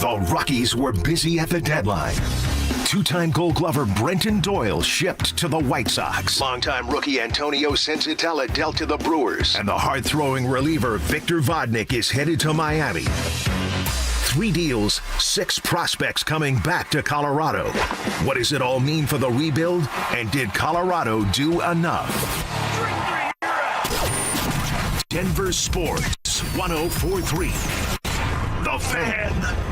The Rockies were busy at the deadline. Two-time Gold Glover Brenton Doyle shipped to the White Sox. Longtime rookie Antonio Senzatella dealt to the Brewers. And the hard-throwing reliever Victor Vodnik is headed to Miami. 3 deals, 6 prospects coming back to Colorado. What does it all mean for the rebuild? And did Colorado do enough? Denver Sports 104.3. The Fan.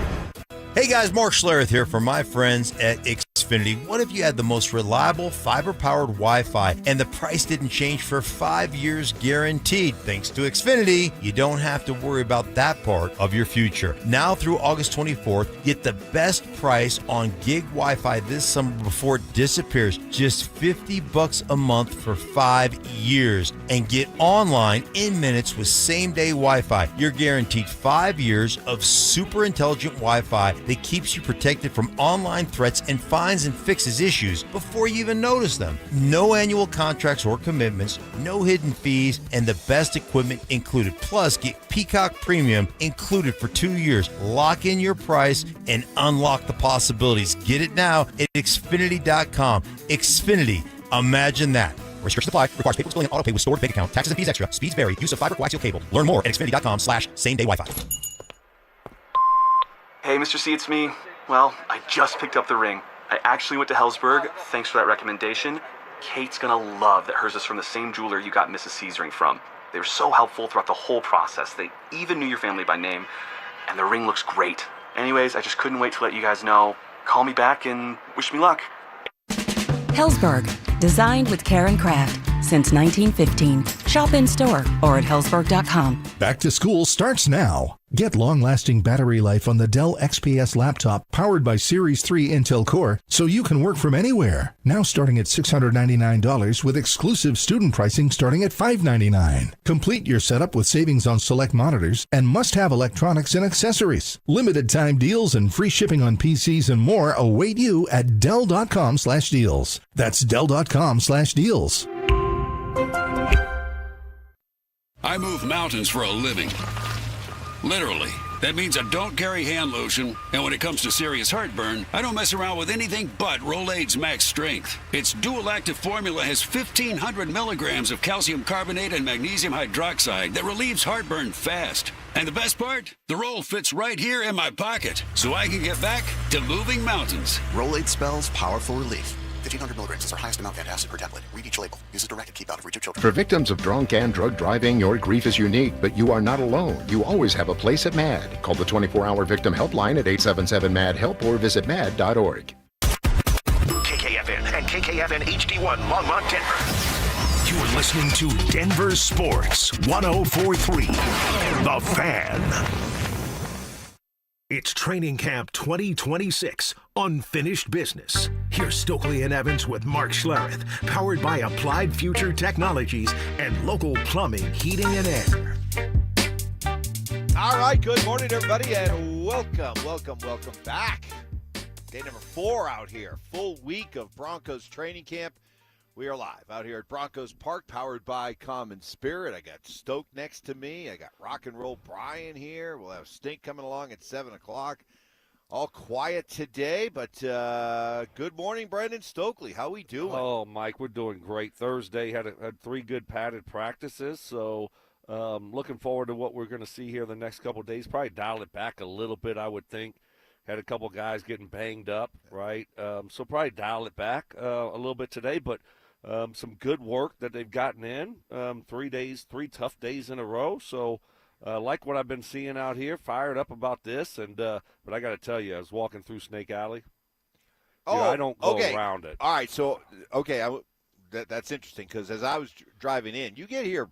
Hey guys, Mark Schlereth here from my friends at Xfinity. What if you had the most reliable fiber-powered Wi-Fi and the price didn't change for 5 years guaranteed? Thanks to Xfinity, you don't have to worry about that part of your future. Now through August 24th, get the best price on gig Wi-Fi this summer before it disappears. Just $50 a month for 5 years. And get online in minutes with same-day Wi-Fi. You're guaranteed 5 years of super intelligent Wi-Fi that keeps you protected from online threats and finds and fixes issues before you even notice them. No annual contracts or commitments, no hidden fees, and the best equipment included. Plus, get Peacock Premium included for 2 years. Lock in your price and unlock the possibilities. Get it now at Xfinity.com. Xfinity. Imagine that. Restrictions apply. Requires paperless billing and auto pay with stored bank account. Taxes and fees extra. Speeds vary. Use of fiber coaxial cable. Learn more at Xfinity.com/same-day Wi-Fi. Hey, Mr. C, it's me. Well, I just picked up the ring. I actually went to Hellsberg. Thanks for that recommendation. Kate's gonna love that hers is from the same jeweler you got Mrs. C's ring from. They were so helpful throughout the whole process. They even knew your family by name. And the ring looks great. Anyways, I just couldn't wait to let you guys know. Call me back and wish me luck. Hellsberg, designed with care and craft since 1915. Shop in store or at hellsberg.com. Back to school starts now. Get long-lasting battery life on the Dell XPS laptop powered by Series 3 Intel Core so you can work from anywhere. Now starting at $699 with exclusive student pricing starting at $599. Complete your setup with savings on select monitors and must-have electronics and accessories. Limited time deals and free shipping on PCs and more await you at Dell.com/deals. That's Dell.com/deals. I move mountains for a living. Literally. That means I don't carry hand lotion, and when it comes to serious heartburn, I don't mess around with anything but Rolaids Max Strength. Its dual-active formula has 1,500 milligrams of calcium carbonate and magnesium hydroxide that relieves heartburn fast. And the best part? The roll fits right here in my pocket, so I can get back to moving mountains. Rolaids spells powerful relief. 1,500 milligrams is our highest amount of antacid per tablet. Read each label. Use as directed. Keep out of reach of children. For victims of drunk and drug driving, your grief is unique, but you are not alone. You always have a place at MAD. Call the 24-hour victim helpline at 877-MAD-HELP or visit mad.org. KKFN and KKFN HD1 Longmont, Denver. You are listening to Denver Sports 104.3. The Fan. It's Training Camp 2026, Unfinished Business. Here's Stokley and Evans with Mark Schlereth, powered by Applied Future Technologies and local plumbing, heating, and air. All right, good morning, everybody, and welcome back. Day number 4 out here, full week of Broncos training camp. We are live out here at Broncos Park, powered by Common Spirit. I got Stoke next to me. I got Rock and Roll Brian here. We'll have Stink coming along at 7 o'clock. All quiet today, but good morning, Brendan Stokley. How we doing? Oh, Mike, we're doing great. Thursday had 3 good padded practices, so looking forward to what we're going to see here the next couple of days. Probably dial it back a little bit, I would think. Had a couple guys getting banged up, right? So probably dial it back a little bit today, but some good work that they've gotten in. 3 tough days in a row. So like what I've been seeing out here, fired up about this. And but I got to tell you, I was walking through Snake Alley. I don't go around it. All right, so, that's interesting because as I was driving in, you get here,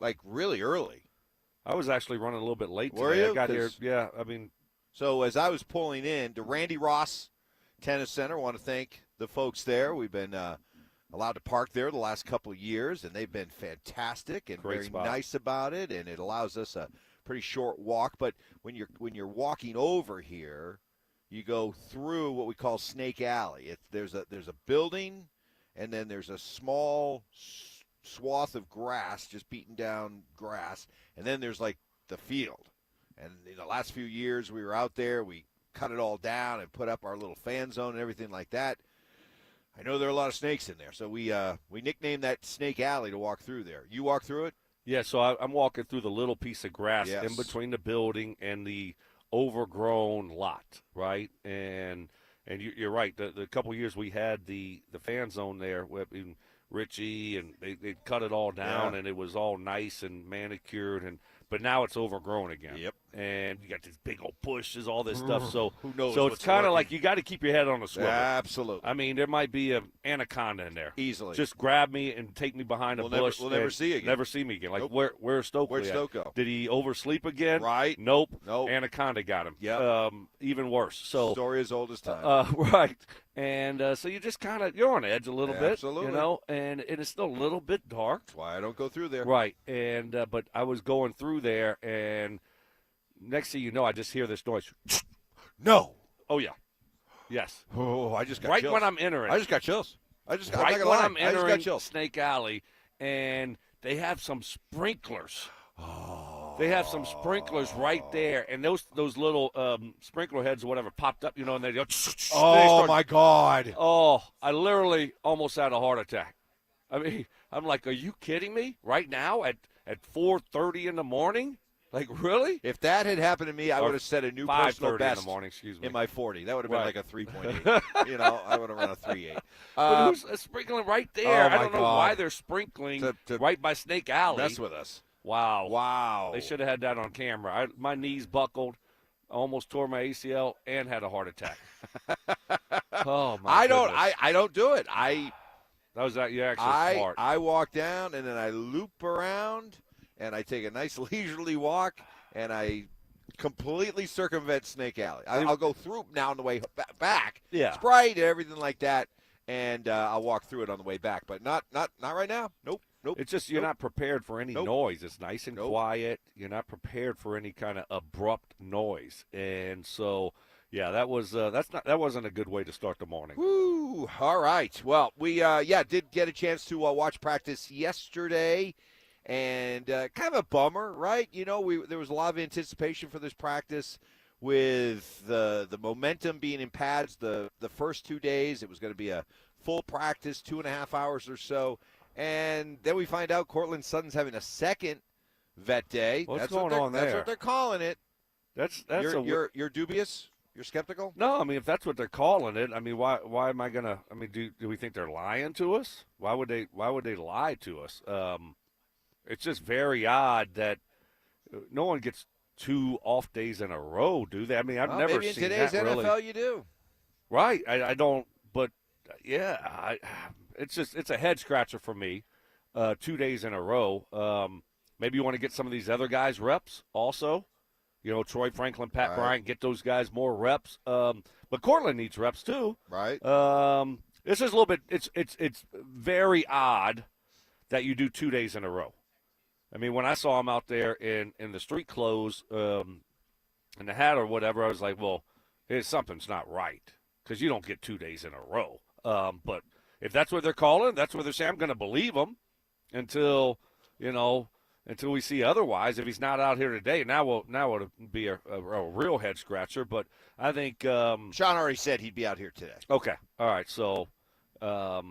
like, really early. I was actually running a little bit late today. Were you? I got here, yeah, I mean. So as I was pulling in to Randy Ross Tennis Center, I want to thank the folks there. We've been allowed to park there the last couple of years, and they've been fantastic and Great very spot. nice about it, and it allows us a pretty short walk. But when you're walking over here, you go through what we call Snake Alley. There's a building, and then there's a small swath of grass, just beaten down grass, and then there's like the field. And in the last few years we were out there, we cut it all down and put up our little fan zone and everything like that. I know there are a lot of snakes in there, so we nicknamed that Snake Alley to walk through there. You walk through it? Yeah, so I'm walking through the little piece of grass Yes. in between the building and the overgrown lot, right? And you're right. The couple of years we had the fan zone there, with Richie, and they cut it all down, and it was all nice and manicured, but now it's overgrown again. Yep. And you got these big old bushes, all this stuff. So who knows? So it's kind of like you got to keep your head on a swivel. Absolutely. I mean, there might be an anaconda in there. Easily. Just grab me and take me behind a bush. We'll never see you again. Never see me again. Like, Nope. where's Stokley? Where'd Stoke go? Did he oversleep again? Right. Nope. Nope. Anaconda got him. Yep. Even worse. So story as old as time. right. And so you just you're on edge a little bit. Absolutely. You know, and it's still a little bit dark. That's why I don't go through there. Right. And but I was going through there, and next thing you know, I just hear this noise. No. Oh yeah. Yes. Oh, I just got right chills. when I'm entering. I just got chills. Right I'm not gonna when lie. I'm I just got entering chills. Snake Alley, and they have some sprinklers. Oh. They have some sprinklers right there, and those little sprinkler heads or whatever popped up, you know, and they go. Oh, my God. Oh, I literally almost had a heart attack. I mean, I'm like, are you kidding me? Right now at 4:30 in the morning? Like, really? If that had happened to me, I would have set a new personal 5:30 best in the morning, excuse me. in my 40. That would have been Right. like a 3.8. You know, I would have run a 3.8. But who's sprinkling right there? oh, I don't my know God. why they're sprinkling To right by Snake Alley. mess with us. Wow. Wow. They should have had that on camera. My knees buckled, almost tore my ACL, and had a heart attack. Oh, my goodness. I don't do it. You're actually smart. I walk down, and then I loop around, and I take a nice leisurely walk, and I completely circumvent Snake Alley. I'll go through now on the way back. Yeah. Sprite and everything like that, and I'll walk through it on the way back. But not right now. Nope. It's just you're not prepared for any noise. It's nice and quiet. You're not prepared for any kind of abrupt noise. And so, yeah, that wasn't a good way to start the morning. Woo! All right. Well, we did get a chance to watch practice yesterday, and kind of a bummer, right? You know, there was a lot of anticipation for this practice with the momentum being in pads the first 2 days. It was going to be a full practice, 2.5 hours or so. And then we find out Cortland Sutton's having a second vet day. What's going on there? That's what they're calling it. You're dubious? You're skeptical? No, I mean, if that's what they're calling it, I mean, why am I gonna? I mean, do we think they're lying to us? Why would they lie to us? It's just very odd that no one gets 2 off days in a row, do they? I mean, I've never maybe seen in today's that NFL really. you do. Right, I don't, but yeah, it's a head scratcher for me. 2 days in a row. Maybe you want to get some of these other guys reps also. You know, Troy Franklin, Pat Bryant, get those guys more reps. But Cortland needs reps too. Right. This is a little bit. It's very odd that you do 2 days in a row. I mean, when I saw him out there in the street clothes, and the hat or whatever, I was like, well, something's not right because you don't get 2 days in a row. But if that's what they're calling, that's what they're saying. I'm going to believe them until we see otherwise. If he's not out here today, now it'll be a real head scratcher. But I think Sean already said he'd be out here today. Okay, all right. So, all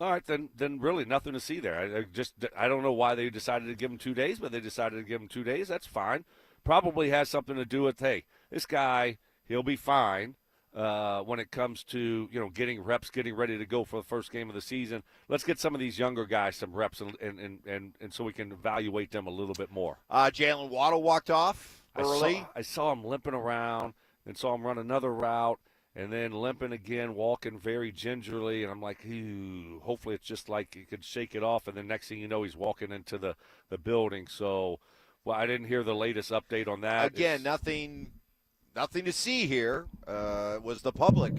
right, then really nothing to see there. I don't know why they decided to give him 2 days, but they decided to give him 2 days. That's fine. Probably has something to do with, hey, this guy, he'll be fine. When it comes to getting reps, getting ready to go for the first game of the season, let's get some of these younger guys some reps and so we can evaluate them a little bit more. Jalen Waddle walked off early. I saw him limping around, and saw him run another route, and then limping again, walking very gingerly, and I'm like, ooh, hopefully it's just like he could shake it off, and then next thing you know, he's walking into the building. So, well, I didn't hear the latest update on that. Again, nothing to see here was the public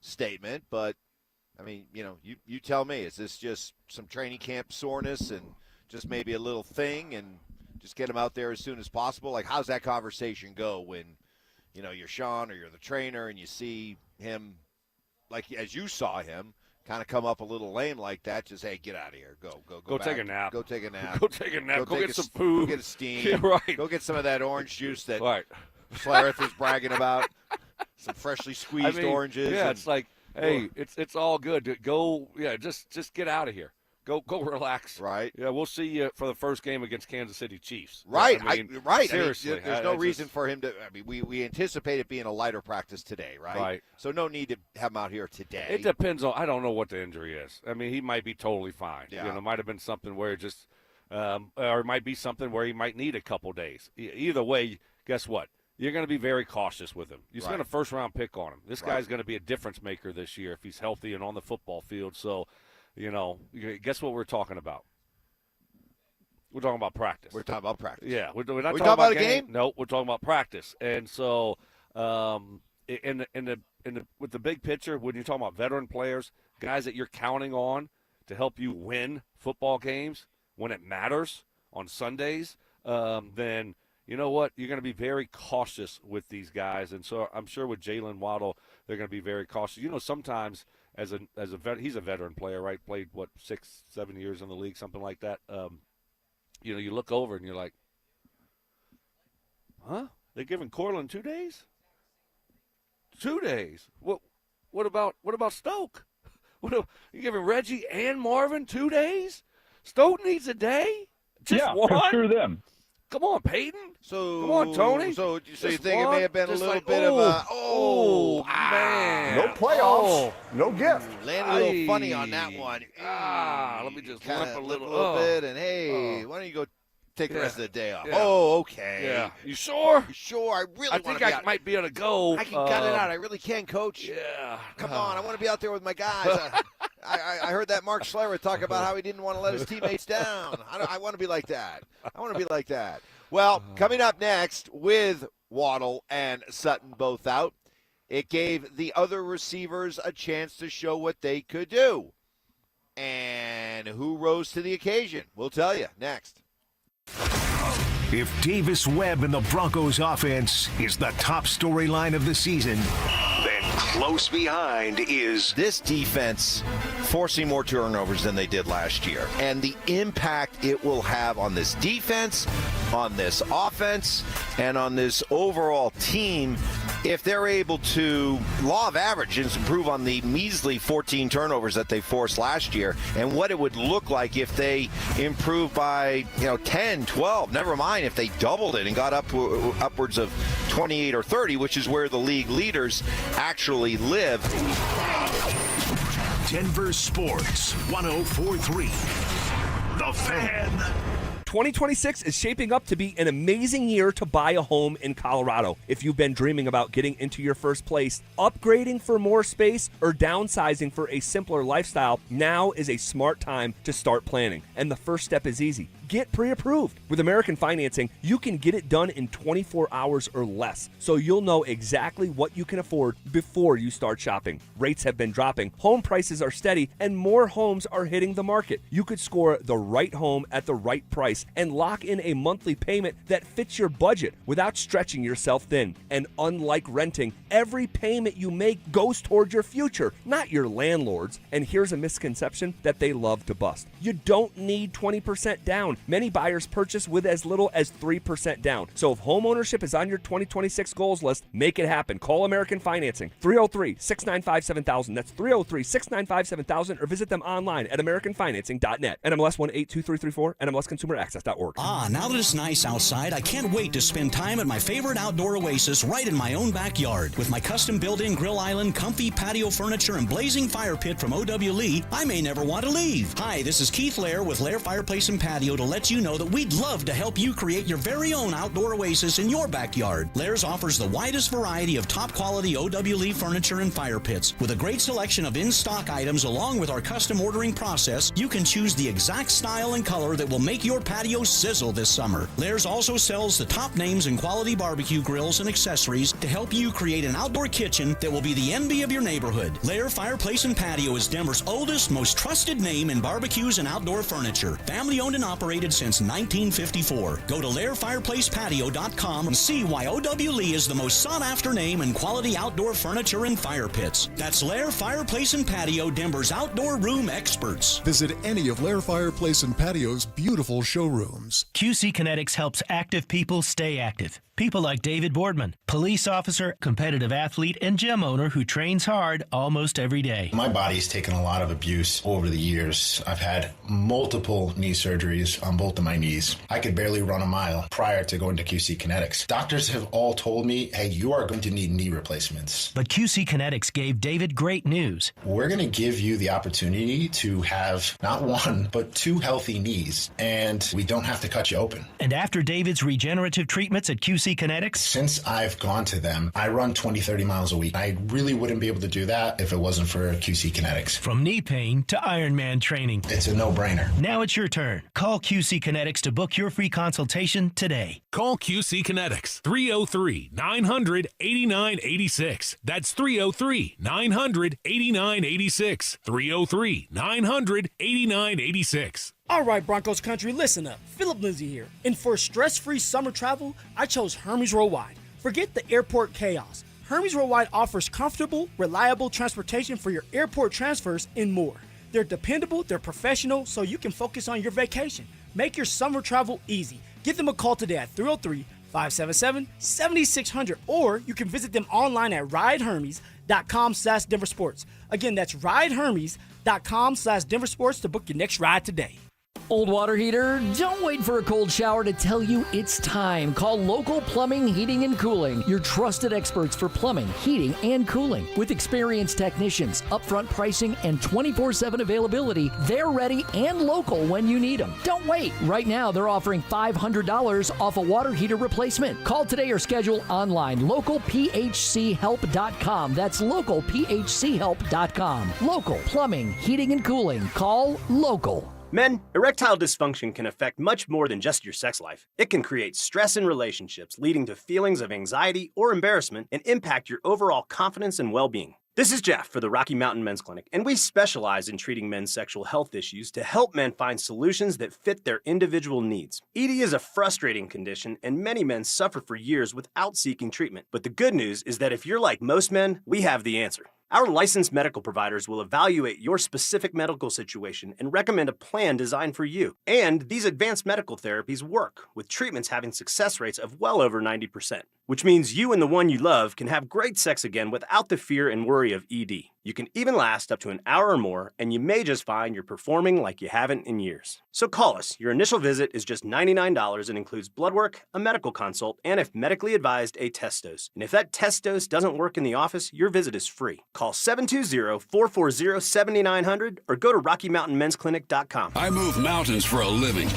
statement, but I mean, you tell me, is this just some training camp soreness and just maybe a little thing and just get him out there as soon as possible? Like, how's that conversation go when, you're Sean or you're the trainer and you see him, like as you saw him, kind of come up a little lame like that, just, hey, get out of here. Go back. Take a nap. Go take a nap. Go take a nap. Go get some food. Go get a steam. Yeah, right. Go get some of that orange juice that right. Schlereth was bragging about. Some freshly squeezed oranges. Yeah, it's like, hey, it's all good. Go, just get out of here. Go relax. Right. Yeah, we'll see you for the first game against Kansas City Chiefs. Right. Right. Seriously. There's no reason for him to. I mean, we anticipate it being a lighter practice today, right? Right. So no need to have him out here today. It depends on. I don't know what the injury is. I mean, he might be totally fine. Yeah. It might have been something where or it might be something where he might need a couple days. Either way, guess what? You're going to be very cautious with him. You spent a first-round pick on him. This guy's going to be a difference maker this year if he's healthy and on the football field. So. Guess what we're talking about? We're talking about practice. We're talking about practice. Yeah, we're not talking about a game. No, we're talking about practice. And so, with the big picture, when you're talking about veteran players, guys that you're counting on to help you win football games when it matters on Sundays, then you know what? You're going to be very cautious with these guys. And so I'm sure with Jalen Waddle, they're going to be very cautious. Sometimes. As a he's a veteran player, right? Played 6-7 years in the league, something like that. You look over and you're like, huh? They're giving Cortland 2 days? 2 days. What about Stoke? You giving Reggie and Marvin 2 days? Stoke needs a day. Just one. Screw them. Come on, Payton. Come on, Tony. So you think it may have been a little bit of a man. No playoffs. No gift. Landed a little funny on that one. Let me just limp a little bit, and hey, why don't you go take the rest of the day off? Yeah. Oh, okay. Yeah. You sure? You sure? I really want to be out. Might be able to go. I can cut it out. I really can, Coach. Yeah. Come on. I want to be out there with my guys. I heard that Mark Schlereth talk about how he didn't want to let his teammates down. I want to be like that. Well, coming up next with Waddle and Sutton both out, it gave the other receivers a chance to show what they could do. And who rose to the occasion? We'll tell you next. If Davis Webb and the Broncos offense is the top storyline of the season, then close behind is This defense forcing more turnovers than they did last year. And the impact it will have on this defense, on this offense, and on this overall team if they're able to, law of averages, improve on the measly 14 turnovers that they forced last year, and what it would look like if they improved by 10, 12, never mind if they doubled it and got upwards of 28 or 30, which is where the league leaders actually live. Denver Sports 104.3. The Fan. 2026 is shaping up to be an amazing year to buy a home in Colorado. If you've been dreaming about getting into your first place, upgrading for more space, or downsizing for a simpler lifestyle, now is a smart time to start planning. And the first step is easy. Get pre-approved. With American Financing, you can get it done in 24 hours or less, so you'll know exactly what you can afford before you start shopping. Rates have been dropping, home prices are steady, and more homes are hitting the market. You could score the right home at the right price and lock in a monthly payment that fits your budget without stretching yourself thin. And unlike renting, every payment you make goes toward your future, not your landlord's. And here's a misconception that they love to bust. You don't need 20% down. Many buyers purchase with as little as 3% down. So if home ownership is on your 2026 goals list, make it happen. Call American Financing, 303-695-7000. That's 303-695-7000, or visit them online at americanfinancing.net. NMLS 182334, NMLSconsumeraccess.org. Now that it's nice outside, I can't wait to spend time at my favorite outdoor oasis right in my own backyard. With my custom built-in grill island, comfy patio furniture, and blazing fire pit from O.W. Lee, I may never want to leave. Hi, this is Keith Lair with Lair Fireplace and Patio to let you know that we'd love to help you create your very own outdoor oasis in your backyard. Lair's offers the widest variety of top-quality O.W. Lee furniture and fire pits. With a great selection of in-stock items along with our custom ordering process, you can choose the exact style and color that will make your patio sizzle this summer. Lair's also sells the top names in quality barbecue grills and accessories to help you create an outdoor kitchen that will be the envy of your neighborhood. Lair Fireplace and Patio is Denver's oldest, most trusted name in barbecues and outdoor furniture. Family owned and operated operated since 1954. Go to LairFireplacePatio.com and see why O.W. Lee is the most sought-after name in quality outdoor furniture and fire pits. That's Lair Fireplace and Patio, Denver's outdoor room experts. Visit any of Lair Fireplace and Patio's beautiful showrooms. QC Kinetics helps active people stay active. People like David Boardman, police officer, competitive athlete, and gym owner who trains hard almost every day. My body's taken a lot of abuse over the years. I've had multiple knee surgeries on both of my knees. I could barely run a mile prior to going to QC Kinetics. Doctors have all told me, hey, you are going to need knee replacements. But QC Kinetics gave David great news. We're going to give you the opportunity to have not one, but 2 healthy knees, and we don't have to cut you open. And after David's regenerative treatments at QC Kinetics? Since I've gone to them, I run 20, 30 miles a week. I really wouldn't be able to do that if it wasn't for QC Kinetics. From knee pain to Ironman training. It's a no-brainer. Now it's your turn. Call QC Kinetics to book your free consultation today. Call QC Kinetics, 303-900-8986. That's 303-900-8986. 303-900-8986. All right, Broncos country, listen up. Philip Lindsay here. And for stress-free summer travel, I chose Hermes Worldwide. Forget the airport chaos. Hermes Worldwide offers comfortable, reliable transportation for your airport transfers and more. They're dependable, they're professional, so you can focus on your vacation. Make your summer travel easy. Give them a call today at 303-577-7600, or you can visit them online at ridehermes.com/DenverSports. Again, that's ridehermes.com/DenverSports to book your next ride today. Old water heater, don't wait for a cold shower to tell you it's time. Call Local Plumbing, Heating, and Cooling, your trusted experts for plumbing, heating, and cooling. With experienced technicians, upfront pricing, and 24/7 availability, they're ready and local when you need them. Don't wait. Right now, they're offering $500 off a water heater replacement. Call today or schedule online. LocalPHCHelp.com. That's LocalPHCHelp.com. Local Plumbing, Heating, and Cooling. Call Local. Men, erectile dysfunction can affect much more than just your sex life. It can create stress in relationships, leading to feelings of anxiety or embarrassment, and impact your overall confidence and well-being. This is Jeff for the Rocky Mountain Men's Clinic, and we specialize in treating men's sexual health issues to help men find solutions that fit their individual needs. ED is a frustrating condition, and many men suffer for years without seeking treatment. But the good news is that if you're like most men, we have the answer. Our licensed medical providers will evaluate your specific medical situation and recommend a plan designed for you. And these advanced medical therapies work, with treatments having success rates of well over 90%, which means you and the one you love can have great sex again without the fear and worry of ED. You can even last up to an hour or more, and you may just find you're performing like you haven't in years. So call us. Your initial visit is just $99 and includes blood work, a medical consult, and if medically advised, a test dose. And if that test dose doesn't work in the office, your visit is free. Call 720-440-7900 or go to RockyMountainMen'sClinic.com. I move mountains for a living.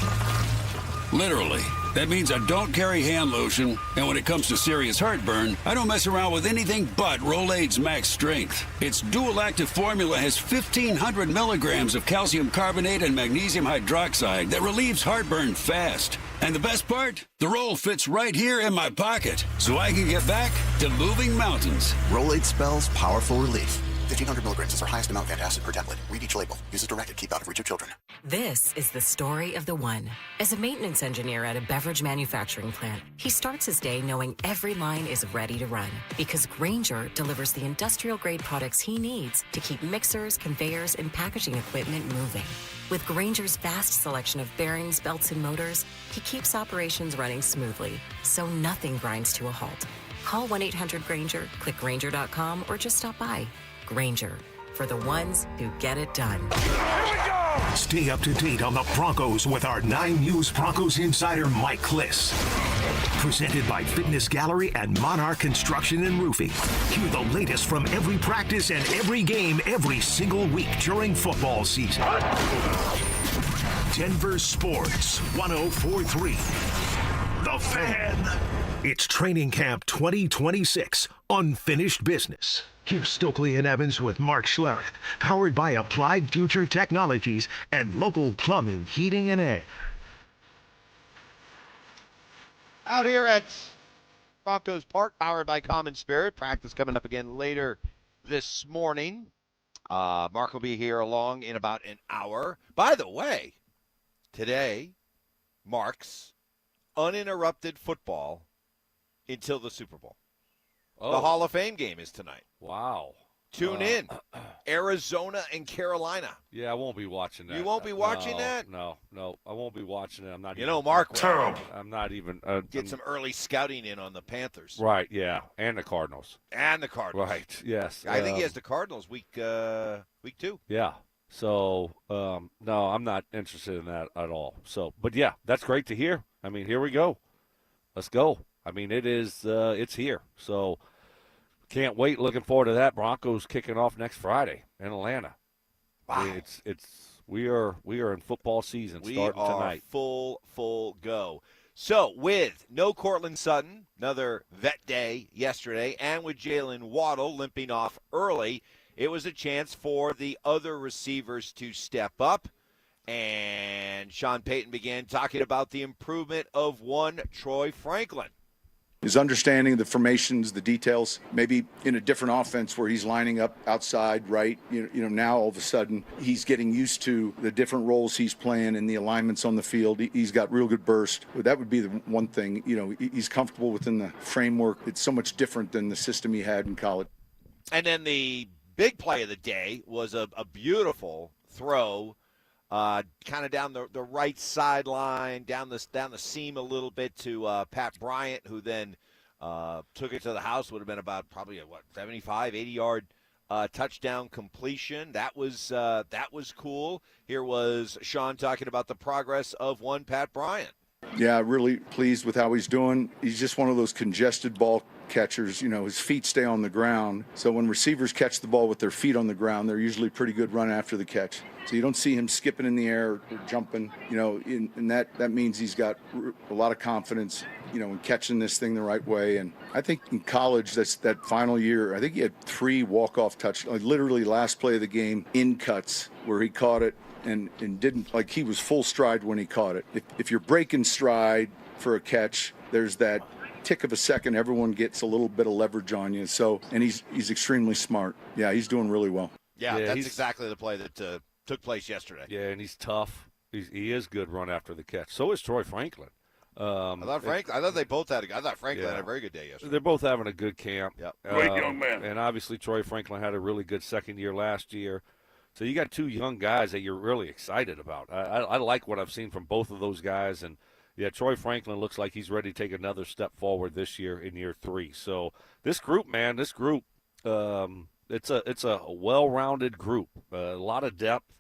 Literally. That means I don't carry hand lotion, and when it comes to serious heartburn, I don't mess around with anything but Rolaids Max Strength. Its dual-active formula has 1,500 milligrams of calcium carbonate and magnesium hydroxide that relieves heartburn fast. And the best part? The roll fits right here in my pocket, so I can get back to moving mountains. Rolaids spells powerful relief. 1,500 milligrams is our highest amount of antacid per tablet. Read each label. Use as directed. Keep out of reach of children. This is the story of the one. As a maintenance engineer at a beverage manufacturing plant, he starts his day knowing every line is ready to run because Grainger delivers the industrial-grade products he needs to keep mixers, conveyors, and packaging equipment moving. With Grainger's vast selection of bearings, belts, and motors, he keeps operations running smoothly, so nothing grinds to a halt. Call 1-800-GRAINGER, click Grainger.com, or just stop by. Grainger, for the ones who get it done. Stay up to date on the Broncos with our 9 News Broncos insider Mike Kliss. Presented by Fitness Gallery and Monarch Construction and Roofing. Hear the latest from every practice and every game every single week during football season. Denver Sports 104.3. The Fan. It's Training Camp 2026. Unfinished business. Here's Stokley and Evans with Mark Schlereth, powered by Applied Future Technologies and Local Plumbing, Heating, and Air. Out here at Broncos Park, powered by Common Spirit. Practice coming up again later this morning. Mark will be here along in about an hour. By the way, today marks uninterrupted football until the Super Bowl. Oh. The Hall of Fame game is tonight. Wow. Tune in. Arizona and Carolina. Yeah, I won't be watching that. You won't be watching that? No, I won't be watching it. I'm not. You know, Mark. Terrible. I'm not even. Get some early scouting in on the Panthers. Right. Yeah, and the Cardinals. Right. Yes. I think he has the Cardinals week 2. Yeah. So no, I'm not interested in that at all. So, but yeah, that's great to hear. I mean, here we go. Let's go. I mean, it is. It's here. So. Can't wait. Looking forward to that. Broncos kicking off next Friday in Atlanta. Wow. I mean, we are in football season starting tonight. Full go. So with no Cortland Sutton, another vet day yesterday, and with Jalen Waddle limping off early, it was a chance for the other receivers to step up. And Sean Payton began talking about the improvement of one Troy Franklin. His understanding, the formations, the details, maybe in a different offense where he's lining up outside, right? You know, now all of a sudden he's getting used to the different roles he's playing and the alignments on the field. He's got real good burst. That would be the one thing. You know, he's comfortable within the framework. It's so much different than the system he had in college. And then the big play of the day was a beautiful throw, kind of down the right sideline, down the seam a little bit to Pat Bryant, who then took it to the house. Would have been about probably a 75, 80-yard touchdown completion. That was cool. Here was Sean talking about the progress of one Pat Bryant. Yeah, really pleased with how he's doing. He's just one of those congested ball catchers. You know, his feet stay on the ground. So when receivers catch the ball with their feet on the ground, they're usually pretty good run after the catch. So you don't see him skipping in the air or jumping, you know, and that means he's got a lot of confidence, you know, in catching this thing the right way. And I think in college, that final year, I think he had 3 walk-off touchdowns, literally last play of the game in cuts where he caught it and didn't, like, he was full stride when he caught it. If you're breaking stride for a catch, there's that tick of a second, everyone gets a little bit of leverage on you. So, and he's extremely smart. Yeah, he's doing really well. Yeah, that's exactly the play that took place yesterday. Yeah, and he's tough. He is good run after the catch. So is Troy Franklin. I thought they both had I thought Franklin had a very good day yesterday. They're both having a good camp. Yep. Great young man. And obviously Troy Franklin had a really good second year last year. So you got 2 young guys that you're really excited about. I like what I've seen from both of those guys. And, yeah, Troy Franklin looks like he's ready to take another step forward this year in year 3. So this group, man, it's a well-rounded group, a lot of depth.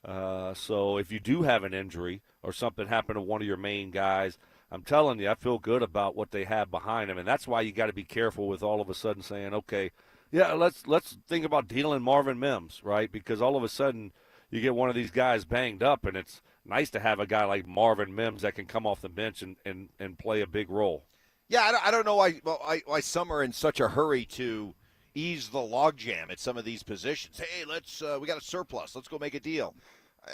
So if you do have an injury or something happen to one of your main guys, I'm telling you, I feel good about what they have behind them. And that's why you got to be careful with all of a sudden saying, okay, yeah, let's think about dealing Marvin Mims, right? Because all of a sudden you get one of these guys banged up, and it's nice to have a guy like Marvin Mims that can come off the bench and play a big role. Yeah, I don't know why some are in such a hurry to ease the logjam at some of these positions. Hey, we got a surplus. Let's go make a deal.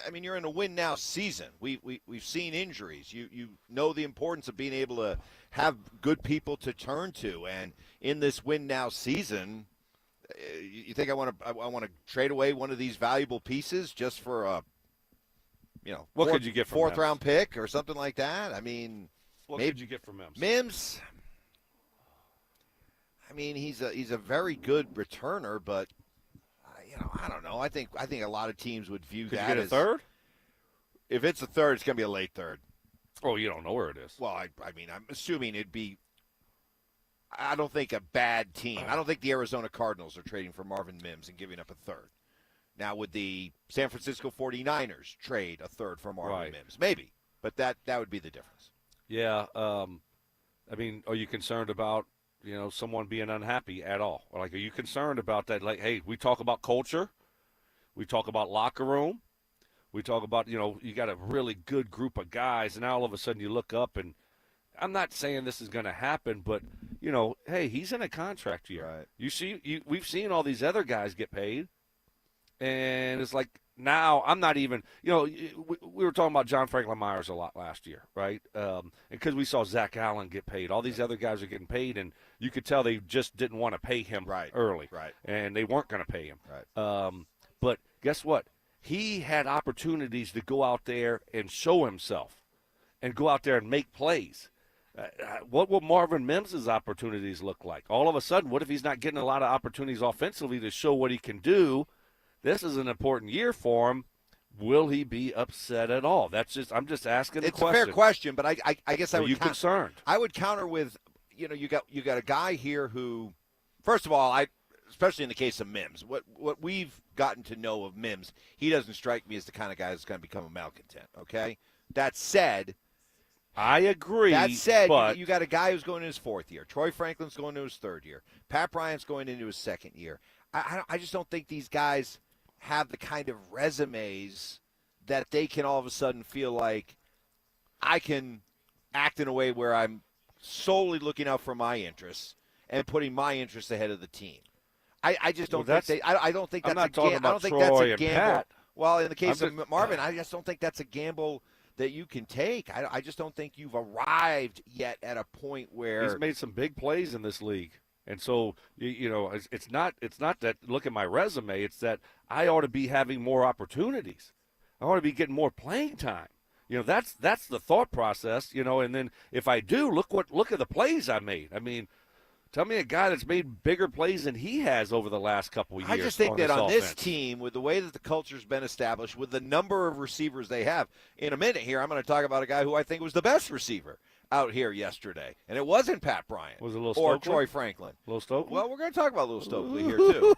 I mean, you're in a win-now season. We've seen injuries. You know the importance of being able to have good people to turn to, and in this win-now season, you think I want to trade away one of these valuable pieces just for a what could you get from fourth round pick or something like that? I mean, what could you get from Mims? Mims, I mean, he's a very good returner, but I don't know. I think a lot of teams would view could that you get as a third. If it's a third, it's going to be a late third. Oh, you don't know where it is. Well, I mean, I'm assuming it'd be. I don't think a bad team. I don't think the Arizona Cardinals are trading for Marvin Mims and giving up a third. Now, would the San Francisco 49ers trade a third for Marvin Mims? Maybe, but that would be the difference. Yeah. I mean, are you concerned about someone being unhappy at all? Like, are you concerned about that? Like, hey, we talk about culture. We talk about locker room. We talk about, you got a really good group of guys, and now all of a sudden you look up, and I'm not saying this is going to happen, but, hey, he's in a contract year. Right. We've seen all these other guys get paid, and it's like now I'm not even, we were talking about John Franklin Myers a lot last year, right? Because we saw Zach Allen get paid. All these other guys are getting paid, and you could tell they just didn't want to pay him early. Right. And they weren't going to pay him. Right. But guess what? He had opportunities to go out there and show himself. and go out there and make plays. What will Marvin Mims' opportunities look like? All of a sudden, what if he's not getting a lot of opportunities offensively to show what he can do? This is an important year for him. Will he be upset at all? I'm just asking the question. It's a fair question, but I guess I would. Are you concerned? I would counter with, you got a guy here who, first of all, especially in the case of Mims, what we've gotten to know of Mims, he doesn't strike me as the kind of guy that's going to become a malcontent. Okay, that said. I agree. That said, but you got a guy who's going into his 4th year. Troy Franklin's going into his 3rd year. Pat Bryant's going into his 2nd year. I just don't think these guys have the kind of resumes that they can all of a sudden feel like I can act in a way where I'm solely looking out for my interests and putting my interests ahead of the team. I just don't think I don't think that's a gamble. I don't think that's a gamble. Well, in the case of Marvin, I just don't think that's a gamble that you can take. I just don't think you've arrived yet at a point where he's made some big plays in this league. And so, it's not that look at my resume. It's that I ought to be having more opportunities. I ought to be getting more playing time. That's the thought process. And then if I do, look at the plays I made. I mean, tell me a guy that's made bigger plays than he has over the last couple of years. I just think that on offense. this team, with the way that the culture's been established, with the number of receivers they have, in a minute here, I'm going to talk about a guy who I think was the best receiver out here yesterday, and it wasn't Pat Bryant. Was it Little or Stokley? Troy Franklin. Little Stokley? Well, we're going to talk about Little Stokley here, too.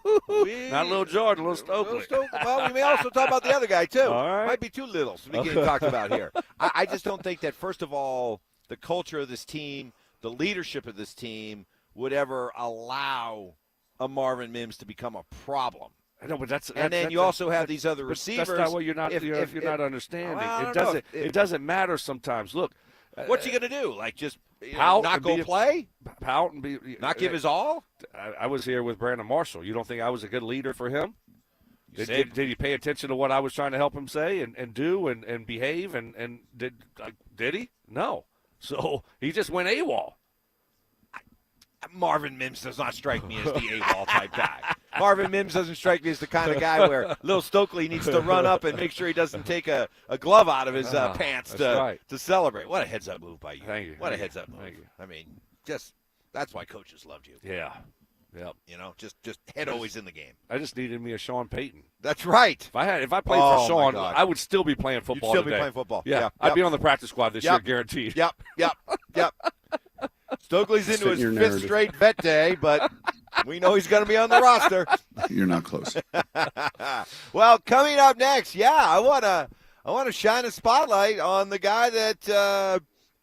Not Little Jordan, Little Stokley. Well, we may also talk about the other guy, too. All right. Might be 2 littles we getting talked about here. I just don't think that, first of all, the culture of this team, the leadership of this team, would ever allow a Marvin Mims to become a problem. I know, but then you also have these other receivers. That's not what you're not. If you're not understanding, well, it doesn't matter sometimes. Look, what's he going to do? Like just pout not go play? Pout and be not give his all? I was here with Brandon Marshall. You don't think I was a good leader for him? Did you pay attention to what I was trying to help him say and do and behave and did he? No. So he just went AWOL. Marvin Mims does not strike me as the AWOL type guy. Marvin Mims doesn't strike me as the kind of guy where Little Stokley needs to run up and make sure he doesn't take a glove out of his pants to celebrate. What a heads-up move by you. Thank you. What a heads-up move. Thank you. I mean, that's why coaches loved you. Yeah. Yep. Just head always in the game. I just needed me a Sean Payton. That's right. If I played for Sean, I would still be playing football You'd still today. be playing football. Yeah. I'd be on the practice squad this year, guaranteed. Yep. Stokely's into his 5th straight vet day, but we know he's going to be on the roster. You're not close. Well, coming up next, I want to shine a spotlight on the guy that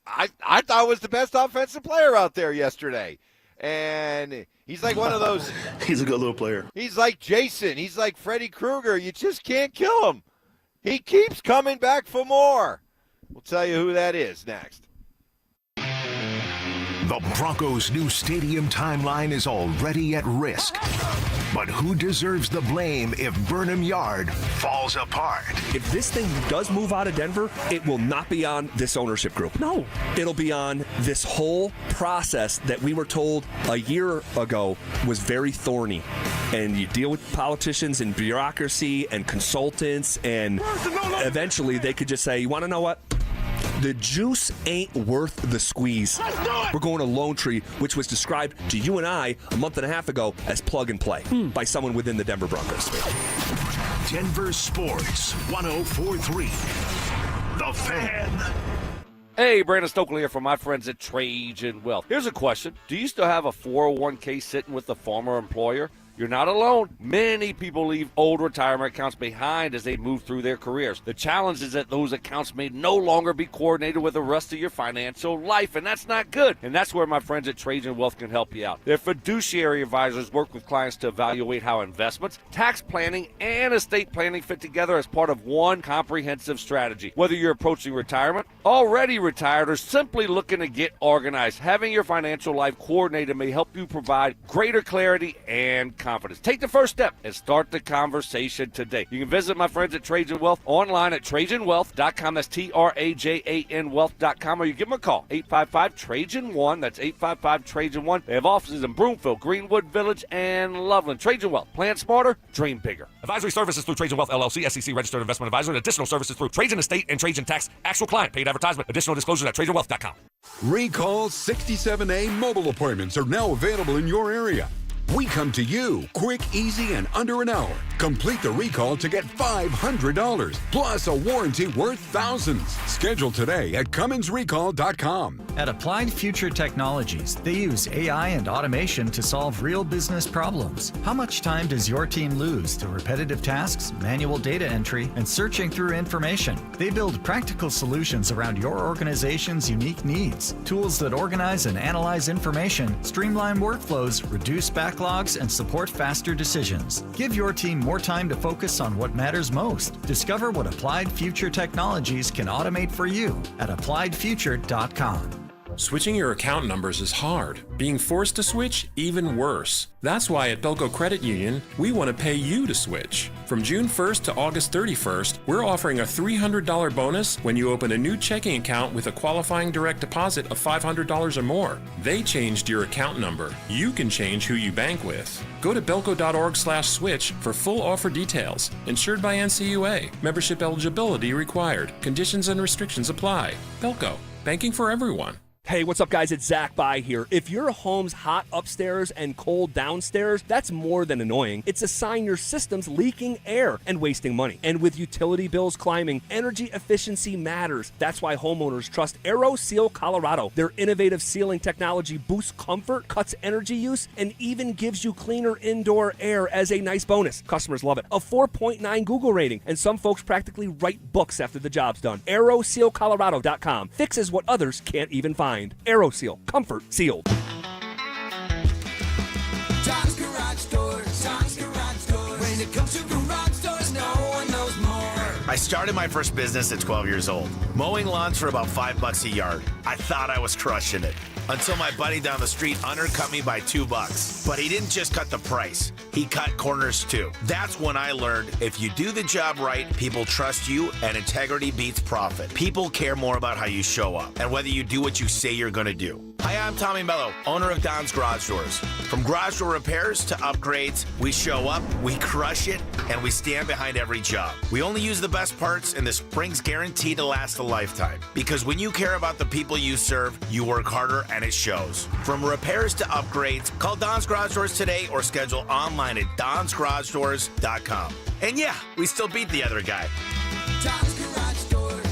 I thought was the best offensive player out there yesterday. And he's like one of those. He's a good little player. He's like Jason. He's like Freddy Krueger. You just can't kill him. He keeps coming back for more. We'll tell you who that is next. The Broncos' new stadium timeline is already at risk. But who deserves the blame if Burnham Yard falls apart? If this thing does move out of Denver, it will not be on this ownership group. No. It'll be on this whole process that we were told a year ago was very thorny. And you deal with politicians and bureaucracy and consultants, and eventually they could just say, you want to know what? The juice ain't worth the squeeze. We're going to Lone Tree, which was described to you and I a month and a half ago as plug and play by someone within the Denver Broncos. Denver Sports 104.3. The Fan. Hey, Brandon Stokley here from my friends at Cajun Wealth. Here's a question. Do you still have a 401k sitting with a former employer? You're not alone. Many people leave old retirement accounts behind as they move through their careers. The challenge is that those accounts may no longer be coordinated with the rest of your financial life, and that's not good. And that's where my friends at Cajun Wealth can help you out. Their fiduciary advisors work with clients to evaluate how investments, tax planning, and estate planning fit together as part of one comprehensive strategy. Whether you're approaching retirement, already retired, or simply looking to get organized, having your financial life coordinated may help you provide greater clarity and confidence. Take the first step and start the conversation today. You can visit my friends at Trajan Wealth online at TrajanWealth.com. That's TRAJAN Wealth.com, or you give them a call, 855-TRAJAN-1. That's 855-TRAJAN-1. They have offices in Broomfield, Greenwood Village, and Loveland. Trajan Wealth. Plan smarter, dream bigger. Advisory services through Trajan Wealth LLC, SEC registered investment advisor, and additional services through Trajan Estate and Trajan Tax. Actual client paid advertisement. Additional disclosures at TrajanWealth.com. Recall 67A mobile appointments are now available in your area. We come to you quick, easy, and under an hour. Complete the recall to get $500 plus a warranty worth thousands. Schedule today at CumminsRecall.com. At Applied Future Technologies, they use AI and automation to solve real business problems. How much time does your team lose to repetitive tasks, manual data entry, and searching through information? They build practical solutions around your organization's unique needs. Tools that organize and analyze information, streamline workflows, reduce backlogs, and support faster decisions. Give your team more time to focus on what matters most. Discover what Applied Future Technologies can automate for you at appliedfuture.com. Switching your account numbers is hard. Being forced to switch, even worse. That's why at Belco Credit Union, we want to pay you to switch. From June 1st to August 31st, we're offering a $300 bonus when you open a new checking account with a qualifying direct deposit of $500 or more. They changed your account number. You can change who you bank with. Go to belco.org/switch for full offer details. Insured by NCUA. Membership eligibility required. Conditions and restrictions apply. Belco. Banking for everyone. Hey, what's up, guys? It's Zach By here. If your home's hot upstairs and cold downstairs, that's more than annoying. It's a sign your system's leaking air and wasting money. And with utility bills climbing, energy efficiency matters. That's why homeowners trust AeroSeal Colorado. Their innovative sealing technology boosts comfort, cuts energy use, and even gives you cleaner indoor air as a nice bonus. Customers love it. A 4.9 Google rating, and some folks practically write books after the job's done. AeroSealColorado.com fixes what others can't even find. AeroSeal. Comfort sealed. Tom's Garage Door. When it comes to garage doors, no one knows more. I started my first business at 12 years old, mowing lawns for about $5 a yard. I thought I was crushing it until my buddy down the street undercut me by $2. But he didn't just cut the price, he cut corners too. That's when I learned if you do the job right, people trust you, and integrity beats profit. People care more about how you show up and whether you do what you say you're gonna do. Hi, I'm Tommy Mello, owner of Don's Garage Doors. From garage door repairs to upgrades, we show up, we crush it, and we stand behind every job. We only use the best parts, and this spring's guaranteed to last a lifetime. Because when you care about the people you serve, you work harder, and it shows. From repairs to upgrades, call Don's Garage Doors today or schedule online at donsgaragedoors.com. And yeah, we still beat the other guy. Tom's Garage Doors.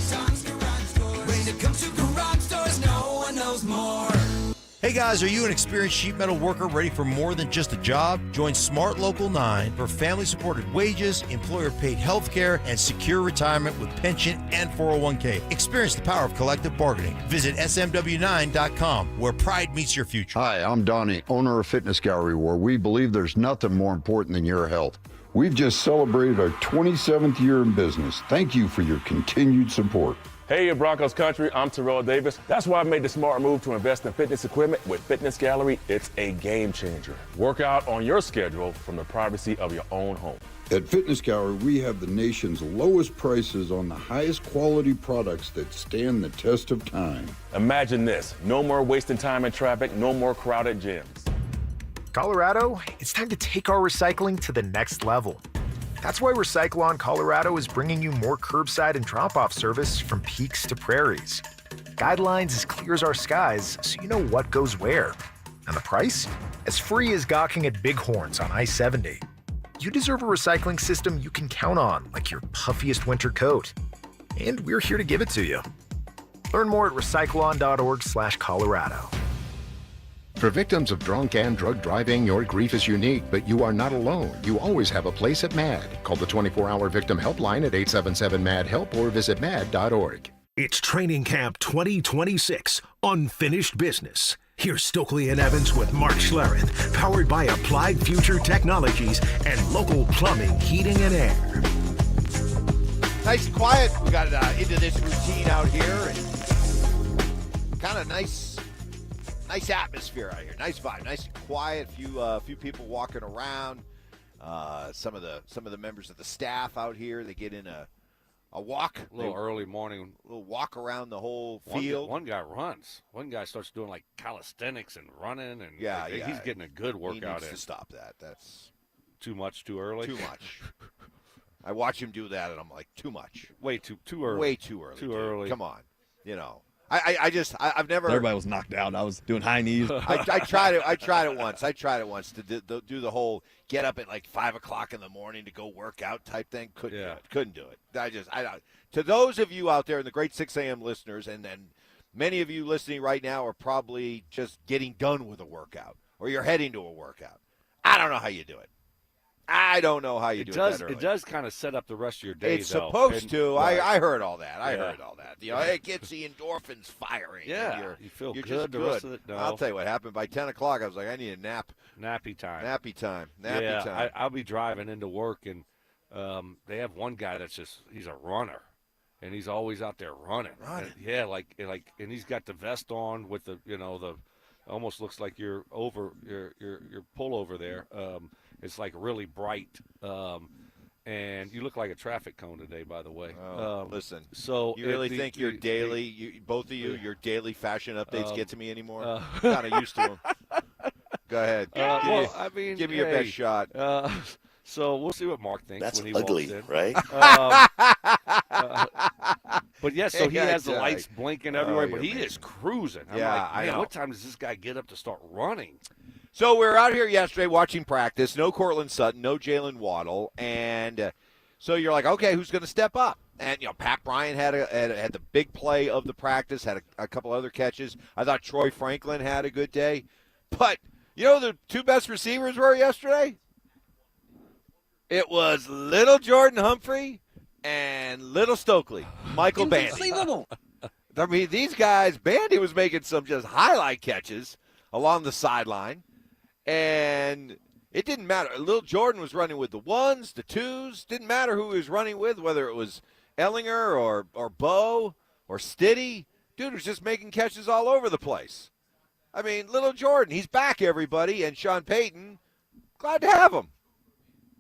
When it comes to garage doors, no one knows more. Hey guys, are you an experienced sheet metal worker ready for more than just a job? Join Smart Local 9 for family-supported wages, employer-paid health care, and secure retirement with pension and 401k. Experience the power of collective bargaining. Visit smw9.com, where pride meets your future. Hi, I'm Donnie, owner of Fitness Gallery, where we believe there's nothing more important than your health. We've just celebrated our 27th year in business. Thank you for your continued support. Hey, Broncos country, I'm Terrell Davis. That's why I made the smart move to invest in fitness equipment with Fitness Gallery. It's a game changer. Work out on your schedule from the privacy of your own home. At Fitness Gallery, we have the nation's lowest prices on the highest quality products that stand the test of time. Imagine this, no more wasting time in traffic, no more crowded gyms. Colorado, it's time to take our recycling to the next level. That's why Recyclon Colorado is bringing you more curbside and drop-off service from peaks to prairies. Guidelines as clear as our skies, so you know what goes where. And the price? As free as gawking at bighorns on I-70. You deserve a recycling system you can count on, like your puffiest winter coat. And we're here to give it to you. Learn more at recyclon.org/Colorado. For victims of drunk and drug driving, your grief is unique, but you are not alone. You always have a place at MAD. Call the 24-hour victim helpline at 877-MAD-HELP or visit mad.org. It's Training Camp 2026, Unfinished Business. Here's Stokley and Evans with Mark Schlereth, powered by Applied Future Technologies and local plumbing, heating, and air. Nice and quiet. We got into this routine out here, and kind of nice nice atmosphere out here. Nice vibe, nice and quiet. Few people walking around. Some of the members of the staff out here. They get in a walk, a little early morning, a little walk around the whole field. One guy runs. One guy starts doing like calisthenics and running, and he's getting a good workout. He needs to stop that. That's too much, too early. Too much. I watch him do that, and I'm like, too much. Way too early. Way too early. Too early. Come on, I've never. Everybody was knocked out. I was doing high knees. I tried it. I tried it once to do the whole get up at like 5 o'clock in the morning to go work out type thing. Couldn't do it. To those of you out there in the great 6 a.m. listeners, and then many of you listening right now are probably just getting done with a workout or you're heading to a workout. I don't know how you do it. I don't know how you do it that early. It does kind of set up the rest of your day, It's supposed to. Right. I heard all that. I heard all that. It gets the endorphins firing. Yeah, you feel you're good. Just the good. rest of it, no. I'll tell you what happened. By 10 o'clock, I was like, I need a nap. Nappy time. Nappy time. I'll be driving into work, and they have one guy that's he's a runner, and he's always out there running. And, and he's got the vest on with the almost looks like you're over your pullover there. It's like really bright, and you look like a traffic cone today, by the way. Listen, so you really think your daily, both of you, your daily fashion updates get to me anymore? I'm kind of used to them. Go ahead. Give me your best shot. So we'll see what Mark thinks That's when he ugly, walks in. right? But so he has the lights blinking everywhere, but he is cruising. I'm like, man, what time does this guy get up to start running? So we were out here yesterday watching practice. No Cortland Sutton, no Jalen Waddle, and so you're like, okay, who's going to step up? And Pat Bryant had the big play of the practice, had a couple other catches. I thought Troy Franklin had a good day, but the two best receivers were yesterday. It was little Jordan Humphrey and little Stokley, Michael Bandy. Unbelievable. I mean, these guys, Bandy was making some just highlight catches along the sideline. And it didn't matter. Little Jordan was running with the ones, the twos. Didn't matter who he was running with, whether it was Ellinger or Bo or Stiddy. Dude was just making catches all over the place. I mean, little Jordan, he's back, everybody. And Sean Payton, glad to have him.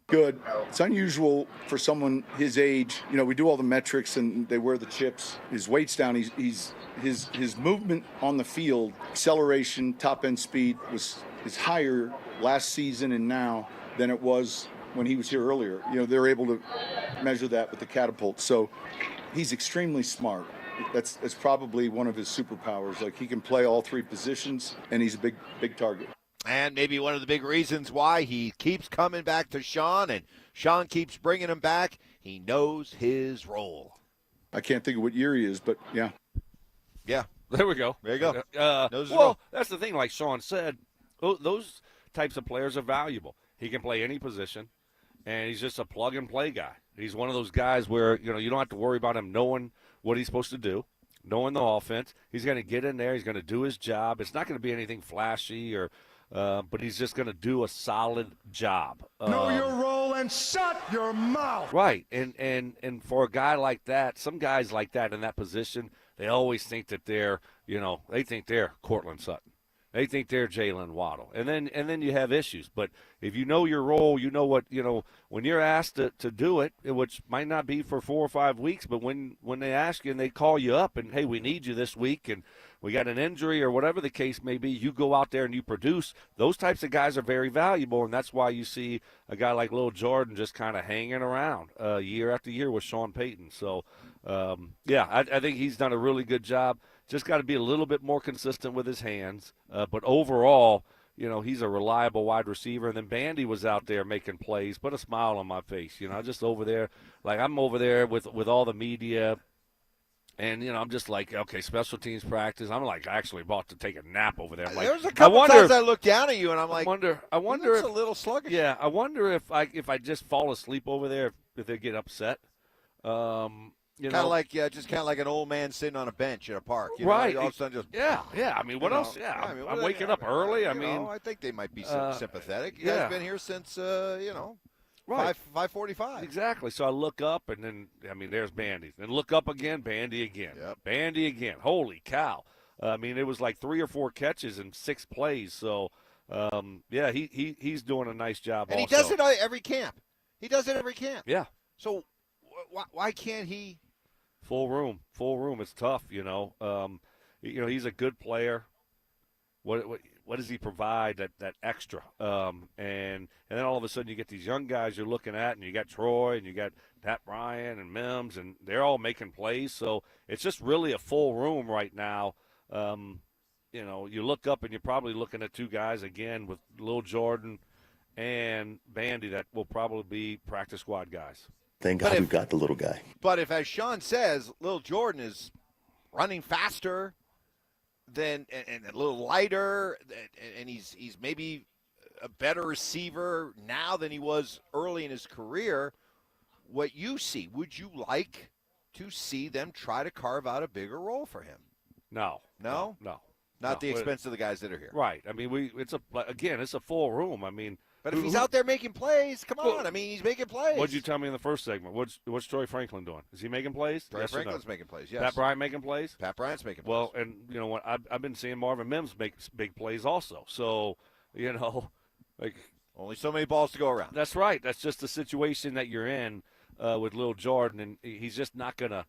Good. It's unusual for someone his age. We do all the metrics and they wear the chips. His weight's down. His movement on the field, acceleration, top end speed is higher last season and now than it was when he was here earlier. They're able to measure that with the catapult. So he's extremely smart. That's probably one of his superpowers. Like, he can play all three positions, and he's a big target. And maybe one of the big reasons why he keeps coming back to Sean, and Sean keeps bringing him back, he knows his role. I can't think of what year he is, but yeah. Yeah. There we go. There you go. That's the thing. Like Sean said, those types of players are valuable. He can play any position, and he's just a plug-and-play guy. He's one of those guys where, you don't have to worry about him knowing what he's supposed to do, knowing the offense. He's going to get in there. He's going to do his job. It's not going to be anything flashy but he's just going to do a solid job. Know your role and shut your mouth. Right, and for a guy like that, some guys like that in that position, they always think that they're Cortland Sutton. They think they're Jalen Waddle. And then you have issues. But if you know your role, you know what, when you're asked to do it, which might not be for 4 or 5 weeks, but when they ask you and they call you up and, hey, we need you this week and we got an injury or whatever the case may be, you go out there and you produce. Those types of guys are very valuable, and that's why you see a guy like Lil Jordan just kind of hanging around year after year with Sean Payton. So, I think he's done a really good job. Just got to be a little bit more consistent with his hands. But overall, he's a reliable wide receiver. And then Bandy was out there making plays, put a smile on my face. Just over there. Like, I'm over there with all the media. And, I'm just like, okay, special teams practice. I'm like actually about to take a nap over there. There was a couple times I looked down at you, and I'm like, I wonder if a little sluggish. Yeah, I wonder if I just fall asleep over there, if they get upset. Kind of like an old man sitting on a bench at a park. Right. All of a sudden just, yeah. I mean, what else? Yeah, I'm waking up early. I think they might be sympathetic. You guys have been here since, right. 5:45. Exactly. So I look up, and then, there's Bandy. Then look up again, Bandy again. Yep. Bandy again. Holy cow. I mean, it was like 3 or 4 catches in 6 plays. So, yeah, he's doing a nice job. And also. he does it every camp. He does it every camp. Yeah. So why can't he? Full room. It's tough, he's a good player. What does he provide that extra? And then all of a sudden you get these young guys you're looking at, and you got Troy, and you got Pat Bryant and Mims, and they're all making plays. So it's just really a full room right now. You look up and you're probably looking at 2 guys again with Lil Jordan and Bandy that will probably be practice squad guys. Thank God we've got the little guy. But if, as Sean says, Lil Jordan is running faster and a little lighter, and he's maybe a better receiver now than he was early in his career, what you see, would you like to see them try to carve out a bigger role for him? No. Not the expense of the guys that are here. Right. I mean, it's a full room. I mean, but if he's out there making plays, come on. I mean, he's making plays. What'd you tell me in the first segment? What's Troy Franklin doing? Is he making plays? Troy Franklin's making plays, yes. Pat Bryant making plays? Pat Bryant's making plays. Well, and you know what? I've been seeing Marvin Mims make big plays also. So, only so many balls to go around. That's right. That's just the situation that you're in with Lil Jordan, and he's just not gonna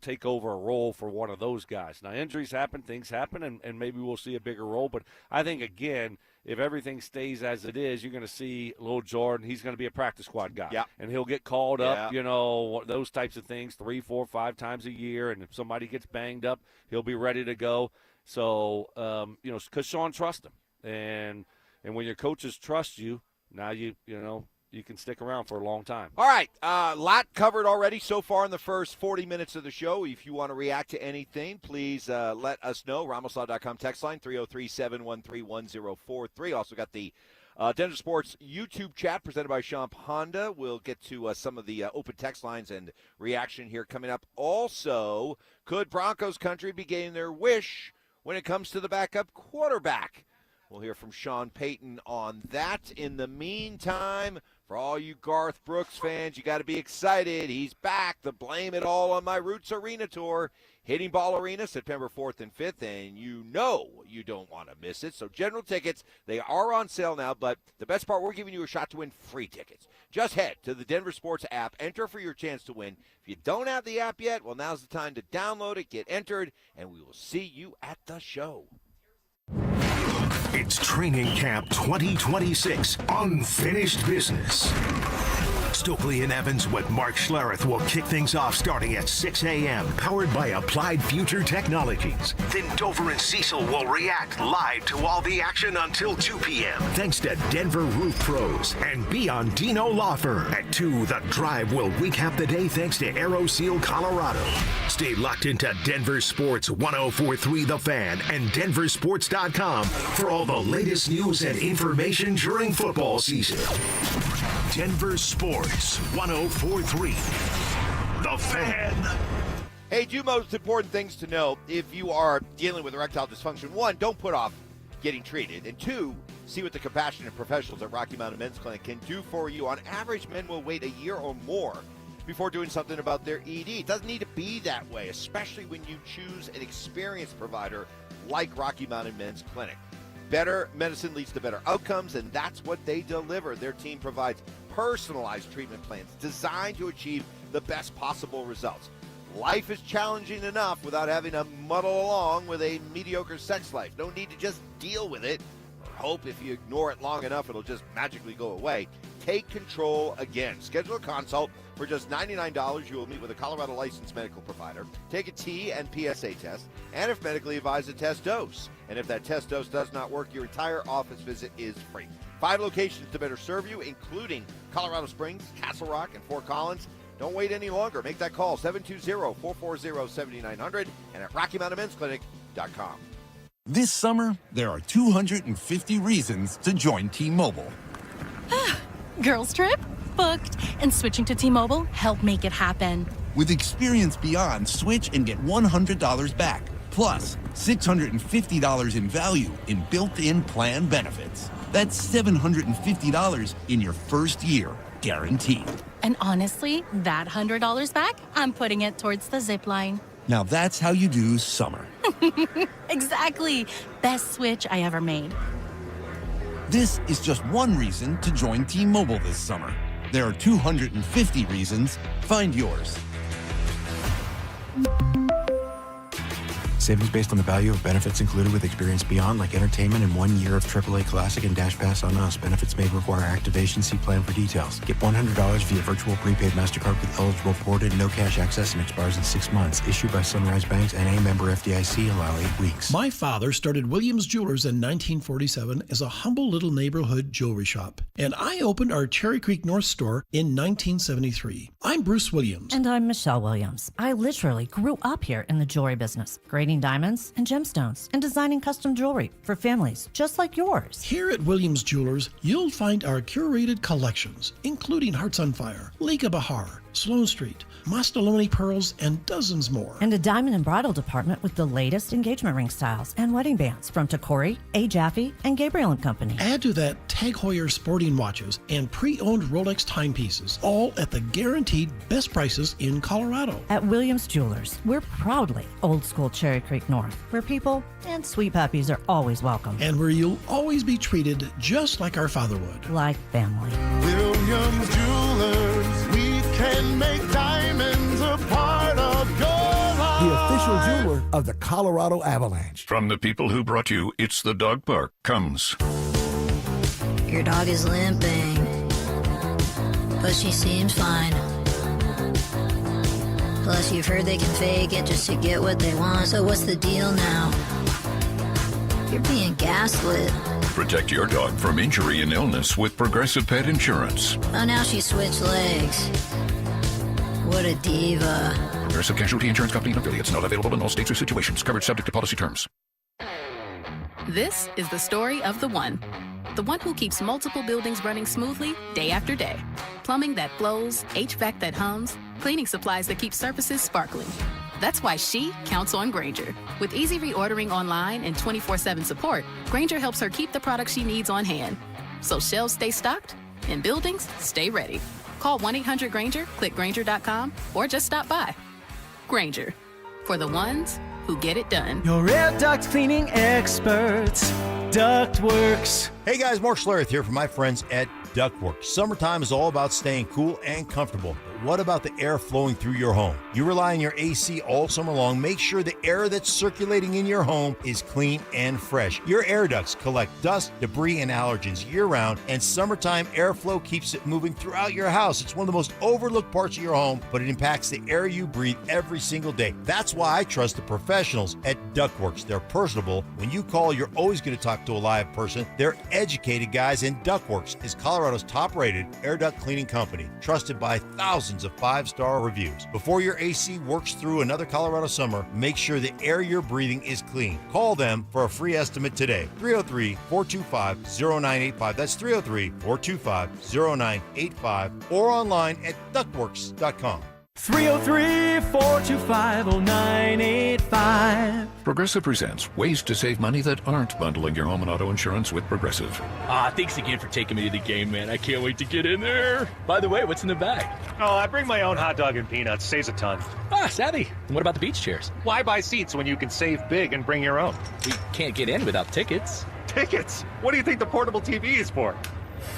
take over a role for one of those guys. Now, injuries happen, things happen, and maybe we'll see a bigger role. But I think, again, if everything stays as it is, you're going to see Lil Jordan. He's going to be a practice squad guy. Yeah. And he'll get called up, those types of things 3, 4, 5 times a year. And if somebody gets banged up, he'll be ready to go. So, because Sean trusts him. And when your coaches trust you, now you can stick around for a long time. All right. Lot covered already so far in the first 40 minutes of the show. If you want to react to anything, please let us know. RamosLaw.com text line 303-713-1043. Also got the DenverSports YouTube chat presented by Sean Honda. We'll get to some of the open text lines and reaction here coming up. Also, could Broncos country be getting their wish when it comes to the backup quarterback? We'll hear from Sean Payton on that. In the meantime, for all you Garth Brooks fans, you got to be excited. He's back. The Blame It All on My Roots Arena Tour. Hitting Ball Arena, September 4th and 5th, and you don't want to miss it. So general tickets, they are on sale now, but the best part, we're giving you a shot to win free tickets. Just head to the DenverSports app, enter for your chance to win. If you don't have the app yet, well, now's the time to download it, get entered, and we will see you at the show. It's Training Camp 2026, Unfinished Business. Stokley and Evans with Mark Schlereth will kick things off starting at 6 a.m., powered by Applied Future Technologies. Then Dover and Cecil will react live to all the action until 2 p.m. Thanks to Denver Roof Pros and Biondino Law Firm. At 2, The Drive will recap the day thanks to AeroSeal Colorado. Stay locked into Denver Sports 104.3 The Fan and DenverSports.com for all the latest news and information during football season. Denver Sports 104.3 The Fan. Hey, 2 most important things to know if you are dealing with erectile dysfunction. 1, don't put off getting treated. And 2, see what the compassionate professionals at Rocky Mountain Men's Clinic can do for you. On average, men will wait a year or more before doing something about their ED. It doesn't need to be that way, especially when you choose an experienced provider like Rocky Mountain Men's Clinic. Better medicine leads to better outcomes, and that's what they deliver. Their team provides personalized treatment plans designed to achieve the best possible results. Life is challenging enough without having to muddle along with a mediocre sex life. No need to just deal with it or hope if you ignore it long enough it'll just magically go away. Take control again. Schedule a consult for just $99. You will meet with a Colorado licensed medical provider, take a T and PSA test, and if medically advised, a test dose. And if that test dose does not work, your entire office visit is free. 5 locations to better serve you, including Colorado Springs, Castle Rock, and Fort Collins. Don't wait any longer. Make that call, 720-440-7900, and at RockyMountainMen'sClinic.com. This summer, there are 250 reasons to join T-Mobile. Girls trip? Booked. And switching to T-Mobile helped make it happen. With Experience Beyond, switch and get $100 back. Plus, $650 in value in built-in plan benefits. That's $750 in your first year, guaranteed. And honestly, that $100 back, I'm putting it towards the zip line. Now that's how you do summer. Exactly. Best switch I ever made. This is just one reason to join T-Mobile this summer. There are 250 reasons. Find yours. Savings based on the value of benefits included with Experience Beyond, like entertainment and 1 year of AAA Classic and Dash Pass on us. Benefits may require activation. See plan for details. Get $100 via virtual prepaid MasterCard with eligible ported, no cash access, and expires in 6 months. Issued by Sunrise Banks and a member FDIC. Allow 8 weeks. My father started Williams Jewelers in 1947 as a humble little neighborhood jewelry shop. And I opened our Cherry Creek North store in 1973. I'm Bruce Williams. And I'm Michelle Williams. I literally grew up here in the jewelry business, grading diamonds and gemstones and designing custom jewelry for families just like yours. Here at Williams Jewelers, you'll find our curated collections, including Hearts on Fire, Lake of Bahar, Sloan Street, Mastaloni pearls, and dozens more. And a diamond and bridal department with the latest engagement ring styles and wedding bands from Tacori, A. Jaffe, and Gabriel & Company. Add to that Tag Heuer sporting watches and pre-owned Rolex timepieces, all at the guaranteed best prices in Colorado. At Williams Jewelers, we're proudly old school Cherry Creek North, where people and sweet puppies are always welcome. And where you'll always be treated just like our father would. Like family. Williams Jewelers, we can make diamonds a part of your life. The official jeweler of the Colorado Avalanche. From the people who brought you It's the Dog Park comes. Your dog is limping, but she seems fine. Plus, you've heard they can fake it just to get what they want. So what's the deal now? You're being gaslit. Protect your dog from injury and illness with Progressive Pet Insurance. Oh, now she switched legs. What a diva. Progressive Casualty Insurance Company and affiliates, not available in all states or situations. Coverage subject to policy terms. This is the story of the one who keeps multiple buildings running smoothly day after day. Plumbing that flows, HVAC that hums, cleaning supplies that keep surfaces sparkling. That's why she counts on Grainger. With easy reordering online and 24/7 support, Grainger helps her keep the products she needs on hand. So shelves stay stocked and buildings stay ready. Call 1-800-GRAINGER, click Grainger.com, or just stop by. Grainger, for the ones who get it done. Your air duct cleaning experts, Ductworks. Hey guys, Mark Schlereth here from my friends at Ductworks. Summertime is all about staying cool and comfortable. But what about the air flowing through your home? You rely on your AC all summer long. Make sure the air that's circulating in your home is clean and fresh. Your air ducts collect dust, debris, and allergens year-round, and summertime airflow keeps it moving throughout your house. It's one of the most overlooked parts of your home, but it impacts the air you breathe every single day. That's why I trust the professionals at Ductworks. They're personable. When you call, you're always going to talk to a live person. They're educated guys, and Ductworks is Colorado's top-rated air duct cleaning company, trusted by thousands of 5-star reviews. Before your AC works through another Colorado summer, make sure the air you're breathing is clean. Call them for a free estimate today. 303-425-0985. That's 303-425-0985, or online at ductworks.com. 303-425-0985. Progressive presents ways to save money that aren't bundling your home and auto insurance with Progressive. Thanks again for taking me to the game, man. I can't wait to get in there. By the way, what's in the bag? Oh, I bring my own hot dog and peanuts. Saves a ton. Savvy. And what about the beach chairs? Why buy seats when you can save big and bring your own? We can't get in without tickets. Tickets? What do you think the portable TV is for?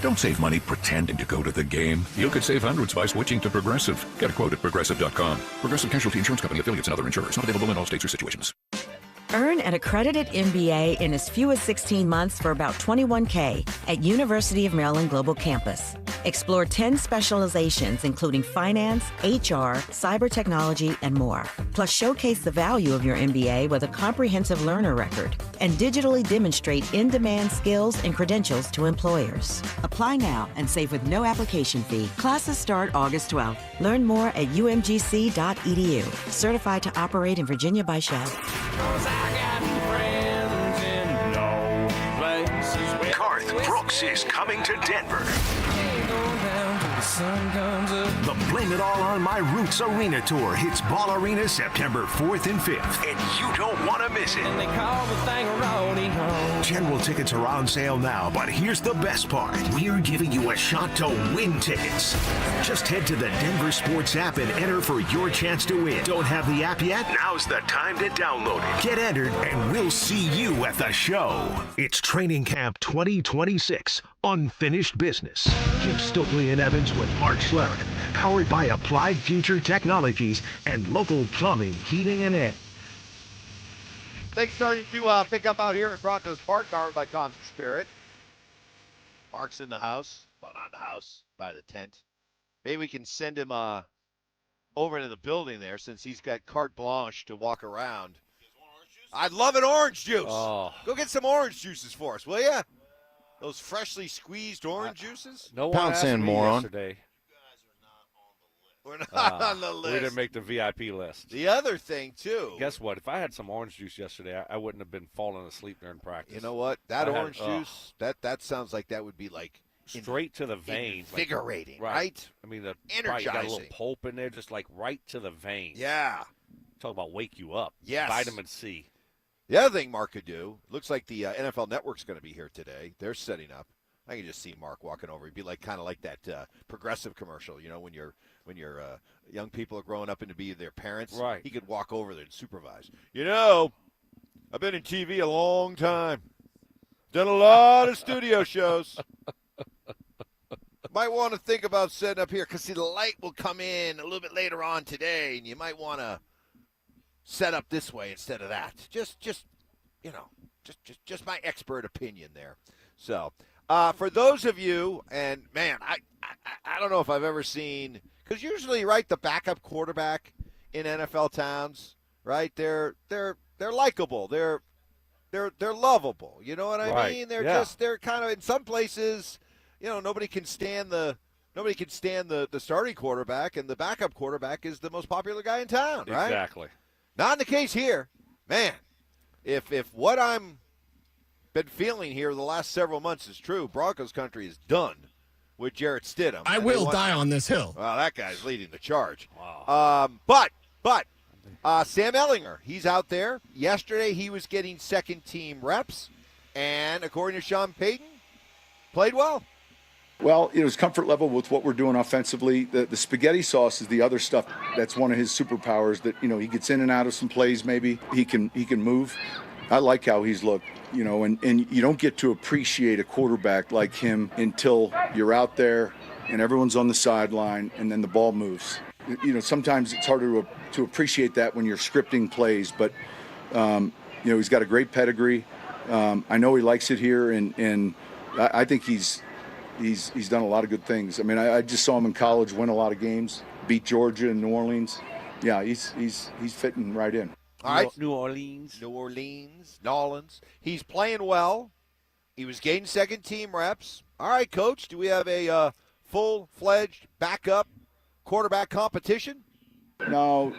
Don't save money pretending to go to the game. You could save hundreds by switching to Progressive. Get a quote at Progressive.com. Progressive Casualty Insurance Company, affiliates, and other insurers. Not available in all states or situations. Earn an accredited MBA in as few as 16 months for about $21K at University of Maryland Global Campus. Explore 10 specializations, including finance, HR, cyber technology, and more. Plus, showcase the value of your MBA with a comprehensive learner record and digitally demonstrate in-demand skills and credentials to employers. Apply now and save with no application fee. Classes start August 12th. Learn more at umgc.edu. Certified to operate in Virginia by Shell. Garth Brooks is coming to Denver. sun comes up. The Blame It All on My Roots Arena Tour hits Ball Arena September 4th and 5th, and you don't want to miss it. And they call the thing a roadie home. General tickets are on sale now, but here's the best part. We're giving you a shot to win tickets. Just head to the Denver Sports app and enter for your chance to win. Don't have the app yet? Now's the time to download it. Get entered, and we'll see you at the show. It's Training Camp 2026, Unfinished Business. Jim Stokley and Evans with Mark Schlereth, powered by Applied Future Technologies and local plumbing, heating, and air. Things starting to pick up out here at Broncos Park, powered by Common Spirit. Mark's in the house. Well, not the house, by the tent. Maybe we can send him over to the building there, since he's got carte blanche to walk around. I'd love an orange juice. Oh. Go get some orange juices for us, will ya? Those freshly squeezed orange juices? No one asked me yesterday. We're not on the list. We didn't make the VIP list. The other thing, too. Guess what? If I had some orange juice yesterday, I wouldn't have been falling asleep during practice. You know what? That orange juice, that sounds like that would be like straight to the veins. Invigorating, like, right? I mean, you energizing. got a little pulp in there, just like right to the veins. Yeah. Talk about wake you up. Yes. Vitamin C. The other thing Mark could do, looks like the NFL Network's going to be here today. They're setting up. I can just see Mark walking over. He'd be like kind of like that Progressive commercial, you know, when your young people are growing up into be their parents. Right. He could walk over there and supervise. You know, I've been in TV a long time. Done a lot of studio shows. Might want to think about setting up here because, see, the light will come in a little bit later on today, and you might want to set up this way instead of that. Just you know, just my expert opinion there. So, for those of you, and man, I don't know if I've ever seen, because usually, right, the backup quarterback in NFL towns, right, they're likable, they're lovable. You know what I mean? They're kind of, in some places, you know, nobody can stand the starting quarterback, and the backup quarterback is the most popular guy in town, right? Exactly. Not in the case here. Man, if what I'm been feeling here the last several months is true, Broncos country is done with Jarrett Stidham. I will die on this hill. Well, that guy's leading the charge. Wow. But Sam Ehlinger, he's out there. Yesterday he was getting second-team reps, and according to Sean Payton, played well. Well, it was comfort level with what we're doing offensively. The spaghetti sauce is the other stuff that's one of his superpowers, that, you know, he gets in and out of some plays maybe. He can move. I like how he's looked, you know, and you don't get to appreciate a quarterback like him until you're out there and everyone's on the sideline and then the ball moves. You know, sometimes it's harder to appreciate that when you're scripting plays, but, you know, he's got a great pedigree. I know he likes it here, and I think he's done a lot of good things. I mean, I just saw him in college win a lot of games, beat Georgia and New Orleans. Yeah, he's fitting right in. All right. New Orleans. He's playing well. He was getting second-team reps. All right, Coach, do we have a full-fledged backup quarterback competition? No,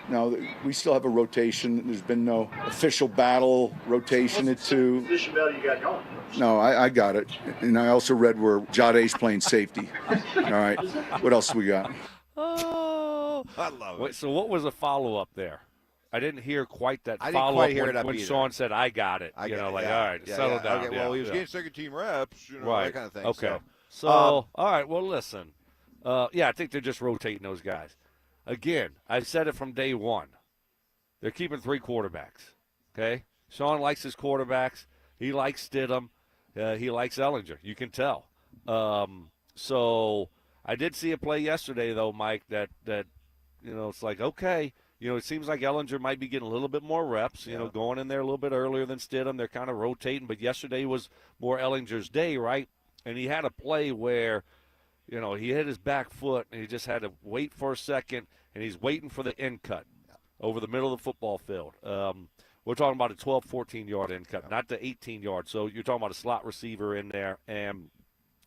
we still have a rotation. There's been no official battle rotation at two. Official battle you got going? No, I got it. And I also read where Jade's playing safety. All right. What else we got? Oh, I love it. Wait, so what was the follow-up there? I didn't hear quite that I didn't follow-up quite hear when Sean said, I got it. All right, settle down. Okay, well, he was getting second-team reps, you know, right. that kind of thing. Okay. So all right, well, listen. I think they're just rotating those guys. Again, I've said it from day one. They're keeping three quarterbacks, okay? Sean likes his quarterbacks. He likes Stidham. He likes Ehlinger. You can tell. So I did see a play yesterday, though, Mike, that you know, it's like, okay, you know, it seems like Ehlinger might be getting a little bit more reps, you know, going in there a little bit earlier than Stidham. They're kind of rotating, but yesterday was more Ehlinger's day, right? And he had a play where, you know, he hit his back foot, and he just had to wait for a second, and he's waiting for the end cut over the middle of the football field. We're talking about a 12, 14-yard end cut, not the 18-yard. So you're talking about a slot receiver in there, and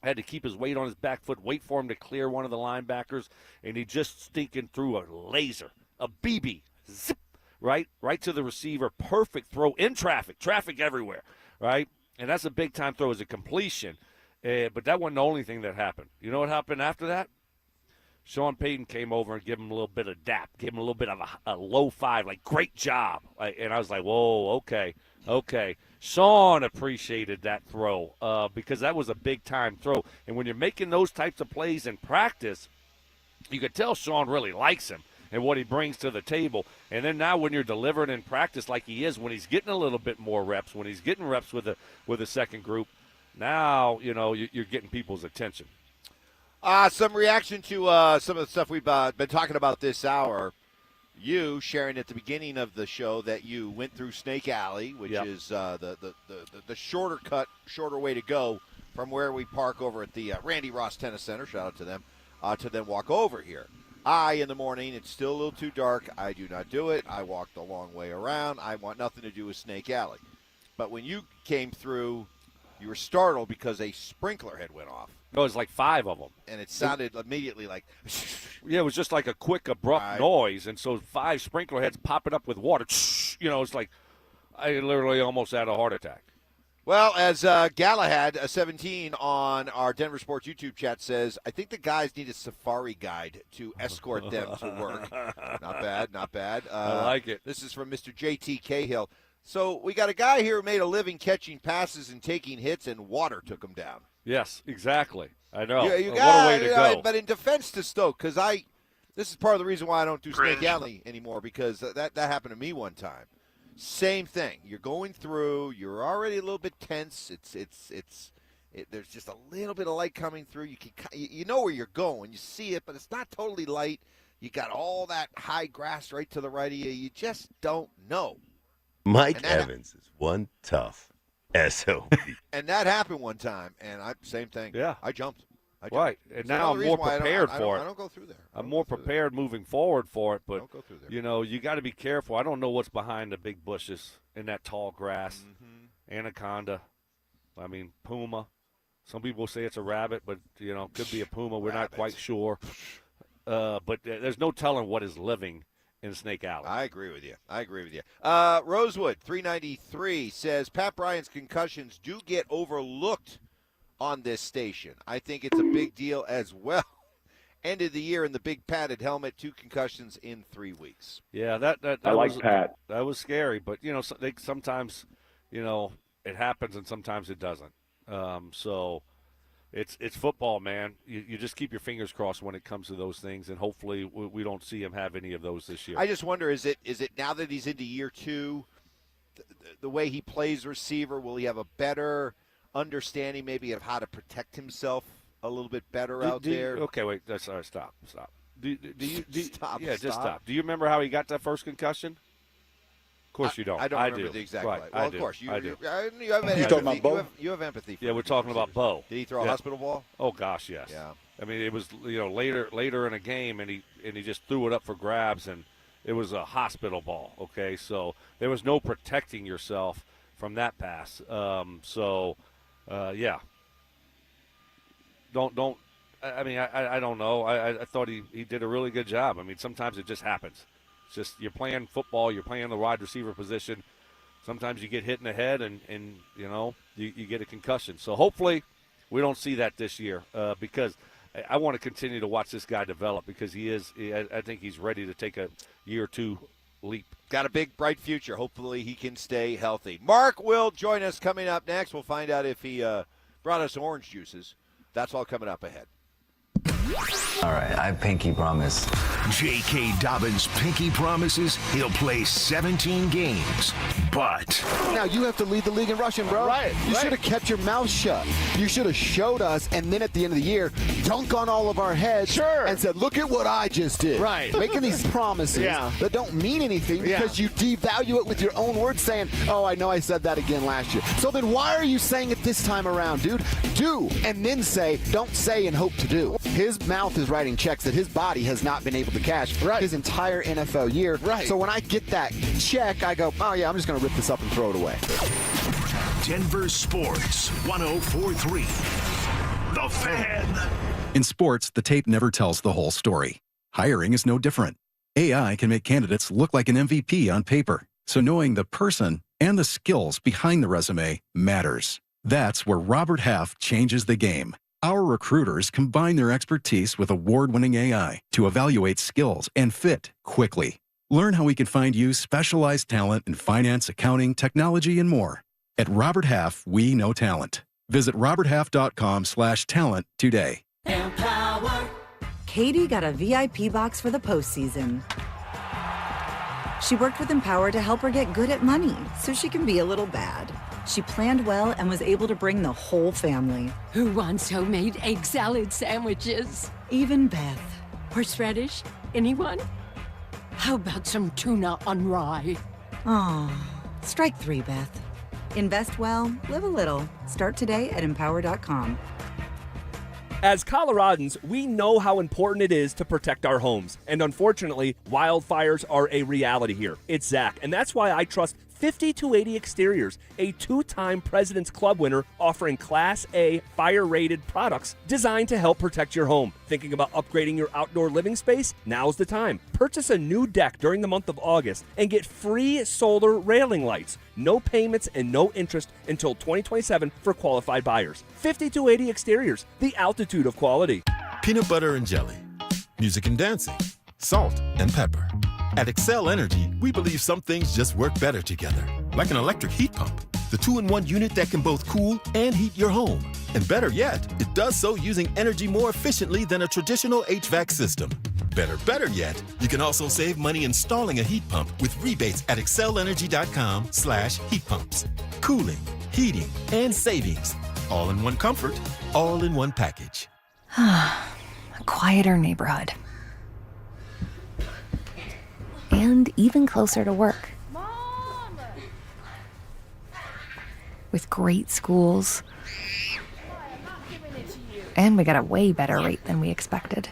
had to keep his weight on his back foot, wait for him to clear one of the linebackers, and he just stinking threw a laser, a BB, zip, right to the receiver. Perfect throw in traffic everywhere, right? And that's a big-time throw as a completion. But that wasn't the only thing that happened. You know what happened after that? Sean Payton came over and gave him a little bit of dap, gave him a little bit of a low five, like, great job. And I was like, whoa, okay. Sean appreciated that throw because that was a big-time throw. And when you're making those types of plays in practice, you could tell Sean really likes him and what he brings to the table. And then now when you're delivering in practice like he is, when he's getting a little bit more reps, when he's getting reps with a second group, now, you're getting people's attention. Some reaction to some of the stuff we've been talking about this hour. You sharing at the beginning of the show that you went through Snake Alley, which is the shorter way to go from where we park over at the Randy Ross Tennis Center. Shout out to them. To then walk over here. In the morning, it's still a little too dark. I do not do it. I walk the long way around. I want nothing to do with Snake Alley. But when you came through, you were startled because a sprinkler head went off. No, it was like 5 of them. And it sounded immediately like... Yeah, it was just like a quick, abrupt noise. And so 5 sprinkler heads popping up with water. It's like I literally almost had a heart attack. Well, as Galahad, 17 on our Denver Sports YouTube chat says, I think the guys need a safari guide to escort them to work. Not bad. I like it. This is from Mr. J.T. Cahill. So we got a guy here who made a living catching passes and taking hits, and water took him down. Yes, exactly. I know. What a way to go. But in defense to Stoke, because this is part of the reason why I don't do Snake Alley anymore, because that happened to me one time. Same thing. You're going through. You're already a little bit tense. There's just a little bit of light coming through. You know where you're going. You see it, but it's not totally light. You got all that high grass right to the right of you. You just don't know. Mike Evans is one tough SOB. And that happened one time, and same thing. Yeah, I jumped. Right, and now I'm more prepared for it. I don't go through there. I'm more prepared moving forward for it, but don't go through there. You got to be careful. I don't know what's behind the big bushes in that tall grass. Anaconda, puma. Some people say it's a rabbit, but could be a puma. We're not quite sure. But there's no telling what is living in Snake Alley. I agree with you. Rosewood 393 says Pat Bryant's concussions do get overlooked on this station. I think it's a big deal as well. End of the year in the big padded helmet, 2 concussions in 3 weeks. Yeah, that I like Pat. That was scary, but sometimes it happens and sometimes it doesn't. So it's football, man. You just keep your fingers crossed when it comes to those things, and hopefully we don't see him have any of those this year. I just wonder, is it now that he's into year 2, the way he plays receiver, will he have a better understanding maybe of how to protect himself a little bit better out there? Okay, wait. Sorry, stop. Do you stop? Yeah, just stop. Do you remember how he got that first concussion? Of course you don't. I don't remember the exact right. play. Well, of course. I do. You have empathy. You have empathy. Yeah, we're talking about Bo. Did he throw a hospital ball? Oh gosh, yes. Yeah. It was later in a game, and he just threw it up for grabs, and it was a hospital ball. Okay, so there was no protecting yourself from that pass. Yeah. Don't. I don't know. I thought he did a really good job. Sometimes it just happens. It's just you're playing football. You're playing the wide receiver position. Sometimes you get hit in the head, and you get a concussion. So hopefully we don't see that this year because I want to continue to watch this guy develop because I think he's ready to take a year or 2 leap. Got a big, bright future. Hopefully he can stay healthy. Mark will join us coming up next. We'll find out if he brought us orange juices. That's all coming up ahead. All right, I pinky promise. J.K. Dobbins pinky promises he'll play 17 games, but... Now you have to lead the league in rushing, bro. Right. You should have kept your mouth shut. You should have showed us, and then at the end of the year, dunk on all of our heads and said, look at what I just did. Right. Making these promises that don't mean anything because you devalue it with your own words saying, oh, I know I said that again last year. So then why are you saying it this time around, dude? Do, and then say, don't say and hope to do. His mouth is writing checks that his body has not been able to cash his entire NFL year. Right. So when I get that check, I go, oh, yeah, I'm just going to rip this up and throw it away. Denver Sports 104.3. The Fan. In sports, the tape never tells the whole story. Hiring is no different. AI can make candidates look like an MVP on paper. So knowing the person and the skills behind the resume matters. That's where Robert Half changes the game. Our recruiters combine their expertise with award-winning AI to evaluate skills and fit quickly. Learn how we can find you specialized talent in finance, accounting, technology, and more. At Robert Half, we know talent. Visit roberthalf.com/talent today. Empower. Katie got a VIP box for the postseason. She worked with Empower to help her get good at money so she can be a little bad. She planned well and was able to bring the whole family. Who wants homemade egg salad sandwiches? Even Beth. Horseradish? Anyone? How about some tuna on rye? Aw, strike 3, Beth. Invest well, live a little. Start today at empower.com. As Coloradans, we know how important it is to protect our homes. And unfortunately, wildfires are a reality here. It's Zach, and that's why I trust 5280 Exteriors, a 2-time President's Club winner offering Class A fire-rated products designed to help protect your home. Thinking about upgrading your outdoor living space? Now's the time. Purchase a new deck during the month of August and get free solar railing lights. No payments and no interest until 2027 for qualified buyers. 5280 Exteriors, the altitude of quality. Peanut butter and jelly, music and dancing, salt and pepper. At Excel Energy, we believe some things just work better together, like an electric heat pump, the 2-in-1 unit that can both cool and heat your home. And better yet, it does so using energy more efficiently than a traditional HVAC system. Better yet, you can also save money installing a heat pump with rebates at excelenergy.com/heat pumps. Cooling, heating, and savings. All in one comfort, all in one package. A quieter neighborhood. And even closer to work. With great schools. And we got a way better rate than we expected.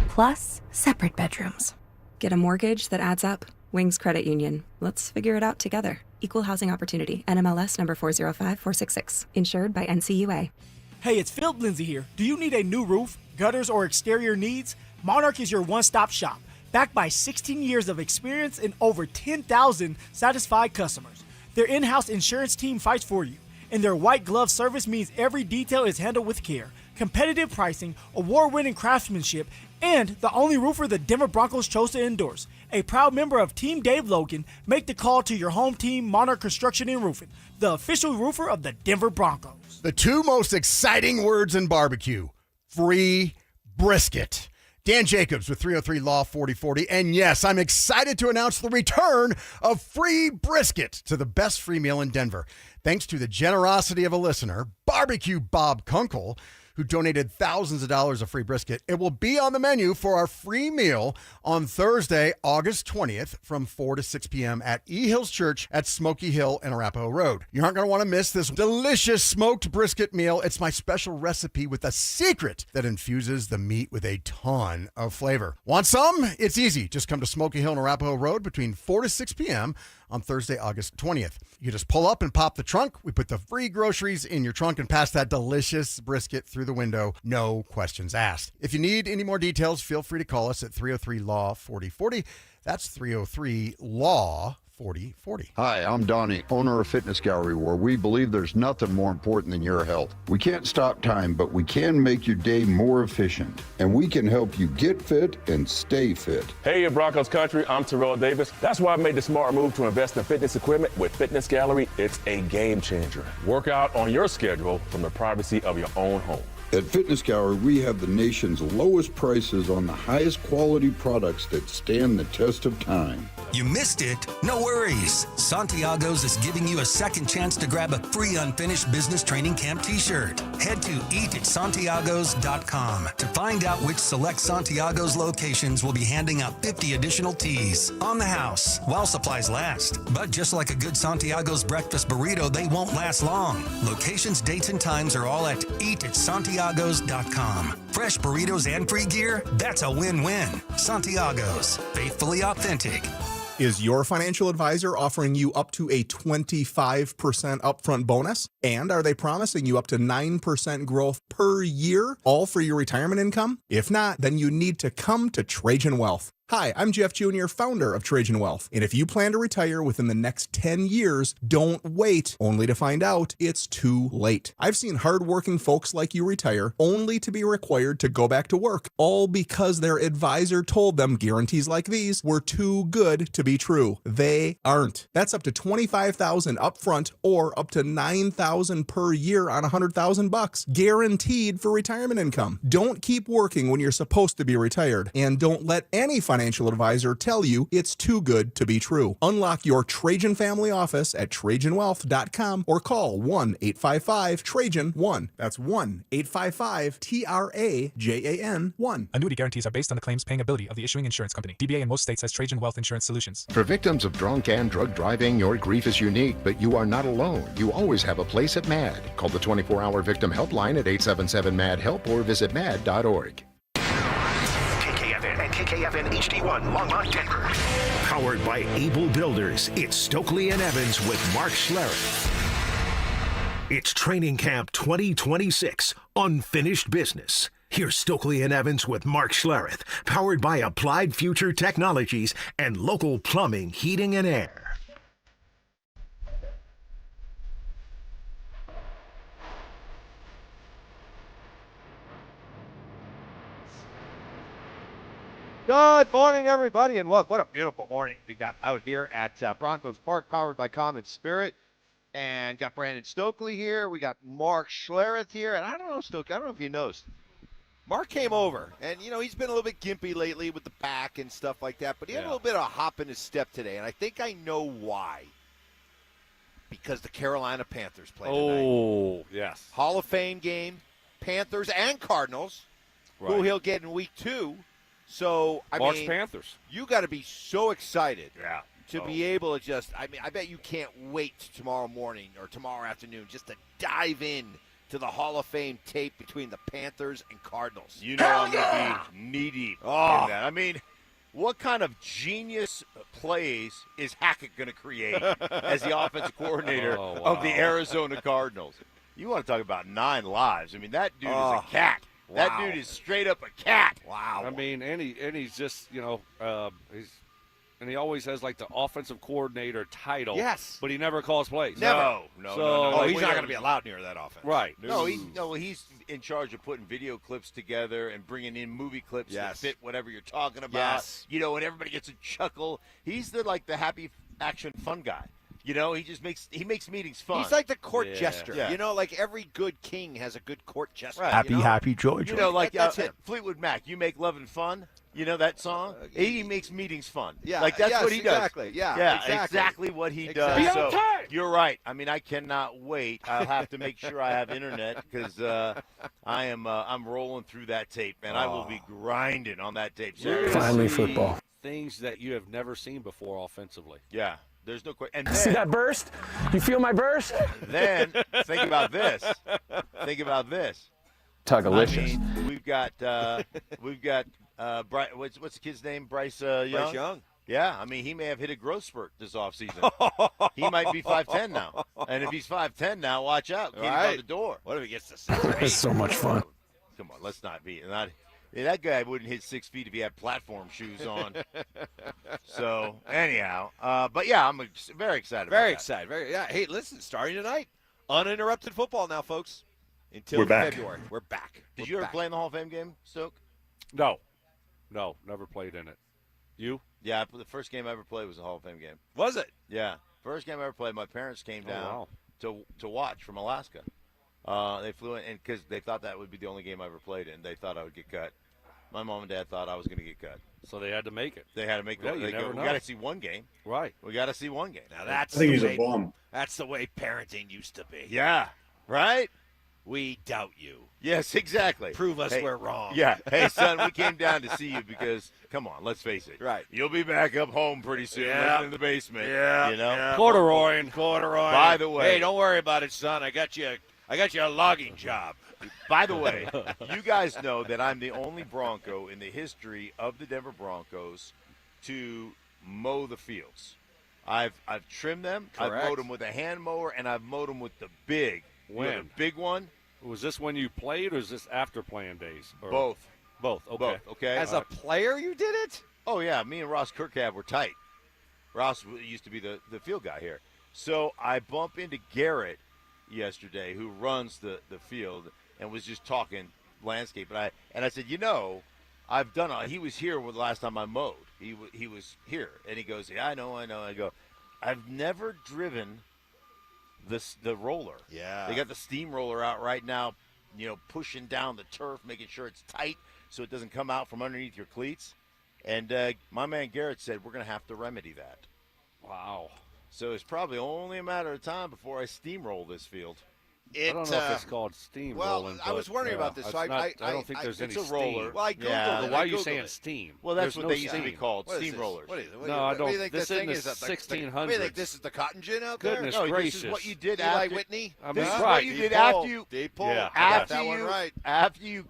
Plus, separate bedrooms. Get a mortgage that adds up. Wings Credit Union. Let's figure it out together. Equal housing opportunity. NMLS number 405466. Insured by NCUA. Hey, it's Phil Lindsay here. Do you need a new roof, gutters, or exterior needs? Monarch is your one-stop shop, backed by 16 years of experience and over 10,000 satisfied customers. Their in-house insurance team fights for you, and their white glove service means every detail is handled with care. Competitive pricing, award-winning craftsmanship, and the only roofer the Denver Broncos chose to endorse. A proud member of Team Dave Logan, make the call to your home team, Monarch Construction and Roofing, the official roofer of the Denver Broncos. The two most exciting words in barbecue: free brisket. Dan Jacobs with 303 Law 4040. And yes, I'm excited to announce the return of free brisket to the best free meal in Denver. Thanks to the generosity of a listener, Barbecue Bob Kunkel, who donated thousands of dollars of free brisket. It will be on the menu for our free meal on Thursday, August 20th from 4 to 6 p.m. at E Hills Church at Smoky Hill and Arapahoe Road. You aren't going to want to miss this delicious smoked brisket meal. It's my special recipe with a secret that infuses the meat with a ton of flavor. Want some? It's easy. Just come to Smoky Hill and Arapahoe Road between 4 to 6 p.m. on Thursday, August 20th. You just pull up and pop the trunk. We put the free groceries in your trunk and pass that delicious brisket through the window. No questions asked. If you need any more details, feel free to call us at 303-LAW-4040. That's 303-LAW-4040. Hi, I'm Donnie, owner of Fitness Gallery, where we believe there's nothing more important than your health. We can't stop time, but we can make your day more efficient, and we can help you get fit and stay fit. Hey, Broncos country, I'm Terrell Davis. That's why I made the smart move to invest in fitness equipment with Fitness Gallery. It's a game changer. Work out on your schedule from the privacy of your own home. At Fitness Gallery, we have the nation's lowest prices on the highest quality products that stand the test of time. You missed it? No worries. Santiago's is giving you a second chance to grab a free unfinished business training camp t-shirt. Head to eatatsantiagos.com to find out which select Santiago's locations will be handing out 50 additional teas on the house while supplies last. But just like a good Santiago's breakfast burrito, they won't last long. Locations, dates, and times are all at eatatsantiagos.com. Fresh burritos and free gear? That's a win-win. Santiago's. Faithfully authentic. Is your financial advisor offering you up to a 25% upfront bonus? And are they promising you up to 9% growth per year, all for your retirement income? If not, then you need to come to Trajan Wealth. Hi, I'm Jeff Jr., founder of Trajan Wealth. And if you plan to retire within the next 10 years, don't wait only to find out it's too late. I've seen hardworking folks like you retire only to be required to go back to work, all because their advisor told them guarantees like these were too good to be true. They aren't. That's up to $25,000 upfront or up to $9,000 per year on $100,000, guaranteed for retirement income. Don't keep working when you're supposed to be retired, and don't let any financial advisor tell you it's too good to be true. Unlock your Trajan family office at TrajanWealth.com or call 1-855-TRAJAN-1. That's 1-855-TRAJAN-1. Annuity guarantees are based on the claims paying ability of the issuing insurance company. DBA in most states has Trajan Wealth Insurance Solutions. For victims of drunk and drug driving, your grief is unique, but you are not alone. You always have a place at MAD. Call the 24-hour victim helpline at 877-MAD-HELP or visit mad.org. And KKFN HD1 Longmont, Denver. Powered by Able Builders, it's Stokley and Evans with Mark Schlereth. It's Training Camp 2026, Unfinished Business. Here's Stokley and Evans with Mark Schlereth, powered by Applied Future Technologies and local plumbing, heating, and air. Good morning, everybody, and look, what a beautiful morning we got out here at Broncos Park, powered by Common Spirit, and got Brandon Stokley here. We got Mark Schlereth here, and I don't know, Stokley, I don't know if you noticed. Mark came over, and, he's been a little bit gimpy lately with the back and stuff like that, but he had a little bit of a hop in his step today, and I think I know why. Because the Carolina Panthers play tonight. Oh, yes. Hall of Fame game, Panthers and Cardinals, who he'll get in week 2. So, March Panthers. You got to be so excited to be able to just, I bet you can't wait tomorrow morning or tomorrow afternoon just to dive in to the Hall of Fame tape between the Panthers and Cardinals. I'm going to be knee-deep in that. What kind of genius plays is Hackett going to create as the offensive coordinator of the Arizona Cardinals? You want to talk about 9 lives. That dude is a cat. Wow. That dude is straight up a cat. Wow. And he's just, he always has like the offensive coordinator title. Yes. But he never calls plays. No. He's not going to be allowed near that offense. Right. He's in charge of putting video clips together and bringing in movie clips that fit whatever you're talking about. Yes. And everybody gets a chuckle. He's the happy action fun guy. He just makes meetings fun. He's like the court jester. Yeah. Like every good king has a good court jester. Right. Happy Georgia. That's it. Fleetwood Mac, You Make Love and Fun. That song? He makes meetings fun. Yeah. That's what he does. Exactly. Yeah, exactly what he does. So, you're right. I cannot wait. I'll have to make sure I have internet because I'm rolling through that tape, and I will be grinding on that tape. Finally, football. Things that you have never seen before offensively. Yeah. There's no question. And see that burst? You feel my burst? Then think about this. Tugalicious. We've got what's the kid's name? Bryce Young. Bryce Young. Yeah, he may have hit a growth spurt this offseason. He might be 5'10" now. And if he's 5'10" now, watch out. Get him out the door. What if he gets to 6'8"? It's so much fun. Come on, let's not be. That guy wouldn't hit 6 feet if he had platform shoes on. So, anyhow. But, yeah, I'm very excited about that. Very excited. Hey, listen, starting tonight, uninterrupted football now, folks. Until We're back. February. We're back. Did you ever play in the Hall of Fame game, Stoke? No, never played in it. You? Yeah, the first game I ever played was a Hall of Fame game. Was it? Yeah. First game I ever played, my parents came down to watch from Alaska. They flew in because they thought that would be the only game I ever played in. They thought I would get cut. My mom and dad thought I was going to get cut. So they had to make it. They had to make it. You never know. We got to see one game. Right. We got to see one game. Now that's I think the he's way, a bum. That's the way parenting used to be. Yeah. Right? We doubt you. Yes, exactly. Prove us we're wrong. Yeah. Hey, son, we came down to see you because, come on, let's face it. Right. You'll be back up home pretty soon, living in the basement. Yeah. Yeah. Corduroy. By the way. Hey, don't worry about it, son. I got you a logging job. By the way, you guys know that I'm the only Bronco in the history of the Denver Broncos to mow the fields. I've trimmed them. Correct. I've mowed them with a hand mower, and I've mowed them with the big. When? The big one. Was this when you played, or is this after playing days? Or? Both. Okay. Both. Okay. As a player, you did it? Oh, yeah. Me and Ross Kirkab were tight. Ross used to be the field guy here. So I bump into Garrett yesterday, who runs the field, and was just talking landscape. And I said, I've done it. He was here the last time I mowed. He was here. And he goes, yeah, I know. I go, I've never driven the roller. Yeah. They got the steamroller out right now, pushing down the turf, making sure it's tight so it doesn't come out from underneath your cleats. And my man Garrett said, we're going to have to remedy that. Wow. So it's probably only a matter of time before I steamroll this field. I don't know if it's called steamrolling. Well, I was wondering about this. So I don't think there's any it's a roller. steam. Well, I Googled it. Why are you saying steam? Well, that's There's what no they used to be steam. called, What is this? steamrollers. What is it? No, I What do you don't. think This thing is the What do you 1600s. think this is the cotton gin out Goodness there? No, gracious. this is what you did Eli after Whitney? I mean, This is right. what you did after you Deep pull. Yeah. I got after that one you right. after you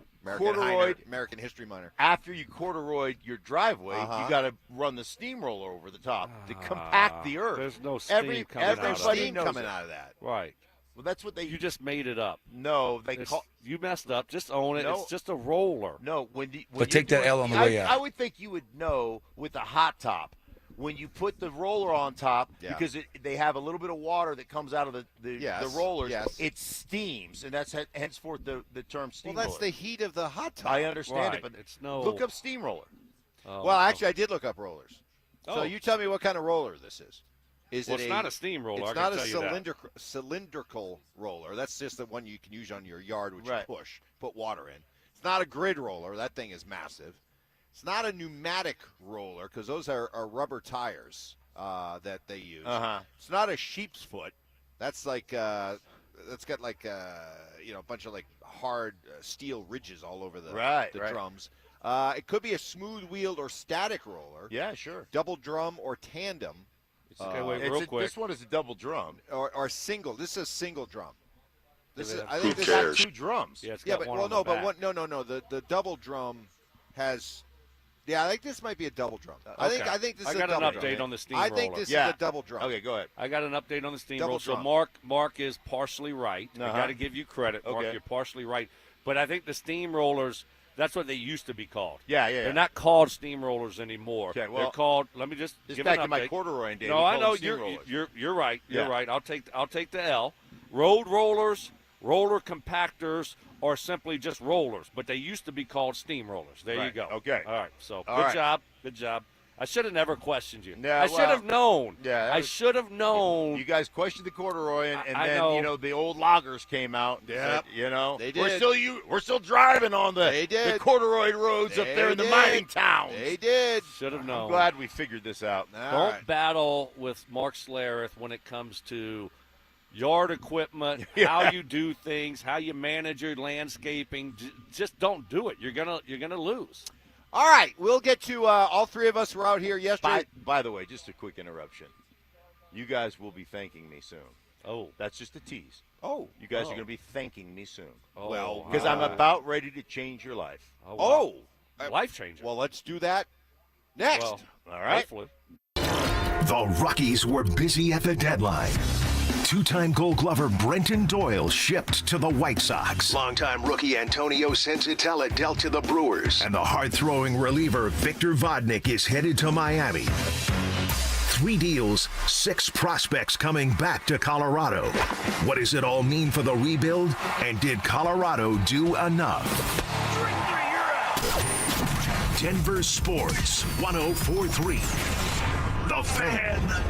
American history minor. After you corduroyed your driveway, Uh-huh. you got to run the steamroller over the top to compact the earth. There's no steam coming out of everybody that. knows coming it. out of that. Right. Well, that's what they. You just made it up. No, they call. You messed up. Just own it. No. It's just a roller. No, when But take that L on the way out. I would think you would know with the hot top when you put the roller on top because they have a little bit of water that comes out of the rollers. Yes. It steams, and that's henceforth the term steamroller. Well, that's the heat of the hot top. I understand Right. it, but It's no. look up steamroller. Oh, Well, actually, I did look up rollers. Oh. So you tell me what kind of roller this is. Well, it's not a steamroller. It's I can not a tell you that. cylindrical roller. That's just the one you can use on your yard, which Right. you push, put water in. It's not a grid roller. That thing is massive. It's not a pneumatic roller because those are rubber tires that they use. Uh-huh. It's not a sheep's foot. That's like that's got like a bunch of like hard steel ridges all over the Right. drums. It could be a smooth-wheeled or static roller. Yeah, sure. Double drum or tandem. Okay, wait, real quick. This one is a double drum. Or single. This is a single drum. This is. Who I think this Got two drums. Yeah, it's Yeah, got but one well, on the no, back. but one, no. The double drum has. Yeah, I think this might be a double drum. I think this is a got double an drum. update on the steamroller. I think this Yeah. is a double drum. Okay, go ahead. I got an update on the steamroller. Double So drum. Mark is partially right. I Uh-huh. got to give you credit, Mark. Okay. You're partially right. But I think the steamrollers, that's what they used to be called. Yeah. They're not called steamrollers anymore. Okay, well, they're called. Let me just This give back an to my update. corduroy day. No, we I call know them steamrollers. you're right. You're Yeah. right. I'll take the L. Road rollers, roller compactors, or simply just rollers, but they used to be called steamrollers. There you Right. go. Okay. All right. So All good right. job. Good job. I should have never questioned you. Yeah, I should have known. Yeah, I should have known. You guys questioned the corduroy, and I then know. the old loggers came out. And Yep. said, They We're did. we're still driving on They the did. corduroy roads up They there in the did. mining towns. They did. Should have known. I'm glad we figured this out. All Don't right. battle with Mark Schlereth when it comes to yard equipment, Yeah. how you do things, how you manage your landscaping. Just don't do it. You're gonna lose. All right, we'll get to all three of us were out here yesterday. By the way, just a quick interruption. You guys will be thanking me soon. Oh, That's just a tease. Oh, You guys Oh. are going to be thanking me soon. oh, Well, Because I'm about ready to change your life. wow. Life changer. Well, let's do that next. Well, All right. hopefully. The Rockies were busy at the deadline. Two-time Gold Glover Brenton Doyle shipped to the White Sox. Longtime rookie Antonio Senzatella dealt to the Brewers. And the hard-throwing reliever Victor Vodnik is headed to Miami. 3 deals, 6 prospects coming back to Colorado. What does it all mean for the rebuild? And did Colorado do enough? Denver Sports 104.3. The Fan.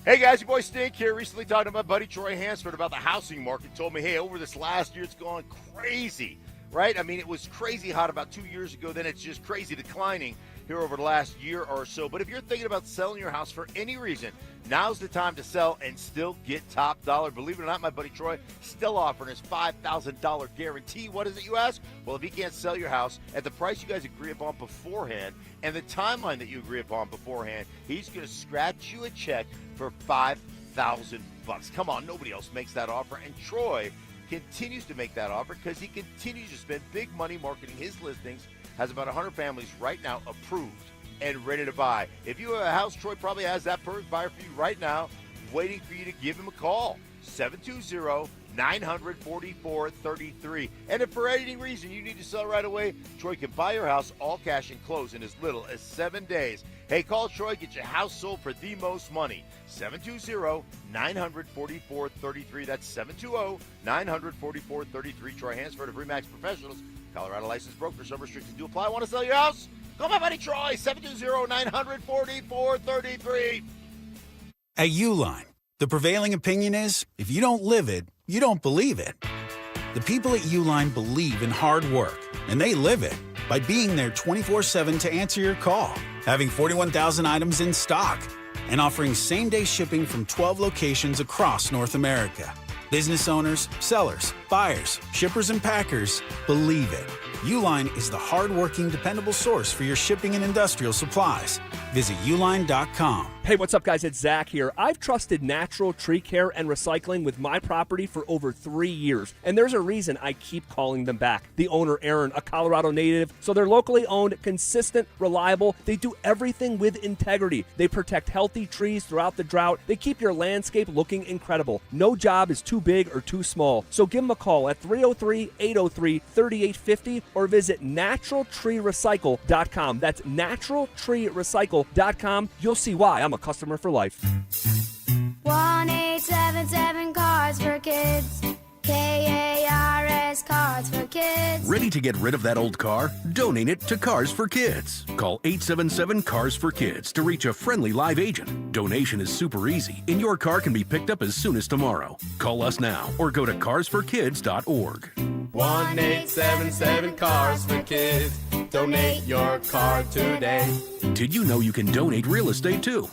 Hey guys, your boy Stink here. Recently talked to my buddy Troy Hansford about the housing market. Told me, hey, over this last year it's gone crazy, right? I mean, it was crazy hot about 2 years ago. Then it's just crazy declining here over the last year or so. But if you're thinking about selling your house for any reason, now's the time to sell and still get top dollar. Believe it or not, my buddy Troy still offering his $5,000 guarantee. What is it, you ask? Well, if he can't sell your house at the price you guys agree upon beforehand and the timeline that you agree upon beforehand, he's going to scratch you a check for $5,000. Come on, nobody else makes that offer. And Troy continues to make that offer because he continues to spend big money marketing his listings. Has about 100 families right now approved and ready to buy. If you have a house, Troy probably has that perfect buyer for you right now, waiting for you to give him a call. 944-33. And if for any reason you need to sell right away, Troy can buy your house all cash and close in as little as 7 days. Hey, call Troy, get your house sold for the most money. 720-944-33. That's 720-944-33. Troy Hansford of Remax Professionals, Colorado licensed broker. Some restrictions do apply. Want to sell your house? Call my buddy Troy, 720-944-33. At Uline, the prevailing opinion is, if you don't live it, you don't believe it. The people at Uline believe in hard work, and they live it by being there 24/7 to answer your call, having 41,000 items in stock, and offering same-day shipping from 12 locations across North America. Business owners, sellers, buyers, shippers, and packers believe it. Uline is the hard-working, dependable source for your shipping and industrial supplies. Visit uline.com. Hey, what's up, guys? It's Zach here. I've trusted Natural Tree Care and Recycling with my property for over 3 years, and there's a reason I keep calling them back. The owner, Aaron, a Colorado native, so they're locally owned, consistent, reliable. They do everything with integrity. They protect healthy trees throughout the drought. They keep your landscape looking incredible. No job is too big or too small, so give them a call at 303-803-3850 or visit naturaltreerecycle.com. That's naturaltreerecycle.com. You'll see why I'm a customer for life. 1-877 Cards for Kids. KARS Cards for Kids. Ready to get rid of that old car? Donate it to Cars for Kids. Call 877 Cars for Kids to reach a friendly live agent. Donation is super easy, and your car can be picked up as soon as tomorrow. Call us now or go to carsforkids.org. 1-877 Cars for Kids. Donate your car today. Did you know you can donate real estate too?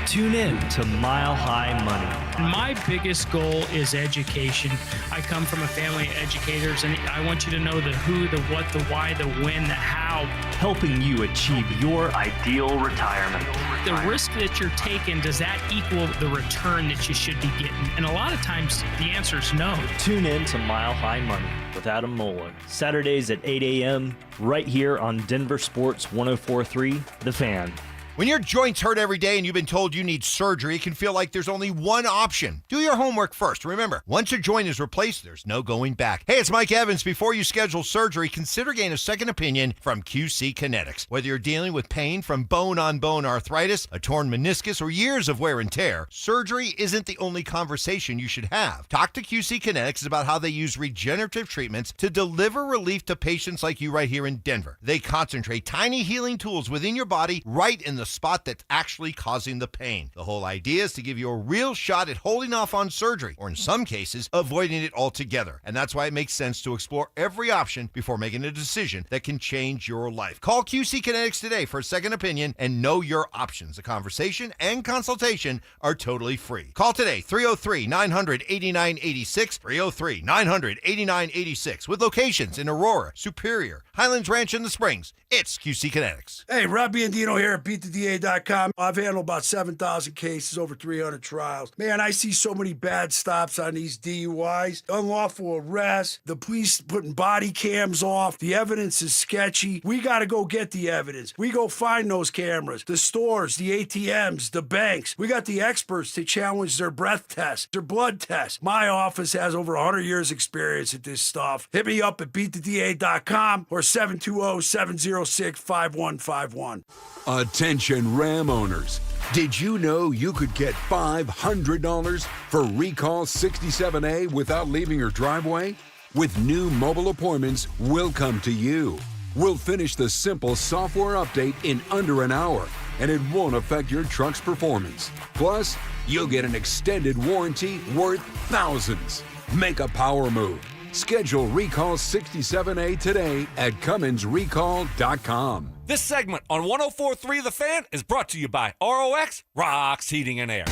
Tune in to Mile High Money. My biggest goal is education. I come from a family of educators, and I want you to know the who, the what, the why, the when, the how. Helping you achieve your ideal retirement. The risk that you're taking, does that equal the return that you should be getting? And a lot of times, the answer is no. Tune in to Mile High Money with Adam Moeller. Saturdays at 8 a.m. right here on Denver Sports 104.3, The Fan. When your joints hurt every day and you've been told you need surgery, it can feel like there's only one option. Do your homework first. Remember, once a joint is replaced, there's no going back. Hey, it's Mike Evans. Before you schedule surgery, consider getting a second opinion from QC Kinetics. Whether you're dealing with pain from bone-on-bone arthritis, a torn meniscus, or years of wear and tear, surgery isn't the only conversation you should have. Talk to QC Kinetics about how they use regenerative treatments to deliver relief to patients like you right here in Denver. They concentrate tiny healing tools within your body right in the spot that's actually causing the pain. The whole idea is to give you a real shot at holding off on surgery, or in some cases, avoiding it altogether. And that's why it makes sense to explore every option before making a decision that can change your life. Call QC Kinetics today for a second opinion and know your options. A conversation and consultation are totally free. Call today, 303-900-8986, 303-900-8986, with locations in Aurora, Superior, Highlands Ranch, and the Springs. It's QC Kinetics. Hey, Rob Biandino here at BeatTheDA.com. I've handled about 7,000 cases, over 300 trials. Man, I see so many bad stops on these DUIs. Unlawful arrest, the police putting body cams off, the evidence is sketchy. We got to go get the evidence. We go find those cameras, the stores, the ATMs, the banks. We got the experts to challenge their breath tests, their blood tests. My office has over 100 years experience at this stuff. Hit me up at BeatTheDA.com or 720-706-5151. Attention Ram owners. Did you know you could get $500 for Recall 67A without leaving your driveway? With new mobile appointments, we'll come to you. We'll finish the simple software update in under an hour, and it won't affect your truck's performance. Plus, you'll get an extended warranty worth thousands. Make a power move. Schedule Recall 67A today at CumminsRecall.com. This segment on 104.3 The Fan is brought to you by ROX Rocks Heating and Air.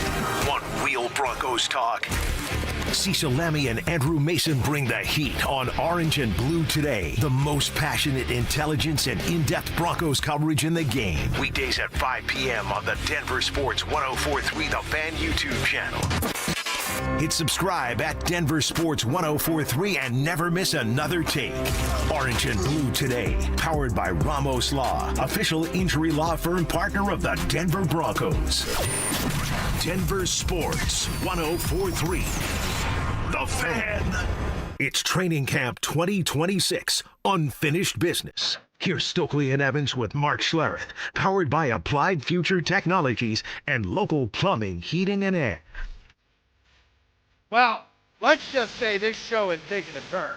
One real Broncos talk. Cecil Lammy and Andrew Mason bring the heat on Orange and Blue Today. The most passionate intelligence and in-depth Broncos coverage in the game. Weekdays at 5 p.m. on the Denver Sports 104.3 The Fan YouTube channel. Hit subscribe at Denver Sports 104.3 and never miss another take. Orange and Blue Today, powered by Ramos Law, official injury law firm partner of the Denver Broncos. Denver Sports 104.3. The Fan. It's Training Camp 2026, Unfinished Business. Here's Stokley and Evans with Mark Schlereth, powered by Applied Future Technologies and local plumbing, heating, and air. Well, let's just say this show is taking a turn.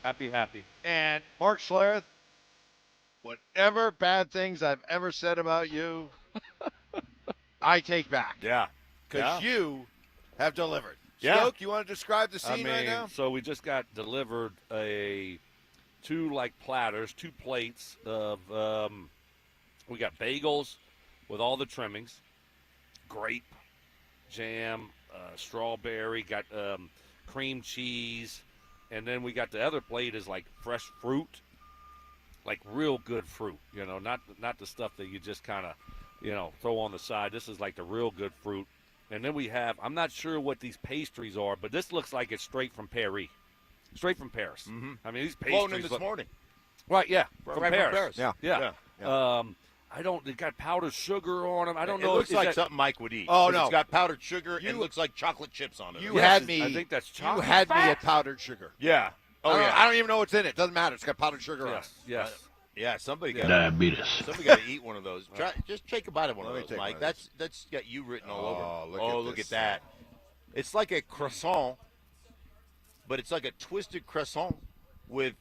Happy. And Mark Schlereth, whatever bad things I've ever said about you, I take back. Yeah. Because you have delivered. Yeah. Stoke, you want to describe the scene right now? So we just got delivered two platters, 2 plates of we got bagels with all the trimmings, grape, jam, strawberry, got cream cheese, and then we got the other plate is like fresh fruit, like real good fruit, not the stuff that you just kind of, throw on the side. This is like the real good fruit. And then we have, I'm not sure what these pastries are, but this looks like it's straight from Paris. Straight from Paris. Mm-hmm. I mean, these pastries Flown in this morning. Right, yeah. From Paris. Yeah. They got powdered sugar on them. I don't know. It looks like something Mike would eat. Oh, no. It's got powdered sugar and looks like chocolate chips on it. You had me. I think that's chocolate. You had me at powdered sugar. Yeah. I don't even know what's in it. Doesn't matter. It's got powdered sugar on it. Yes. Yeah, somebody got Diabetes. Somebody got to eat one of those. Just take a bite of one Let me of those, take Mike. one of That's got you written all over. Look At that. It's like a croissant, but it's like a twisted croissant with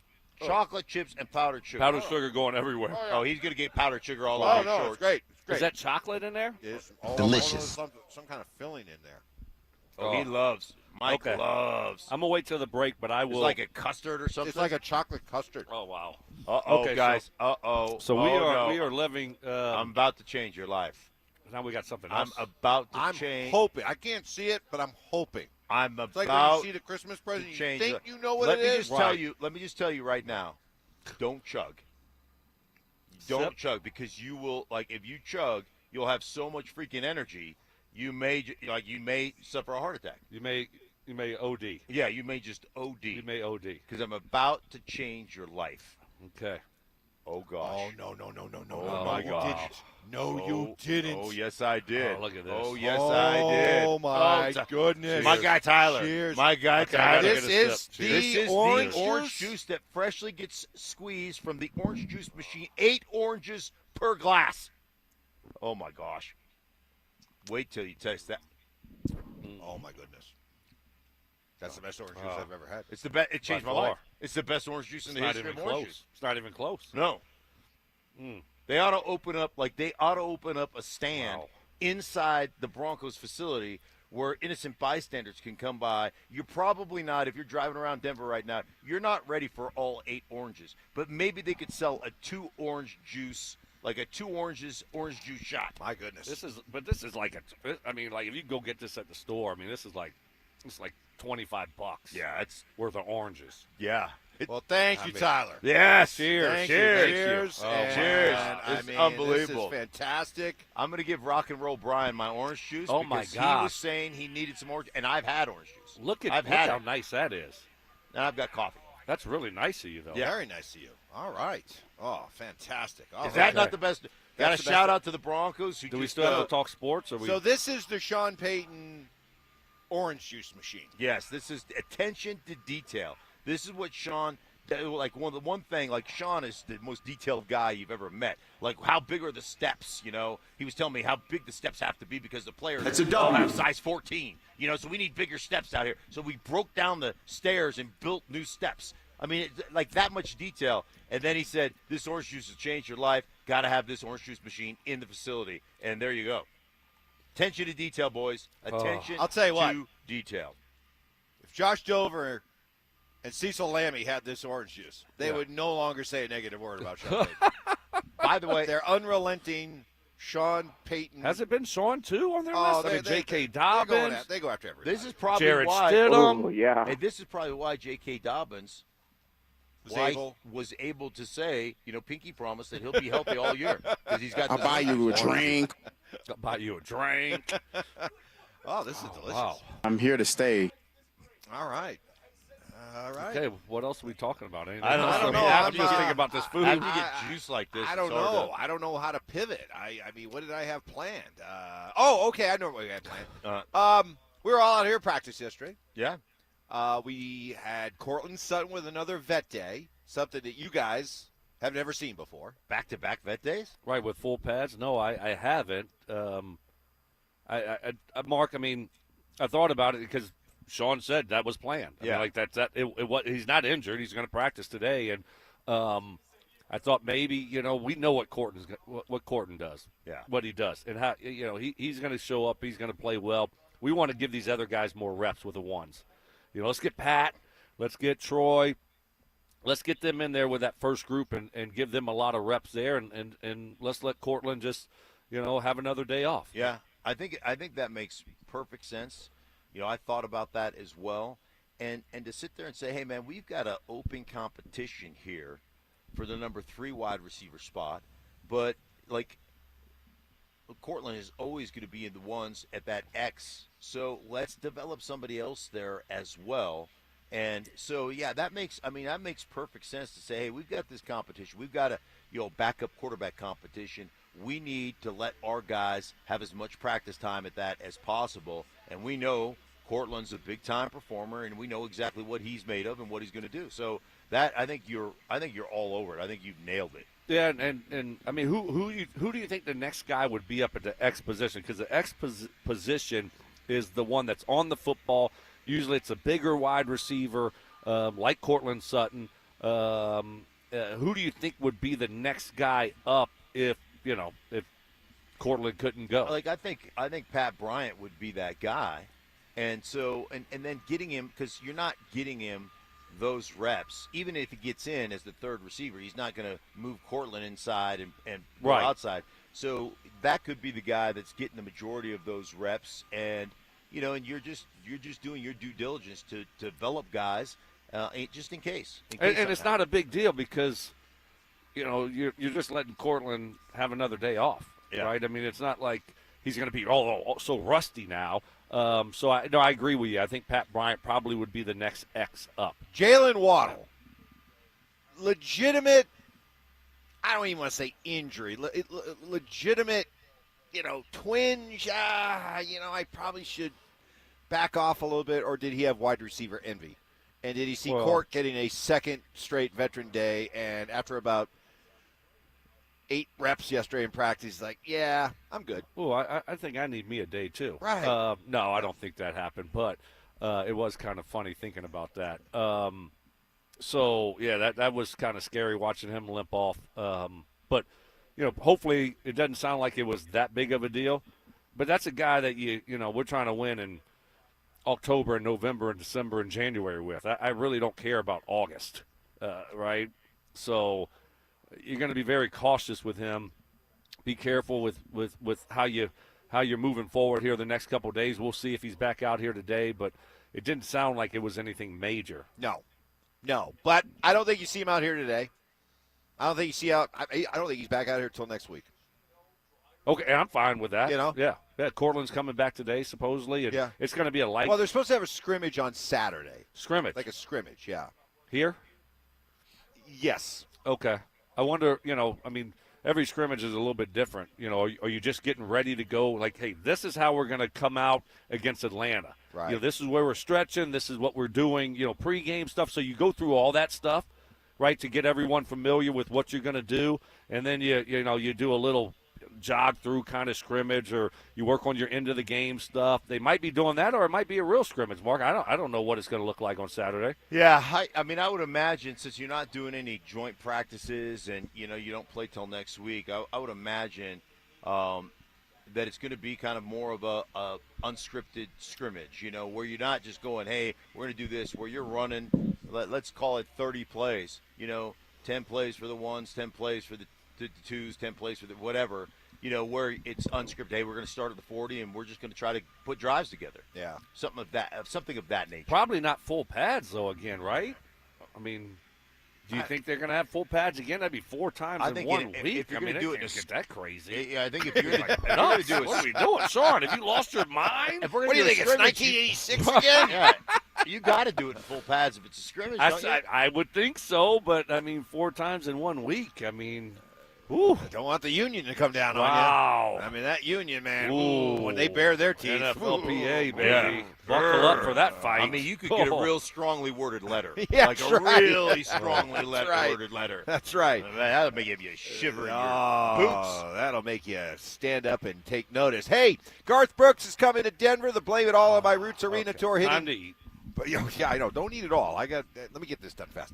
chocolate chips and powdered sugar. Powdered sugar going everywhere. Oh, he's gonna get powdered sugar all Oh, over no, his it's great. It's great. Is that chocolate in there? It's Delicious. Some kind of filling in there. Oh, he loves. Mike loves. I'm going to wait till the break, but I will. It's like a custard or something. It's like a chocolate custard. Oh, wow. Uh-oh, Okay, guys. So we are living. I'm about to change your life. Now we got something else. I'm about to I'm change. hoping. I can't see it, but I'm hoping. I'm It's like about when you see the Christmas present, to you change. think you know what Let it me is. just tell you. Let me just tell you right now. Don't chug. Don't Sip. chug because you will if you chug, you'll have so much freaking energy. You may suffer a heart attack. You may OD. Yeah, you may just OD. You may OD. Because I'm about to change your life. Okay. Oh gosh. Oh no. Oh my gosh. No, you didn't. Oh yes, I did. Oh, look at this. Oh yes, I did. Oh my goodness. My guy Tyler. Cheers. My guy Tyler. This is the orange juice that freshly gets squeezed from the orange juice machine. 8 oranges per glass. Oh my gosh. Wait till you taste that. Oh my goodness. That's the best orange juice I've ever had. It's the best. It changed my far. life. It's the best orange juice in the history of orange juice. It's not even close. No. They ought to open up a stand inside the Broncos facility where innocent bystanders can come by. You're probably not, if you're driving around Denver right now, you're not ready for all 8 oranges. But maybe they could sell a 2 orange juice, like a 2 oranges orange juice shot. My goodness. This is like if you go get this at the store, this is like $25. Yeah, it's worth of oranges. Yeah. Well, thank you, Tyler. Yes. Cheers. Cheers. Cheers. It's unbelievable. This is fantastic. I'm going to give Rock and Roll Brian my orange juice. Oh, my because gosh. He was saying he needed some orange, and I've had orange juice. Look I've had how it. nice that is. And I've got coffee. That's really nice of you, though. Yeah. Very nice of you. All right. Oh, fantastic. Is that not the best? Got a shout out to the Broncos. Do we still have to talk sports? Or So this is the Sean Payton orange juice machine. Yes, this is attention to detail. This is what Sean, Sean is the most detailed guy you've ever met. Like, how big are the steps, He was telling me how big the steps have to be because the players all have size 14, so we need bigger steps out here. So we broke down the stairs and built new steps. Like that much detail. And then he said, this orange juice has changed your life. Got to have this orange juice machine in the facility. And there you go. Attention to detail, boys. Attention I'll tell you what. to detail. If Josh Dover and Cecil Lammey had this orange juice, they would no longer say a negative word about Sean Payton. By the way, they're unrelenting. Sean Payton. Has it been Sean, too, on their list? J.K. Dobbins. They go after everything. This is probably Jared why. Stidham. And this is probably why J.K. Dobbins was able to say, Pinky promised that he'll be healthy all year because he's got. I'll buy you a drink. I'll buy you a drink. Oh, this is delicious. Wow. I'm here to stay. All right. All right. Okay, what else are we talking about? Anything I else? don't know. I'm just thinking about this food. After you get juice like this, I don't it's hard know. to- I don't know how to pivot. I mean, what did I have planned? Okay, I know what we had planned. We were all out here at practice yesterday. Yeah. We had Cortland Sutton with another vet day, something that you guys have never seen before. Back-to-back vet days? Right, with full pads? No, I haven't. Mark, I mean, I thought about it because Sean said that was planned. I mean, like he's not injured. He's going to practice today, and I thought maybe we know what Corton does. Yeah, what he does, and how he's going to show up. He's going to play well. We want to give these other guys more reps with the ones. Let's get Pat. Let's get Troy. Let's get them in there with that first group and give them a lot of reps there, and let's let Cortland just have another day off. Yeah, I think that makes perfect sense. I thought about that as well, and to sit there and say, hey man, we've got an open competition here for the number 3 wide receiver spot, but like Cortland is always going to be in the ones at that X, so let's develop somebody else there as well. And so, yeah, that makes perfect sense to say, hey, we've got this competition. We've got a backup quarterback competition. We need to let our guys have as much practice time at that as possible. And we know Cortland's a big-time performer, and we know exactly what he's made of and what he's going to do. So that I think you're all over it. I think you've nailed it. Yeah, and I mean, who do you think the next guy would be up at the X position? Because the X position is the one that's on the football. Usually it's a bigger wide receiver like Cortland Sutton. Who do you think would be the next guy up if Cortland couldn't go? Like I think Pat Bryant would be that guy. And so and then getting him, because you're not getting him those reps. Even if he gets in as the third receiver, he's not going to move Cortland inside and go outside. So that could be the guy that's getting the majority of those reps. And and you're just doing your due diligence to develop guys, just in case. And it's not a big deal because, you're just letting Cortland have another day off, right? I mean, it's not like he's going to be so rusty now. So I agree with you. I think Pat Bryant probably would be the next X up. Jalen Waddle, legitimate. I don't even want to say injury. Legitimate. Twinge, I probably should back off a little bit, or did he have wide receiver envy? And did he see Court getting a second straight veteran day, and after about 8 reps yesterday in practice, he's like, yeah, I'm good. Oh, I think I need me a day too. Right. No, I don't think that happened, but it was kind of funny thinking about that. So, yeah, that was kind of scary watching him limp off. But hopefully it doesn't sound like it was that big of a deal. But that's a guy that we're trying to win in October and November and December and January with. I really don't care about August, right? So you're going to be very cautious with him. Be careful with how you're moving forward here the next couple of days. We'll see if he's back out here today, but it didn't sound like it was anything major. No. But I don't think you see him out here today. I don't think he's back out here till next week. Okay, I'm fine with that. Yeah. Cortland's coming back today supposedly, and it's going to be a light. Well, they're supposed to have a scrimmage on Saturday. Scrimmage, like a scrimmage, yeah. Here? Yes. Okay. I wonder. I mean, every scrimmage is a little bit different. Are you just getting ready to go? Like, hey, this is how we're going to come out against Atlanta. Right. This is where we're stretching. This is what we're doing. Pregame stuff. So you go through all that stuff. Right, to get everyone familiar with what you're going to do, and then you do a little jog through kind of scrimmage, or you work on your end of the game stuff. They might be doing that, or it might be a real scrimmage, Mark. I don't know what it's going to look like on Saturday. Yeah, I mean, I would imagine, since you're not doing any joint practices and you don't play till next week, I would imagine that it's going to be kind of more of a unscripted scrimmage, where you're not just going, hey, we're going to do this, where you're running. Let's call it 30 plays, 10 plays for the ones, 10 plays for the twos, 10 plays for the whatever, where it's unscripted. Hey, we're going to start at the 40, and we're just going to try to put drives together. Yeah. Something of that nature. Probably not full pads, though, again, right? I mean, do you think they're going to have full pads again? That'd be 4 times in 1 week. If you're going to do it, get that crazy. Yeah, I think if you're going to do it. What are we doing, Sean? Have you lost your mind? What do you think, it's 1986 again? Yeah. You got to do it in full pads if it's a scrimmage, don't you? I would think so, but, 4 times in 1 week, Ooh. Don't want the union to come down Wow. on you. That union, man, Ooh. when they bare their teeth. NFLPA, baby. Yeah. Buckle up for that fight. You could get a real strongly worded letter. Yeah, like that's a right. really strongly worded letter. That's right. That'll give you a shiver in your boots. That'll make you stand up and take notice. Hey, Garth Brooks is coming to Denver. The Blame It All on My Roots Arena tour hitting. Time to eat. Yeah, I know. Don't eat it all. Let me get this done fast.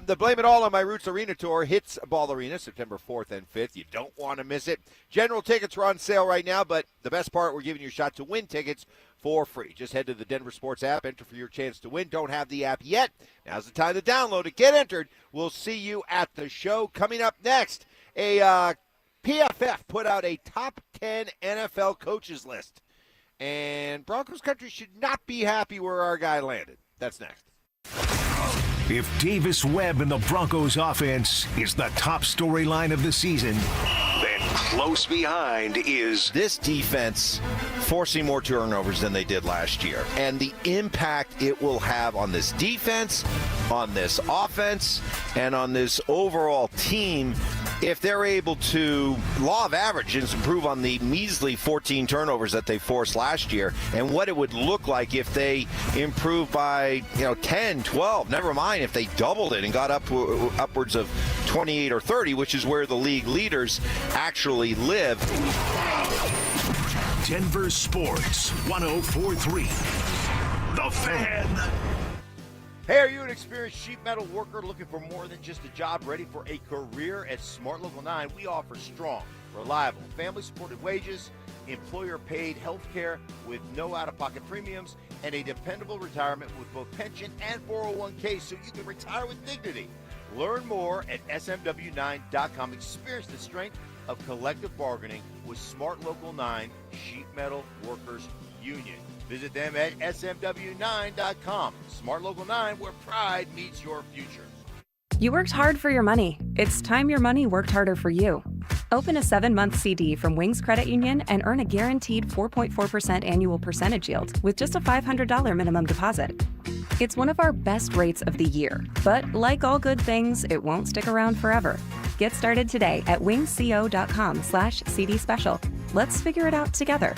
The Blame It All on My Roots Arena tour hits Ball Arena September 4th and 5th. You don't want to miss it. General tickets are on sale right now, but the best part, we're giving you a shot to win tickets for free. Just head to the DenverSports app, enter for your chance to win. Don't have the app yet? Now's the time to download it. Get entered. We'll see you at the show. Coming up next, a PFF put out a top 10 NFL coaches list. And Broncos country should not be happy where our guy landed. That's next. If Davis Webb and the Broncos offense is the top storyline of the season, then close behind is this defense forcing more turnovers than they did last year. And the impact it will have on this defense, on this offense, and on this overall team if they're able to, law of averages, improve on the measly 14 turnovers that they forced last year, and what it would look like if they improve by 10, 12, never mind if they doubled it and got upwards of 28 or 30, which is where the league leaders actually live. Denver Sports 104.3. The Fan. Hey, are you an experienced sheet metal worker looking for more than just a job, ready for a career? At Smart Local 9, we offer strong, reliable, family-supported wages, employer-paid health care with no out-of-pocket premiums, and a dependable retirement with both pension and 401k so you can retire with dignity. Learn more at smw9.com. Experience the strength of collective bargaining with Smart Local 9 Sheet Metal Workers Union. Visit them at smw9.com. Smart Local 9, where pride meets your future. You worked hard for your money. It's time your money worked harder for you. Open a 7-month CD from Wings Credit Union and earn a guaranteed 4.4% annual percentage yield with just a $500 minimum deposit. It's one of our best rates of the year, but like all good things, it won't stick around forever. Get started today at wingsco.com/CD special. Let's figure it out together.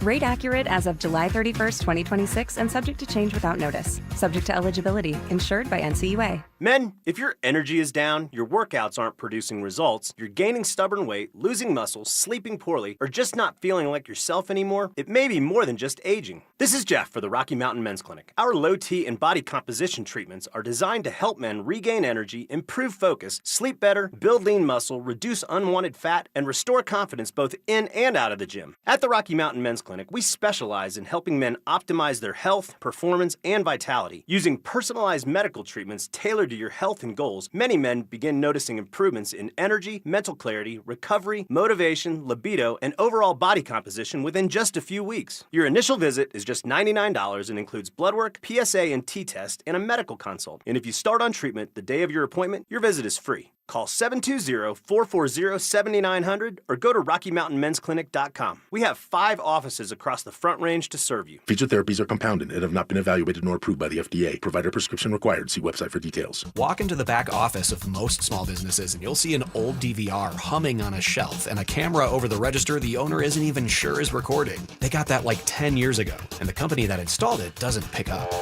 Rate accurate as of July 31st, 2026, and subject to change without notice. Subject to eligibility. Insured by NCUA. Men, if your energy is down, your workouts aren't producing results, you're gaining stubborn weight, losing muscle, sleeping poorly, or just not feeling like yourself anymore, it may be more than just aging. This is Jeff for the Rocky Mountain Men's Clinic. Our low T and body composition treatments are designed to help men regain energy, improve focus, sleep better, build lean muscle, reduce unwanted fat, and restore confidence both in and out of the gym. At the Rocky Mountain Men's Clinic, we specialize in helping men optimize their health, performance, and vitality. Using personalized medical treatments tailored to your health and goals, many men begin noticing improvements in energy, mental clarity, recovery, motivation, libido, and overall body composition within just a few weeks. Your initial visit is just $99 and includes blood work, PSA and T-test, and a medical consult. And if you start on treatment the day of your appointment, your visit is free. Call 720-440-7900 or go to RockyMountainMen'sClinic.com. We have 5 offices across the Front Range to serve you. Feature therapies are compounded and have not been evaluated nor approved by the FDA. Provider prescription required. See website for details. Walk into the back office of most small businesses and you'll see an old DVR humming on a shelf and a camera over the register the owner isn't even sure is recording. They got that like 10 years ago, and the company that installed it doesn't pick up.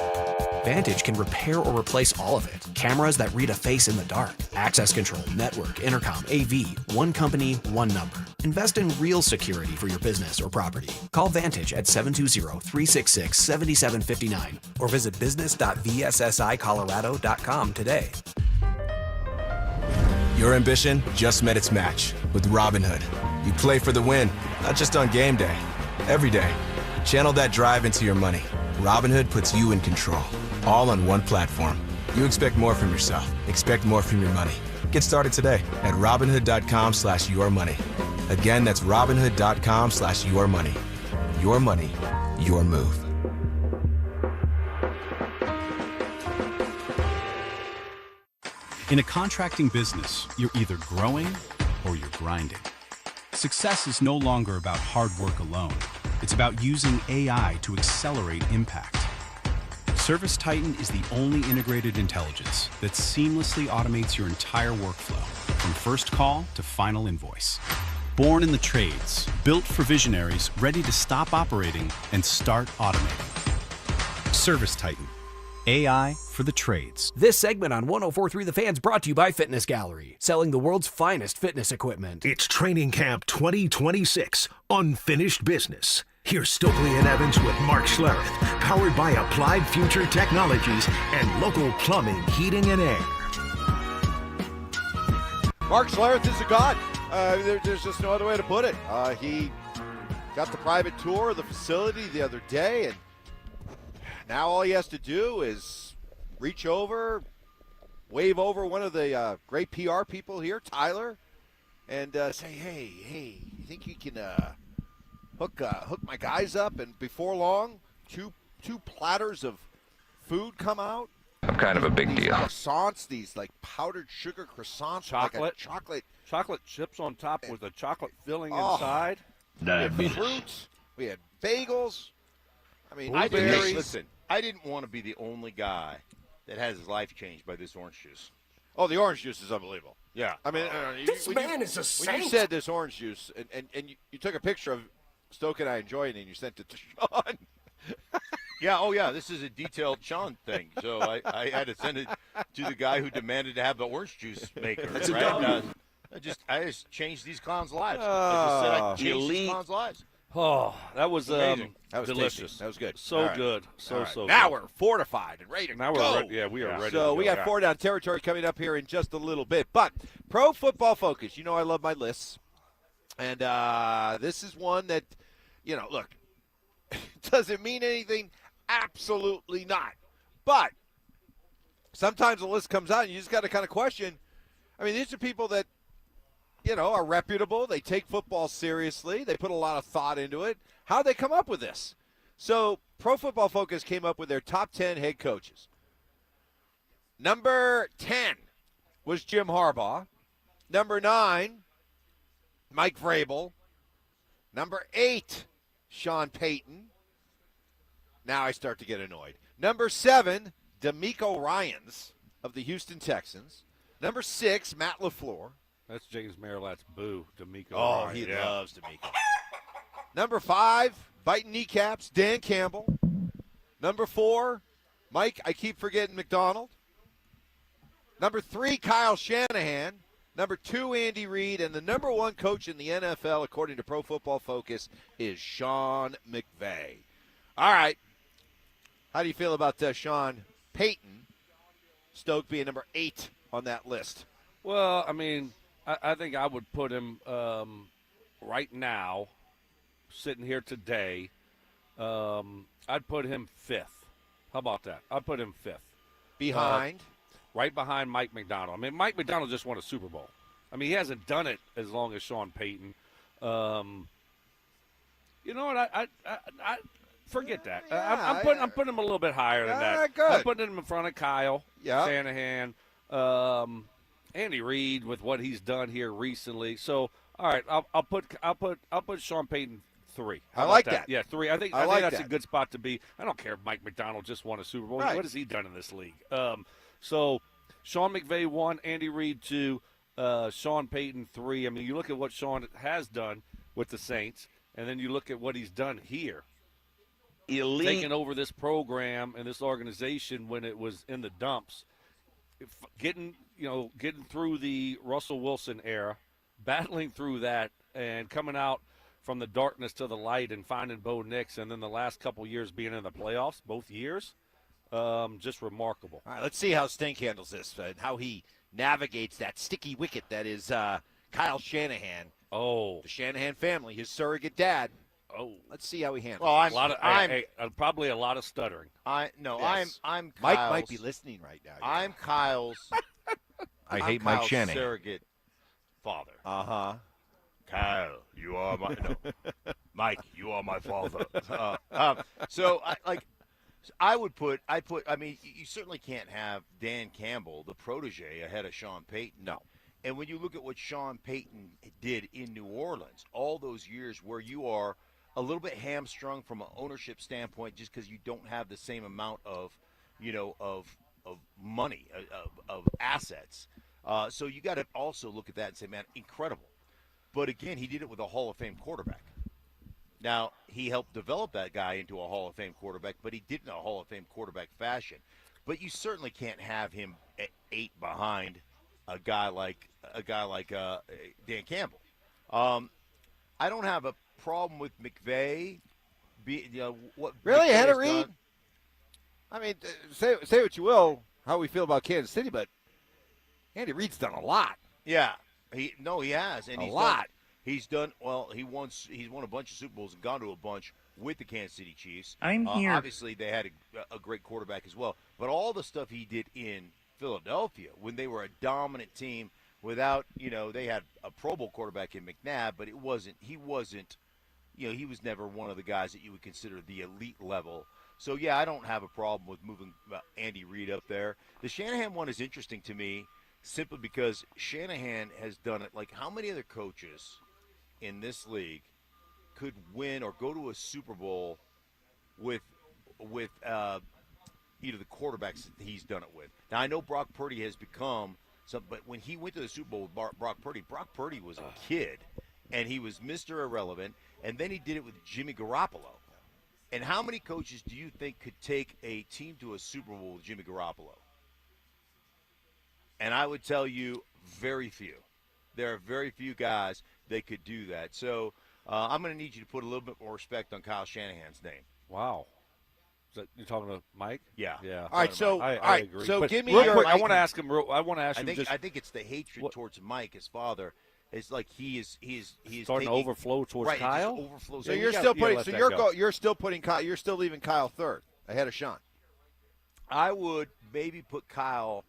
Vantage can repair or replace all of it. Cameras that read a face in the dark. Access control, network, intercom, AV. One company, one number. Invest in real security for your business or property. Call Vantage at 720-366-7759 or visit business.vssicolorado.com today. Your ambition just met its match with Robinhood. You play for the win, not just on game day. Every day. Channel that drive into your money. Robinhood puts you in control. All on one platform. You expect more from yourself. Expect more from your money. Get started today at Robinhood.com/yourmoney. Again, that's Robinhood.com/yourmoney. Your money, your move. In a contracting business, you're either growing or you're grinding. Success is no longer about hard work alone. It's about using AI to accelerate impact. Service Titan is the only integrated intelligence that seamlessly automates your entire workflow, from first call to final invoice. Born in the trades, built for visionaries ready to stop operating and start automating. Service Titan. AI for the trades. This segment on 104.3 The Fan's brought to you by Fitness Gallery, selling the world's finest fitness equipment. It's Training Camp 2026, Unfinished Business. Here's Stokley and Evans with Mark Schlereth, powered by Applied Future Technologies and local plumbing, heating, and air. Mark Schlereth is a god. There's just no other way to put it. He got the private tour of the facility the other day, and now all he has to do is reach over, wave over one of the great PR people here, Tyler, and say, hey, you think you can hook my guys up? And before long, two platters of food come out. I'm kind of a big deal. Croissants, these like powdered sugar croissants, Chocolate. like a chocolate chips on top with a chocolate filling inside. We had fruits. We had bagels. I mean, I berries. didn't want to be the only guy that has his life changed by this orange juice. Oh, the orange juice is unbelievable. Yeah. I mean, This man is a When saint. you said this orange juice, and you took a picture of Stoke and I enjoying it, and you sent it to Sean. Yeah, this is a detailed Sean thing. So I had to send it to the guy who demanded to have the orange juice maker. That's a right? dumb. I just changed these clowns' lives. I just said I changed these clowns' lives. Oh, that was Amazing. That was delicious. tasty. That was good. So All right. good. All right. So now good. we're fortified and ready to Now go. we're ready. Yeah, we are ready. So to we go. got four down territory coming up here in just a little bit. But Pro Football Focus, you know I love my lists. And this is one that, look, does it mean anything? Absolutely not. But sometimes a list comes out and you just got to kind of question. I mean, these are people that, are reputable. They take football seriously. They put a lot of thought into it. How'd they come up with this? So Pro Football Focus came up with their top 10 head coaches. Number 10 was Jim Harbaugh. Number 9, Mike Vrabel. Number 8, Sean Payton. Now I start to get annoyed. Number 7, DeMeco Ryans of the Houston Texans. Number 6, Matt LaFleur. That's James Marilat's boo, DeMeco. Oh, Ryan. he Yeah. loves DeMeco. Number 5, biting kneecaps, Dan Campbell. Number 4, Mike, I keep forgetting McDonald. Number 3, Kyle Shanahan. Number 2, Andy Reid. And the number 1 coach in the NFL, according to Pro Football Focus, is Sean McVay. All right. How do you feel about Sean Payton, Stoke being number 8 on that list? Well, I mean, I think I would put him right now, sitting here today, I'd put him 5th. How about that? I'd put him 5th. Behind? Right behind Mike McDonald. I mean, Mike McDonald just won a Super Bowl. I mean, he hasn't done it as long as Sean Payton. You know what? I forget that. I'm putting him a little bit higher than that. Good. I'm putting him in front of Kyle Yeah. Shanahan, Andy Reid with what he's done here recently. So, all right, I'll put Sean Payton 3. How I about like that. Yeah, 3. I think that's a good spot to be. I don't care if Mike McDonald just won a Super Bowl. Right. What has he done in this league? So Sean McVay 1, Andy Reid 2, Sean Payton 3. I mean, you look at what Sean has done with the Saints, and then you look at what he's done here. Elite. Taking over this program and this organization when it was in the dumps, getting through the Russell Wilson era, battling through that, and coming out from the darkness to the light and finding Bo Nix, and then the last couple years being in the playoffs, both years, just remarkable. All right, let's see how Stink handles this and how he navigates that sticky wicket that is Kyle Shanahan. Oh. The Shanahan family, his surrogate dad. Oh. Let's see how he handles Well, this. Probably a lot of stuttering. I'm Yes. Kyle's, Mike might be listening right now. I'm Kyle's. I I'm hate Mike Kyle's Shanahan. surrogate father. Uh-huh. Kyle, you are my Mike, you are my father. So I mean, you certainly can't have Dan Campbell, the protege, ahead of Sean Payton. No. And when you look at what Sean Payton did in New Orleans, all those years where you are a little bit hamstrung from an ownership standpoint just because you don't have the same amount of of money, of assets. So you got to also look at that and say, man, incredible. But again, he did it with a Hall of Fame quarterback. Now, he helped develop that guy into a Hall of Fame quarterback, but he did it in a Hall of Fame quarterback fashion. But you certainly can't have him at 8 behind a guy like Dan Campbell. I don't have a problem with McVay. What Really, McVay ahead of has Reed? done. I mean, say what you will, how we feel about Kansas City, but Andy Reid's done a lot. Yeah, he has, and A he's lot. He's done well. He's won a bunch of Super Bowls and gone to a bunch with the Kansas City Chiefs. I'm here. Obviously, they had a great quarterback as well. But all the stuff he did in Philadelphia when they were a dominant team, without they had a Pro Bowl quarterback in McNabb, but he was never one of the guys that you would consider the elite level. So yeah, I don't have a problem with moving Andy Reid up there. The Shanahan one is interesting to me simply because Shanahan has done it. Like, how many other coaches in this league could win or go to a Super Bowl with either the quarterbacks that he's done it with? Now, I know Brock Purdy has become some, but when he went to the Super Bowl with Brock Purdy was a kid, and he was Mr. Irrelevant, and then he did it with Jimmy Garoppolo. And how many coaches do you think could take a team to a Super Bowl with Jimmy Garoppolo? And I would tell you, very few. There are very few guys that could do that. So I'm going to need you to put a little bit more respect on Kyle Shanahan's name. Wow. You're talking to Mike? Yeah. Yeah. All right, so I agree. so But give me real your. quick, I want to ask him. I think it's the hatred towards Mike, his father. It's like he's starting to overflow towards right, Kyle. It just overflows. So in. you're still putting Kyle. You're still leaving Kyle third ahead of Sean. I would maybe put Kyle.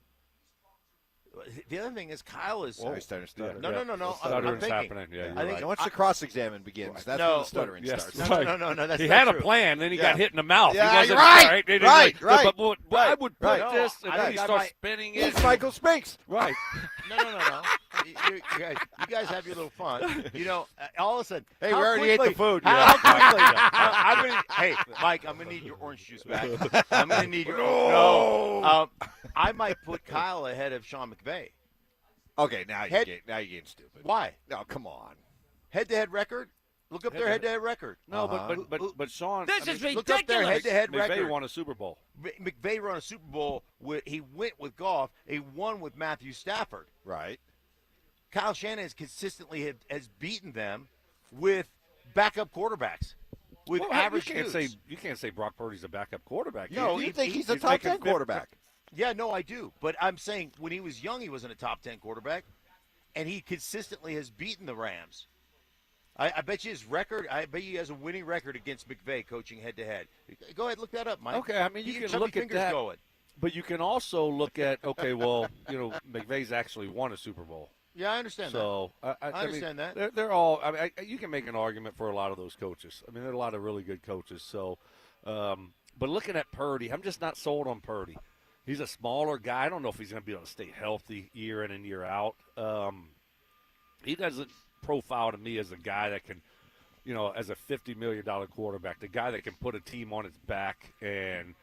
The other thing is Kyle is. He's starting to stutter. No. The I'm stuttering's thinking. happening. Yeah, I think Once the cross-examine begins, that's when the stuttering starts. No. That's he not had true. a plan, then he got hit in the mouth. Yeah, he wasn't right. But I would put right. this, and No, then he starts spinning it. It's Michael Spinks. Right. No. You guys have your little fun. All of a sudden. Hey, we already ate the food. How quickly? Hey, Mike, I'm gonna need your orange juice back. I'm gonna need your. No. I might put Kyle ahead of Sean McVay. Okay, now you're getting stupid. Why? No, come on. Head-to-head record. Look up their head-to-head record. No, but Sean. This is look up their ridiculous. head-to-head McVay record. won a Super Bowl. McVay won a Super Bowl. He went with Goff. He won with Matthew Stafford. Right. Kyle Shanahan has consistently has beaten them with backup quarterbacks, with average dudes. You can't say Brock Purdy's a backup quarterback. No, you think he's a top 10 quarterback? Yeah, no, I do. But I'm saying when he was young, he wasn't a top 10 quarterback, and he consistently has beaten the Rams. I bet you his record. I bet you he has a winning record against McVay coaching head-to-head. Go ahead, look that up, Mike. Okay, I mean you can look at that. Going. But you can also look at McVay's actually won a Super Bowl. Yeah, I understand that. So I understand that. They're all. I mean, you can make an argument for a lot of those coaches. I mean, there are a lot of really good coaches. So, but looking at Purdy, I'm just not sold on Purdy. He's a smaller guy. I don't know if he's going to be able to stay healthy year in and year out. He doesn't profile to me as a guy that can, as a $50 million quarterback, the guy that can put a team on its back and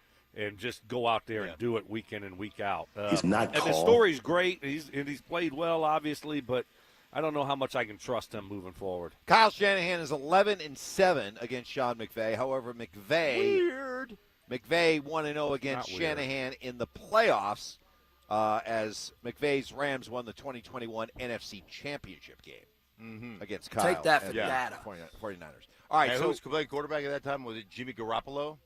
just go out there and do it week in and week out. He's not and tall. the story's great. He's played well, obviously, but I don't know how much I can trust him moving forward. Kyle Shanahan is 11-7 against Sean McVay. However, McVay 1-0 against Shanahan in the playoffs as McVay's Rams won the 2021 NFC Championship game against Kyle. Take that for and data. 49ers. All right, And so who was playing quarterback at that time? Was it Jimmy Garoppolo?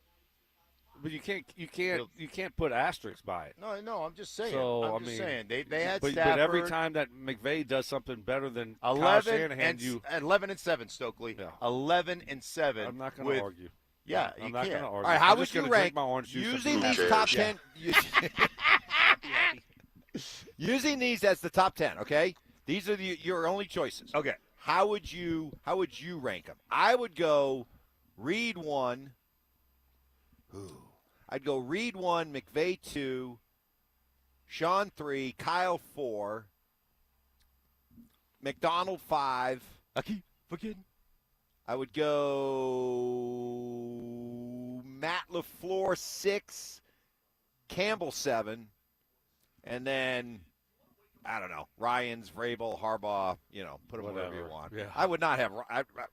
But you can't put asterisks by it. No, I'm just saying. So, I'm just saying they had but Stafford. But every time that McVay does something better than 11 Kyle Shanahan, and 11-7, Stokely. Yeah. 11-7. I'm not going to argue. Yeah, I'm you not can't. going to argue. all right, how I'm would just you gonna rank drink my orange juice using and these top 10? Using these as the top 10, okay? These are your only choices. Okay. How would you rank them? I would go Reed 1. I'd go Reed 1, McVay 2, Sean 3, Kyle 4, McDonald 5. I keep forgetting. I would go Matt LaFleur 6, Campbell 7, and then I don't know, Ryans, Vrabel, Harbaugh. Put them wherever you want. Yeah. I would not have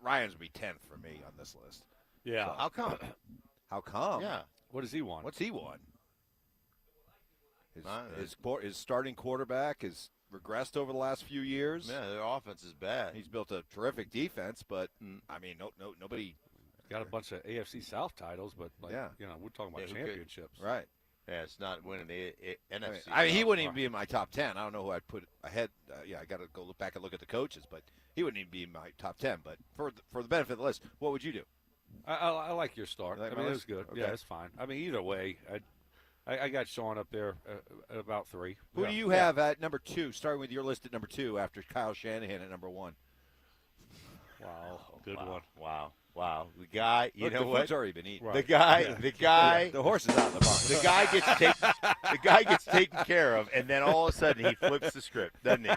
Ryans would be 10th for me on this list. Yeah. So, how come? How come? Yeah. What does he want? What's he want? His starting quarterback has regressed over the last few years. Yeah, their offense is bad. He's built a terrific defense, but I mean, nobody got a bunch of AFC South titles, but we're talking about championships, right? Yeah, it's not winning the NFC. I mean, he wouldn't even be in my top 10. I don't know who I'd put ahead. I got to go look back and look at the coaches, but he wouldn't even be in my top 10. But for the benefit of the list, what would you do? I like your start. Like I mean, my it was list? good. Okay. Yeah, it's fine. I mean, either way, I got Sean up there at about 3. Who do you have at number 2, starting with your list at number 2 after Kyle Shanahan at number 1? Wow, good one. Wow. The guy, Look, know the what? food's already been eaten. The guy. The horse is out in the barn. The guy gets taken care of, and then all of a sudden he flips the script, doesn't he?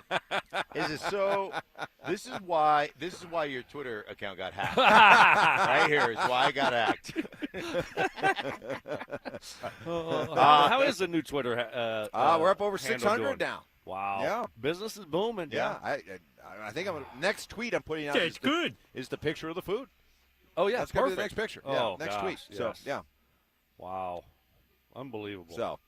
This is why your Twitter account got hacked. Right here is why I got hacked. How is the new Twitter? We're up over handle 600 doing? now. Wow. Yeah. Business is booming. Yeah. I think next tweet I'm putting out is the picture of the food. Oh, yeah, that's going to be perfect. the next picture. Oh, next gosh, tweet. So, yes. yeah. Wow. Unbelievable. So,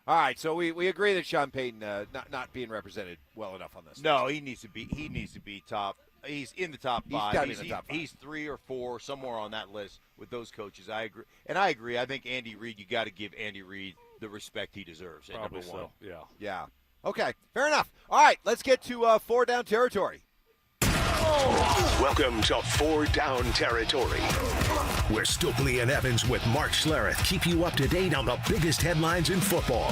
all right. So we agree that Sean Payton not being represented well enough on this. No, he needs to be top. He's in the top 5. gotta be in the top 5. He's 3 or 4 somewhere on that list with those coaches. I agree, and I agree. I think Andy Reid. You got to give Andy Reid the respect he deserves at Probably number 1. so. Yeah. Yeah. Okay. Fair enough. All right. Let's get to 4 down territory. Welcome to 4 Down Territory, where Stokley and Evans with Mark Schlereth keep you up to date on the biggest headlines in football.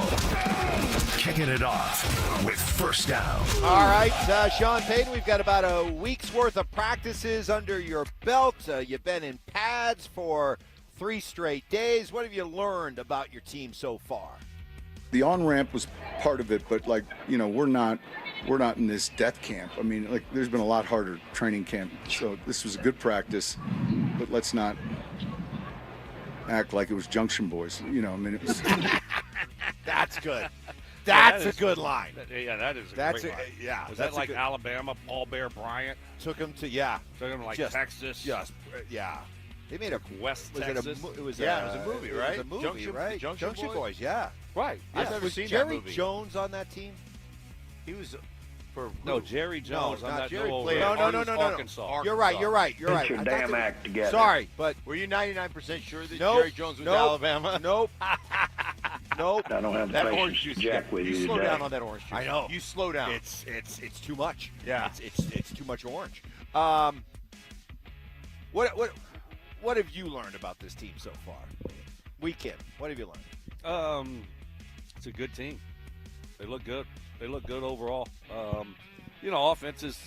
Kicking it off with First Down. All right, Sean Payton, we've got about a week's worth of practices under your belt. You've been in pads for 3 straight days. What have you learned about your team so far? The on-ramp was part of it, but we're not in this death camp. I mean, there's been a lot harder training camp. So this was a good practice, but let's not act like it was Junction Boys. It was. That's good. That's a good line. Yeah, that is a great line. Yeah. Was that like Alabama, Paul Bear Bryant? Took him to, Texas. Yeah. They made a West Texas. It was a movie, right? It was a movie, right? Junction Boys, yeah. Right. I've never seen Jerry that movie. Jones on that team? He was No, Jerry Jones. not Jerry. No. Arkansas. You're right. Get your damn act together. Sorry, but were you 99% sure that Nope. Jerry Jones was Alabama? Nope. Nope. I don't have the That patience orange to juice. jack with You you slow today. down on that orange juice. I know. You slow down. It's too much. Yeah. It's too much orange. What have you learned about this team so far? Weekend. What have you learned? It's a good team. They look good. They look good overall. Offenses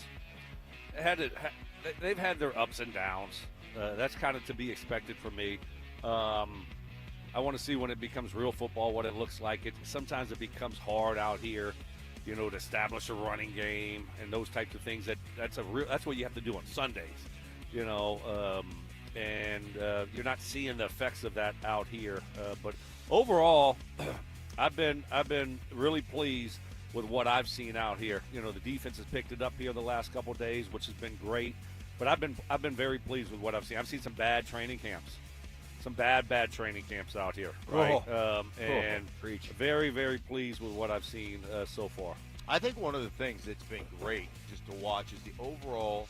they've had their ups and downs. That's kind of to be expected from me. I want to see when it becomes real football what it looks like. Sometimes it becomes hard out here, to establish a running game and those types of things. That's what you have to do on Sundays, and you're not seeing the effects of that out here. But overall, I've been really pleased with what I've seen out here. The defense has picked it up here the last couple of days, which has been great. But I've been very pleased with what I've seen. I've seen some bad training camps. Some bad training camps out here, right? And very, very pleased with what I've seen so far. I think one of the things that's been great just to watch is the overall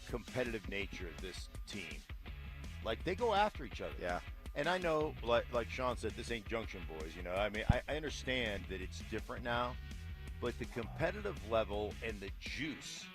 competitive nature of this team. They go after each other. Yeah. And I know, like Sean said, this ain't Junction Boys. I mean, I understand that it's different now, but the competitive level and the juice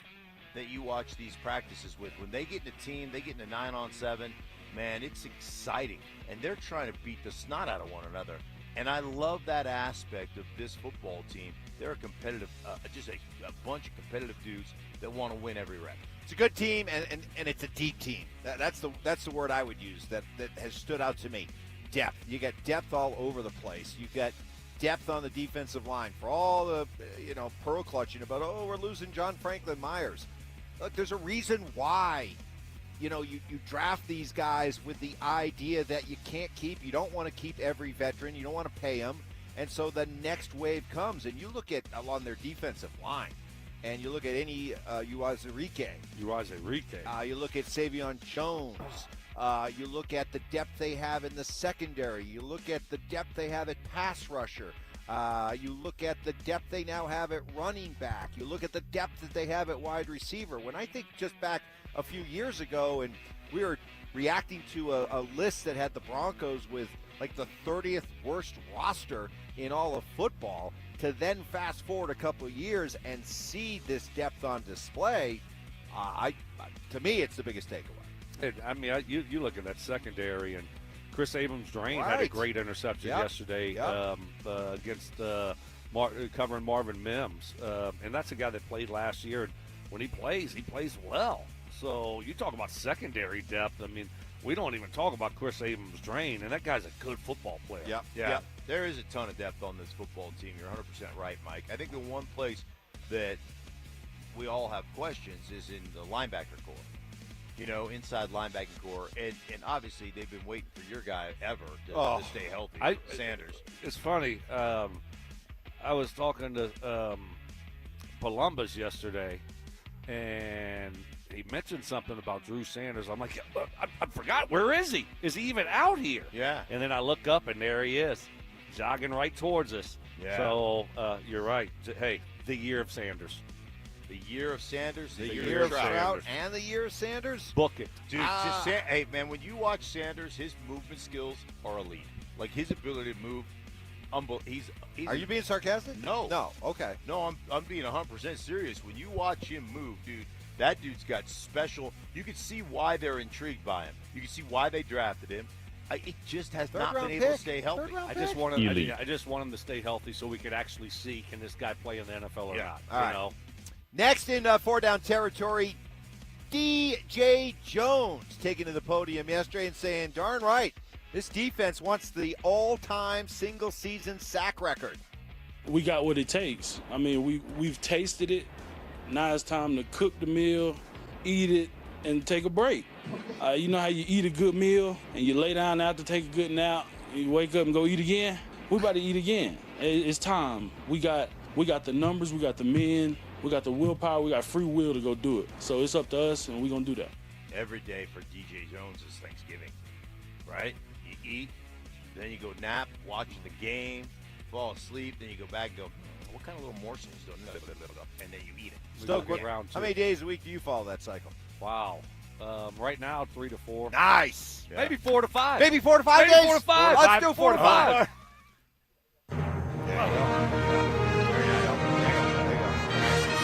that you watch these practices with, when they get in a team, they get in a 9-on-7, man, it's exciting. And they're trying to beat the snot out of one another. And I love that aspect of this football team. They're a competitive, just a bunch of competitive dudes that want to win every rep. It's a good team, and it's a deep team. That's the word I would use that has stood out to me. Depth. You got depth all over the place. You got depth on the defensive line. For all the pearl clutching about, we're losing John Franklin Myers. Look, there's a reason why. You draft these guys with the idea that you can't keep. You don't want to keep every veteran. You don't want to pay them. And so the next wave comes, and you look at along their defensive line, and you look at any Uwazurike. You look at Savion Jones. You look at the depth they have in the secondary. You look at the depth they have at pass rusher. You look at the depth they now have at running back. You look at the depth that they have at wide receiver. When I think just back a few years ago, and we were reacting to a list that had the Broncos with like the 30th worst roster in all of football, to then fast forward a couple of years and see this depth on display, to me, it's the biggest takeaway. I mean, you look at that secondary, and Chris Abrams-Drain had a great interception yesterday against covering Marvin Mims, and that's a guy that played last year. And when he plays well. So you talk about secondary depth. I mean, we don't even talk about Chris Abrams-Drain, and that guy's a good football player. Yeah. There is a ton of depth on this football team. You're 100% right, Mike. I think the one place that we all have questions is in the linebacker core. You know, inside linebacking core, and obviously they've been waiting for your guy ever to stay healthy, Sanders. It's funny. I was talking to Columbus yesterday, and he mentioned something about Drew Sanders. I'm like, I forgot. Where is he? Is he even out here? Yeah. And then I look up, and there he is, jogging right towards us. Yeah. So you're right. Hey, the year of Sanders. The year of Sanders, the year of Trout, and the year of Sanders. Book it. Dude, hey, man, when you watch Sanders, his movement skills are elite. Like, his ability to move, he's Are you being sarcastic? No. No, okay. No, I'm being 100% serious. When you watch him move, dude, that dude's got special. You can see why they're intrigued by him. You can see why they drafted him. It just has not been able to stay healthy. I just want him to stay healthy so we could actually see, can this guy play in the NFL or not? All right. know? Next in four-down territory, DJ Jones taking to the podium yesterday and saying, darn right, this defense wants the all-time single-season sack record. We got what it takes. I mean, we've tasted it. Now it's time to cook the meal, eat it, and take a break. You know how you eat a good meal and you lay down after take a good nap, and you wake up and go eat again? We about to eat again. It's time. We got the numbers, we got the men, we got the willpower, we got free will to go do it. So it's up to us, and we're going to do that. Every day for DJ Jones is Thanksgiving, right? You eat, then you go nap, watching the game, fall asleep, then you go back and go, what kind of little morsels do I, and then you eat it. Stoke, how many days a week do you follow that cycle? Wow. Right now, 3 to 4. Nice. Yeah. Maybe 4 to 5. Maybe 4 to 5 days? 4 to 5. Let's do 4 to 5. There you go.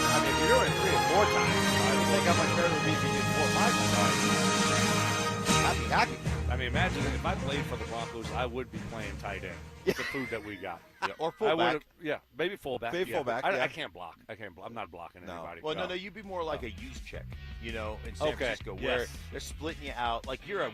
I mean, if you're doing it 3 or 4 times, I think how much better it would be if you did 4 or 5 times. Happy. I mean, imagine if I played for the Broncos, I would be playing tight end. The food that we got. Or fullback. Maybe fullback. Maybe fullback. I can't block. I'm not blocking anybody. Well, no, you'd be more like a use check, you know, in San Francisco, where they're splitting you out. Like you're a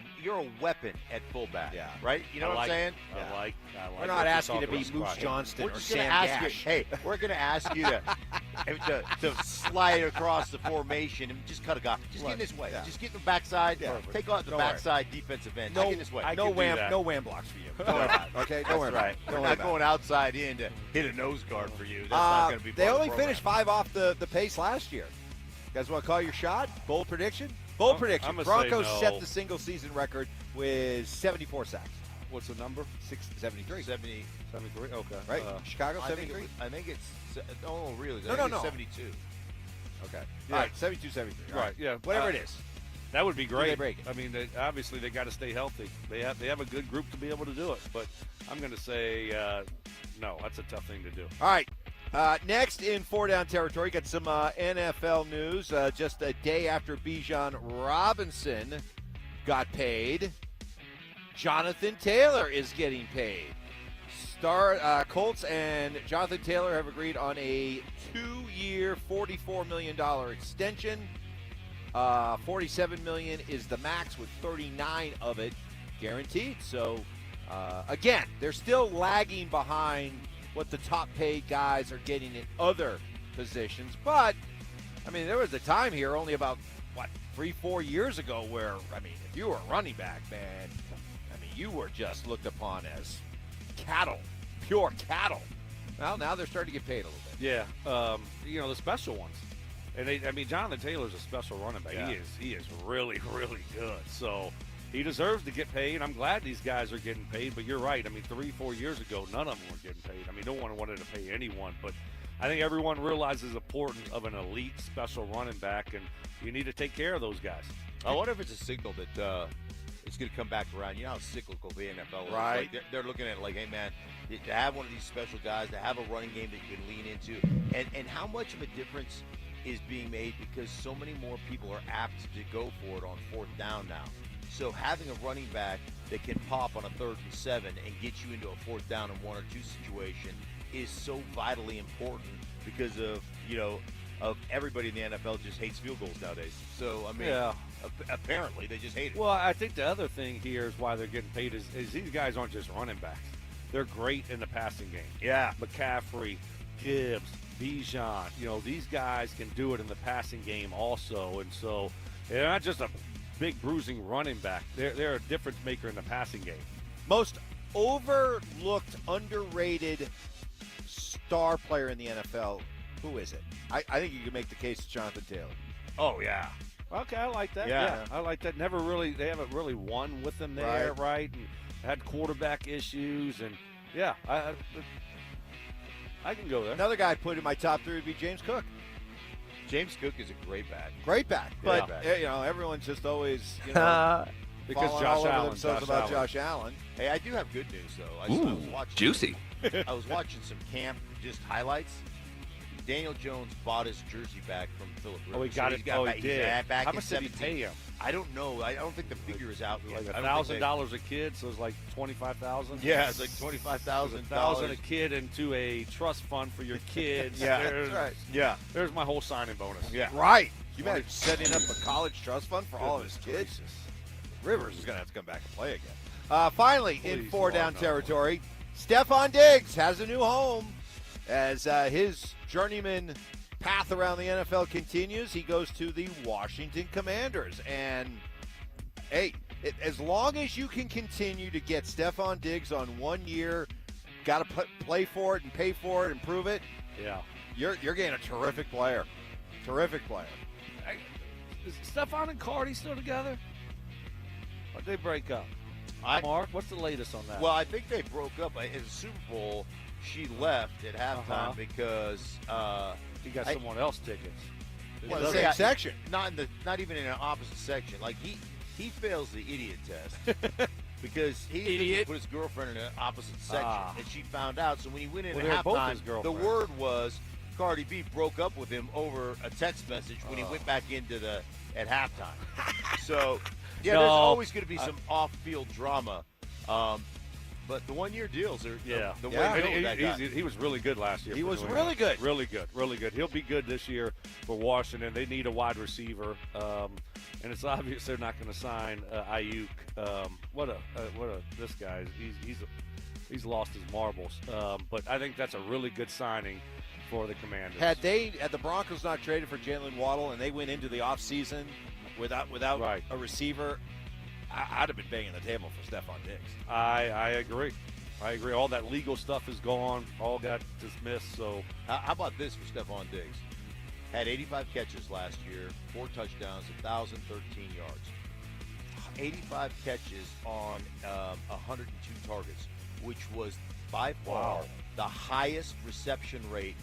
weapon at fullback, right? You know what I'm saying? I like. We're not asking to be Moose Johnston or Sam Gash. We're going to ask you to slide across the formation and just cut a guy. Just get in his way. Just get in the backside. Take out the backside defensive end. Get in his way. No wham blocks for you. Don't worry about it. Okay, don't worry about it. We're not going outside in to hit a nose guard for you. That's not going to be. They only finished 5 off the pace last year. You guys want to call your shot? Bold prediction? Bold prediction. Broncos set the single season record with 74 sacks. What's the number? 73. 73. Okay. Right. Chicago 73. I think it's. Oh, really? No. 72. Okay. Yeah. All right. 72, 73. Right. Yeah. Whatever it is. That would be great. They break it? I mean, obviously they got to stay healthy. They have a good group to be able to do it. But I'm going to say no. That's a tough thing to do. All right. Next in 4-down territory, got some NFL news. Just a day after Bijan Robinson got paid, Jonathan Taylor is getting paid. Colts and Jonathan Taylor have agreed on a 2-year, $44 million extension. $47 million is the max, with $39 of it guaranteed. So, again, they're still lagging behind what the top-paid guys are getting in other positions. But, I mean, there was a time here only about, 3-4 years ago where, I mean, if you were a running back, man, I mean, you were just looked upon as cattle, pure cattle. Well, now they're starting to get paid a little bit. Yeah, the special ones. And Jonathan Taylor's a special running back. Yeah. He is really, really good. So he deserves to get paid. I'm glad these guys are getting paid, but you're right. 3-4 years ago, none of them were getting paid. No one wanted to pay anyone, but I think everyone realizes the importance of an elite special running back, and you need to take care of those guys. I wonder if it's a signal that it's going to come back around. You know how cyclical the NFL is. Right. Like they're looking at it like, hey, man, to have one of these special guys, to have a running game that you can lean into, and how much of a difference is being made because so many more people are apt to go for it on fourth down now. So having a running back that can pop on a 3rd and 7 and get you into a 4th down and 1 or 2 situation is so vitally important because of everybody in the NFL just hates field goals nowadays. So, apparently they just hate it. Well, I think the other thing here is why they're getting paid is these guys aren't just running backs. They're great in the passing game. Yeah. McCaffrey, Gibbs, Bijan, these guys can do it in the passing game also. And so they're not just a big bruising running back. They're a difference maker in the passing game. Most overlooked, underrated star player in the NFL, who is it? I think you can make the case to Jonathan Taylor. Oh, yeah. Okay, I like that. Yeah. I like that. They haven't really won with them there, right? And had quarterback issues, and yeah, I can go there. Another guy I'd put in my top 3 would be James Cook. James Cook is a great back. Great back. But, everyone's just always, because falling all over themselves about Josh Allen. Hey, I do have good news, though. I was watching juicy. I was watching some camp, just highlights. Daniel Jones bought his jersey back from Philip Rivers. Oh, he got it. Back. He did. back How in much did he 17. pay him? I don't know. I don't think the figure is out yet. Like $1,000 a kid, so it's like $25,000. Yeah, it's like $25,000. $1,000 a kid into a trust fund for your kids. That's right. Yeah, there's my whole signing bonus. Yeah, right. You imagine setting up a college trust fund for all of his kids? Rivers is going to have to come back and play again. Finally, in 4-down territory, Stephon Diggs has a new home as his journeyman path around the NFL continues. He goes to the Washington Commanders. And, hey, as long as you can continue to get Stephon Diggs on 1 year, got to play for it and pay for it and prove it, you're getting a terrific player. Terrific player. Is Stephon and Cardi still together? Or did they break up? Mark, what's the latest on that? Well, I think they broke up. In the Super Bowl, she left at halftime because he got someone else tickets. Well, the same section. Not even in an opposite section. Like he fails the idiot test because he put his girlfriend in an opposite section, and she found out. So when he went in at halftime, the word was Cardi B broke up with him over a text message when he went back into at halftime. So there's always going to be some off-field drama. But the 1 year deals are the way he was really good last year. He was really good. Really good. Really good. He'll be good this year for Washington. They need a wide receiver. And it's obvious they're not going to sign Ayuk. This guy, he's lost his marbles. But I think that's a really good signing for the Commanders. Had the Broncos not traded for Jalen Waddle and they went into the offseason without a receiver, I'd have been banging the table for Stephon Diggs. I agree. All that legal stuff is gone. All got dismissed. So how about this for Stephon Diggs? Had 85 catches last year, 4 touchdowns, 1,013 yards. 85 catches on 102 targets, which was by far the highest reception rate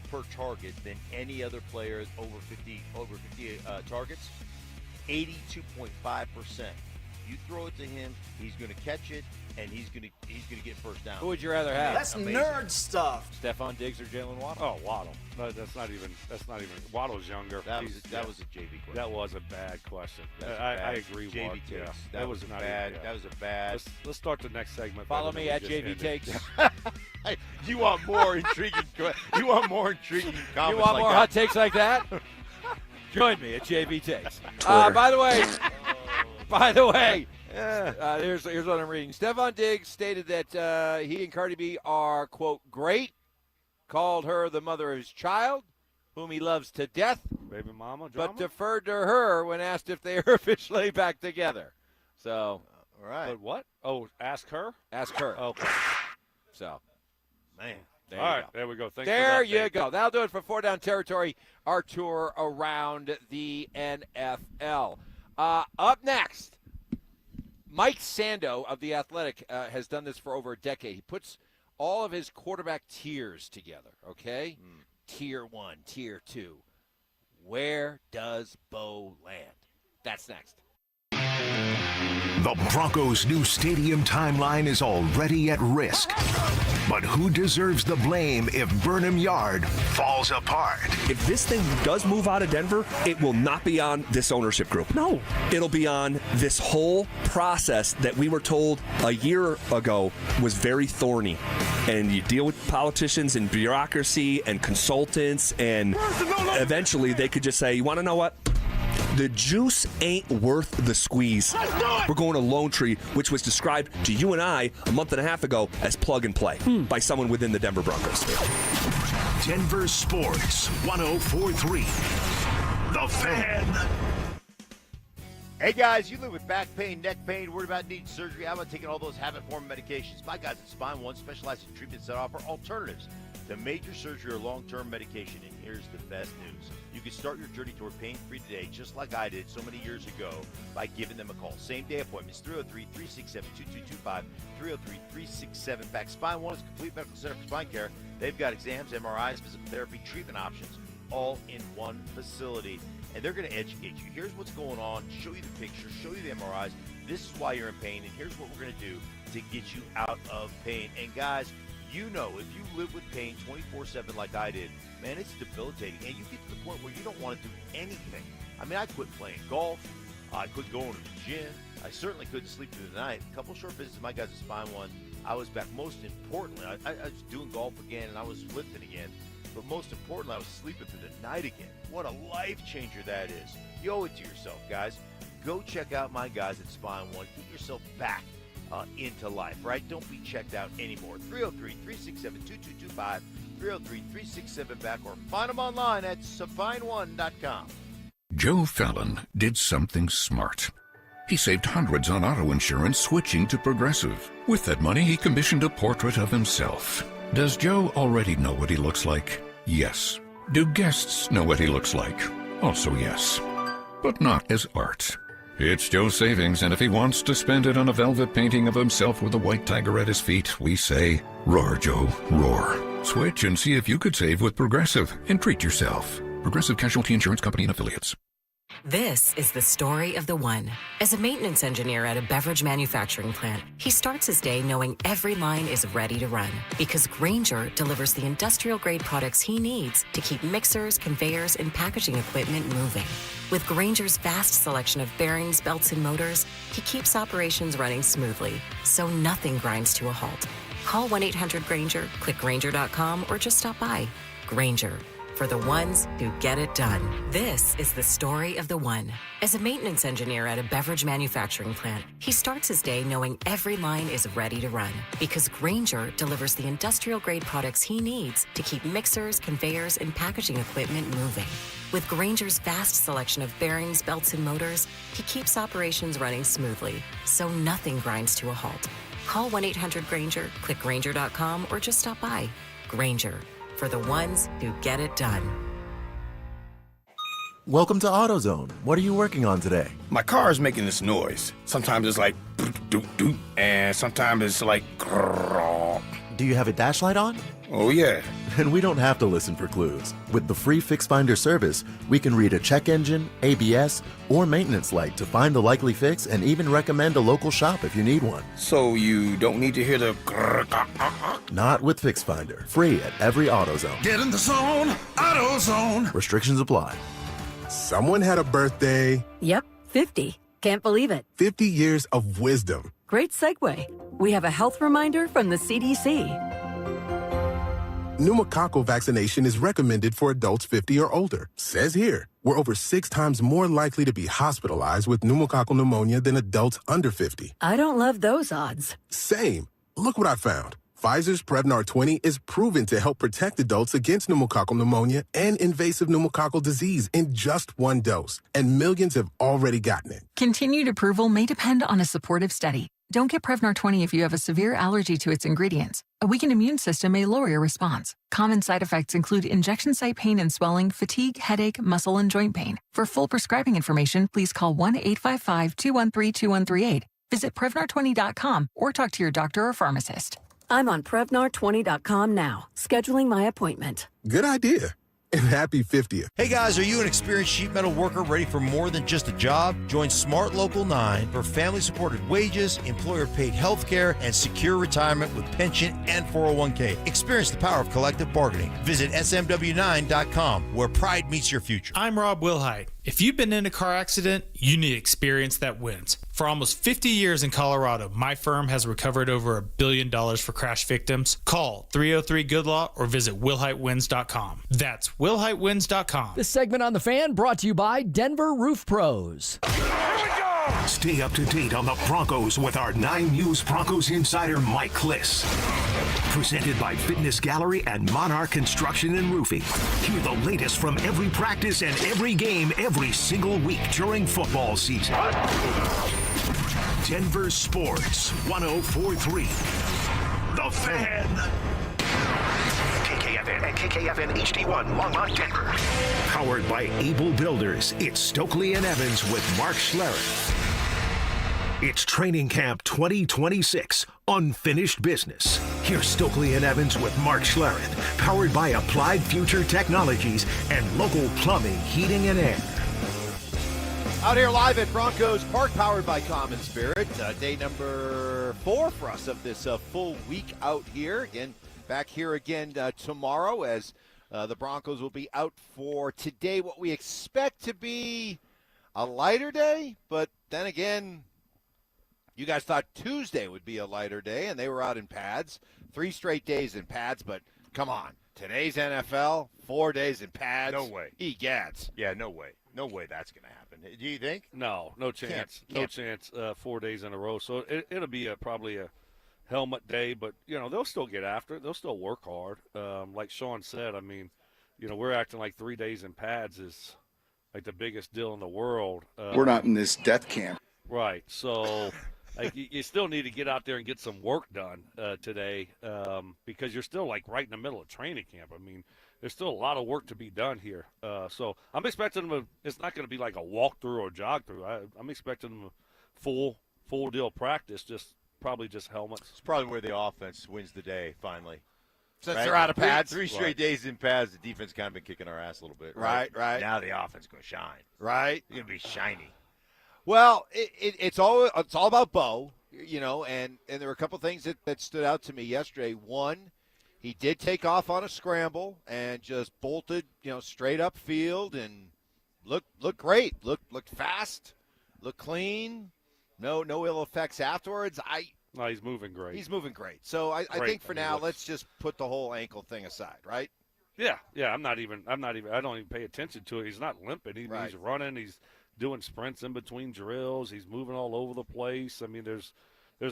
per target than any other player over 50 targets. 82.5%. You throw it to him, he's going to catch it, and he's going to get first down. Who would you rather have? That's nerd stuff. Stephon Diggs or Jalen Waddle? Oh, Waddle. No, that's not even. Waddle's younger. That was a JV question. That was a bad question. I agree. JV Mark. takes. Yeah. That was not bad. Even, That was a bad. Let's start the next segment. Follow me at JV takes. You want more intriguing? You want more intriguing comments? You want more hot takes like that? Join me at JV takes. By the way. Here's what I'm reading. Stephon Diggs stated that he and Cardi B are, quote, great, called her the mother of his child, whom he loves to death, baby mama drama? but deferred to her when asked if they are officially back together. So, all right. But what? Oh, ask her? Ask her. Okay. So, Man. All right, there we go. Thanks for There that, you Dave. go. That'll do it for 4 Down Territory, our tour around the NFL. Up next, Mike Sando of The Athletic has done this for over a decade. He puts all of his quarterback tiers together, okay? Tier 1, Tier 2. Where does Bo land? That's next. The Broncos' new stadium timeline is already at risk. But who deserves the blame if Burnham Yard falls apart? If this thing does move out of Denver, it will not be on this ownership group. No. It'll be on this whole process that we were told a year ago was very thorny. And you deal with politicians and bureaucracy and consultants, and eventually they could just say, you want to know what? The juice ain't worth the squeeze. We're going to Lone Tree, which was described to you and I a month and a half ago as plug and play by someone within the Denver Broncos. Denver Sports 104.3. The Fan. Hey guys, you live with back pain, neck pain, worried about needing surgery, how about taking all those habit-forming medications? My guys at Spine One specialize in treatments that offer alternatives to major surgery or long-term medication. And here's the best news. You can start your journey toward pain-free today, just like I did so many years ago, by giving them a call. Same-day appointments, 303-367-2225, 303-367-BACK. Spine One is a complete medical center for spine care. They've got exams, MRIs, physical therapy, treatment options, all in one facility. And they're going to educate you. Here's what's going on, show you the pictures, show you the MRIs. This is why you're in pain, and here's what we're going to do to get you out of pain. And guys, you know, if you live with pain 24/7 like I did, man, it's debilitating. And you get to the point where you don't want to do anything. I mean, I quit playing golf. I quit going to the gym. I certainly couldn't sleep through the night. A couple short visits to my guys at Spine One. I was back. Most importantly, I was doing golf again, and I was lifting again. But most importantly, I was sleeping through the night again. What a life changer that is. You owe it to yourself, guys. Go check out my guys at Spine One. Get yourself back into life, right? Don't be checked out anymore. 303-367-2225, 303-367-BACK, or find them online at spine1.com. Joe Fallon did something smart. He saved hundreds on auto insurance switching to Progressive. With that money, he commissioned a portrait of himself. Does Joe already know what he looks like? Yes. Do guests know what he looks like? Also yes. But not as art. It's Joe's savings, and if he wants to spend it on a velvet painting of himself with a white tiger at his feet, we say, roar, Joe, roar. Switch and see if you could save with Progressive and treat yourself. Progressive Casualty Insurance Company and Affiliates. This is the story of the one. As a maintenance engineer at a beverage manufacturing plant, he starts his day knowing every line is ready to run because Grainger delivers the industrial-grade products he needs to keep mixers, conveyors, and packaging equipment moving. With Grainger's vast selection of bearings, belts, and motors, he keeps operations running smoothly, so nothing grinds to a halt. Call 1-800-GRAINGER, click Grainger.com, or just stop by. Grainger, for the ones who get it done. This is the story of the one. As a maintenance engineer at a beverage manufacturing plant, he starts his day knowing every line is ready to run because Grainger delivers the industrial-grade products he needs to keep mixers, conveyors, and packaging equipment moving. With Grainger's vast selection of bearings, belts, and motors, he keeps operations running smoothly, so nothing grinds to a halt. Call 1-800-GRAINGER, click Grainger.com, or just stop by. Grainger, for the ones who get it done. Welcome to AutoZone. What are you working on today? My car is making this noise. Sometimes it's like doot doot, and sometimes it's like grrr. Do you have a dash light on? Oh yeah. And we don't have to listen for clues. With the free Fix Finder service, we can read a check engine, ABS, or maintenance light to find the likely fix and even recommend a local shop if you need one. So you don't need to hear the grrr. Not with Fix Finder. Free at every AutoZone. Get in the zone, AutoZone. Restrictions apply. Someone had a birthday. Yep, 50. Can't believe it. 50 years of wisdom. Great segue. We have a health reminder from the CDC. Pneumococcal vaccination is recommended for adults 50 or older. Says here, we're over 6 times more likely to be hospitalized with pneumococcal pneumonia than adults under 50. I don't love those odds. Same. Look what I found. Pfizer's Prevnar 20 is proven to help protect adults against pneumococcal pneumonia and invasive pneumococcal disease in just 1 dose. And millions have already gotten it. Continued approval may depend on a supportive study. Don't get Prevnar 20 if you have a severe allergy to its ingredients. A weakened immune system may lower your response. Common side effects include injection site pain and swelling, fatigue, headache, muscle, and joint pain. For full prescribing information, please call 1-855-213-2138. Visit Prevnar20.com or talk to your doctor or pharmacist. I'm on Prevnar20.com now, scheduling my appointment. Good idea. And happy 50th. Hey guys, are you an experienced sheet metal worker ready for more than just a job? Join Smart Local 9 for family-supported wages, employer-paid health care, and secure retirement with pension and 401k. Experience the power of collective bargaining. Visit smw9.com, where pride meets your future. I'm Rob Wilhite. If you've been in a car accident, you need experience that wins. For almost 50 years in Colorado, my firm has recovered over $1 billion for crash victims. Call 303-GOOD-LAW or visit WilhiteWins.com. That's WilhiteWins.com. This segment on The Fan brought to you by Denver Roof Pros. Stay up to date on the Broncos with our 9 News Broncos insider Mike Kliss. Presented by Fitness Gallery and Monarch Construction and Roofing. Hear the latest from every practice and every game every single week during football season. Denver Sports 104.3. The Fan. KKFN and KKFN HD1 Longmont, Denver. Powered by Able Builders, it's Stokley and Evans with Mark Schlereth. It's Training Camp 2026, Unfinished Business. Here's Stokley and Evans with Mark Schlereth, powered by Applied Future Technologies and local plumbing, heating, and air. Out here live at Broncos Park, powered by Common Spirit. Day number 4 for us of this full week out here. Again, back here again tomorrow as the Broncos will be out for today. What we expect to be a lighter day, but then again, you guys thought Tuesday would be a lighter day, and they were out in pads. 3 straight days in pads, but come on. Today's NFL, 4 days in pads. No way. Egads. Yeah, no way. No way that's going to happen. Do you think? No chance. No chance 4 days in a row. So it'll be probably a helmet day, but, they'll still get after it. They'll still work hard. Like Sean said, I mean, we're acting like 3 days in pads is like the biggest deal in the world. We're not in this death camp. Right. So you still need to get out there and get some work done today because you're still like right in the middle of training camp. I mean, there's still a lot of work to be done here. So I'm expecting them it's not going to be like a walkthrough or jog through. I'm expecting them full deal practice, probably just helmets. It's probably where the offense wins the day finally. Since they're out of pads. 3 straight days in pads, the defense kind of been kicking our ass a little bit. Right. Now the offense going to shine. Right. It's going to be shiny. Well, it's all about Bo, and there were a couple things that stood out to me yesterday. One, he did take off on a scramble and just bolted, straight up field and looked great. Looked fast, looked clean. No ill effects afterwards. No, he's moving great. He's moving great. So I think for now, let's just put the whole ankle thing aside, right? Yeah. I don't even pay attention to it. He's not limping. He's running. He's doing sprints in between drills. He's moving all over the place. I mean, there's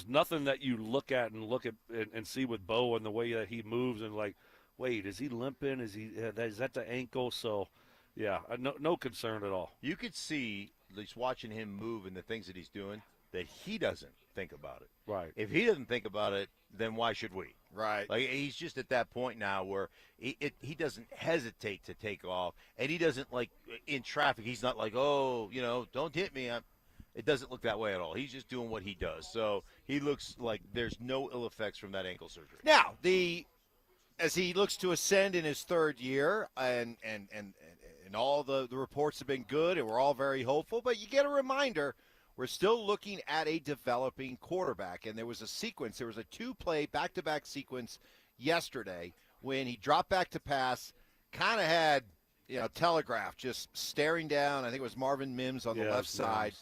nothing that you look at and see with Bo and the way that he moves and like, wait, is he limping? Is that the ankle? So, yeah, no concern at all. You could see, at least watching him move and the things that he's doing, that he doesn't think about it. Right. If he doesn't think about it, then why should we? Right. Like he's just at that point now where he doesn't hesitate to take off, and he doesn't like in traffic. He's not like, oh, don't hit me. It doesn't look that way at all. He's just doing what he does. So he looks like there's no ill effects from that ankle surgery. Now as he looks to ascend in his 3rd year, and all the reports have been good, and we're all very hopeful. But you get a reminder. We're still looking at a developing quarterback, and there was a 2-play back-to-back sequence yesterday when he dropped back to pass, kind of had, telegraph just staring down. I think it was Marvin Mims on the left side,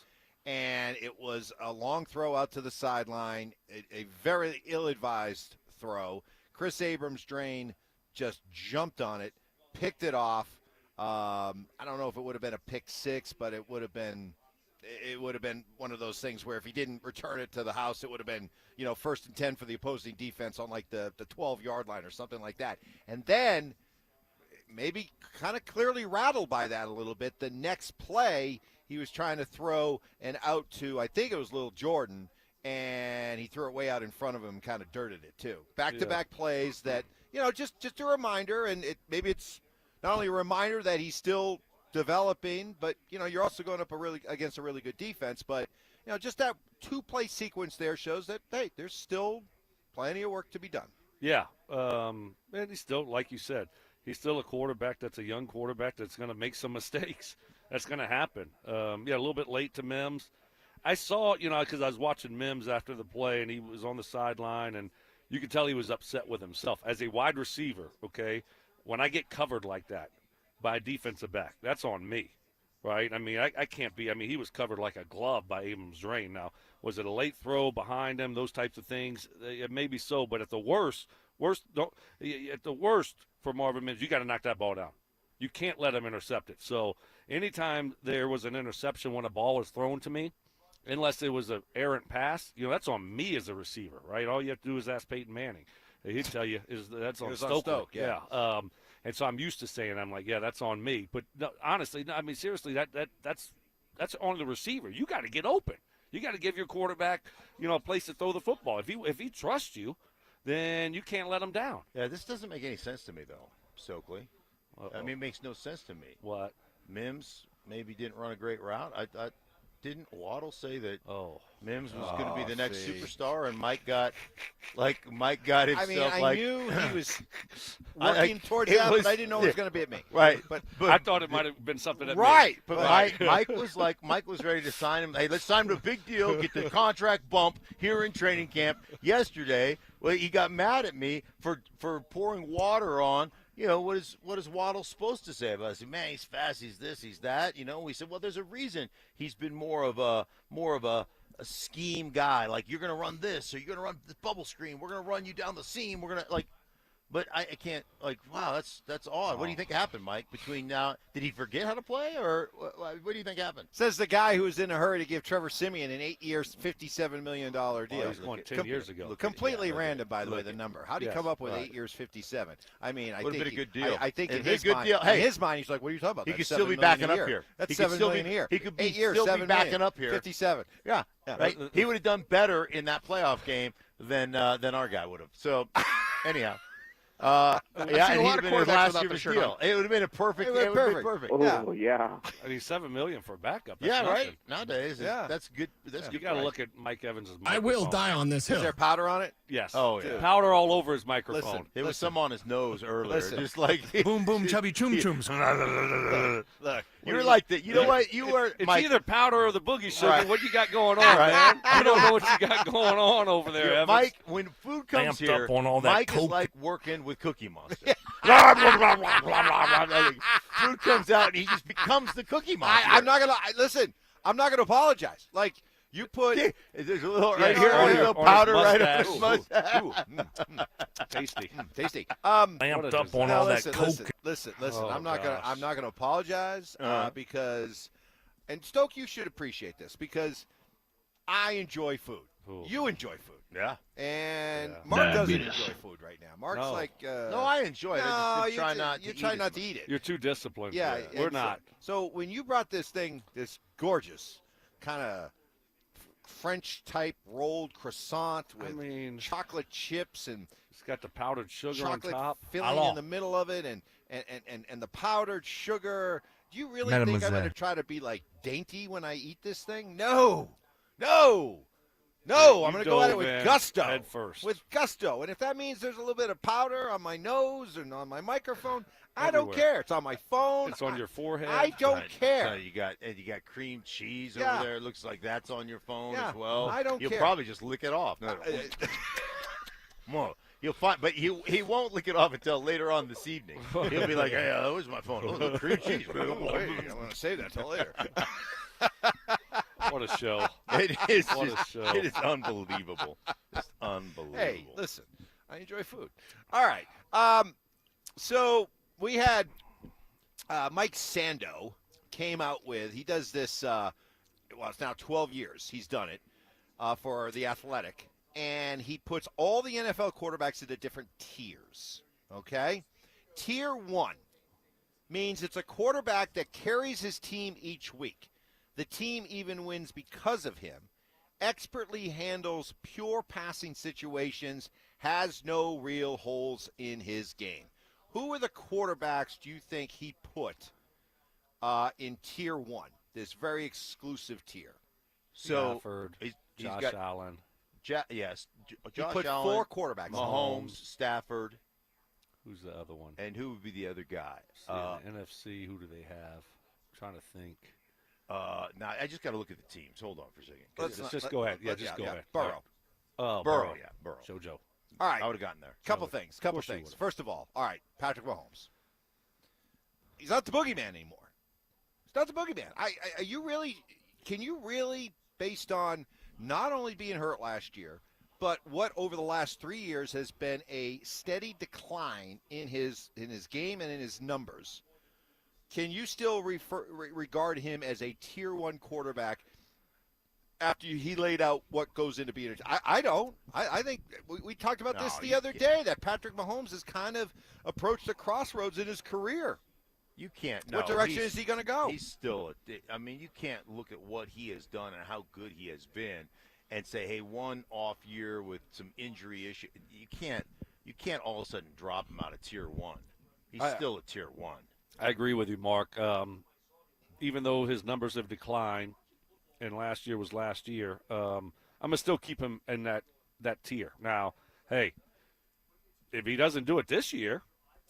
and it was a long throw out to the sideline, a very ill-advised throw. Chris Abrams-Drain just jumped on it, picked it off. I don't know if it would have been a pick 6, but it would have been one of those things where if he didn't return it to the house, it would have been, 1st and 10 for the opposing defense on like the 12-yard line or something like that. And then maybe kind of clearly rattled by that a little bit, the next play he was trying to throw an out to, I think it was Lil Jordan, and he threw it way out in front of him and kind of dirted it too. Back-to-back plays that, just a reminder, and maybe it's not only a reminder that he's still developing, but, you're also going up against a really good defense. But, just that two-play sequence there shows that, hey, there's still plenty of work to be done. Yeah. And he's still, like you said, he's still a quarterback that's a young quarterback that's going to make some mistakes. That's going to happen. A little bit late to Mims. I saw, because I was watching Mims after the play, and he was on the sideline, and you could tell he was upset with himself. As a wide receiver, okay, when I get covered like that by a defensive back, that's on me, right? I mean, I can't be. I mean, he was covered like a glove by Abrams-Drain. Now, was it a late throw behind him, those types of things? It may be so, but at the worst for Marvin Mims, you got to knock that ball down. You can't let him intercept it. So anytime there was an interception when a ball was thrown to me, unless it was an errant pass, that's on me as a receiver, right? All you have to do is ask Peyton Manning. He'd tell you that's on Stoke. Yeah. And so I'm used to saying, I'm like, yeah, that's on me. But no, honestly, I mean, seriously, that's on the receiver. You got to get open. You got to give your quarterback, a place to throw the football. If he trusts you, then you can't let him down. Yeah, this doesn't make any sense to me, though, Stokley. I mean, it makes no sense to me. What? Mims maybe didn't run a great route. Didn't Waddle say that Mims was going to be the next superstar, and Mike got himself I knew he was working towards that, but I didn't know it was going to be at me. Right, but I thought it might have been something at me. But Mike was ready to sign him. Hey, let's sign him to a big deal, get the contract bump here in training camp. Yesterday, he got mad at me for pouring water on. What is Waddle supposed to say about us? Man, he's fast, he's this, he's that. We said, well, there's a reason he's been more of a scheme guy. Like, you're going to run this, or you're going to run this bubble screen. We're going to run you down the seam. We're going to but I can't wow, that's odd. What do you think happened, Mike? Between now, did he forget how to play, or what do you think happened? Says the guy who was in a hurry to give Trevor Siemian an 8-year, $57 million deal. He's won 10 years ago. Completely random, by the way, the number. How do you come up with 8 years, 57? I mean, I think been a good deal. I think in his mind, he's like, what are you talking about? He could still be backing up here. That's $7 million a year. He could be 8 years, still $7 be backing million, up here. 57. Yeah. Right. He would have done better in that playoff game than our guy would have. So, anyhow. And he'd have been his last year's deal. It would have been a perfect. It would have been perfect. Oh, yeah. I mean, $7 million for a backup. Yeah, nothing. Right. Nowadays, that's good. That's You got to look at Mike Evans' microphone. I will die on this hill. Is there powder on it? Yes. Oh, yeah. Powder all over his microphone. There was some on his nose earlier. Just like boom, boom, chubby chum chums. Look, you were like that. You know what? You were. It's Mike, either powder or the boogie sugar. Right. What you got going on, man? You don't know what you got going on over there, Evans. Mike, when food comes Amped here, up on all that Mike is Coke. like working with Cookie Monster. Food comes out and he just becomes the Cookie Monster. I'm not gonna listen. I'm not gonna apologize. Like you put there's a little right here, a little powder right on his mustache. Tasty. Tasty. Amped up on all that Coke. Listen. Oh, I'm not gonna apologize because, and Stoke, you should appreciate this because I enjoy food. Ooh. You enjoy food. Yeah. And Mark doesn't enjoy food right now. Mark's like no, I enjoy it. I just try not to eat it. You're too disciplined. Yeah, we're not. So when you brought this gorgeous kind of French type rolled croissant with chocolate chips and it's got the powdered sugar chocolate on top, filling in the middle of it, and the powdered sugar. Do you really think I'm going to try to be like dainty when I eat this thing? No. I'm going to go at it with gusto. Head first. With gusto. And if that means there's a little bit of powder on my nose and on my microphone, I Everywhere. don't care. It's on my phone. It's on your forehead. I don't care. So you got cream cheese over there. It looks like that's on your phone as well. I don't You'll care. probably just lick it off. Well, you'll find, but he won't lick it off until later on this evening. He'll be like, "Hey, where's my phone? Oh, cream cheese. I'm going to save that till later." What a show! It is. What a show! It is unbelievable. It's unbelievable. Hey, listen, I enjoy food. All right. So we had Mike Sando came out with. He does this. It's now 12 years he's done it for The Athletic, and he puts all the NFL quarterbacks into different tiers. Okay, Tier 1 means it's a quarterback that carries his team each week. The team even wins because of him. expertly handles pure passing situations, has no real holes in his game. Who are the quarterbacks do you think he put in Tier 1, this very exclusive tier? So Stafford, he's Josh got Allen. Yes, He Josh put Allen, 4 quarterbacks. Mahomes, Stafford, Who's the other one? and who would be the other guy? See, in the NFC, who do they have? I'm trying to think. Now I just got to look at the teams. Hold on for a second. Just go ahead. Yeah, just go ahead. Burrow. Oh, Burrow. Yeah, Burrow. JoJo. All right. I would have gotten there. Couple things. First of all, Patrick Mahomes. He's not the boogeyman anymore. He's not the boogeyman. Are you really? Can you really, based on not only being hurt last year, but what over the last 3 years has been a steady decline in his game and in his numbers? Can you still regard him as a Tier 1 quarterback after he laid out what goes into being I don't. I think we talked about this the other day, that Patrick Mahomes has kind of approached a crossroads in his career. You can't. What direction is he going to go? He's still. You can't look at what he has done and how good he has been, and say, "Hey, one off year with some injury issue." You can't all of a sudden drop him out of Tier 1. He's still a Tier 1. I agree with you, Mark. Even though his numbers have declined, and last year was last year, I'm going to still keep him in that tier. Now, hey, if he doesn't do it this year,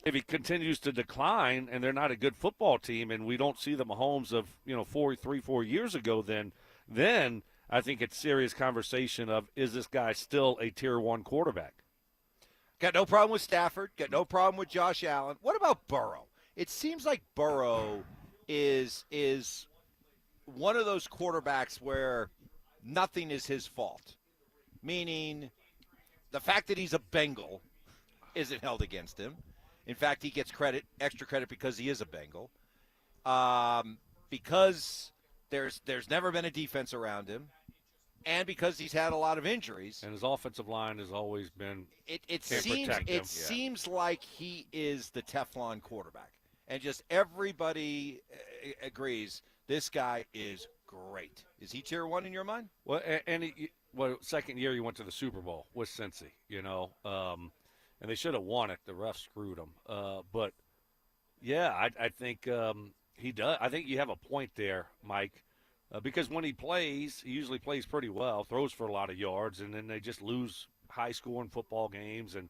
if he continues to decline and they're not a good football team and we don't see the Mahomes of 4 years ago, then I think it's serious conversation of, is this guy still a Tier 1 quarterback? Got no problem with Stafford. Got no problem with Josh Allen. What about Burrow? It seems like Burrow is one of those quarterbacks where nothing is his fault. Meaning the fact that he's a Bengal isn't held against him. In fact, he gets extra credit because he is a Bengal. Because there's never been a defense around him. And because he's had a lot of injuries. And his offensive line has always been It seems like he is the Teflon quarterback. And just everybody agrees this guy is great. Is he Tier 1 in your mind? Well, second year he went to the Super Bowl with Cincy, and they should have won it. The refs screwed him. But, yeah, I think he does. I think you have a point there, Mike, because when he plays, he usually plays pretty well, throws for a lot of yards, and then they just lose high-scoring football games, and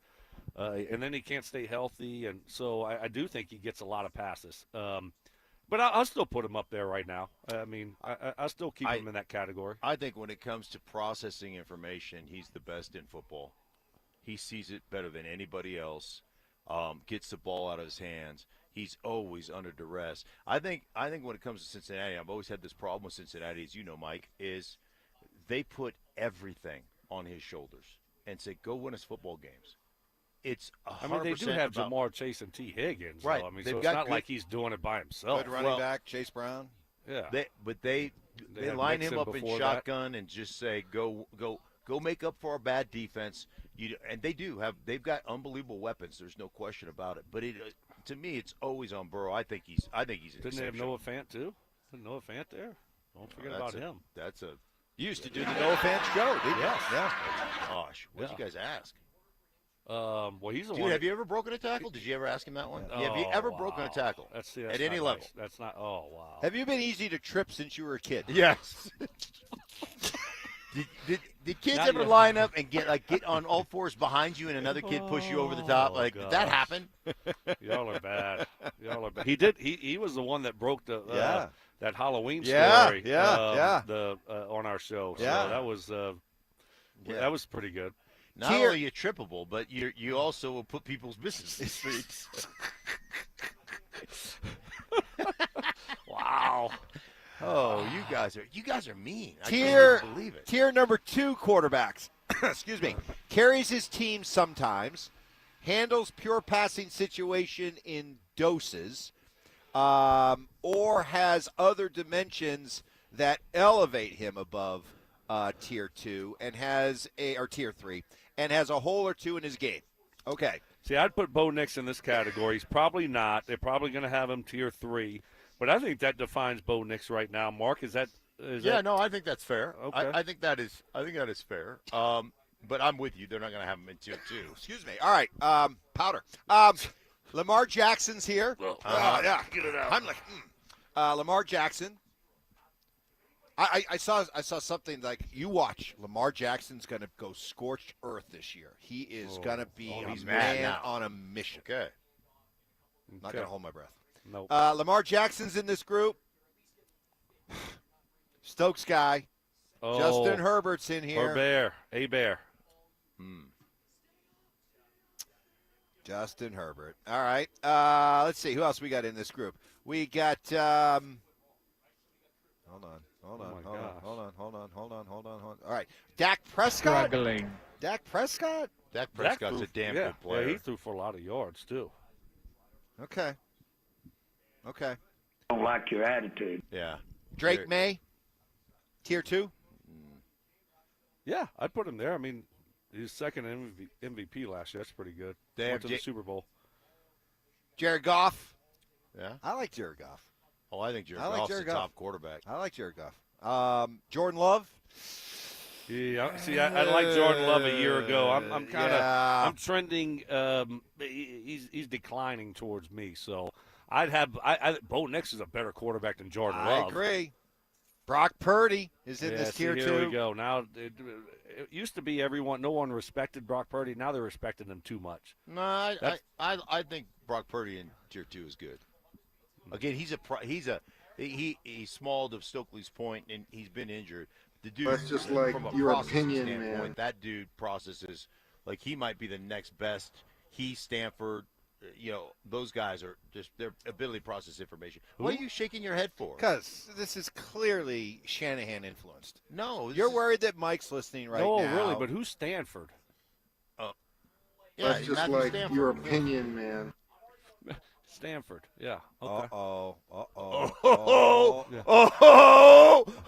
then he can't stay healthy. And so I do think he gets a lot of passes. But I'll still put him up there right now. I'll still keep him in that category. I think when it comes to processing information, he's the best in football. He sees it better than anybody else, gets the ball out of his hands. He's always under duress. I think when it comes to Cincinnati, I've always had this problem with Cincinnati, as you know, Mike, is they put everything on his shoulders and say, go win us football games. It's 100% they do have Jamar Chase and T. Higgins. Right. Though. So it's not like he's doing it by himself. Good running back, Chase Brown. Yeah. They line him up in shotgun and just say, go make up for our bad defense. And they've got unbelievable weapons. There's no question about it. But to me, it's always on Burrow. I think he's Didn't they have Noah Fant too? Noah Fant there. Don't forget about him. You used to do the Noah Fant show, didn't you? Yes. Yeah. Gosh, what did you guys ask? Well, he's the Dude, one. Have you ever broken a tackle? Did you ever ask him that one? Have you ever broken a tackle? That's at any level? Nice. That's not. Oh wow. Have you been easy to trip since you were a kid? Yes. Did kids ever line up and get on all fours behind you and another kid push you over the top? Did that happen? Y'all are bad. He did. He was the one that broke the that Halloween story. On our show. So that was pretty good. Not only are you trippable, but you also will put people's business in the streets. Wow. Oh, you guys are mean. I Tier can't believe it. Tier number 2 quarterbacks. Excuse me. Carries his team sometimes. Handles pure passing situation in doses. Or has other dimensions that elevate him above Tier 2 and or Tier 3 and has a hole or two in his game. Okay. See, I'd put Bo Nix in this category. He's probably not. They're probably going to have him Tier 3. But I think that defines Bo Nix right now. Mark, is that I think that's fair. Okay. I think that is fair. But I'm with you. They're not going to have him in tier 2. Excuse me. All right, Powder. Lamar Jackson's here. Yeah, get it out. I'm like, Lamar Jackson. I saw something like, you watch. Lamar Jackson's going to go scorched earth this year. He is going to be he's a mad man now. on a mission. Okay. Not going to hold my breath. Nope. Lamar Jackson's in this group. Stokes guy. Justin Herbert's in here. Bear. Justin Herbert. All right. Let's see. Who else we got in this group? We got Hold on. All right. Dak Prescott. Struggling. Dak Prescott? Dak Prescott's a damn good player. Yeah, he threw for a lot of yards, too. Okay. Don't like your attitude. Yeah. Drake May, tier 2. Yeah, I'd put him there. I mean, he's second MVP last year. That's pretty good. Went to the Super Bowl. Jared Goff. Yeah. I like Jared Goff. Oh, I think Jared Goff's the top quarterback. I like Jared Goff. Jordan Love. Yeah, see, I liked Jordan Love a year ago. I'm kind of I'm trending. He's declining towards me. So I'd have Bo Nix is a better quarterback than Jordan Love. I agree. Brock Purdy is in this tier 2. Here we go. Now it used to be no one respected Brock Purdy. Now they're respecting him too much. No, I think Brock Purdy in tier 2 is good. Again, he's small to Stokely's point, and he's been injured. The dude, That's just like from a your processing opinion, standpoint, man. that dude processes like he might be the next best. He, Stanford, those guys are just their ability to process information. What are you shaking your head for? Because this is clearly Shanahan influenced. No, you're worried that Mike's listening right now. No, really, but who's Stanford? That's just Matthew like Stanford. your opinion, man. Stanford, yeah. Okay.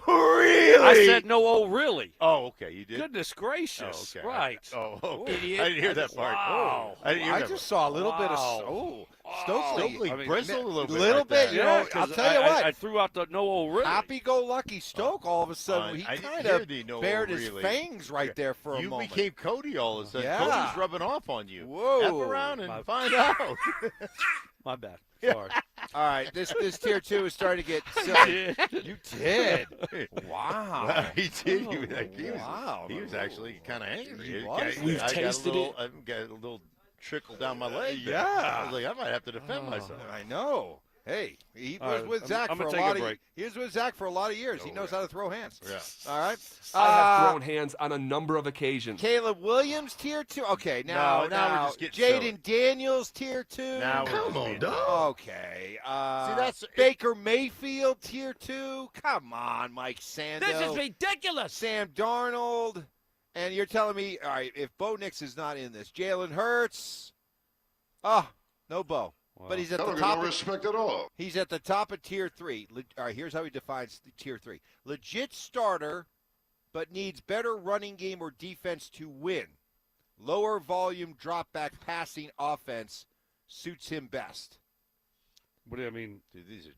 Really? I said no, really. Oh, okay, you did? Goodness gracious. Oh, okay. Right. Okay. Idiot. I didn't hear that part. Wow. I didn't hear that just part. saw a little bit of Stokely bristled a little bit. Little bit, Yeah, I'll tell you what. I threw out the no, really. Happy-go-lucky Stoke, all of a sudden, he I didn't kind hear of the no, bared his really. fangs right there for a You moment. became Cody all of a sudden. Yeah. Cody's rubbing off on you. Whoa. F around and find out. My bad. Sorry. All right, this tier 2 is starting to get silly. You did. Wow. He did. He was actually kind of angry. We've tasted it. I got a little trickle down my leg. Yeah. I was like, I might have to defend myself. I know. Hey, he All was right, with Zach I'm for gonna a take lot a of. break. He was with Zach for a lot of years. He knows how to throw hands. Yeah. All right. I have thrown hands on a number of occasions. Caleb Williams, tier 2. Okay, now we're just getting Jaden Daniels, tier 2. Now Come on, dog. Okay. that's Baker Mayfield, tier 2. Come on, Mike Sando. This is ridiculous. Sam Darnold. And you're telling me, all right, if Bo Nix is not in this, Jalen Hurts. No Bo. Wow. But he's at the top. No respect at all. He's at the top of tier 3. All right, here's how he defines tier 3. Legit starter, but needs better running game or defense to win. Lower volume drop back passing offense suits him best. What do you mean? Dude, these are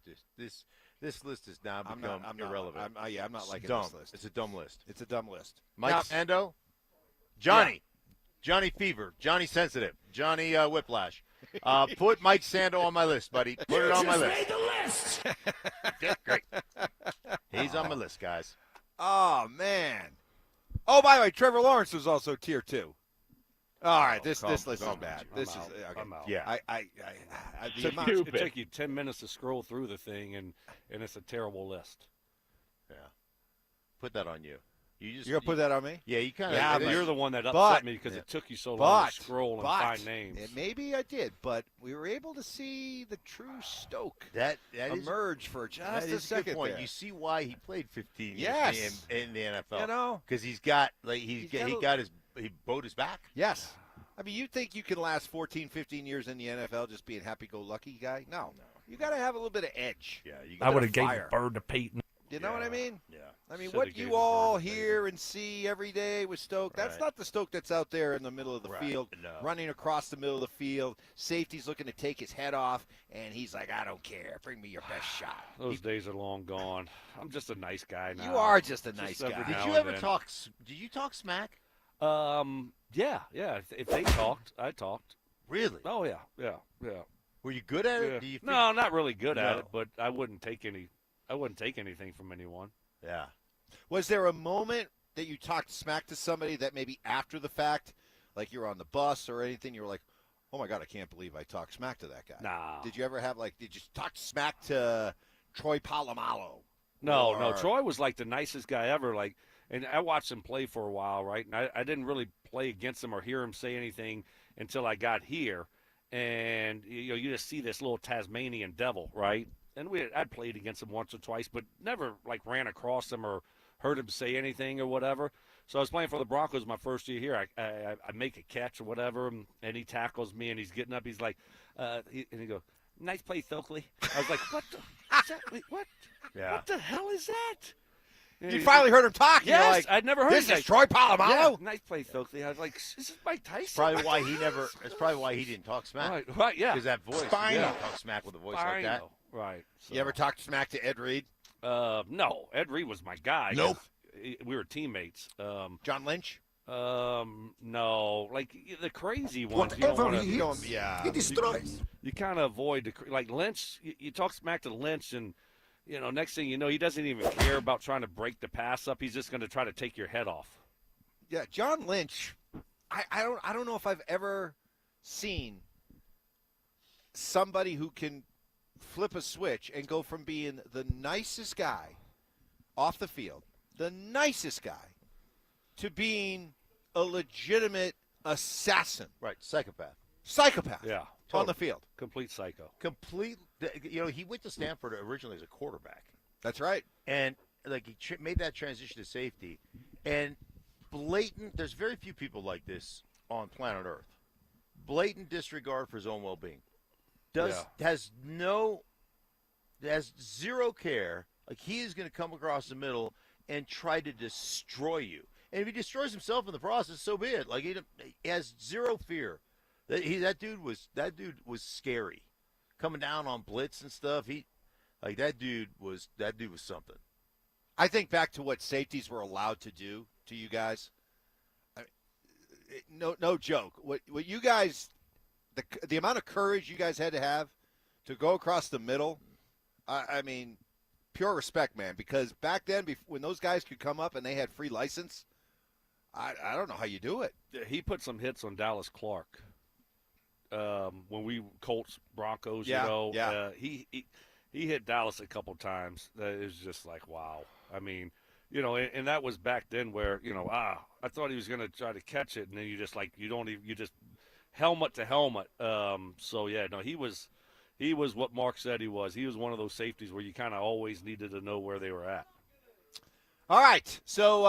this list has now become irrelevant. I'm not liking dumb. this list. It's a dumb list. It's a dumb list. Mike Sando, Johnny Fever, Johnny Sensitive, Johnny Whiplash. Put Mike Sando on my list, buddy. Put it on my list. Made the list. Yeah, great. He's on my list, guys. Oh, man. Oh, by the way, Trevor Lawrence was also tier 2. All right, this list is bad. This is okay. I'm out. Yeah. It took you 10 minutes to scroll through the thing, and it's a terrible list. Yeah. Put that on you. You're going to put that on me? Yeah, you kind of. Yeah, but you're the one that upset me because it took you so long to scroll and find names. Maybe I did, but we were able to see the true Stoke that emerge for just a second. Good point. There. You see why he played 15 years in the NFL. You know, because he bowed his back. Yes. I mean, you think you can last 14, 15 years in the NFL just being happy-go-lucky guy? No. You got to have a little bit of edge. Yeah. I would have gave the bird to Payton. You know what I mean? Yeah. I mean, Should've what gave you it all Bird, hear and see every day with Stoke, that's Right. not the Stoke that's out there in the middle of the field, No. running across the middle of the field. Safety's looking to take his head off, and he's like, I don't care. Bring me your best shot. Those days are long gone. I'm just a nice guy now. You are just a nice every guy. Did now you and ever then. talk? Did you talk smack? Yeah. If they talked, I talked. Really? Oh yeah. Were you good at it? Yeah. Do you think- No, not really good at No. it, but I wouldn't take anything from anyone. Yeah. Was there a moment that you talked smack to somebody that maybe after the fact, like you were on the bus or anything, you were like, oh, my God, I can't believe I talked smack to that guy? Nah. Did you ever have, did you talk smack to Troy Polamalu? No. Troy was like the nicest guy ever. And I watched him play for a while, right? And I didn't really play against him or hear him say anything until I got here. And you just see this little Tasmanian devil, right? And I'd played against him once or twice, but never ran across him or heard him say anything or whatever. So I was playing for the Broncos my first year here. I make a catch or whatever, and he tackles me, and he's getting up. He's like, and he goes, "Nice play, Stokley." I was like, "What? Wait, what? Yeah. What the hell is that?" You finally heard him talk. Yes, You're like, I'd never heard this that. is Troy Polamalu. Yeah, nice play, Stokley. I was like, "This is Mike Tyson." Probably why he never. It's probably why he didn't talk smack. Right, yeah. Because that voice. Fine. You don't talk smack with a voice like that. Right. You ever talked smack to Ed Reed? No. Ed Reed was my guy. Nope. We were teammates. John Lynch? No. The crazy ones. Whatever you don't he hits, wanna, he destroys. You kind of avoid Lynch. You talk smack to Lynch, and next thing you know, he doesn't even care about trying to break the pass up. He's just going to try to take your head off. Yeah, John Lynch. I don't know if I've ever seen somebody who can flip a switch and go from being the nicest guy off the field, the nicest guy, to being a legitimate assassin. Right, psychopath. Psychopath. Yeah. On the field. Complete psycho. He went to Stanford originally as a quarterback. That's right. And he made that transition to safety. And blatant, there's very few people like this on planet Earth. Blatant disregard for his own well-being. Has zero care. He is going to come across the middle and try to destroy you. And if he destroys himself in the process, so be it. He has zero fear. That dude was scary. Coming down on blitz and stuff. That dude was something. I think back to what safeties were allowed to do to you guys. No joke. What you guys, the amount of courage you guys had to have to go across the middle. I mean, pure respect, man. Because back then, when those guys could come up and they had free license, I don't know how you do it. He put some hits on Dallas Clark. When we Colts Broncos, he hit Dallas a couple times. That is just like, wow. I mean, and that was back then where I thought he was going to try to catch it, and then you just you just helmet to helmet. He was what Mark said he was. He was one of those safeties where you kind of always needed to know where they were at. All right, so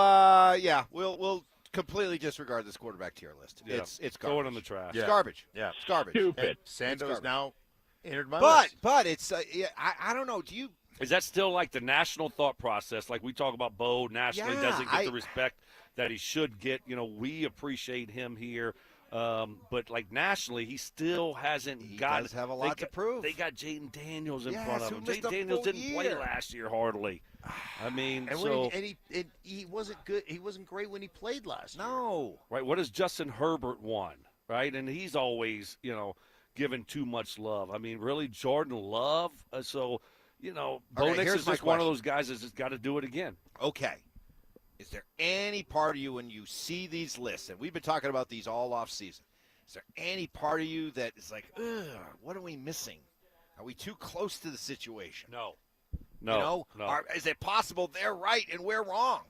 we'll completely disregard this quarterback tier list. Yeah. It's garbage. Throw it in the trash. It's garbage. Yeah. It's garbage. Stupid. Sando's now entered my list. But it's I don't know. Do you? Is that still like the national thought process? Like we talk about Bo nationally doesn't get the respect that he should get. We appreciate him here. But nationally, he still hasn't got. He does have a lot to prove. They got Jaden Daniels in front of him. Jaden Daniels didn't play last year hardly. I mean, he wasn't good. He wasn't great when he played last year. No. Right. What has Justin Herbert won? Right, and he's always given too much love. I mean, really, Jordan Love. Bo Nix is just one of those guys that's just got to do it again. Okay. Is there any part of you when you see these lists, and we've been talking about these all off season, is there any part of you that is like, ugh, what are we missing? Are we too close to the situation? No. Is it possible they're right and we're wrong?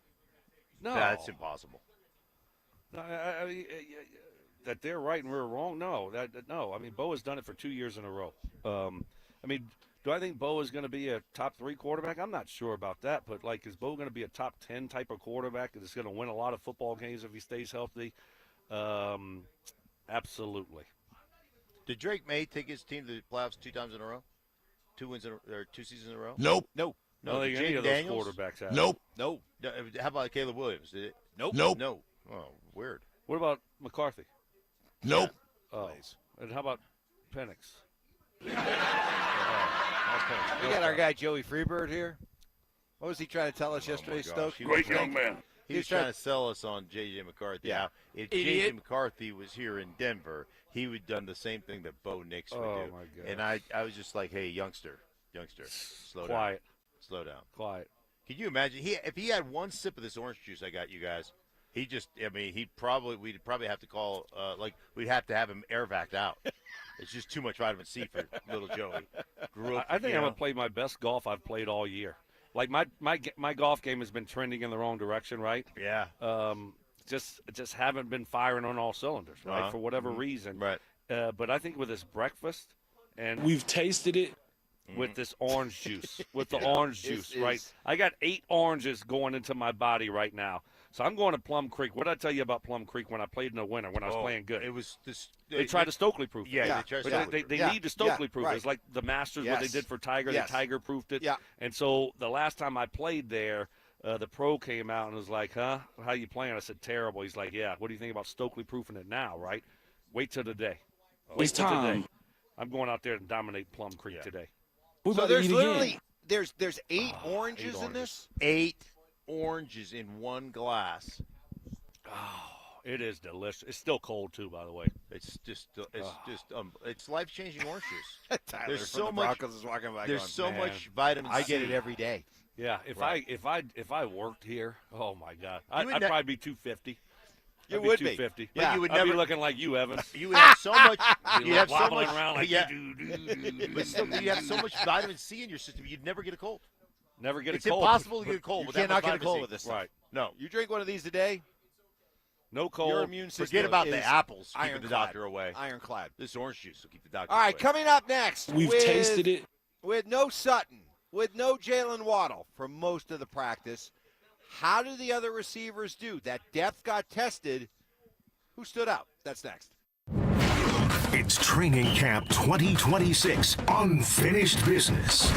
No. That's impossible. No, that they're right and we're wrong? No. No. I mean, Bo has done it for 2 years in a row. Do I think Bo is going to be a top 3 quarterback? I'm not sure about that, but is Bo going to be a top 10 type of quarterback that's going to win a lot of football games if he stays healthy? Absolutely. Did Drake May take his team to the playoffs 2 times in a row? 2 seasons in a row? Nope. No. I don't think any of those quarterbacks have. Nope. No. How about Caleb Williams? Did it? Nope. Nope. No. Oh, weird. What about McCarthy? Nope. Oh. And how about Penix? We got our guy Joey Freebird here. What was he trying to tell us yesterday, Stoke? Great young man. He was trying to sell us on J.J. McCarthy. Yeah. Now, if J.J. McCarthy was here in Denver, he would have done the same thing that Bo Nix would do. My God. And I was just like, hey, youngster, slow Quiet. down. Slow down. Quiet. Can you imagine? If he had one sip of this orange juice I got you guys, we'd probably have to call, we'd have to have him air vac out. It's just too much vitamin C for little Joey. I think I'm going to play my best golf I've played all year. Like my golf game has been trending in the wrong direction, right? Yeah. Just haven't been firing on all cylinders, right? For whatever reason. Right. But I think with this breakfast and We've tasted it. with this orange juice, right? I got 8 oranges going into my body right now. So I'm going to Plum Creek. What did I tell you about Plum Creek when I played in the winter when I was playing good? It was this. They tried to Stokely proof it. Yeah, they need to Stokely proof it. It's like the Masters, what they did for Tiger. Yes. They Tiger proofed it. Yeah. And so the last time I played there, the pro came out and was like, huh? How you playing? I said, terrible. He's like, yeah. What do you think about Stokely proofing it now, right? Wait till today. Wait till today. I'm going out there and dominate Plum Creek today. So there's literally there's 8 oranges in this? 8 oranges in one glass. Oh, it is delicious. It's still cold too, by the way. It's it's life-changing orange juice. There's so much. Broncos is walking by there's going, so man, much vitamin C. I get it every day. Yeah, if I worked here, oh my God, I'd probably be 250. You would be 250. Yeah, But you would I'd never be looking like you, Evans. You would have so much. You have so much around like but still, you have so much vitamin C in your system, you'd never get a cold. Never get It's a cold. impossible to get a cold. You with that cannot much get a cold vitamin with C. this stuff. Right. No. You drink one of these today, No cold. your immune system Forget about is the apples. Keeping the ironclad. doctor away. Ironclad. This orange juice will keep the doctor All away. right, coming up next. We've tasted it. With no Sutton, with no Jalen Waddle for most of the practice, how did the other receivers do? That depth got tested. Who stood out? That's next. It's Training Camp 2026, Unfinished Business.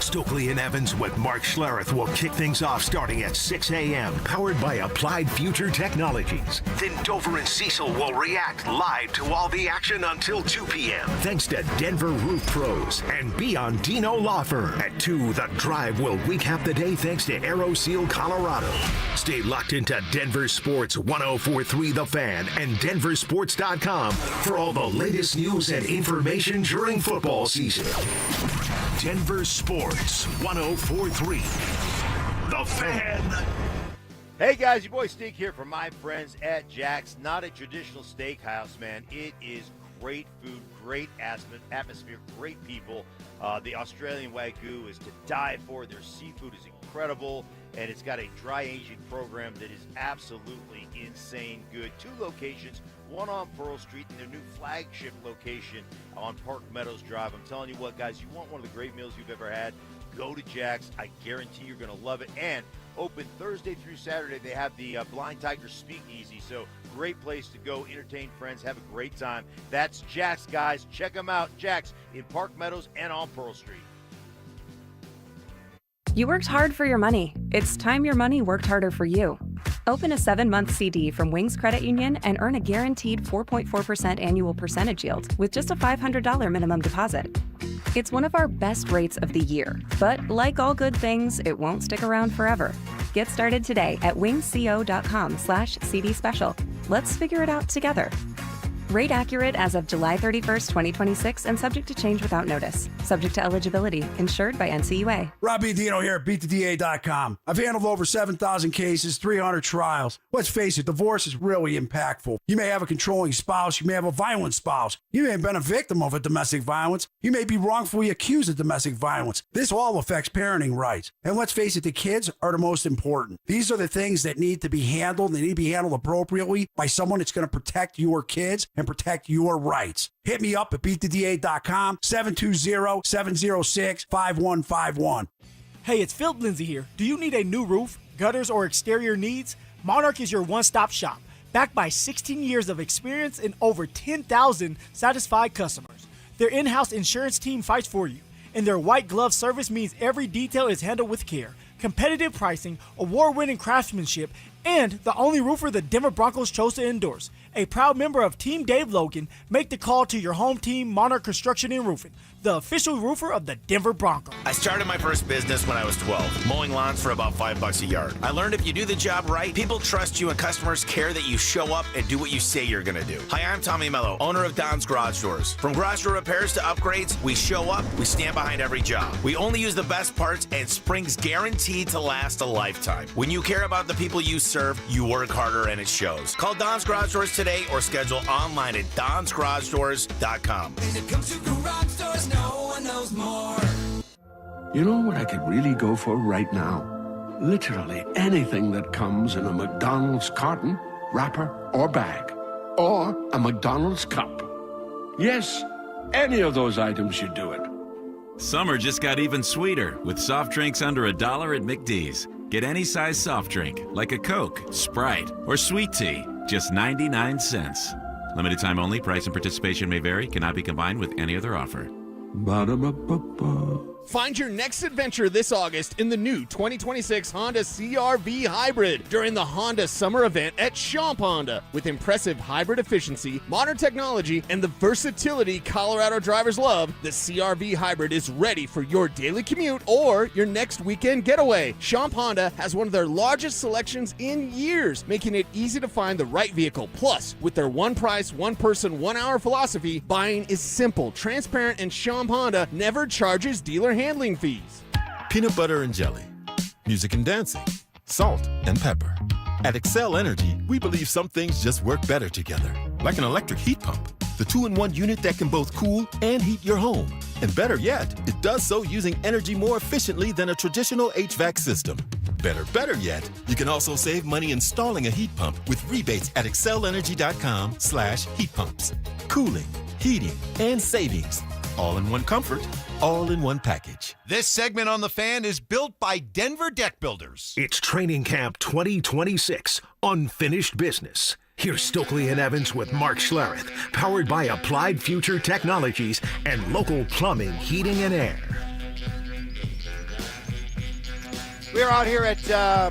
Stokley and Evans with Mark Schlereth will kick things off starting at 6 a.m., powered by Applied Future Technologies. Then Dover and Cecil will react live to all the action until 2 p.m. Thanks to Denver Roof Pros and Beyond Dino Law Firm. At 2, The Drive will recap the day thanks to Aero Seal Colorado. Stay locked into Denver Sports 104.3 The Fan and DenverSports.com for all the latest news and information during football season. Denver Sports 104.3 The Fan. Hey guys, your boy Stink here from my friends at Jack's. Not a traditional steakhouse, man. It is great food, great atmosphere, great people. The Australian Wagyu is to die for. Their seafood is incredible, and it's got a dry aging program that is absolutely insane good. 2 locations, one on Pearl Street and their new flagship location on Park Meadows Drive. I'm telling you what, guys, you want one of the great meals you've ever had, go to Jack's. I guarantee you're going to love it. And open Thursday through Saturday, they have the Blind Tiger Speakeasy. So great place to go, entertain friends, have a great time. That's Jack's, guys. Check them out. Jack's in Park Meadows and on Pearl Street. You worked hard for your money. It's time your money worked harder for you. Open a 7-month CD from Wings Credit Union and earn a guaranteed 4.4% annual percentage yield with just a $500 minimum deposit. It's one of our best rates of the year, but like all good things, it won't stick around forever. Get started today at wingsco.com/CD special. Let's figure it out together. Rate accurate as of July 31st, 2026, and subject to change without notice. Subject to eligibility. Insured by NCUA. Rob Dino here at BeatTheDA.com. I've handled over 7,000 cases, 300 trials. Let's face it, divorce is really impactful. You may have a controlling spouse. You may have a violent spouse. You may have been a victim of a domestic violence. You may be wrongfully accused of domestic violence. This all affects parenting rights. And let's face it, the kids are the most important. These are the things that need to be handled. They need to be handled appropriately by someone that's going to protect your kids and protect your rights. Hit me up at BeatTheDA.com, 720-706-5151. Hey, it's Phil Lindsay here. Do you need a new roof, gutters, or exterior needs? Monarch is your one-stop shop, backed by 16 years of experience and over 10,000 satisfied customers. Their in-house insurance team fights for you, And their white glove service means every detail is handled with care. Competitive pricing, award-winning craftsmanship, and the only roofer the Denver Broncos chose to endorse. A proud member of Team Dave Logan, make the call to your home team, Monarch Construction and Roofing, the official roofer of the Denver Broncos. I started my first business when I was 12, mowing lawns for about $5 a yard. I learned if you do the job right, people trust you and customers care that you show up and do what you say you're going to do. Hi, I'm Tommy Mello, owner of Don's Garage Doors. From garage door repairs to upgrades, we show up, we stand behind every job. We only use the best parts, and spring's guaranteed to last a lifetime. When you care about the people you serve, you work harder and it shows. Call Don's Garage Doors today or schedule online at donsgaragedoors.com. When it comes to garage doors, no one knows more. You know what I could really go for right now? Literally anything that comes in a McDonald's carton, wrapper, or bag. Or a McDonald's cup. Yes, any of those items should do it. Summer just got even sweeter with soft drinks under $1 at McD's. Get any size soft drink, like a Coke, Sprite, or sweet tea, just 99 cents. Limited time only. Price and participation may vary. Cannot be combined with any other offer. Ba-da-ba-ba-ba. Find your next adventure this August in the new 2026 Honda CR-V Hybrid during the Honda Summer Event at Champ Honda. With impressive hybrid efficiency, modern technology, and the versatility Colorado drivers love, the CR-V Hybrid is ready for your daily commute or your next weekend getaway. Champ Honda has one of their largest selections in years, making it easy to find the right vehicle. Plus, with their one price, one person, 1 hour philosophy, buying is simple, transparent, and Champ Honda never charges dealer handling fees. Peanut butter and jelly, music and dancing, salt and pepper. At Excel Energy, we believe some things just work better together. Like an electric heat pump, the 2-in-1 unit that can both cool and heat your home. And better yet, it does so using energy more efficiently than a traditional HVAC system. Better yet, you can also save money installing a heat pump with rebates at excelenergy.com/heat pumps. Cooling, heating, and savings. All in one comfort, all in one package. This segment on The Fan is built by Denver Deck Builders. It's Training Camp 2026, Unfinished Business. Here's Stokley and Evans with Mark Schlereth, powered by Applied Future Technologies and local plumbing, heating, and air. We're out here at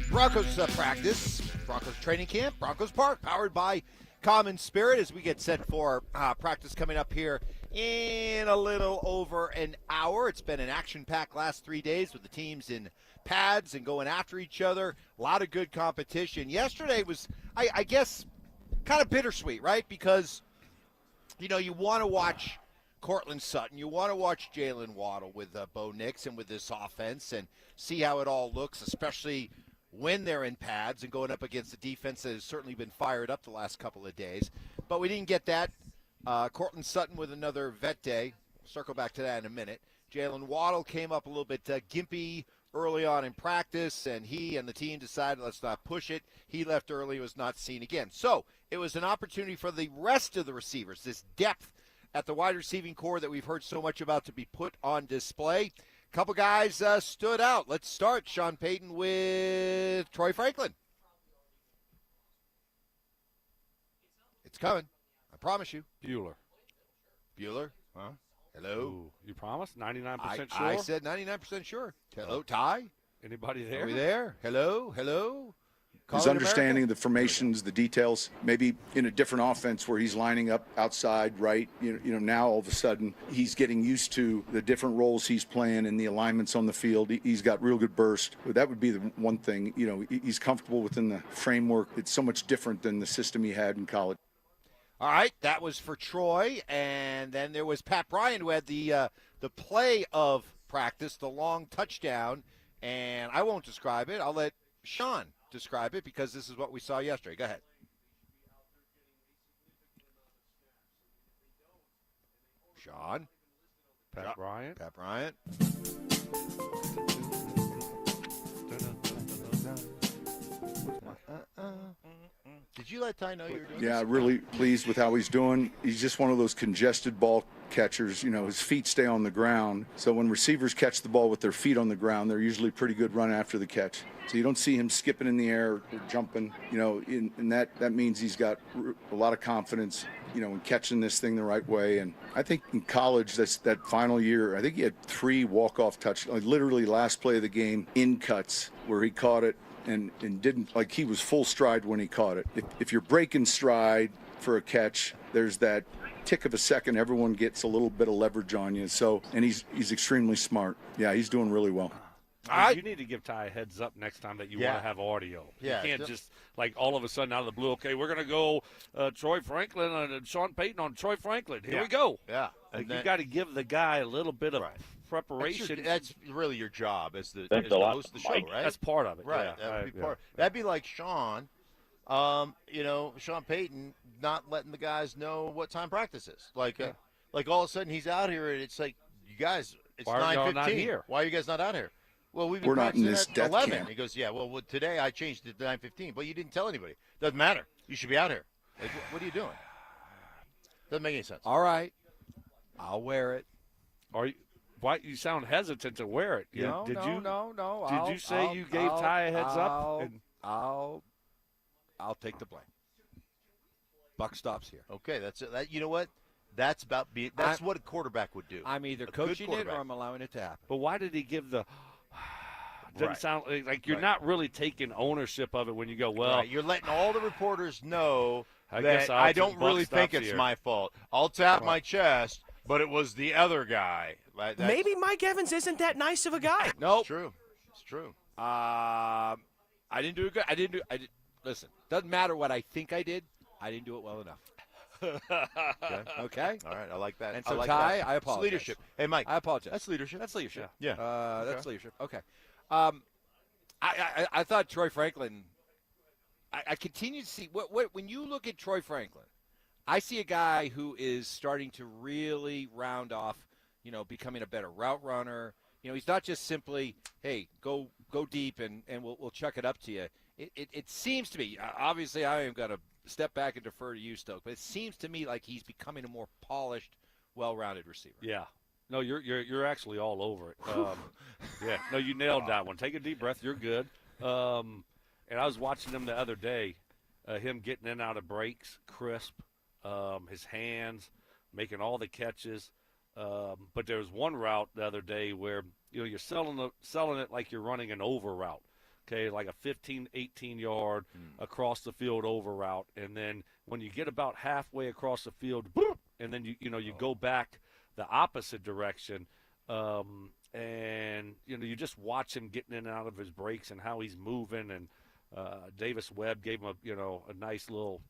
Broncos practice, Broncos training camp, Broncos Park, powered by Common Spirit as we get set for practice coming up here in a little over an hour. It's been an action-packed last 3 days with the teams in pads and going after each other. A lot of good competition. Yesterday was, I guess, kind of bittersweet, right? Because, you know, you want to watch Cortland Sutton. You want to watch Jalen Waddle with Bo Nix and with this offense and see how it all looks, especially when they're in pads and going up against a defense that has certainly been fired up the last couple of days. But we didn't get that. Cortland Sutton with another vet day. We'll circle back to that in a minute. Jalen Waddle came up a little bit gimpy early on in practice, and he and the team decided let's not push it. He left early, was not seen again. So it was an opportunity for the rest of the receivers, this depth at the wide receiving core that we've heard so much about, to be put on display. A couple guys stood out. Let's start, Sean Payton, with Troy Franklin. It's coming. I promise you. Bueller? Huh? Hello? Ooh, you promised? 99% sure? I said 99% sure. Hello, Ty? Anybody there? Are we there? Hello? His understanding of the formations, the details, maybe in a different offense where he's lining up outside, right? You know, now all of a sudden he's getting used to the different roles he's playing and the alignments on the field. He's got real good burst. That would be the one thing. You know, he's comfortable within the framework. It's so much different than the system he had in college. All right, that was for Troy, and then there was Pat Bryant, who had the play of practice, the long touchdown, and I won't describe it. I'll let Sean describe it because this is what we saw yesterday. Go ahead. Sean? Pat Bryant? Pat Bryant. Did you let Ty know you were doing this? Yeah, really pleased with how he's doing. He's just one of those congested ball catchers, his feet stay on the ground. So when receivers catch the ball with their feet on the ground, they're usually pretty good run after the catch. So you don't see him skipping in the air or jumping, and that means he's got a lot of confidence, in catching this thing the right way. And I think in college, that final year, I think he had 3 walk-off touchdowns, literally last play of the game in cuts where he caught it and didn't, he was full stride when he caught it. If you're breaking stride for a catch, there's that tick of a second, everyone gets a little bit of leverage on you. So, and he's extremely smart. Yeah, he's doing really well. You need to give Ty a heads up next time that you want to have audio. Yeah, you can't just all of a sudden out of the blue. Okay, we're going to go Troy Franklin and Sean Payton on Troy Franklin. Here we go. Yeah, you got to give the guy a little bit of preparation. That's really your job as the Thanks a lot, host of the show, Mike. right? That's part of it. Right. Yeah. That would be part. That'd be like Sean. Sean Payton not letting the guys know what time practice is. Like all of a sudden he's out here and it's like, you guys, it's 9:15. Why are you guys not out here? Well, we're not in this at death 11. camp. He goes, yeah. Well, today I changed it to 9:15, but you didn't tell anybody. Doesn't matter. You should be out here. Like, what are you doing? Doesn't make any sense. All right, I'll wear it. Why you sound hesitant to wear it? No. Did I'll you say you gave Ty a heads up? I'll take the blame. Buck stops here. Okay, that's it. You know what? That's what a quarterback would do. I'm either coaching it or I'm allowing it to happen. But why did he give the? Doesn't sound like you're not really taking ownership of it when you go. Well, right. You're letting all the reporters know I that guess I don't really think it's here. my fault. I'll tap my chest, but it was the other guy. Maybe Mike Evans isn't that nice of a guy. Nope. It's true. I didn't do it good. Listen, doesn't matter what I think I did. I didn't do it well enough. Okay. All right. I like that. And so, I like Ty, that. I apologize. It's leadership. Hey, Mike. I apologize. That's leadership. That's leadership. Yeah. That's leadership. Okay. I thought Troy Franklin. I continue to see when you look at Troy Franklin, I see a guy who is starting to really round off. Becoming a better route runner. He's not just simply, hey, go deep and we'll chuck it up to you. It seems to me, obviously I am going to step back and defer to you, Stoke, but it seems to me like he's becoming a more polished, well-rounded receiver. Yeah. No, you're actually all over it. Yeah. No, you nailed that one. Take a deep breath. You're good. And I was watching him the other day, him getting in and out of breaks, crisp, his hands, making all the catches. But there was one route the other day where you're selling it like you're running an over route, okay, like a 15, 18-yard across the field over route, and then when you get about halfway across the field, boop, and then you go back the opposite direction, and you just watch him getting in and out of his breaks and how he's moving, and Davis Webb gave him a nice little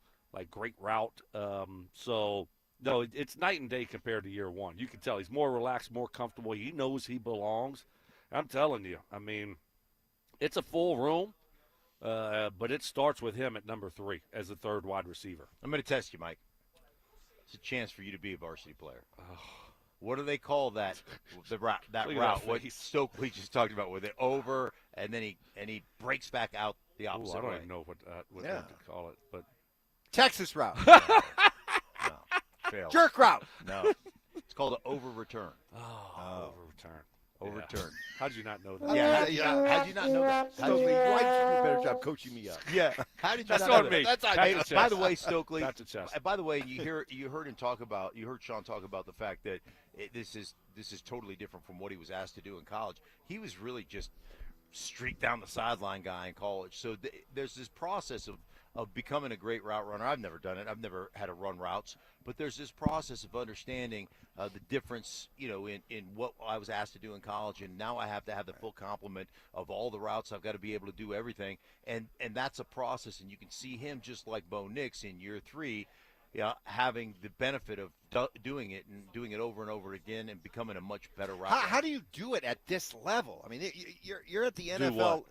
great route, so. No, it's night and day compared to year one. You can tell he's more relaxed, more comfortable. He knows he belongs. I'm telling you, I mean, it's a full room, but it starts with him at number 3 as the third wide receiver. I'm going to test you, Mike. It's a chance for you to be a varsity player. What do they call that? Route. What Stokley just talked about, where they over and then he breaks back out the opposite I don't way. even know what they call it, but Texas route. Failed. Jerk route. No. It's called an over return. Over-return. Overturn. How did you not know that? Yeah. How did you not know that? Stokely, why did you do a better job coaching me up? Yeah. How did you That's not know on that? me. That's on That's me. a chest. By the way, Stokley. That's a chest. By the way, you heard Sean talk about the fact that this is totally different from what he was asked to do in college. He was really just streak down the sideline guy in college. So there's this process of becoming a great route runner. I've never done it. I've never had to run routes. But there's this process of understanding the difference, in what I was asked to do in college, and now I have to have the full complement of all the routes. I've got to be able to do everything, and that's a process. And you can see him, just like Bo Nix in year 3, having the benefit of doing it and doing it over and over again and becoming a much better route runner. How do you do it at this level? I mean, you're at the NFL.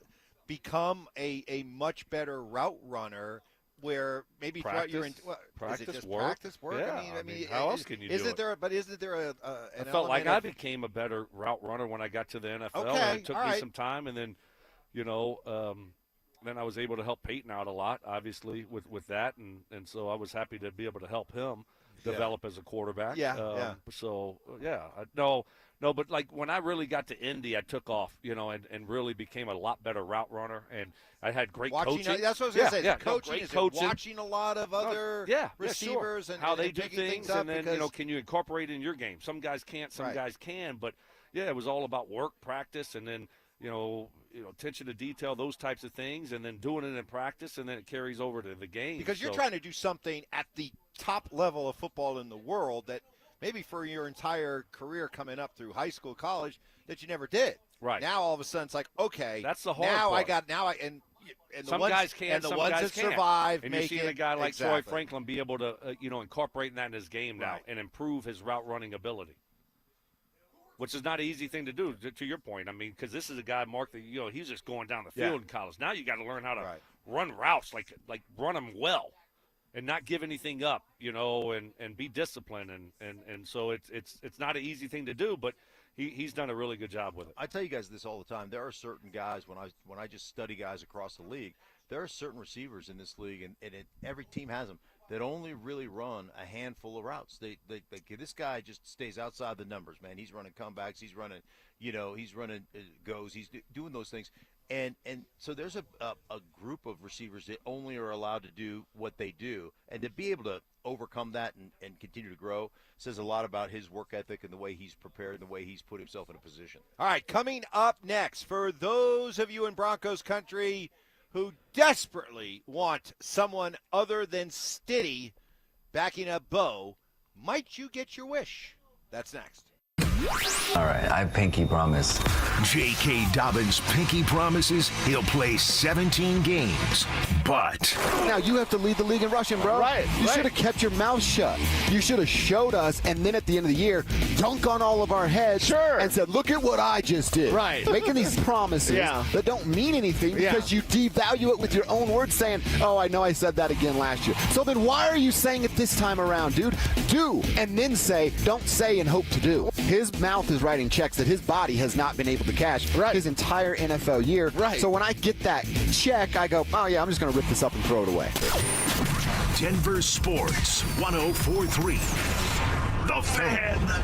Become a much better route runner, where maybe throughout your practice is it just work? Practice work. Yeah, I mean, how else can you do it? Isn't there an I felt like element I became a better route runner when I got to the NFL. Okay, and it took all me right. some time, and then, then I was able to help Payton out a lot, obviously, with that, and so I was happy to be able to help him. develop as a quarterback. Yeah. So, but like when I really got to Indy, I took off, and really became a lot better route runner. And I had great coaching. That's what I was going to say. Yeah, coaching, great is coaching. Watching a lot of other receivers sure. and how they and do picking things, up and then can you incorporate in your game? Some guys can't, some guys can, but it was all about work, practice, and then attention to detail, those types of things, and then doing it in practice, and then it carries over to the game. Because you're trying to do something at the top level of football in the world that maybe for your entire career coming up through high school, college, that you never did. Right. Now all of a sudden it's like, okay, that's the hard part. And some ones, guys can, and the some ones guys that can't. survive, and make you're seeing a guy like exactly. Troy Franklin be able to, incorporate that in his game now and improve his route running ability, which is not an easy thing to do. To your point, I mean, because this is a guy, Mark, that he's just going down the field in college. Now you got to learn how to run routes, like run them well, and not give anything up, and be disciplined, and so it's not an easy thing to do, but he's done a really good job with it. I tell you guys this all the time. There are certain guys when I just study guys across the league. There are certain receivers in this league, and every team has them, that only really run a handful of routes. This guy just stays outside the numbers, man. He's running comebacks. He's running, goes. He's doing those things. And so there's a group of receivers that only are allowed to do what they do. And to be able to overcome that and continue to grow says a lot about his work ethic and the way he's prepared and the way he's put himself in a position. All right, coming up next, for those of you in Broncos country who desperately want someone other than Stiddy backing up Bo, might you get your wish? That's next. All right, I pinky promise. J.K. Dobbins pinky promises he'll play 17 games, but... Now you have to lead the league in rushing, bro. You should have kept your mouth shut. You should have showed us, and then at the end of the year, dunk on all of our heads and said, look at what I just did. Making these promises that don't mean anything because you devalue it with your own words saying, oh, I know I said that again last year. So then why are you saying it this time around, dude? Do, and then say, don't say and hope to do. His mouth is writing checks that his body has not been able to cash his entire NFL year. So when I get that check, I go, oh, yeah, I'm just going to rip this up and throw it away. Denver Sports 104.3. The Fan.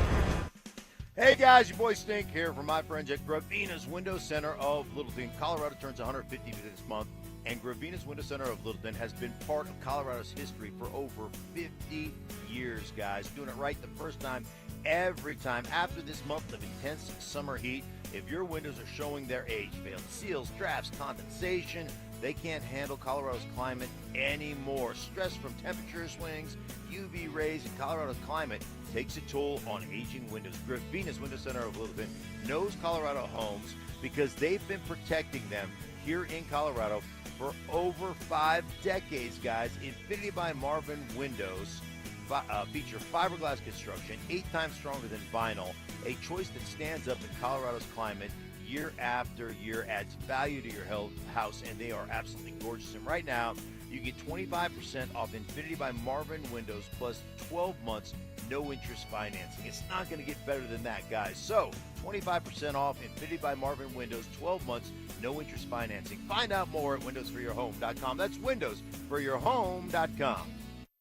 Hey, guys, your boy Stink here from my friends at Gravina's Window Center of Littleton. Colorado turns 150 this month, and Gravina's Window Center of Littleton has been part of Colorado's history for over 50 years, guys. Doing it right the first time, every time. After this month of intense summer heat, if your windows are showing their age, failed seals, drafts, condensation, they can't handle Colorado's climate anymore. Stress from temperature swings, UV rays, and Colorado's climate takes a toll on aging windows. Gravina's Window Center of Littleton knows Colorado homes because they've been protecting them here in Colorado for over 5 decades, guys. Infinity by Marvin windows feature fiberglass construction, 8 times stronger than vinyl, a choice that stands up in Colorado's climate year after year, adds value to your house, and they are absolutely gorgeous. And right now, you get 25% off Infinity by Marvin windows plus 12 months no interest financing. It's not going to get better than that, guys. So 25% off Infinity by Marvin windows, 12 months no interest financing. Find out more at windowsforyourhome.com. That's windowsforyourhome.com.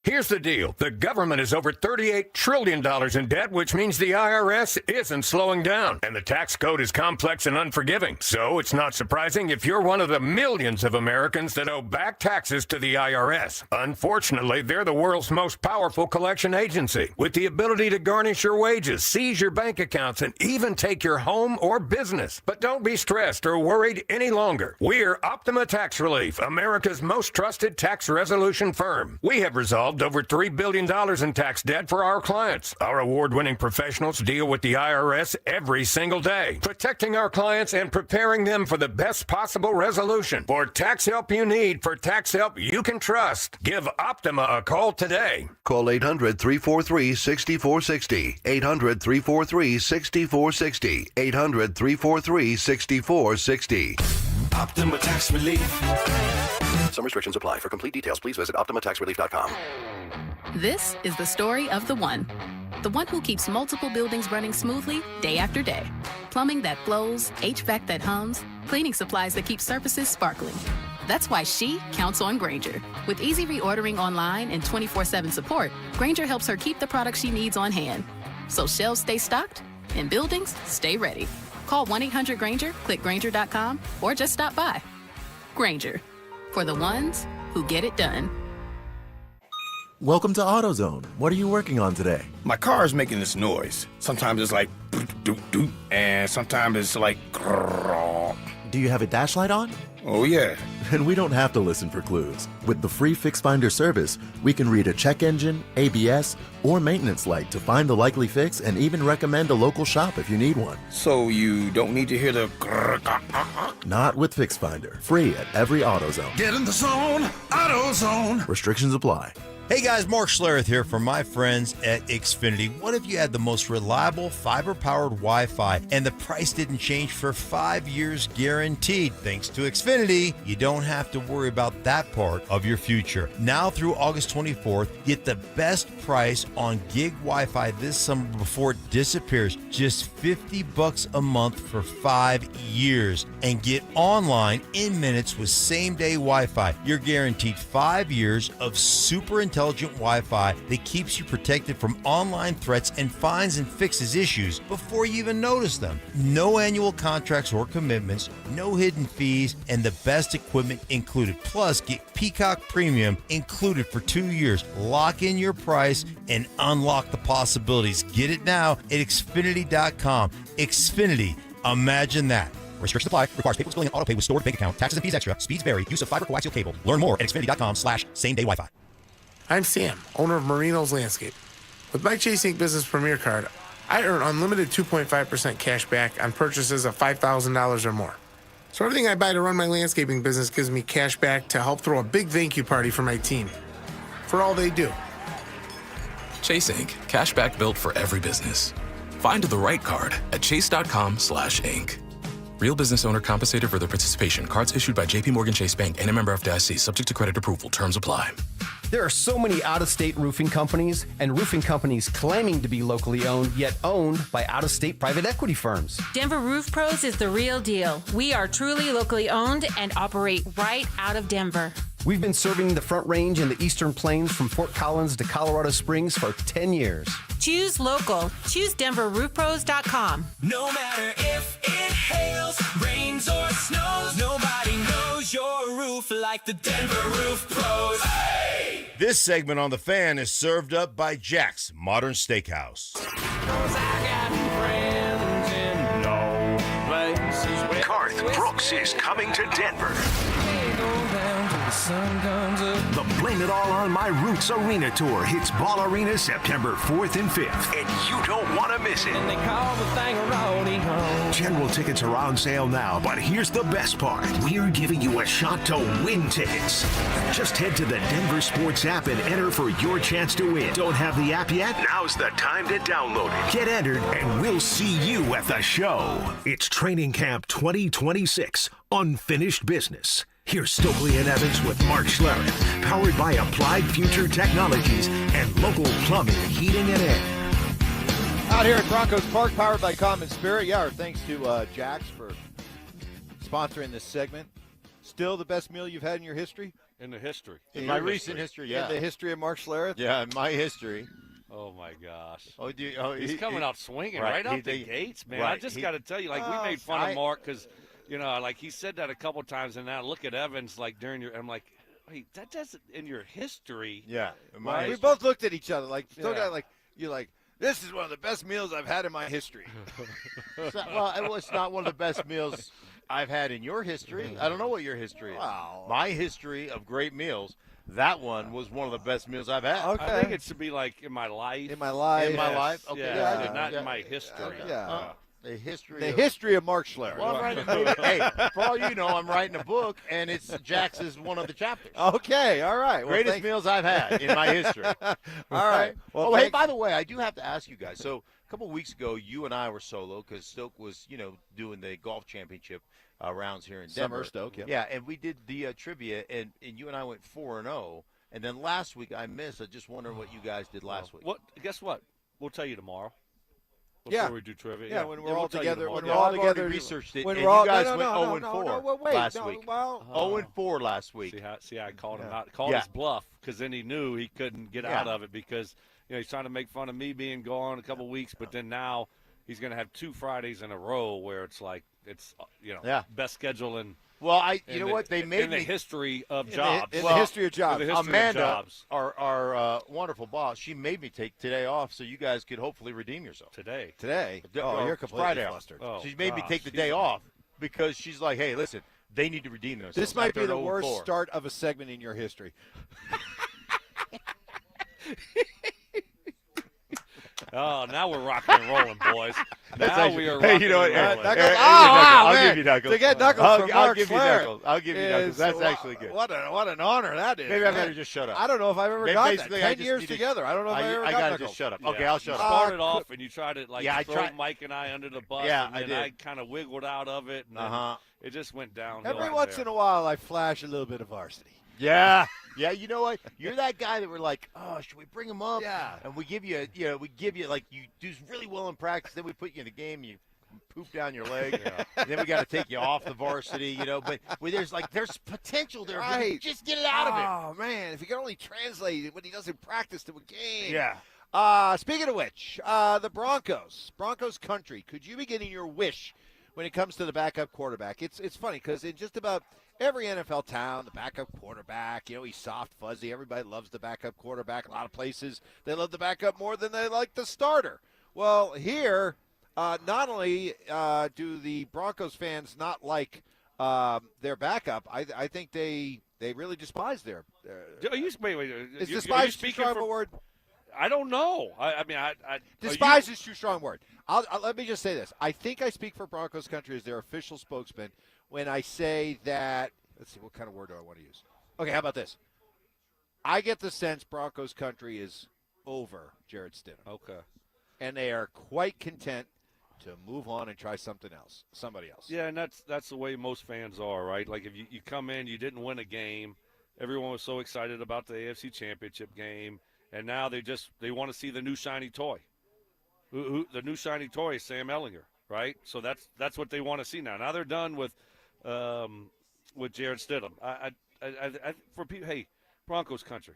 Here's the deal. The government is over $38 trillion in debt, which means the IRS isn't slowing down. And the tax code is complex and unforgiving. So it's not surprising if you're one of the millions of Americans that owe back taxes to the IRS. Unfortunately, they're the world's most powerful collection agency, with the ability to garnish your wages, seize your bank accounts, and even take your home or business. But don't be stressed or worried any longer. We're Optima Tax Relief, America's most trusted tax resolution firm. We have resolved over $3 billion in tax debt for our clients. Our award-winning professionals deal with the IRS every single day, protecting our clients and preparing them for the best possible resolution. For tax help you need, for tax help you can trust, give Optima a call today. Call 800-343-6460. 800-343-6460. 800-343-6460. Optima Tax Relief. Some restrictions apply. For complete details, please visit OptimaTaxRelief.com. This is the story of the one who keeps multiple buildings running smoothly day after day. Plumbing that flows, HVAC that hums, cleaning supplies that keep surfaces sparkling. That's why she counts on Grainger. With easy reordering online and 24/7 support, Grainger helps her keep the products she needs on hand. So shelves stay stocked and buildings stay ready. Call 1-800-GRAINGER, click Grainger.com, or just stop by. Grainger, for the ones who get it done. Welcome to AutoZone. What are you working on today? My car is making this noise. Sometimes it's like doot doot, and sometimes it's like grrrr. Do you have a dash light on? Oh yeah. And we don't have to listen for clues. With the free Fix Finder service, we can read a check engine, ABS, or maintenance light to find the likely fix and even recommend a local shop if you need one. So you don't need to hear the grrrr. Not with Fix Finder. Free at every AutoZone. Get in the zone, AutoZone. Restrictions apply. Hey guys, Mark Schlereth here from my friends at Xfinity. What if you had the most reliable fiber-powered Wi-Fi and the price didn't change for 5 years guaranteed? Thanks to Xfinity, you don't have to worry about that part of your future. Now through August 24th, get the best price on gig Wi-Fi this summer before it disappears. Just $50 a month for 5 years. And get online in minutes with same-day Wi-Fi. You're guaranteed 5 years of super intelligent Wi-Fi that keeps you protected from online threats and finds and fixes issues before you even notice them. No annual contracts or commitments, no hidden fees, and the best equipment included. Plus, get Peacock Premium included for 2 years. Lock in your price and unlock the possibilities. Get it now at Xfinity.com. Xfinity, imagine that. Restrictions apply. Requires paperless billing and auto pay with stored bank account. Taxes and fees extra. Speeds vary. Use of fiber coaxial cable. Learn more at Xfinity.com/same-day Wi-Fi. I'm Sam, owner of Marino's Landscape. With my Chase Ink Business Premier Card, I earn unlimited 2.5% cash back on purchases of $5,000 or more. So everything I buy to run my landscaping business gives me cash back to help throw a big thank you party for my team. For all they do. Chase Ink. Cash back built for every business. Find the right card at chase.com/ink. Real business owner compensated for their participation. Cards issued by JPMorgan Chase Bank and a member FDIC. Subject to credit approval. Terms apply. There are so many out-of-state roofing companies and roofing companies claiming to be locally owned, yet owned by out-of-state private equity firms. Denver Roof Pros is the real deal. We are truly locally owned and operate right out of Denver. We've been serving the Front Range and the Eastern Plains from Fort Collins to Colorado Springs for 10 years. Choose local. Choose DenverRoofPros.com. No matter if it hails, rains, or snows, nobody knows your roof like the Denver Roof Pros. Hey! This segment on The Fan is served up by Jack's Modern Steakhouse. Garth Brooks is coming to Denver. The Blame It All on My Roots Arena Tour hits Ball Arena September 4th and 5th, and you don't want to miss it. They call the thing a roadie home. General tickets are on sale now, but here's the best part. We're giving you a shot to win tickets. Just head to the DenverSports app and enter for your chance to win. Don't have the app yet? Now's the time to download it. Get entered, and we'll see you at the show. It's Training Camp 2026, Unfinished Business. Here's Stokley and Evans with Mark Schlereth, powered by Applied Future Technologies and local plumbing, heating, and air. Out here at Broncos Park, powered by Common Spirit. Yeah, our thanks to Jax for sponsoring this segment. Still the best meal you've had in your history? In the history. In my recent history, yeah. In the history of Mark Schlereth? Yeah, in my history. Oh, my gosh. He's coming out swinging right out the gates, man. Right. I just got to tell you, we made fun of Mark because, he said that a couple times, and now look at Evans, during your – I'm like, wait, that doesn't – in your history. Yeah. Right? We both looked at each other you're like, this is one of the best meals I've had in my history. It's not one of the best meals I've had in your history. I don't know what your history is. Wow. My history of great meals, that one was one of the best meals I've had. Okay. I think it should be in my life. In my life. In my life? Okay. Yeah, not in my history. Yeah. The history of Mark Schlereth. Well, I'm writing a book. Hey, for all you know, I'm writing a book, and it's Jax is one of the chapters. Okay, all right. Greatest meals I've had in my history. All right. Well, hey, by the way, I do have to ask you guys. So a couple of weeks ago, you and I were solo because Stoke was, doing the golf championship rounds here in Denver. Summer Stoke, yeah. Yeah, and we did the trivia, and you and I went 4-0. And then last week I missed. I just wonder what you guys did last week. Guess what? We'll tell you tomorrow. before we do trivia. Yeah, when we're all we'll tell you together. tomorrow. When we're all I've together. already researched it, When and we're all, you guys no, went no, 0-4 no, wait, last no, week. Well, 0-4 last week. See how I called him out. Called his bluff because then he knew he couldn't get out of it because he's trying to make fun of me being gone a couple weeks, but then now he's going to have 2 Fridays in a row where it's like it's best schedule in. Well, they made in the me history of jobs. In the history of jobs. Amanda, our wonderful boss, she made me take today off so you guys could hopefully redeem yourself. Today. Oh, you're completely Friday flustered. Oh, she made me take the day off because she's like, hey, listen, they need to redeem themselves. This might after be the an worst 0-4. start of a segment in your history. Oh, now we're rocking and rolling, boys. Now we are Hey, rocking you know what? and rolling. I'll give you Knuckles. To get Knuckles from Mark Schlereth I'll give you Knuckles. That's actually good. What an honor that is. Maybe I better just shut up. I don't know if I've ever got that. 10 years together. I don't know if I ever got gotta Knuckles. just shut up. Yeah. Okay, I'll shut You up. started off and you tried to throw tried. Mike and I under the bus. Yeah, and I then did. I kind of wiggled out of it. And then it just went downhill. Every from once there. in a while, I flash a little bit of varsity. Yeah. Yeah, you know what? You're that guy that we're like, oh, should we bring him up? Yeah. And we give you, like, you do really well in practice, then we put you in the game, and you poop down your leg. And then we got to take you off the varsity, but there's potential there. Right. Just get it out of it. Oh, man, if you could only translate what he does in practice to a game. Yeah. Speaking of which, the Broncos country, could you be getting your wish when it comes to the backup quarterback? It's funny because in just about every NFL town, the backup quarterback, he's soft, fuzzy. Everybody loves the backup quarterback. A lot of places, they love the backup more than they like the starter. Well, here, not only do the Broncos fans not like their backup, I think they really despise their wait. Is despise too strong a word? I don't know. I Despise is too strong a word. Let me just say this. I think I speak for Broncos country as their official spokesman when I say that, let's see, what kind of word do I want to use? Okay, how about this? I get the sense Broncos country is over Jared Stidham. Okay. And they are quite content to move on and try somebody else. Yeah, and that's the way most fans are, right? Like if you come in, you didn't win a game. Everyone was so excited about the AFC Championship game, and now they want to see the new shiny toy. The new shiny toy is Sam Ehlinger, right? So that's what they want to see now. Now they're done with Jared Stidham. For people, hey, Broncos country.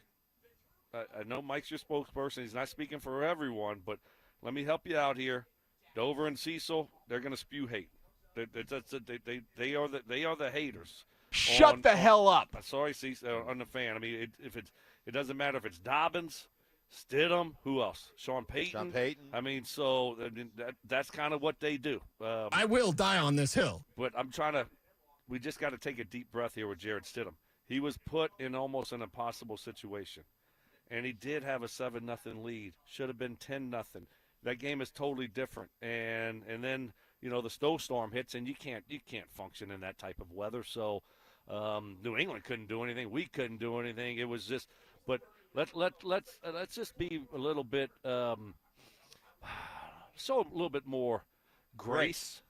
I know Mike's your spokesperson. He's not speaking for everyone, but let me help you out here. Dover and Cecil, they're going to spew hate. They are the haters. Shut the hell up. Sorry, Cecil, on the fan. I mean, it doesn't matter if it's Dobbins, Stidham, who else? Sean Payton. I mean, so that's kind of what they do. I will die on this hill. But we just got to take a deep breath here with Jared Stidham. He was put in almost an impossible situation. And he did have a 7-0 lead. Should have been 10-0. That game is totally different. And then, the snowstorm hits and you can't function in that type of weather. So New England couldn't do anything. We couldn't do anything. It was just but let's just be a little bit show a little bit more grace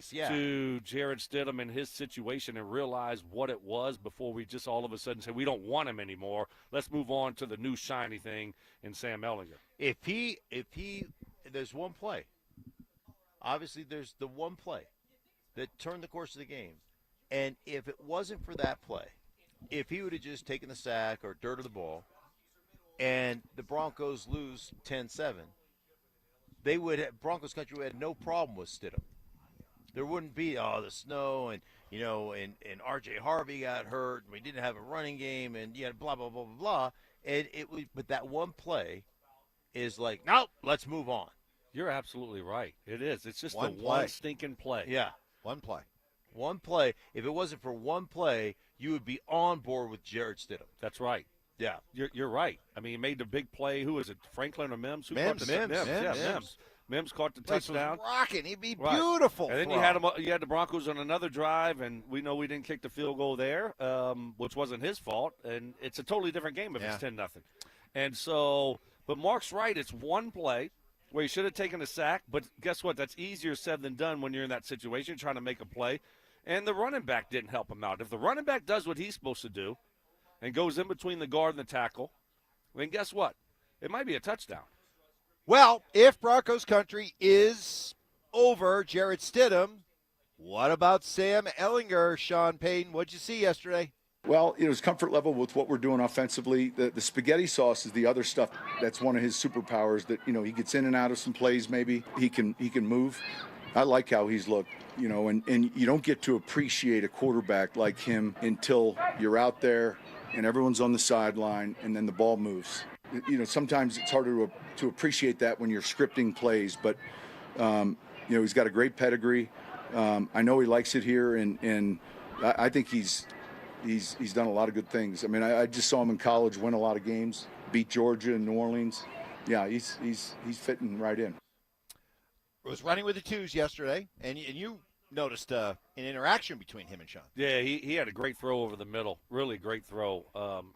to Jared Stidham and his situation and realize what it was before we just all of a sudden say we don't want him anymore. Let's move on to the new shiny thing in Sam Ehlinger. If there's one play. Obviously, there's the one play that turned the course of the game. And if it wasn't for that play, if he would have just taken the sack or dirt of the ball and the Broncos lose 10-7, Broncos country would have no problem with Stidham. There wouldn't be the snow and and R.J. Harvey got hurt and we didn't have a running game and blah blah blah blah blah. And but that one play is like, nope, let's move on. You're absolutely right. It is. It's just one stinking play. Yeah, one play. One play. If it wasn't for one play, you would be on board with Jared Stidham. That's right. Yeah, you're right. I mean, he made the big play. Who was it? Franklin or Mims? Mims. Mims caught the touchdown. Rocking. He'd be beautiful. And then you had the Broncos on another drive, and we know we didn't kick the field goal there, which wasn't his fault. And it's a totally different game if it's 10-0. And so, but Mark's right. It's one play where he should have taken a sack, but guess what? That's easier said than done when you're in that situation, trying to make a play. And the running back didn't help him out. If the running back does what he's supposed to do and goes in between the guard and the tackle, then guess what? It might be a touchdown. Well, if Broncos country is over Jarrett Stidham, what about Sam Ehlinger, Sean Payton? What'd you see yesterday? Well, his comfort level with what we're doing offensively. The spaghetti sauce is the other stuff. That's one of his superpowers that, he gets in and out of some plays maybe. He can move. I like how he's looked, and you don't get to appreciate a quarterback like him until you're out there and everyone's on the sideline and then the ball moves. Sometimes it's harder to appreciate that when you're scripting plays, but, he's got a great pedigree. I know he likes it here, and I think he's done a lot of good things. I mean, I just saw him in college win a lot of games, beat Georgia and New Orleans. Yeah, he's fitting right in. Was running with the twos yesterday, and you noticed an interaction between him and Sean. Yeah, he had a great throw over the middle, really great throw.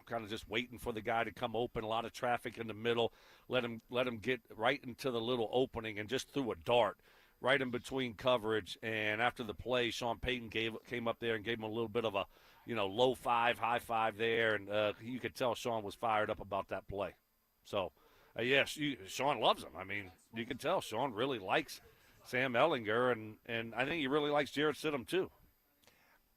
Kind of just waiting for the guy to come open, a lot of traffic in the middle, let him get right into the little opening and just threw a dart right in between coverage. And after the play, Sean Payton came up there and gave him a little bit of a low five, high five there, and you could tell Sean was fired up about that play. So, yes, Sean loves him. I mean, you can tell Sean really likes Sam Ehlinger, and I think he really likes Jarrett Stidham too.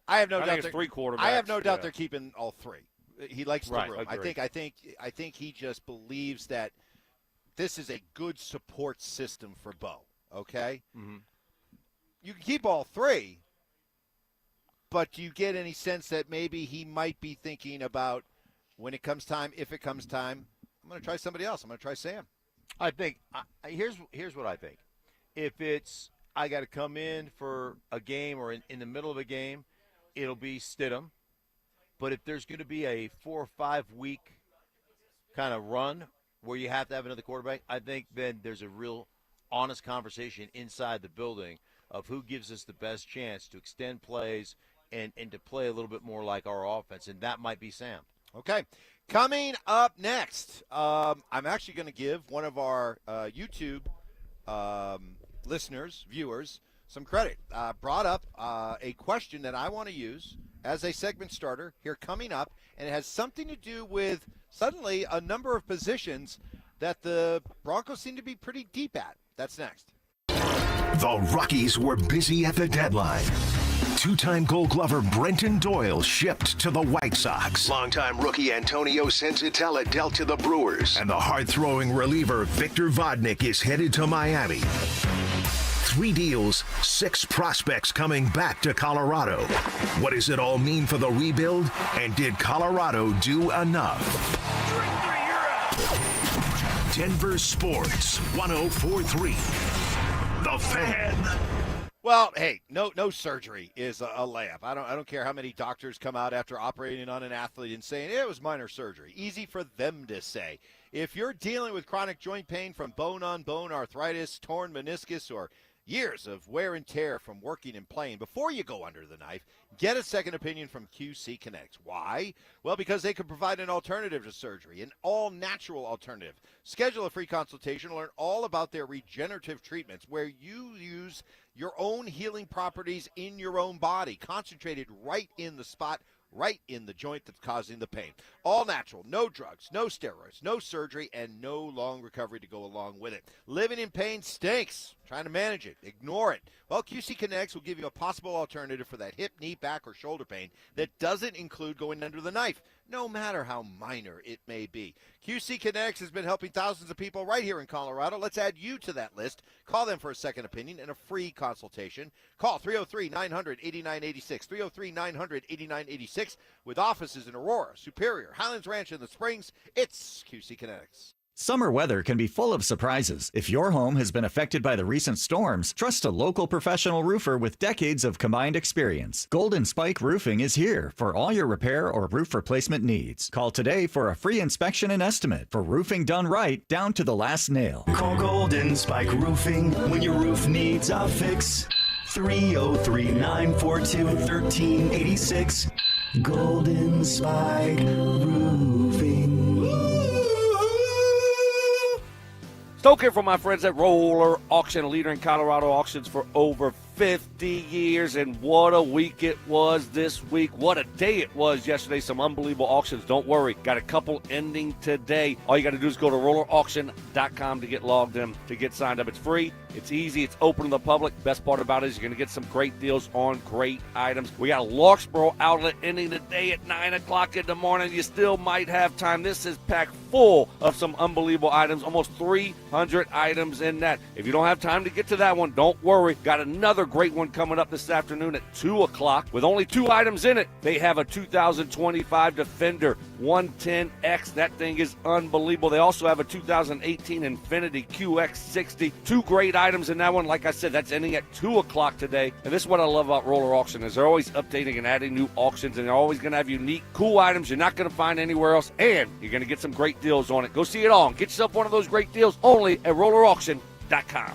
I have no doubt. It's three quarterbacks. I have no doubt they're keeping all three. He likes the room. Agreed. I think he just believes that this is a good support system for Bo. Okay, you can keep all three. But do you get any sense that maybe he might be thinking about when it comes time, if it comes time, I'm going to try somebody else. I'm going to try Sam. I think here's what I think. If it's I got to come in for a game or in the middle of a game, it'll be Stidham. But if there's going to be a 4 or 5 week kind of run where you have to have another quarterback, I think then there's a real honest conversation inside the building of who gives us the best chance to extend plays and to play a little bit more like our offense, and that might be Sam. Okay. Coming up next, I'm actually going to give one of our YouTube listeners, viewers, some credit. Brought up a question that I want to use as a segment starter here coming up, and it has something to do with suddenly a number of positions that the Broncos seem to be pretty deep at. That's next. The Rockies were busy at the deadline. Two-time Gold Glover Brenton Doyle shipped to the White Sox. Longtime rookie Antonio Senzatella dealt to the Brewers. And the hard-throwing reliever Victor Vodnik is headed to Miami. 3 deals, 6 prospects coming back to Colorado. What does it all mean for the rebuild? And did Colorado do enough? Denver Sports 104.3. The Fan. Well, hey, no surgery is a layup. I don't care how many doctors come out after operating on an athlete and saying it was minor surgery. Easy for them to say. If you're dealing with chronic joint pain from bone-on-bone arthritis, torn meniscus, or years of wear and tear from working and playing, before you go under the knife, get a second opinion from QC Kinetics. Why? Well, because they can provide an alternative to surgery, an all-natural alternative. Schedule a free consultation to learn all about their regenerative treatments, where you use your own healing properties in your own body, concentrated right in the spot, right in the joint that's causing the pain. All natural, no drugs, no steroids, no surgery, and no long recovery to go along with it. Living in pain stinks. Trying to manage it, ignore it. Well, QC Kinetics will give you a possible alternative for that hip, knee, back, or shoulder pain that doesn't include going under the knife, no matter how minor it may be. QC Kinetics has been helping thousands of people right here in Colorado. Let's add you to that list. Call them for a second opinion and a free consultation. Call 303-900-8986, 303-900-8986, with offices in Aurora, Superior, Highlands Ranch, and the Springs. It's QC Kinetics. Summer weather can be full of surprises. If your home has been affected by the recent storms, trust a local professional roofer with decades of combined experience. Golden Spike Roofing is here for all your repair or roof replacement needs. Call today for a free inspection and estimate for roofing done right down to the last nail. Call Golden Spike Roofing when your roof needs a fix. 303-942-1386. Golden Spike Roofing. Stoke here from my friends at Roller Auction, a leader in Colorado auctions for over 50 years, and what a week it was this week. What a day it was yesterday. Some unbelievable auctions. Don't worry. Got a couple ending today. All you got to do is go to rollerauction.com to get logged in, to get signed up. It's free. It's easy. It's open to the public. Best part about it is you're going to get some great deals on great items. We got a Larkspur outlet ending today at 9 o'clock in the morning. You still might have time. This is packed full of some unbelievable items. Almost 300 items in that. If you don't have time to get to that one, don't worry. Got another great one coming up this afternoon at 2 o'clock with only 2 items in it. They have a 2025 Defender 110X. That thing is unbelievable. They also have a 2018 Infiniti QX60. 2 great items in that one. Like I said, that's ending at 2 o'clock today. And this is what I love about Roller Auction is they're always updating and adding new auctions, and they're always going to have unique, cool items you're not going to find anywhere else, and you're going to get some great deals on it. Go see it all and get yourself one of those great deals only at rollerauction.com.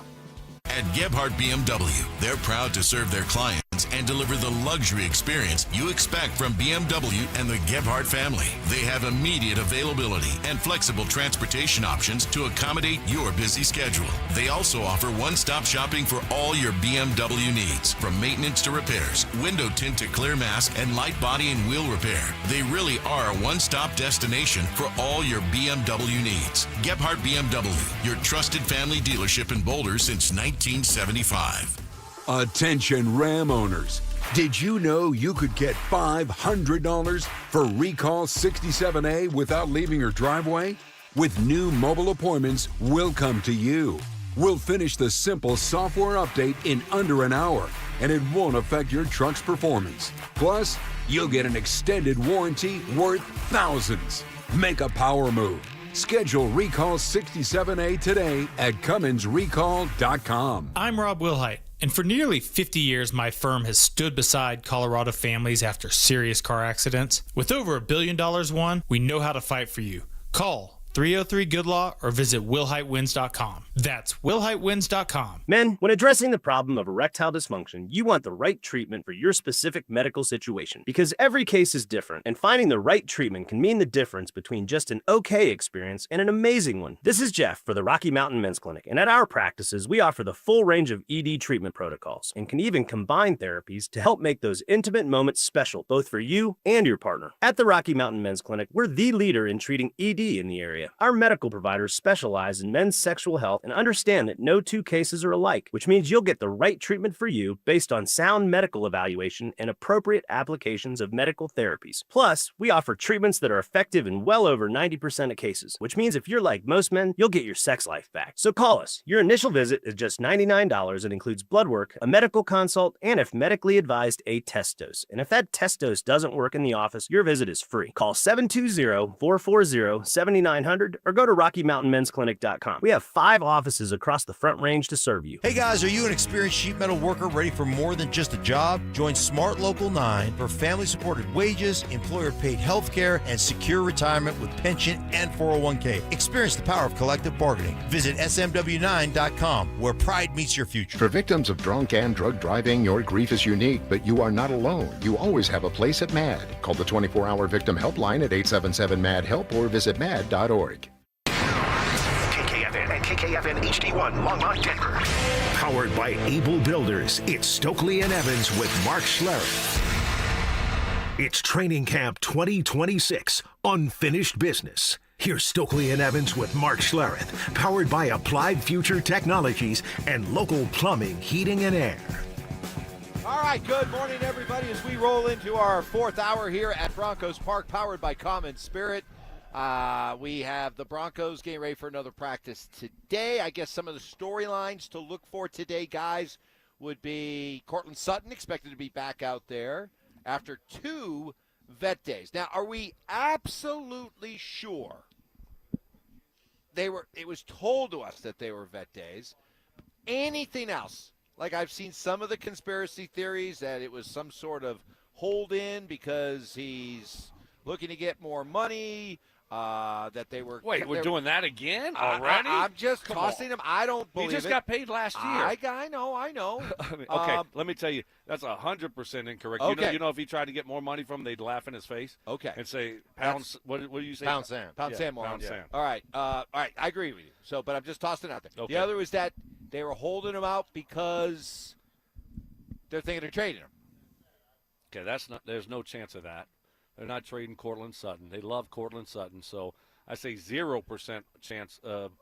At Gebhardt BMW, they're proud to serve their clients and deliver the luxury experience you expect from BMW and the Gebhardt family. They have immediate availability and flexible transportation options to accommodate your busy schedule. They also offer one-stop shopping for all your BMW needs, from maintenance to repairs, window tint to clear mask, and light body and wheel repair. They really are a one-stop destination for all your BMW needs. Gebhardt BMW, your trusted family dealership in Boulder since 1975. Attention Ram owners. Did you know you could get $500 for Recall 67A without leaving your driveway? With new mobile appointments, we'll come to you. We'll finish the simple software update in under an hour, and it won't affect your truck's performance. Plus, you'll get an extended warranty worth thousands. Make a power move. Schedule Recall 67A today at CumminsRecall.com. I'm Rob Wilhite, and for nearly 50 years, my firm has stood beside Colorado families after serious car accidents. With over $1 billion won, we know how to fight for you. Call 303-GOOD-LAW or visit WillHiteWins.com. That's WillHiteWins.com. Men, when addressing the problem of erectile dysfunction, you want the right treatment for your specific medical situation because every case is different, and finding the right treatment can mean the difference between just an okay experience and an amazing one. This is Jeff for the Rocky Mountain Men's Clinic, and at our practices, we offer the full range of ED treatment protocols and can even combine therapies to help make those intimate moments special, both for you and your partner. At the Rocky Mountain Men's Clinic, we're the leader in treating ED in the area. Our medical providers specialize in men's sexual health and understand that no 2 cases are alike, which means you'll get the right treatment for you based on sound medical evaluation and appropriate applications of medical therapies. Plus, we offer treatments that are effective in well over 90% of cases, which means if you're like most men, you'll get your sex life back. So call us. Your initial visit is just $99 and includes blood work, a medical consult, and if medically advised, a test dose. And if that test dose doesn't work in the office, your visit is free. Call 720-440-7900 or go to RockyMountainMen'sClinic.com. We have 5 offices across the Front Range to serve you. Hey guys, are you an experienced sheet metal worker ready for more than just a job? Join Smart Local 9 for family-supported wages, employer-paid health care, and secure retirement with pension and 401k. Experience the power of collective bargaining. Visit smw9.com, where pride meets your future. For victims of drunk and drug driving, your grief is unique, but you are not alone. You always have a place at MAD. Call the 24-hour victim helpline at 877-MAD-HELP or visit mad.org. KKFN and KKFN HD1 Longmont, Denver. Powered by Able Builders, it's Stokley and Evans with Mark Schlereth. It's Training Camp 2026, Unfinished Business. Here's Stokley and Evans with Mark Schlereth, powered by Applied Future Technologies and local plumbing, heating, and air. All right, good morning, everybody, as we roll into our 4th hour here at Broncos Park, powered by Common Spirit. We have the Broncos getting ready for another practice today. I guess some of the storylines to look for today, guys, would be Cortland Sutton expected to be back out there after 2 vet days. Now, are we absolutely sure it was told to us that they were vet days? Anything else? Like, I've seen some of the conspiracy theories that it was some sort of hold-in because he's looking to get more money, that they were... Wait, we're doing that again already? I'm just tossing him. I don't believe it. He just got paid last year. I know. I mean, okay, let me tell you, that's 100% incorrect. Okay. You know, if he tried to get more money from him, they'd laugh in his face. Okay. And say, what do you say? Pound sand. Pound sand. Yeah. All right. I agree with you. So, but I'm just tossing it out there. Okay. The other is that they were holding him out because they're thinking of trading him. Okay, there's no chance of that. They're not trading Cortland Sutton. They love Cortland Sutton, so I say 0% chance of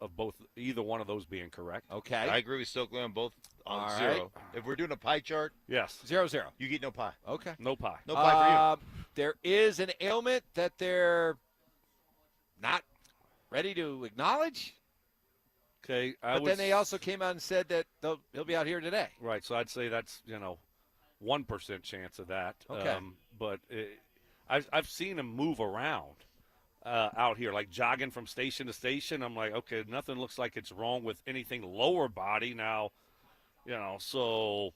either one of those being correct. Okay. I agree with Stokley on both on All 0. right. If we're doing a pie chart, yes, 0-0. You get no pie. Okay. No pie. No pie for you. There is an ailment that they're not ready to acknowledge. Okay, But then they also came out and said that he'll be out here today. Right, so I'd say that's 1% chance of that. Okay. But I've seen him move around out here, like jogging from station to station. I'm like, okay, nothing looks like it's wrong with anything lower body now. So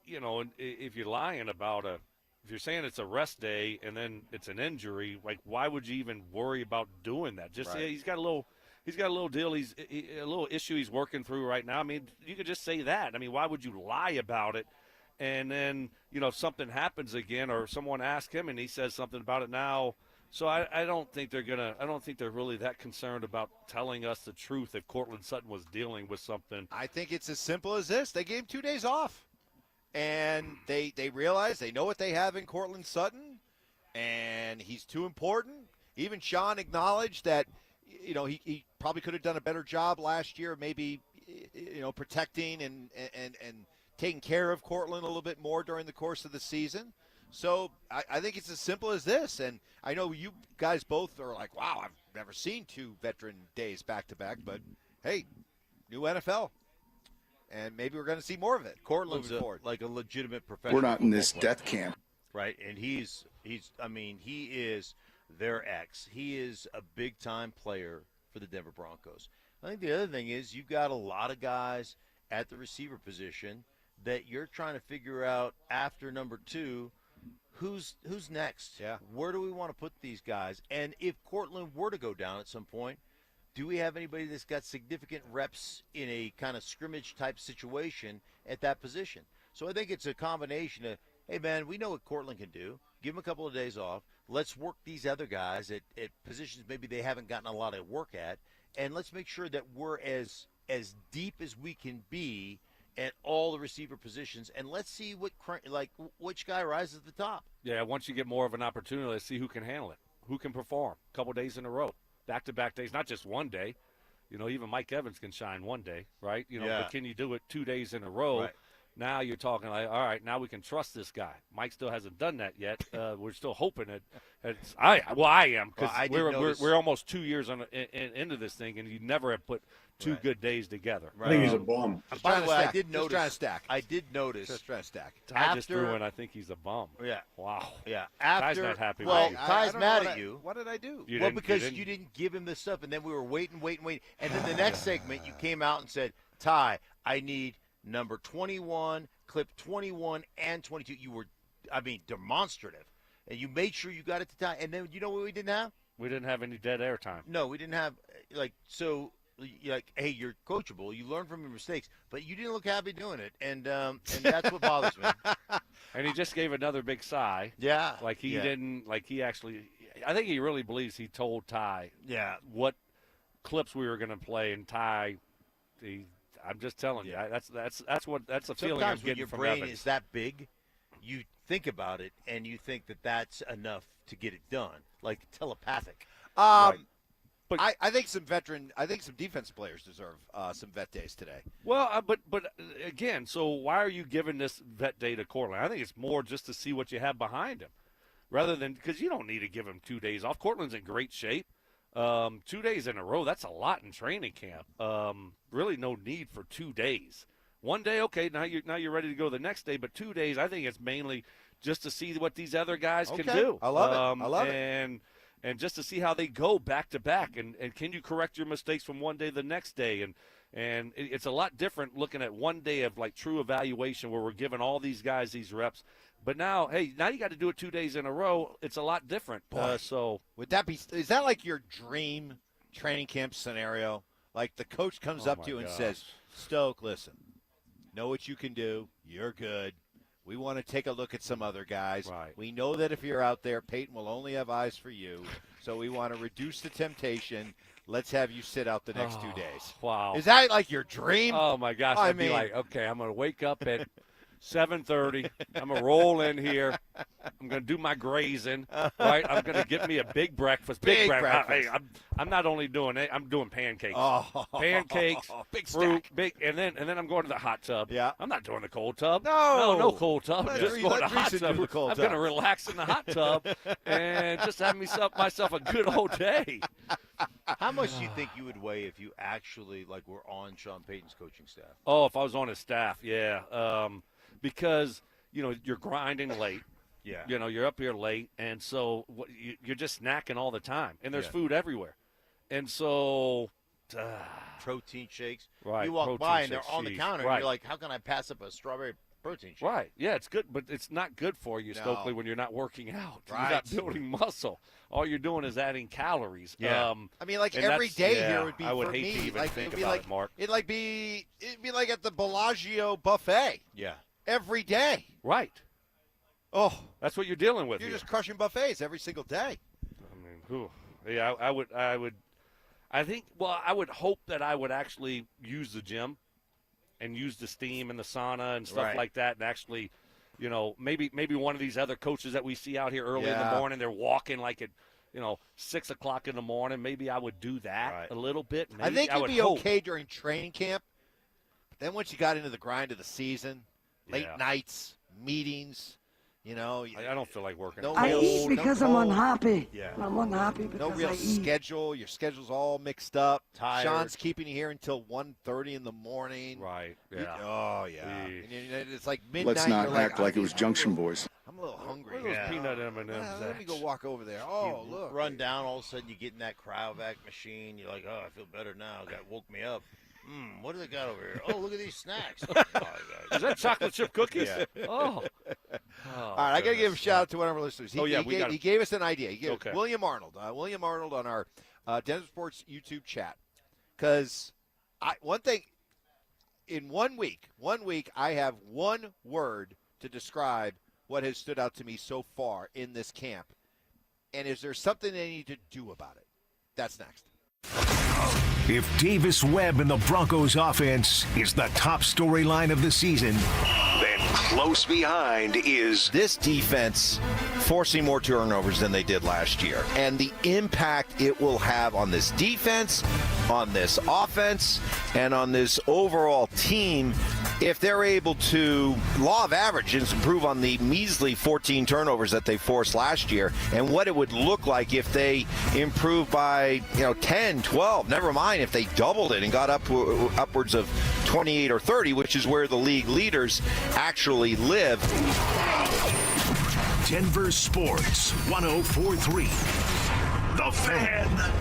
if you're lying about if you're saying it's a rest day and then it's an injury, like why would you even worry about doing that? Just say he's got a little deal. He's a little issue he's working through right now. I mean, you could just say that. I mean, why would you lie about it? And then, if something happens again or someone asks him and he says something about it now. So I don't think they're really that concerned about telling us the truth if Cortland Sutton was dealing with something. I think it's as simple as this. They gave him 2 days off. And they realize they know what they have in Cortland Sutton, and he's too important. Even Sean acknowledged that, he probably could have done a better job last year, maybe, protecting and taking care of Cortland a little bit more during the course of the season. So I think it's as simple as this. And I know you guys both are like, wow, I've never seen 2 veteran days back-to-back. But, hey, new NFL. And maybe we're going to see more of it. Cortland's like a legitimate professional. We're not in this football death player. camp. Right, and he is their ex. He is a big-time player for the Denver Broncos. I think the other thing is you've got a lot of guys at the receiver position that you're trying to figure out after number 2, who's next? Yeah. Where do we want to put these guys? And if Cortland were to go down at some point, do we have anybody that's got significant reps in a kind of scrimmage-type situation at that position? So I think it's a combination of, hey, man, we know what Cortland can do. Give him a couple of days off. Let's work these other guys at positions maybe they haven't gotten a lot of work at, and let's make sure that we're as deep as we can be at all the receiver positions, and let's see which guy rises to the top. Yeah, once you get more of an opportunity, let's see who can handle it, who can perform a couple days in a row. Back-to-back days, not just one day. Even Mike Evans can shine one day, right? But can you do it 2 days in a row? Right. Now you're talking like, all right, now we can trust this guy. Mike still hasn't done that yet. We're still hoping it. I am because we're almost 2 years into this thing, and you never have put 2 good days together. I think he's a bum. By the way, I did Just trying to stack. I did notice. Just trying to stack. Ty just threw in, I think he's a bum. Yeah. Wow. Yeah. Ty's not happy Well, with you. Ty's mad at you. What did I do? Because you didn't give him this stuff, and then we were waiting. And then the next segment, you came out and said, Ty, I need number 21, clip 21 and 22. You were, demonstrative. And you made sure you got it to Ty. And then you know what we didn't have? We didn't have any dead air time. No, we didn't have, hey, you're coachable. You learn from your mistakes. But you didn't look happy doing it. And that's what bothers me. And he just gave another big sigh. Yeah. I think he really believes he told Ty what clips we were going to play, and Ty, I'm just telling you, that's a feeling I'm Sometimes when getting your from brain Evans. is that big, you think about it, and you think that that's enough to get it done, like telepathic. But I think some defensive players deserve some vet days today. Well, but again, so why are you giving this vet day to Cortland? I think it's more just to see what you have behind him, rather than because you don't need to give him 2 days off. Cortland's in great shape. 2 days in a row, that's a lot in training camp. Really no need for 2 days. 1 day, okay, now you're ready to go the next day, but 2 days, I think it's mainly just to see what these other guys can do. I love it. And just to see how they go back to back, and can you correct your mistakes from one day to the next day, and it's a lot different looking at 1 day of like true evaluation where we're giving all these guys these reps. But now you got to do it 2 days in a row. It's a lot different. So is that like your dream training camp scenario? Like the coach comes up to you and says, Stoke, listen, know what you can do. You're good. We want to take a look at some other guys. Right. We know that if you're out there, Payton will only have eyes for you. So we want to reduce the temptation. Let's have you sit out the next 2 days. Wow. Is that like your dream? Oh, my gosh. I'd be like, okay, I'm going to wake up at 7:30. I'm going to roll in here. I'm going to do my grazing, right? I'm going to get me a big breakfast. Big breakfast. I'm not only doing it, I'm doing pancakes. Oh. Pancakes, big fruit, stack. and then I'm going to the hot tub. Yeah. I'm not doing the cold tub. No cold tub. Let Just going to the hot Reese tub. do the cold I'm tub. going to relax in the hot tub and just have myself a good old day. How much do you think you would weigh if you actually were on Sean Payton's coaching staff? Oh, if I was on his staff, yeah. Because, you're grinding late. Yeah. You're up here late, and so you're just snacking all the time, and there's food everywhere. And so protein shakes. Right. You walk protein by, and they're shakes, on the cheese. counter, Right. and you're like, how can I pass up a strawberry protein shake? Right. Yeah, it's good, but it's not good for you, No. Stokley, when you're not working out. Right. You're not building muscle. All you're doing is adding calories. Yeah. And every day yeah, here would be I would for hate me. to even think it'd be about it, Mark. It'd be like at the Bellagio buffet. Yeah. Every day. Right. Oh, that's what you're dealing with. You're here. just crushing buffets every single day. Yeah, I would. I think. Well, I would hope that I would actually use the gym, and use the steam and the sauna and stuff Right. like that, and actually, maybe one of these other coaches that we see out here early in the Yeah. morning, they're walking like at 6 o'clock in the morning. Maybe I would do that a little bit. Maybe I think I you'd would be hope. okay during training camp. But then once you got into the grind of the season, late Yeah. nights, meetings, I don't feel like working. No out. real, I eat because I'm unhappy. Yeah. I'm unhappy because No real I eat. schedule. Your schedule's all mixed up. Tired. Sean's keeping you here until 1:30 in the morning. Right. Yeah. Yeah. And it's like midnight. Let's not you're act like it was Junction Boys. I'm a little hungry. Where are those peanut M&Ms Let me at? go walk over there. Oh, You look. run down, all of a sudden you get in that cryovac machine. You're like, oh, I feel better now. Got woke me up. What do they got over here? Oh, look at these snacks. Is that chocolate chip cookies? Yeah. Oh. All right, I got to give a shout out to one of our listeners. He gave us an idea. He gave Okay. William Arnold. William Arnold on our DenverSports YouTube chat. Because one thing, in 1 week, I have one word to describe what has stood out to me so far in this camp. And is there something they need to do about it? That's next. If Davis Webb and the Broncos offense is the top storyline of the season, then close behind is this defense forcing more turnovers than they did last year. And the impact it will have on this defense, on this offense, and on this overall team if they're able to, law of averages, improve on the measly 14 turnovers that they forced last year, and what it would look like if they improved by 10, 12, never mind if they doubled it and got upwards of 28 or 30, which is where the league leaders actually live. Denver Sports 104.3. The Fan.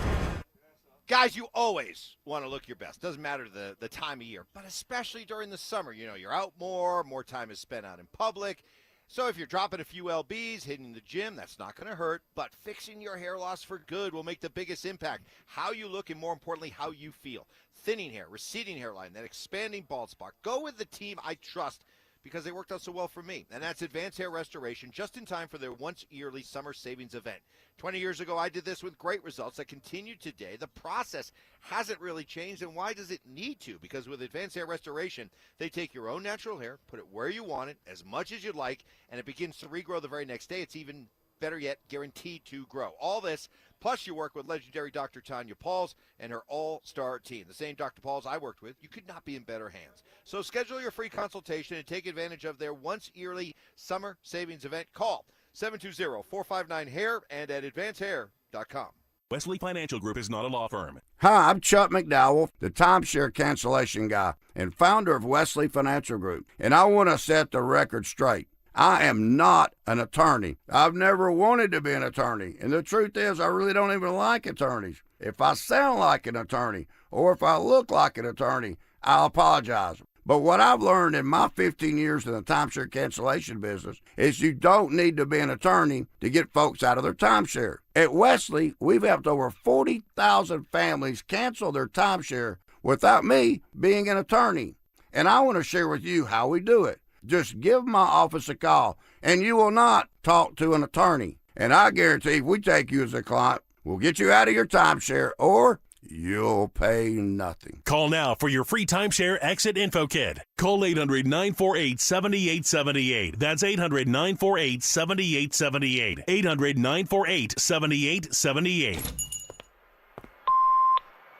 Guys, you always want to look your best. Doesn't matter the time of year, but especially during the summer. You're out more time is spent out in public. So if you're dropping a few lbs, hitting the gym, that's not going to hurt. But fixing your hair loss for good will make the biggest impact. How you look and, more importantly, how you feel. Thinning hair, receding hairline, that expanding bald spot. Go with the team I trust because they worked out so well for me. And that's Advanced Hair Restoration, just in time for their once-yearly summer savings event. 20 years ago, I did this with great results that continue today. The process hasn't really changed, and why does it need to? Because with Advanced Hair Restoration, they take your own natural hair, put it where you want it, as much as you'd like, and it begins to regrow the very next day. It's even better yet, guaranteed to grow. All this, plus you work with legendary Dr. Tanya Pauls and her all-star team. The same Dr. Pauls I worked with. You could not be in better hands. So schedule your free consultation and take advantage of their once-yearly summer savings event. Call 720-459-HAIR and at advancehair.com. Wesley Financial Group is not a law firm. Hi, I'm Chuck McDowell, the timeshare cancellation guy and founder of Wesley Financial Group, and I want to set the record straight. I am not an attorney. I've never wanted to be an attorney, and the truth is I really don't even like attorneys. If I sound like an attorney or if I look like an attorney, I'll apologize. But what I've learned in my 15 years in the timeshare cancellation business is you don't need to be an attorney to get folks out of their timeshare. At Wesley, we've helped over 40,000 families cancel their timeshare without me being an attorney. And I want to share with you how we do it. Just give my office a call, and you will not talk to an attorney. And I guarantee if we take you as a client, we'll get you out of your timeshare, or you'll pay nothing. Call now for your free timeshare exit info kit. Call 800-948-7878. That's 800-948-7878. 800-948-7878.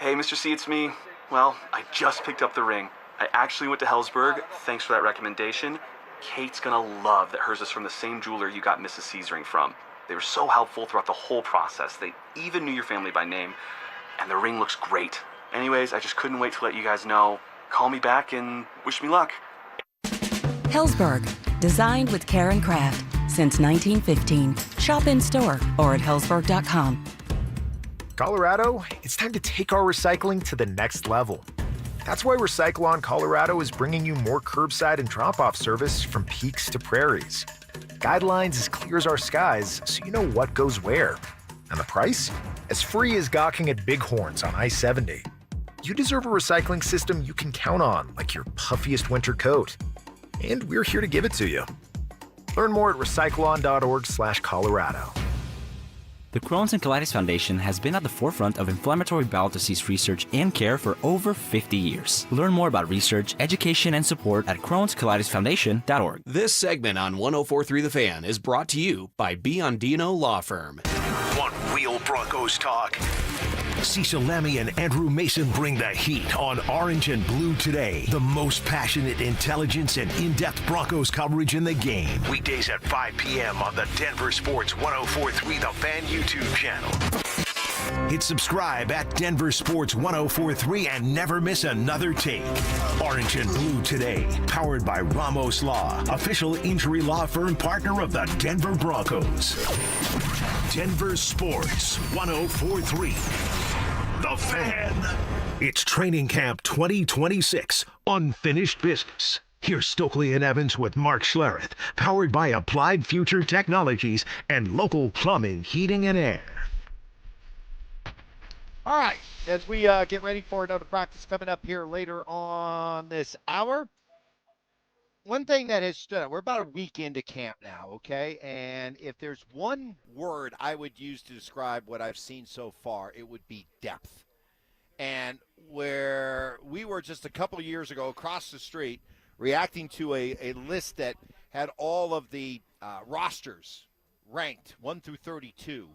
Hey, Mr. C, it's me. Well, I just picked up the ring. I actually went to Hellsberg. Thanks for that recommendation. Kate's gonna love that hers is from the same jeweler you got Mrs. C's ring from. They were so helpful throughout the whole process. They even knew your family by name, and the ring looks great. Anyways, I just couldn't wait to let you guys know. Call me back and wish me luck. Hellsberg, designed with care and craft since 1915. Shop in store or at hellsberg.com. Colorado, it's time to take our recycling to the next level. That's why Recyclon Colorado is bringing you more curbside and drop-off service from peaks to prairies. Guidelines as clear as our skies, so you know what goes where. And the price? As free as gawking at Bighorns on I-70. You deserve a recycling system you can count on, like your puffiest winter coat. And we're here to give it to you. Learn more at recyclon.org/Colorado. The Crohn's and Colitis Foundation has been at the forefront of inflammatory bowel disease research and care for over 50 years. Learn more about research, education, and support at Crohn'sColitisFoundation.org. This segment on 104.3 The Fan is brought to you by Biondino Law Firm. Want real Broncos talk? Cecil Lammy and Andrew Mason bring the heat on Orange and Blue Today. The most passionate intelligence and in-depth Broncos coverage in the game. Weekdays at 5 p.m. on the Denver Sports 104.3 The Fan YouTube channel. Hit subscribe at Denver Sports 104.3 and never miss another take. Orange and Blue Today, powered by Ramos Law, official injury law firm partner of the Denver Broncos. Denver Sports 104.3. The Fan. It's Training Camp 2026, Unfinished Business. Here's Stokley and Evans with Mark Schlereth, powered by Applied Future Technologies and local plumbing, heating, and air. All right, as we get ready for another practice coming up here later on this hour, one thing that has stood out, we're about a week into camp now, okay? And if there's one word I would use to describe what I've seen so far, it would be depth. And where we were just a couple of years ago across the street reacting to a list that had all of the rosters ranked 1 through 32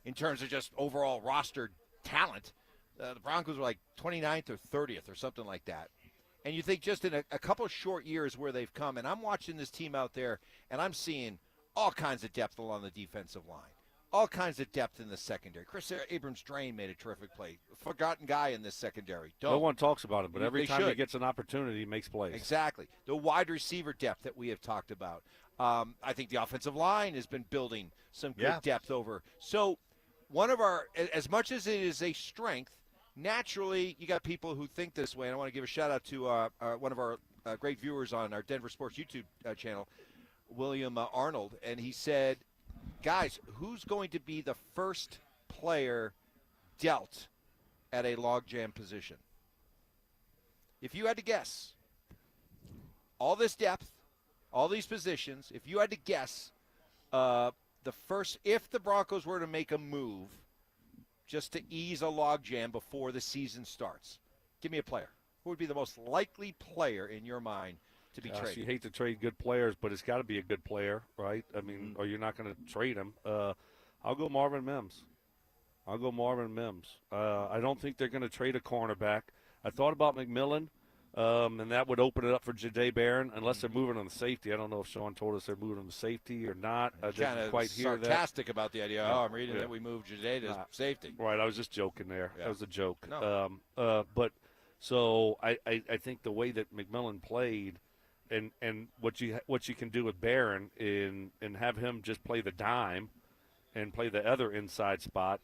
in terms of just overall roster talent, the Broncos were like 29th or 30th or something like that. And you think just in a couple of short years where they've come, and I'm watching this team out there, and I'm seeing all kinds of depth along the defensive line, all kinds of depth in the secondary. Chris Abrams-Drain made a terrific play. Forgotten guy in this secondary. No one talks about it, but every time should. he gets an opportunity, he makes plays. Exactly. The wide receiver depth that we have talked about. I think the offensive line has been building some good depth over. So one of our, as much as it is a strength, naturally, you got people who think this way, and I want to give a shout-out to one of our great viewers on our Denver Sports YouTube channel, William Arnold, and he said, guys, who's going to be the first player dealt at a logjam position? If you had to guess, all this depth, all these positions, if you had to guess, the first, if the Broncos were to make a move just to ease a logjam before the season starts, give me a player. Who would be the most likely player in your mind to be traded? You hate to trade good players, but it's got to be a good player, right? I mean, or you're not going to trade him. I'll go Marvin Mims. I don't think they're going to trade a cornerback. I thought about McMillan, and that would open it up for Jahdae Barron, unless they're moving on the safety. I don't know if Sean told us they're moving on the safety or not. I didn't quite hear that. Sarcastic about the idea. Oh, I'm reading that we moved Jahdae to safety. Right, I was just joking there. Yeah. That was a joke. No. But so I think the way that McMillan played, and what you can do with Barron and have him just play the dime and play the other inside spot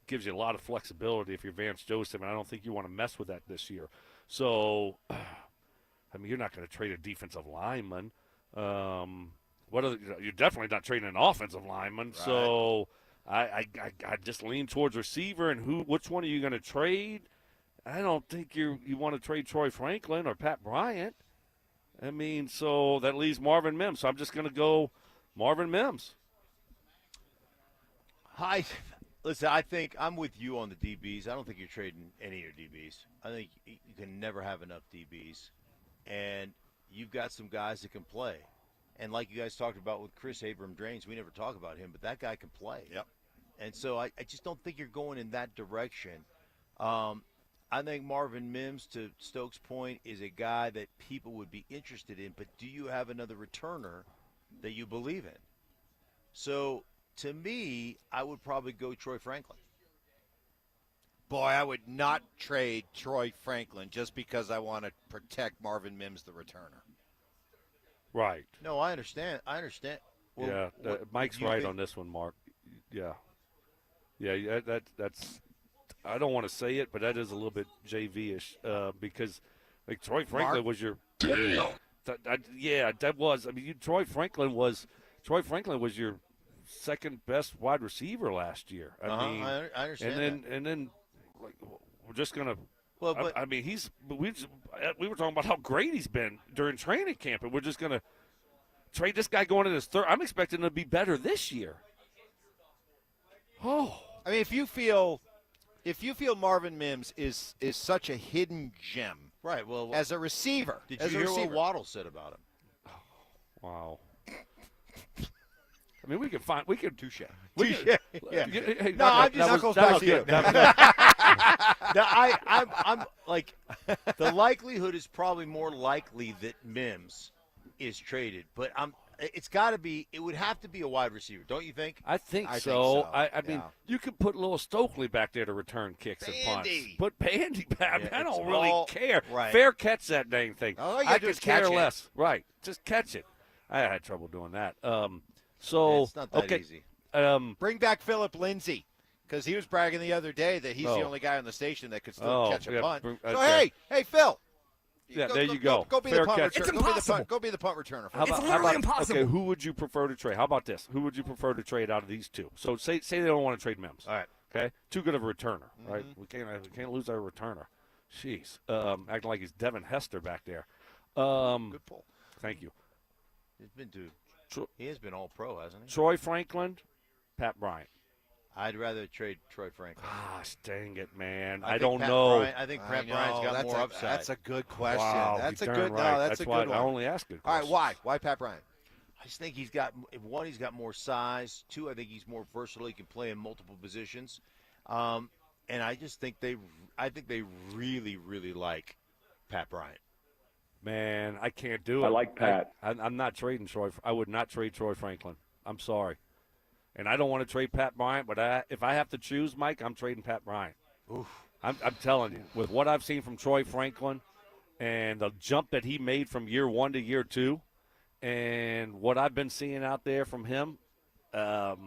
gives you a lot of flexibility if you're Vance Joseph, and I don't think you want to mess with that this year. So, I mean, you're not going to trade a defensive lineman. You're definitely not trading an offensive lineman. Right. So, I just lean towards receiver, and which one are you going to trade? I don't think you want to trade Troy Franklin or Pat Bryant. I mean, so that leaves Marvin Mims. So I'm just going to go Marvin Mims. Listen, I think I'm with you on the DBs. I don't think you're trading any of your DBs. I think you can never have enough DBs. And you've got some guys that can play. And like you guys talked about with Chris Abram-Drains, we never talk about him, but that guy can play. Yep. And so I just don't think you're going in that direction. I think Marvin Mims, to Stokes' point, is a guy that people would be interested in, but do you have another returner that you believe in? So, to me, I would probably go Troy Franklin. Boy, I would not trade Troy Franklin just because I want to protect Marvin Mims, the returner. Right. No, I understand. Well, yeah, Mike's right on this one, Mark. Yeah. Yeah, that's I don't want to say it, but that is a little bit JV-ish because like Troy Franklin was your that was. I mean, Troy Franklin was your second best wide receiver last year. I mean, I understand. And then like we're just gonna. Well, but I mean, we were talking about how great he's been during training camp, and we're just gonna trade this guy going in his third. I'm expecting him to be better this year. Oh, I mean, if you feel Marvin Mims is such a hidden gem, right? Well, as a receiver, did you hear what Waddle said about him? Wow. I mean, we can touche. Yeah. Hey, no, I'm just knuckles back to you. No, I'm like, the likelihood is probably more likely that Mims is traded, but it would have to be a wide receiver, don't you think? I think so. I mean, you could put little Stokley back there to return kicks and punts. Put Bandy back. I don't really care. Right. Fair catch that dang thing. I could care less. Right. Just catch it. I had trouble doing that. So it's not that easy. Bring back Philip Lindsay, because he was bragging the other day that he's the only guy on the station that could still catch a punt. Hey, Phil. Yeah, there you go. Go be Fair the punt catch. returner. It's impossible. Go be the punt returner. It's literally impossible. Okay, who would you prefer to trade? How about this? Who would you prefer to trade out of these two? So say they don't want to trade Mims. All right. Okay, too good of a returner, right? We can't lose our returner. Jeez, acting like he's Devin Hester back there. Good pull. Thank you. He has been all pro, hasn't he? Troy Franklin, Pat Bryant. I'd rather trade Troy Franklin. Gosh, dang it, man! I don't know. I think Pat Bryant's got more upside. That's a good question. Wow, that's a you're good. darn right. No, that's a why good one. I only ask good All right, questions. why Pat Bryant? I just think he's got more size. Two, I think he's more versatile. He can play in multiple positions, and I just think they really, really like Pat Bryant. Man, I can't do it. I like Pat. I'm not trading Troy. I would not trade Troy Franklin. I'm sorry. And I don't want to trade Pat Bryant, but if I have to choose, Mike, I'm trading Pat Bryant. Oof. I'm telling you, with what I've seen from Troy Franklin and the jump that he made from year one to year two and what I've been seeing out there from him, to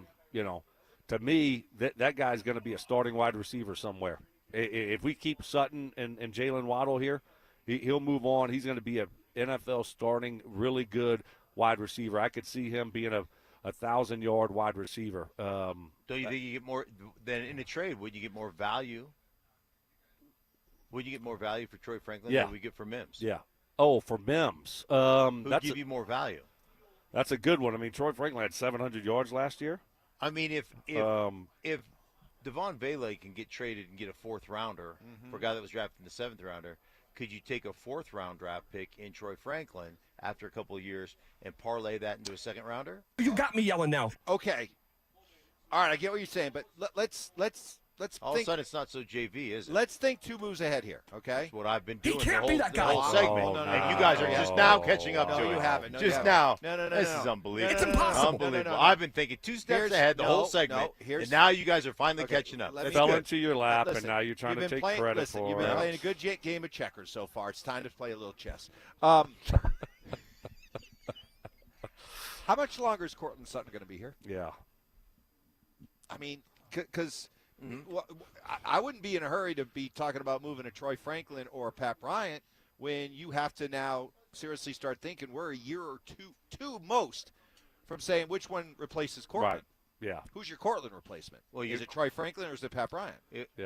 me, that guy's going to be a starting wide receiver somewhere. If we keep Sutton and Jalen Waddle here, he'll move on. He's going to be an NFL starting, really good wide receiver. I could see him being a 1,000-yard wide receiver. Don't you think you get more than in a trade? Would you get more value? Would you get more value for Troy Franklin than we get for Mims? Yeah. Oh, for Mims. Who'd give you more value? That's a good one. I mean, Troy Franklin had 700 yards last year. I mean, if Devon Vele can get traded and get a fourth rounder for a guy that was drafted in the seventh rounder, could you take a fourth round draft pick in Troy Franklin after a couple of years and parlay that into a second rounder? You got me yelling now. Okay. All right, I get what you're saying, but let's all of a sudden it's not so JV, is it? Let's think 2 moves ahead here, okay? That's what I've been doing. He can't be that guy. The whole segment. And you guys are just now catching up to it. You haven't. No, just you now. No. This is unbelievable. It's impossible. Unbelievable. I've been thinking 2 steps ahead the whole segment, and now you guys are finally catching up. It fell into your lap, and now you're trying to take credit for it. You've been playing a good game of checkers so far. It's time to play a little chess. How much longer is Cortland Sutton going to be here? Yeah. I mean, because I wouldn't be in a hurry to be talking about moving a Troy Franklin or a Pat Bryant when you have to now seriously start thinking we're a year or two most from saying which one replaces Cortland. Right. Yeah. Who's your Cortland replacement? Well, is it Troy Franklin or is it Pat Bryant?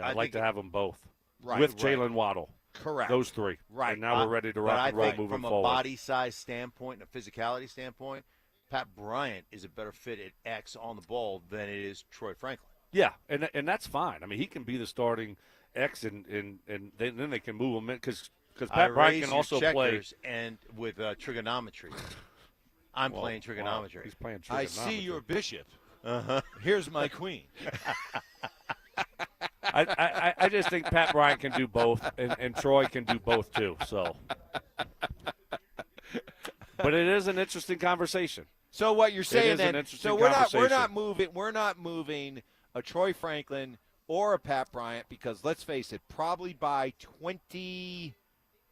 I'd like to have them both. Right. With Jalen Waddle. Correct. Those three. Right. And now we're ready to rock and roll moving from forward. From a body size standpoint and a physicality standpoint, Pat Bryant is a better fit at X on the ball than it is Troy Franklin. Yeah, and that's fine. I mean, he can be the starting X, and then they can move him in because Pat Bryant can also play. And with trigonometry. I'm playing trigonometry. Wow. He's playing trigonometry. I see your bishop. Uh-huh. Here's my queen. I just think Pat Bryant can do both, and Troy can do both too. So, but it is an interesting conversation. So what you're saying then? So we're not moving a Troy Franklin or a Pat Bryant because let's face it, probably by 20.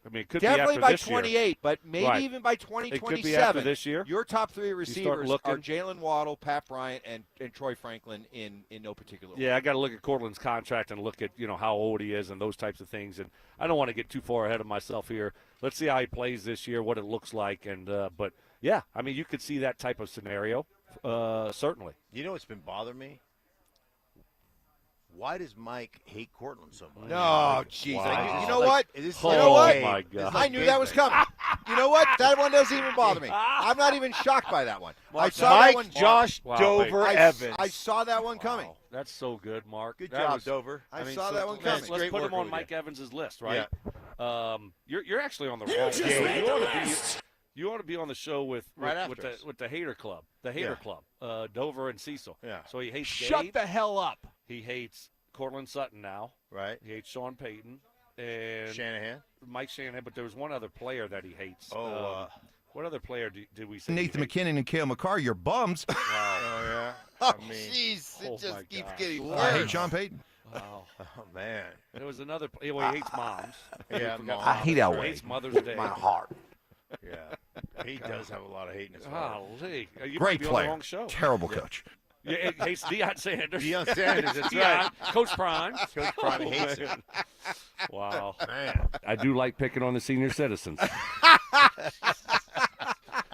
I mean, it could definitely be by after 28, this year. but maybe Right. even by 2027. It could be after this year. Your top three receivers looking. are Jalen Waddle, Pat Bryant, and Troy Franklin in no particular order. Yeah, I got to look at Cortland's contract and look at how old he is and those types of things. And I don't want to get too far ahead of myself here. Let's see how he plays this year, what it looks like, and but yeah, I mean you could see that type of scenario, certainly. You know what's been bothering me? Why does Mike hate Cortland so much? No, jeez. Wow. You know what? You know what? My God. I knew that was coming. You know what? That one doesn't even bother me. I'm not even shocked by that one. I saw Mike, that one. Josh, Wow, Dover, wait. Evans. I saw that one coming. That's so good, Mark. Good That job, was- Dover. I saw that one coming. Let's put him on Mike Evans' list, right? You're actually on the wrong show. You ought to be on the show with the Hater Club, Club, Dover and Cecil. Yeah. So he hates Shut Gabe. the hell up. He hates Cortland Sutton now. Right. He hates Sean Payton and Shanahan. Mike Shanahan, but there was one other player that he hates. What other player did we say? Nathan McKinnon and Cale McCarr, you're bums. Wow. Oh, yeah. Oh, I mean, jeez. Oh, It just my keeps God. getting I hate worse. Sean Payton. Wow. oh, man. There was another. Well, he hates moms. Yeah, We forgot Mom. I hate He Elway. hates Mother's Day. My heart. Yeah. He does have a lot of hate in his heart. Golly. You might Great be on the player. wrong show. Terrible coach. Yeah, he hates Deion Sanders. Deion Sanders, that's Deion, right. Coach Prime. Coach Prime hates him. Wow. Man. I do like picking on the senior citizens.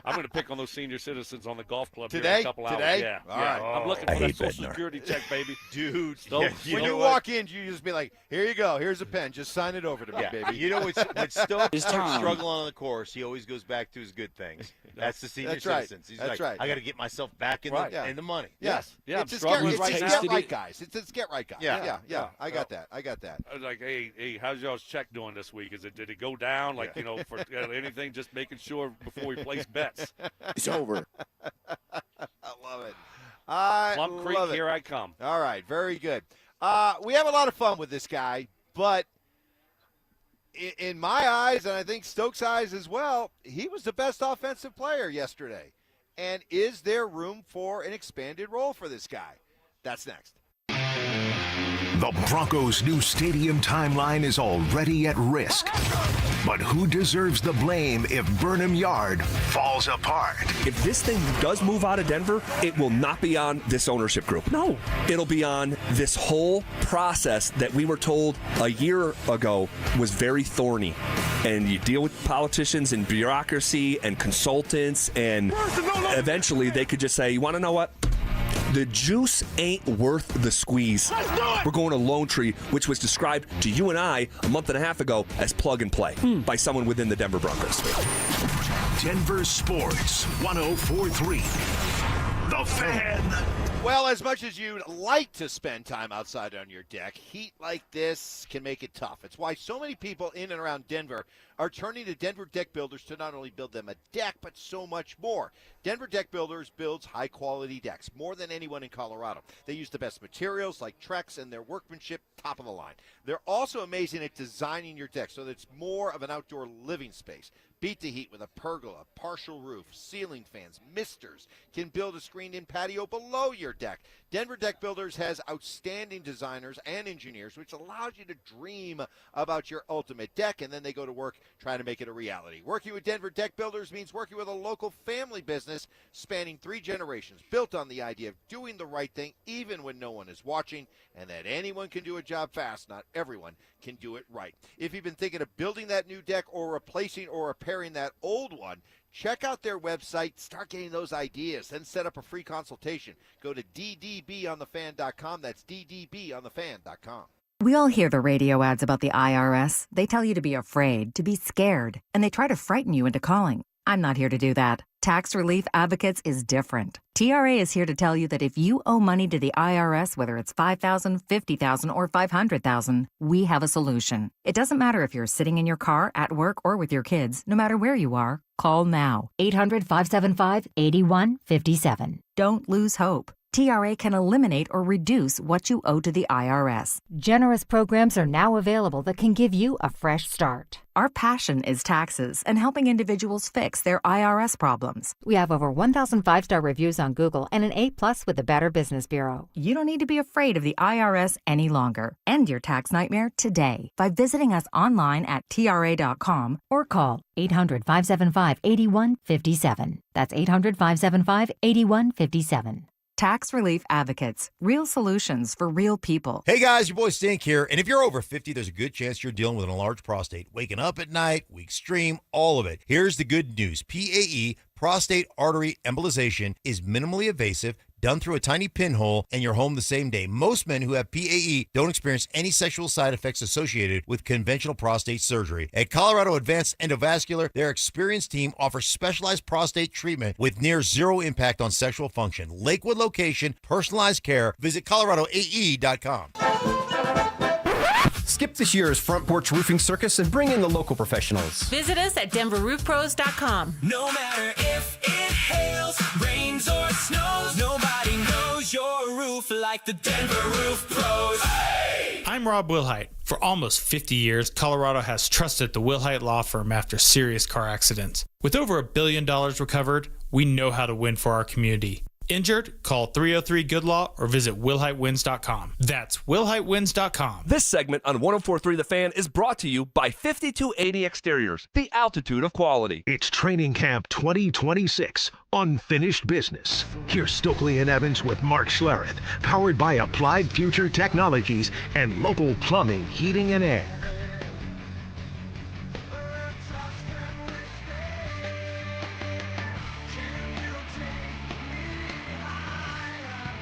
I'm going to pick on those senior citizens on the golf club here in Today? a couple hours. Today? Yeah. All yeah. right. I'm looking I for that hate Social Bednar. Security check, baby. Dude. Stoke, yeah, When you what? walk in, you just be like, here you go. Here's a pen. Just sign it over to me, Yeah. baby. You know, when Stoke It's starts time. struggling on the course, he always goes back to his good things. That's the senior That's right. citizens. He's That's like, right. I got to get myself back in, Right. in the money. Yes. Yeah, I'm It's a struggling get, right it's now. a get right guys. It's a get right guys. Yeah. Yeah. I got that. I got that. I was like, hey, how's y'all's check doing this week? Did it go down? Like, for anything, just making sure before we place bets. It's over. I love it. I Plum Creek, love it. here I come. All right, very good. We have a lot of fun with this guy, but in my eyes, and I think Stokes' eyes as well, he was the best offensive player yesterday. And is there room for an expanded role for this guy? That's next. The Broncos' new stadium timeline is already at risk. But who deserves the blame if Burnham Yard falls apart? If this thing does move out of Denver, it will not be on this ownership group. No. It'll be on this whole process that we were told a year ago was very thorny. And you deal with politicians and bureaucracy and consultants, and eventually they could just say, you want to know what? The juice ain't worth the squeeze. We're going to Lone Tree, which was described to you and I a month and a half ago as plug and play by someone within the Denver Broncos. Denver Sports 1043. The Fan. Well, as much as you'd like to spend time outside on your deck, heat like this can make it tough. It's why so many people in and around Denver are turning to Denver Deck Builders to not only build them a deck, but so much more. Denver Deck Builders builds high-quality decks, more than anyone in Colorado. They use the best materials like Trex, and their workmanship, top of the line. They're also amazing at designing your deck so that it's more of an outdoor living space. Beat the heat with a pergola, partial roof, ceiling fans, misters. Can build a screened-in patio below your deck. Denver Deck Builders has outstanding designers and engineers, which allows you to dream about your ultimate deck, and then they go to work trying to make it a reality. Working with Denver Deck Builders means working with a local family business spanning 3 generations, built on the idea of doing the right thing even when no one is watching, and that anyone can do a job fast. Not everyone can do it right. If you've been thinking of building that new deck or replacing or repairing that old one, check out their website, start getting those ideas, then set up a free consultation. Go to ddbonthefan.com. That's ddbonthefan.com. We all hear the radio ads about the IRS. They tell you to be afraid, to be scared, and they try to frighten you into calling. I'm not here to do that. Tax Relief Advocates is different. TRA is here to tell you that if you owe money to the IRS, whether it's $5,000, $50,000, or $500,000, we have a solution. It doesn't matter if you're sitting in your car, at work, or with your kids. No matter where you are, call now. 800-575-8157. Don't lose hope. TRA can eliminate or reduce what you owe to the IRS. Generous programs are now available that can give you a fresh start. Our passion is taxes and helping individuals fix their IRS problems. We have over 1,000 5-star reviews on Google and an A+ with the Better Business Bureau. You don't need to be afraid of the IRS any longer. End your tax nightmare today by visiting us online at TRA.com or call 800-575-8157. That's 800-575-8157. Tax Relief Advocates. Real solutions for real people. Hey guys, your boy Stink here. And if you're over 50, there's a good chance you're dealing with an enlarged prostate. Waking up at night, weak stream, all of it. Here's the good news. PAE, prostate artery embolization, is minimally invasive, done through a tiny pinhole, and you're home the same day. Most men who have PAE don't experience any sexual side effects associated with conventional prostate surgery. At Colorado Advanced Endovascular, their experienced team offers specialized prostate treatment with near zero impact on sexual function. Lakewood location, personalized care. Visit coloradoae.com. Skip this year's front porch roofing circus and bring in the local professionals. Visit us at DenverRoofPros.com. No matter if it hails, rains, or snows, nobody knows your roof like the Denver Roof Pros. Hey! I'm Rob Wilhite. For almost 50 years, Colorado has trusted the Wilhite Law Firm after serious car accidents. With over $1 billion recovered, we know how to win for our community. Injured? Call 303-GOOD-LAW or visit WilhiteWins.com. That's WilhiteWins.com. This segment on 104.3 The Fan is brought to you by 5280 Exteriors, the altitude of quality. It's Training Camp 2026, Unfinished Business. Here's Stokley and Evans with Mark Schlereth, powered by Applied Future Technologies and local plumbing, heating, and air.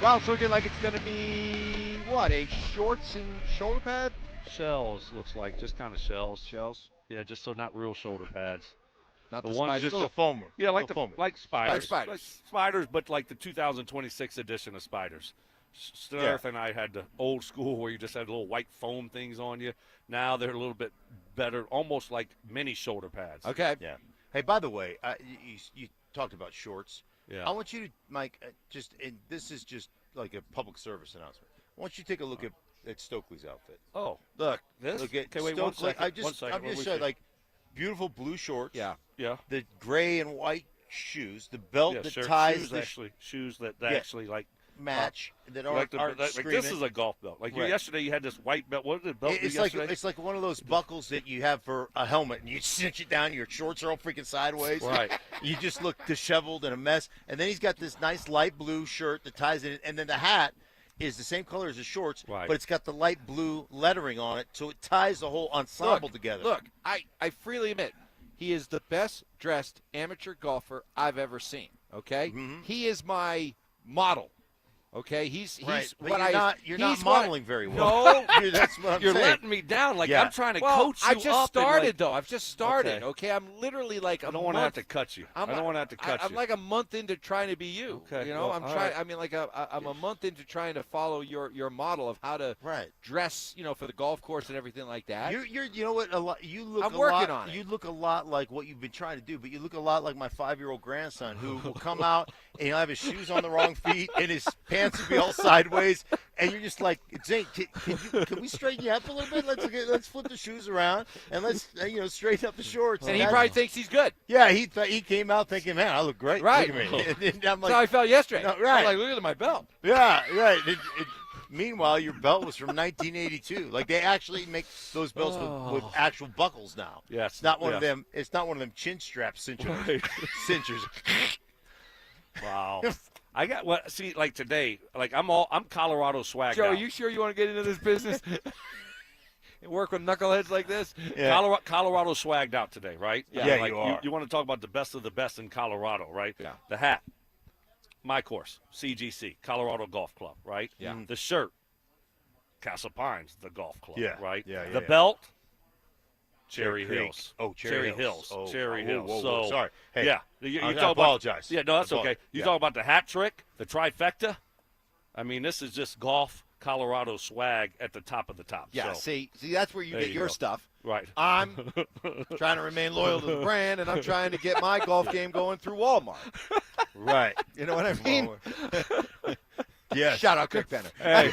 Well, it's looking like it's going to be, what, a shorts and shoulder pad? Shells, looks like, just kind of shells. Shells? Yeah, just so not real shoulder pads. Not the the ones spiders, just the foamer. Yeah, like foamer. like spiders. Like spiders. Like spiders, but like the 2026 edition of spiders. Schlereth and I had the old school where you just had little white foam things on you. Now they're a little bit better, almost like mini shoulder pads. Okay. Yeah. Hey, by the way, you talked about shorts. Yeah. I want you to, Mike, and this is just like a public service announcement. I want you to take a look at Stokely's outfit. Oh, look, this. Look at Okay, wait, Stokley. 1 second. I'm just showing, like, beautiful blue shorts. Yeah. The gray and white shoes. The belt Yeah, that sure. ties shoes that Yeah. actually like match that aren't, like aren't like screaming. this is a golf belt. Like Right. yesterday, you had this white belt. What did the belt do yesterday? It's like one of those buckles that you have for a helmet, and you cinch it down. Your shorts are all freaking sideways. Right. You just look disheveled and a mess. And then he's got this nice light blue shirt that ties it in, and then the hat is the same color as the shorts, Right. but it's got the light blue lettering on it, so it ties the whole ensemble together. Look, I freely admit, he is the best dressed amateur golfer I've ever seen. Okay, he is my model. Okay, he's Right, but what you're not he's what- modeling very well. No, That's what I'm You're saying. letting me down. Like Yeah. I'm trying to well, coach you I just up. started and like, though. I've just started. Okay. Okay, I'm literally like I don't want to have to cut you. I don't want to have to cut I'm you. like a month into trying to be you. Okay, You know, well, I'm all trying. right. I mean, like I'm a month into trying to follow your model of how to dress. You know, for the golf course and everything like that. You know what? You look. I'm a working lot, on it. You look a lot like what you've been trying to do, but you look a lot like my 5-year-old grandson, who will come out and he'll have his shoes on the wrong feet and his pants will be all sideways, and you're just like, Zane, can we straighten you up a little bit? Let's flip the shoes around and let's straighten up the shorts. And he probably thinks he's good. Yeah, he came out thinking, man, I look great. Right. Look at me. And I'm That's how I felt yesterday. No, right. I'm like, look at my belt. Yeah, right. Meanwhile, your belt was from 1982. Like they actually make those belts with actual buckles now. Yes. It's not one of them. It's not one of them chin strap cinchers. Cinchers. Wow. I got what? See, like today, like I'm Colorado swagged Joe, out. are you sure you want to get into this business and work with knuckleheads like this? Yeah. Colorado swagged out today, right? Yeah, like, you are. You want to talk about the best of the best in Colorado, right? Yeah. The hat, my course, CGC, Colorado Golf Club, right? Yeah. The shirt, Castle Pines, the golf club, Yeah, right? yeah, The yeah. belt, Cherry Creek. Hills. Oh, Cherry Hills. Oh, Cherry whoa, Hills. whoa, So, whoa. Sorry. Hey, yeah. You I talk apologize. About, yeah, no, that's I okay. apologize. You Yeah. talk about the hat trick, the trifecta. I mean, this is just golf Colorado swag at the top of the top. Yeah, so, see, that's where you there get you your go. stuff. Right. I'm trying to remain loyal to the brand, and I'm trying to get my golf game going through Walmart. Right. You know what I mean? Yes. Shout out Kirk Penner. Hey,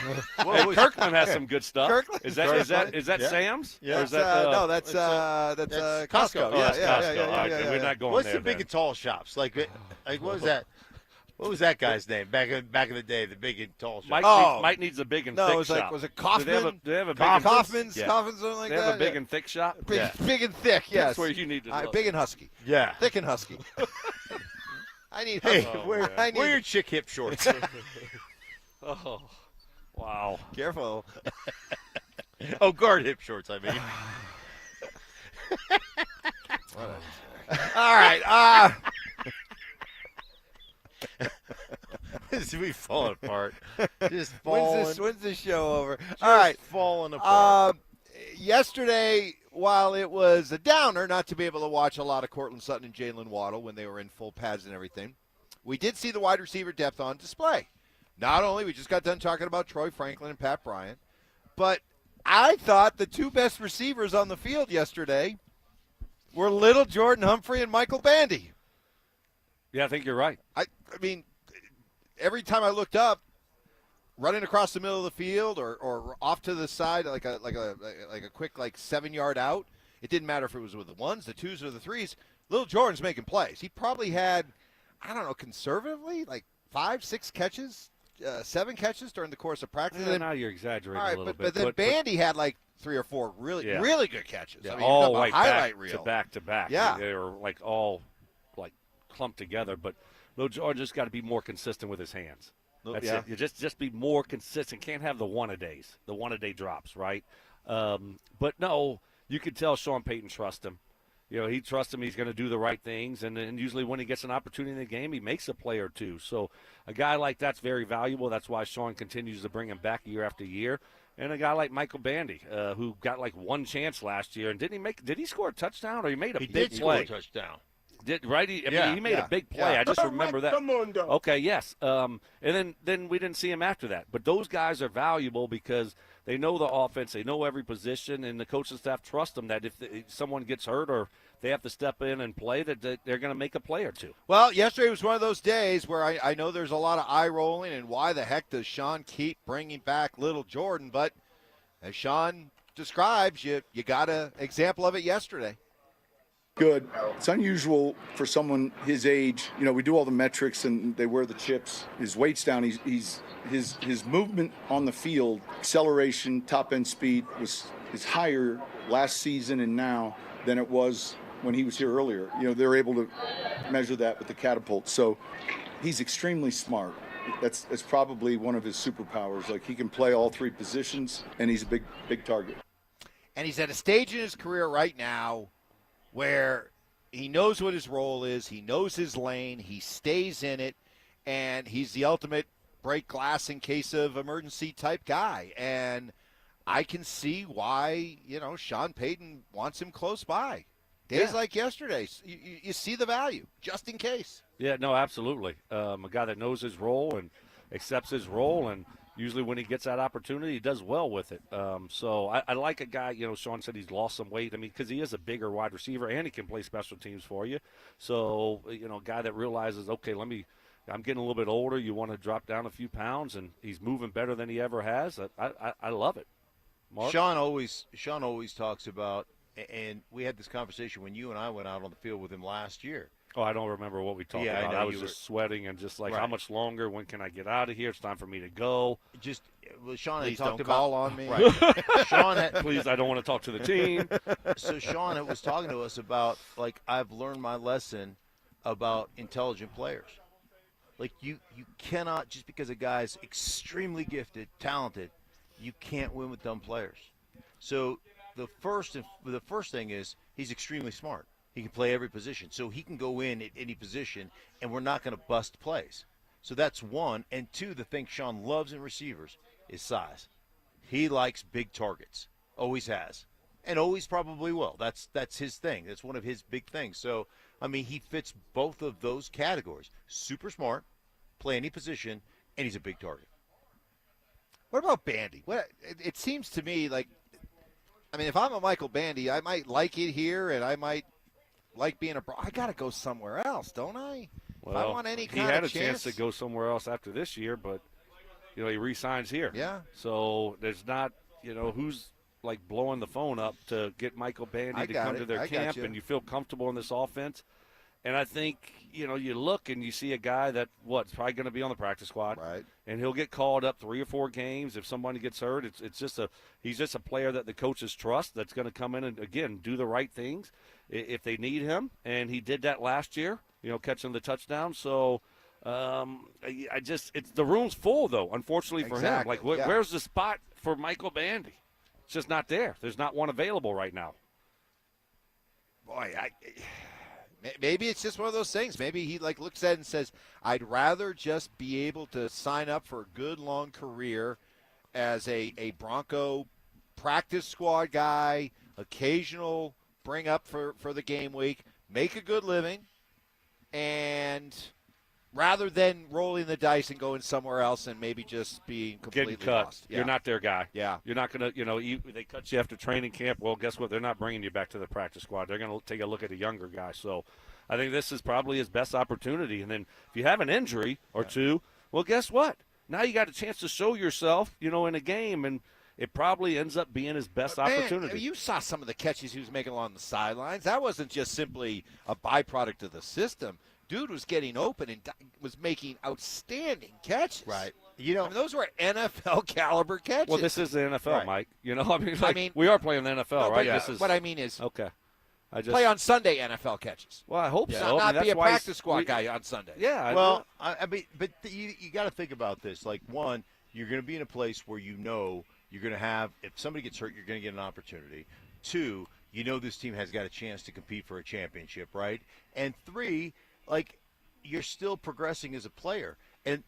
Kirkman has some good stuff. Kirkland? Is that Yeah. Sam's? Yeah. Or is that, No, that's Costco. Oh, that's Costco. Yeah, All right, we're not going What's there. the big then. and tall shops? Like what was that? What was that guy's name back in the day? The big and tall shop. Mike needs a big and No, thick it was shop. like, was it Kaufman? Do they have a big and Kaufman's, Yeah. Kaufman's, something like They that. have a big and thick shop. Big and thick, yes. That's where you need to look. Big and husky. Yeah. Thick and husky. I need Hey, husky. wear your chick hip shorts. Oh, wow. Careful. Oh, guard hip shorts, I mean. All right. We falling apart. Just falling. When's this show over? All right. Falling apart. Yesterday, while it was a downer not to be able to watch a lot of Cortland Sutton and Jalen Waddle when they were in full pads and everything, we did see the wide receiver depth on display. Not only, we just got done talking about Troy Franklin and Pat Bryant, but I thought the two best receivers on the field yesterday were little Jordan Humphrey and Michael Bandy. Yeah, I think you're right. I mean, every time I looked up, running across the middle of the field or off to the side like a quick 7-yard out, it didn't matter if it was with the ones, the twos, or the threes. Little Jordan's making plays. He probably had, I don't know, conservatively, 5-6 catches, 7 catches during the course of practice. Yeah, now you're exaggerating all right, a little but bit. then Bandy had 3 or 4 really good catches. Yeah, I mean, all you're talking about highlight reel. back to back. Yeah. They were all clumped together. But Lil Jordan just got to be more consistent with his hands. That's it. You just be more consistent. Can't have the one-a-day drops, right? But no, you could tell Sean Payton trusts him. You know, he trusts him. He's going to do the right things, and usually when he gets an opportunity in the game, he makes a play or two. So a guy like that's very valuable. That's why Sean continues to bring him back year after year. And a guy like Michael Bandy, who got one chance last year, and did he score a touchdown or he made a big play? He did score a touchdown. Right? He made a big play. I just remember that. Okay, yes. And then we didn't see him after that. But those guys are valuable because they know the offense, they know every position, and the coaching staff trust them that if someone gets hurt or they have to step in and play, that they're going to make a play or two. Well, yesterday was one of those days where I know there's a lot of eye rolling and why the heck does Sean keep bringing back little Jordan? But as Sean describes, you got an example of it yesterday. Good. It's unusual for someone his age. You know, we do all the metrics and they wear the chips. His weight's down. His movement on the field, acceleration, top end speed is higher last season and now than it was when he was here earlier. You know, they're able to measure that with the catapult. So he's extremely smart. That's probably one of his superpowers. Like, he can play all 3 positions, and he's a big target. And he's at a stage in his career right now where he knows what his role is, he knows his lane, he stays in it, and he's the ultimate break glass in case of emergency type guy. And I can see why, Sean Payton wants him close by. Days like yesterday, you see the value, just in case. Yeah, no, absolutely. A guy that knows his role and accepts his role, and usually when he gets that opportunity, he does well with it. So I like a guy, Sean said he's lost some weight. I mean, because he is a bigger wide receiver and he can play special teams for you. So, a guy that realizes, okay, I'm getting a little bit older. You want to drop down a few pounds, and he's moving better than he ever has. I love it. Mark? Sean always talks about, and we had this conversation when you and I went out on the field with him last year. Oh, I don't remember what we talked about. I was just sweating and just how much longer? When can I get out of here? It's time for me to go. Sean Please had talked don't about call on me. Right. Sean had, please, I don't want to talk to the team. So Sean was talking to us about I've learned my lesson about intelligent players. You cannot, just because a guy's extremely gifted, talented, you can't win with dumb players. So the first thing is he's extremely smart. He can play every position. So he can go in at any position, and we're not going to bust plays. So that's one. And two, the thing Sean loves in receivers is size. He likes big targets. Always has. And always probably will. That's his thing. That's one of his big things. So, I mean, he fits both of those categories. Super smart, play any position, and he's a big target. What about Bandy? It seems to me like, I mean, if I'm a Michael Bandy, I might like it here, and I might like being I got to go somewhere else, don't I? Well, if I want any kind he had of a chance to go somewhere else after this year, but, he re-signs here. Yeah. So there's not, who's like blowing the phone up to get Michael Bandy to come to their camp, and you feel comfortable in this offense. And I think, you look and you see a guy that, is probably going to be on the practice squad. Right. And he'll get called up 3 or 4 games. If somebody gets hurt, he's just a player that the coaches trust that's going to come in and, again, do the right things if they need him. And he did that last year, catching the touchdown. So the room's full, though, unfortunately for him. Like, where's the spot for Michael Bandy? It's just not there. There's not one available right now. Boy, maybe it's just one of those things. Maybe he looks at it and says, I'd rather just be able to sign up for a good long career as a Bronco practice squad guy, occasional bring up for the game week, make a good living, and rather than rolling the dice and going somewhere else and maybe just being completely getting cut. lost. Yeah. You're not their guy. Yeah. You're not going to, they cut you after training camp. Well, guess what? They're not bringing you back to the practice squad. They're going to take a look at a younger guy. So I think this is probably his best opportunity. And then if you have an injury or two, well, guess what? Now you got a chance to show yourself, in a game, and it probably ends up being his best opportunity. You saw some of the catches he was making along the sidelines. That wasn't just simply a byproduct of the system. Dude was getting open and was making outstanding catches. Right. Those were NFL caliber catches. Well, this is the NFL, right. Mike. We are playing the NFL, right? What I mean is, okay. Play on Sunday NFL catches. Well, I hope so. Not be a practice squad guy on Sunday. Yeah. But you got to think about this. Like, one, you're going to be in a place where you're going to have, if somebody gets hurt, you're going to get an opportunity. 2, this team has got a chance to compete for a championship, right? And 3, you're still progressing as a player. And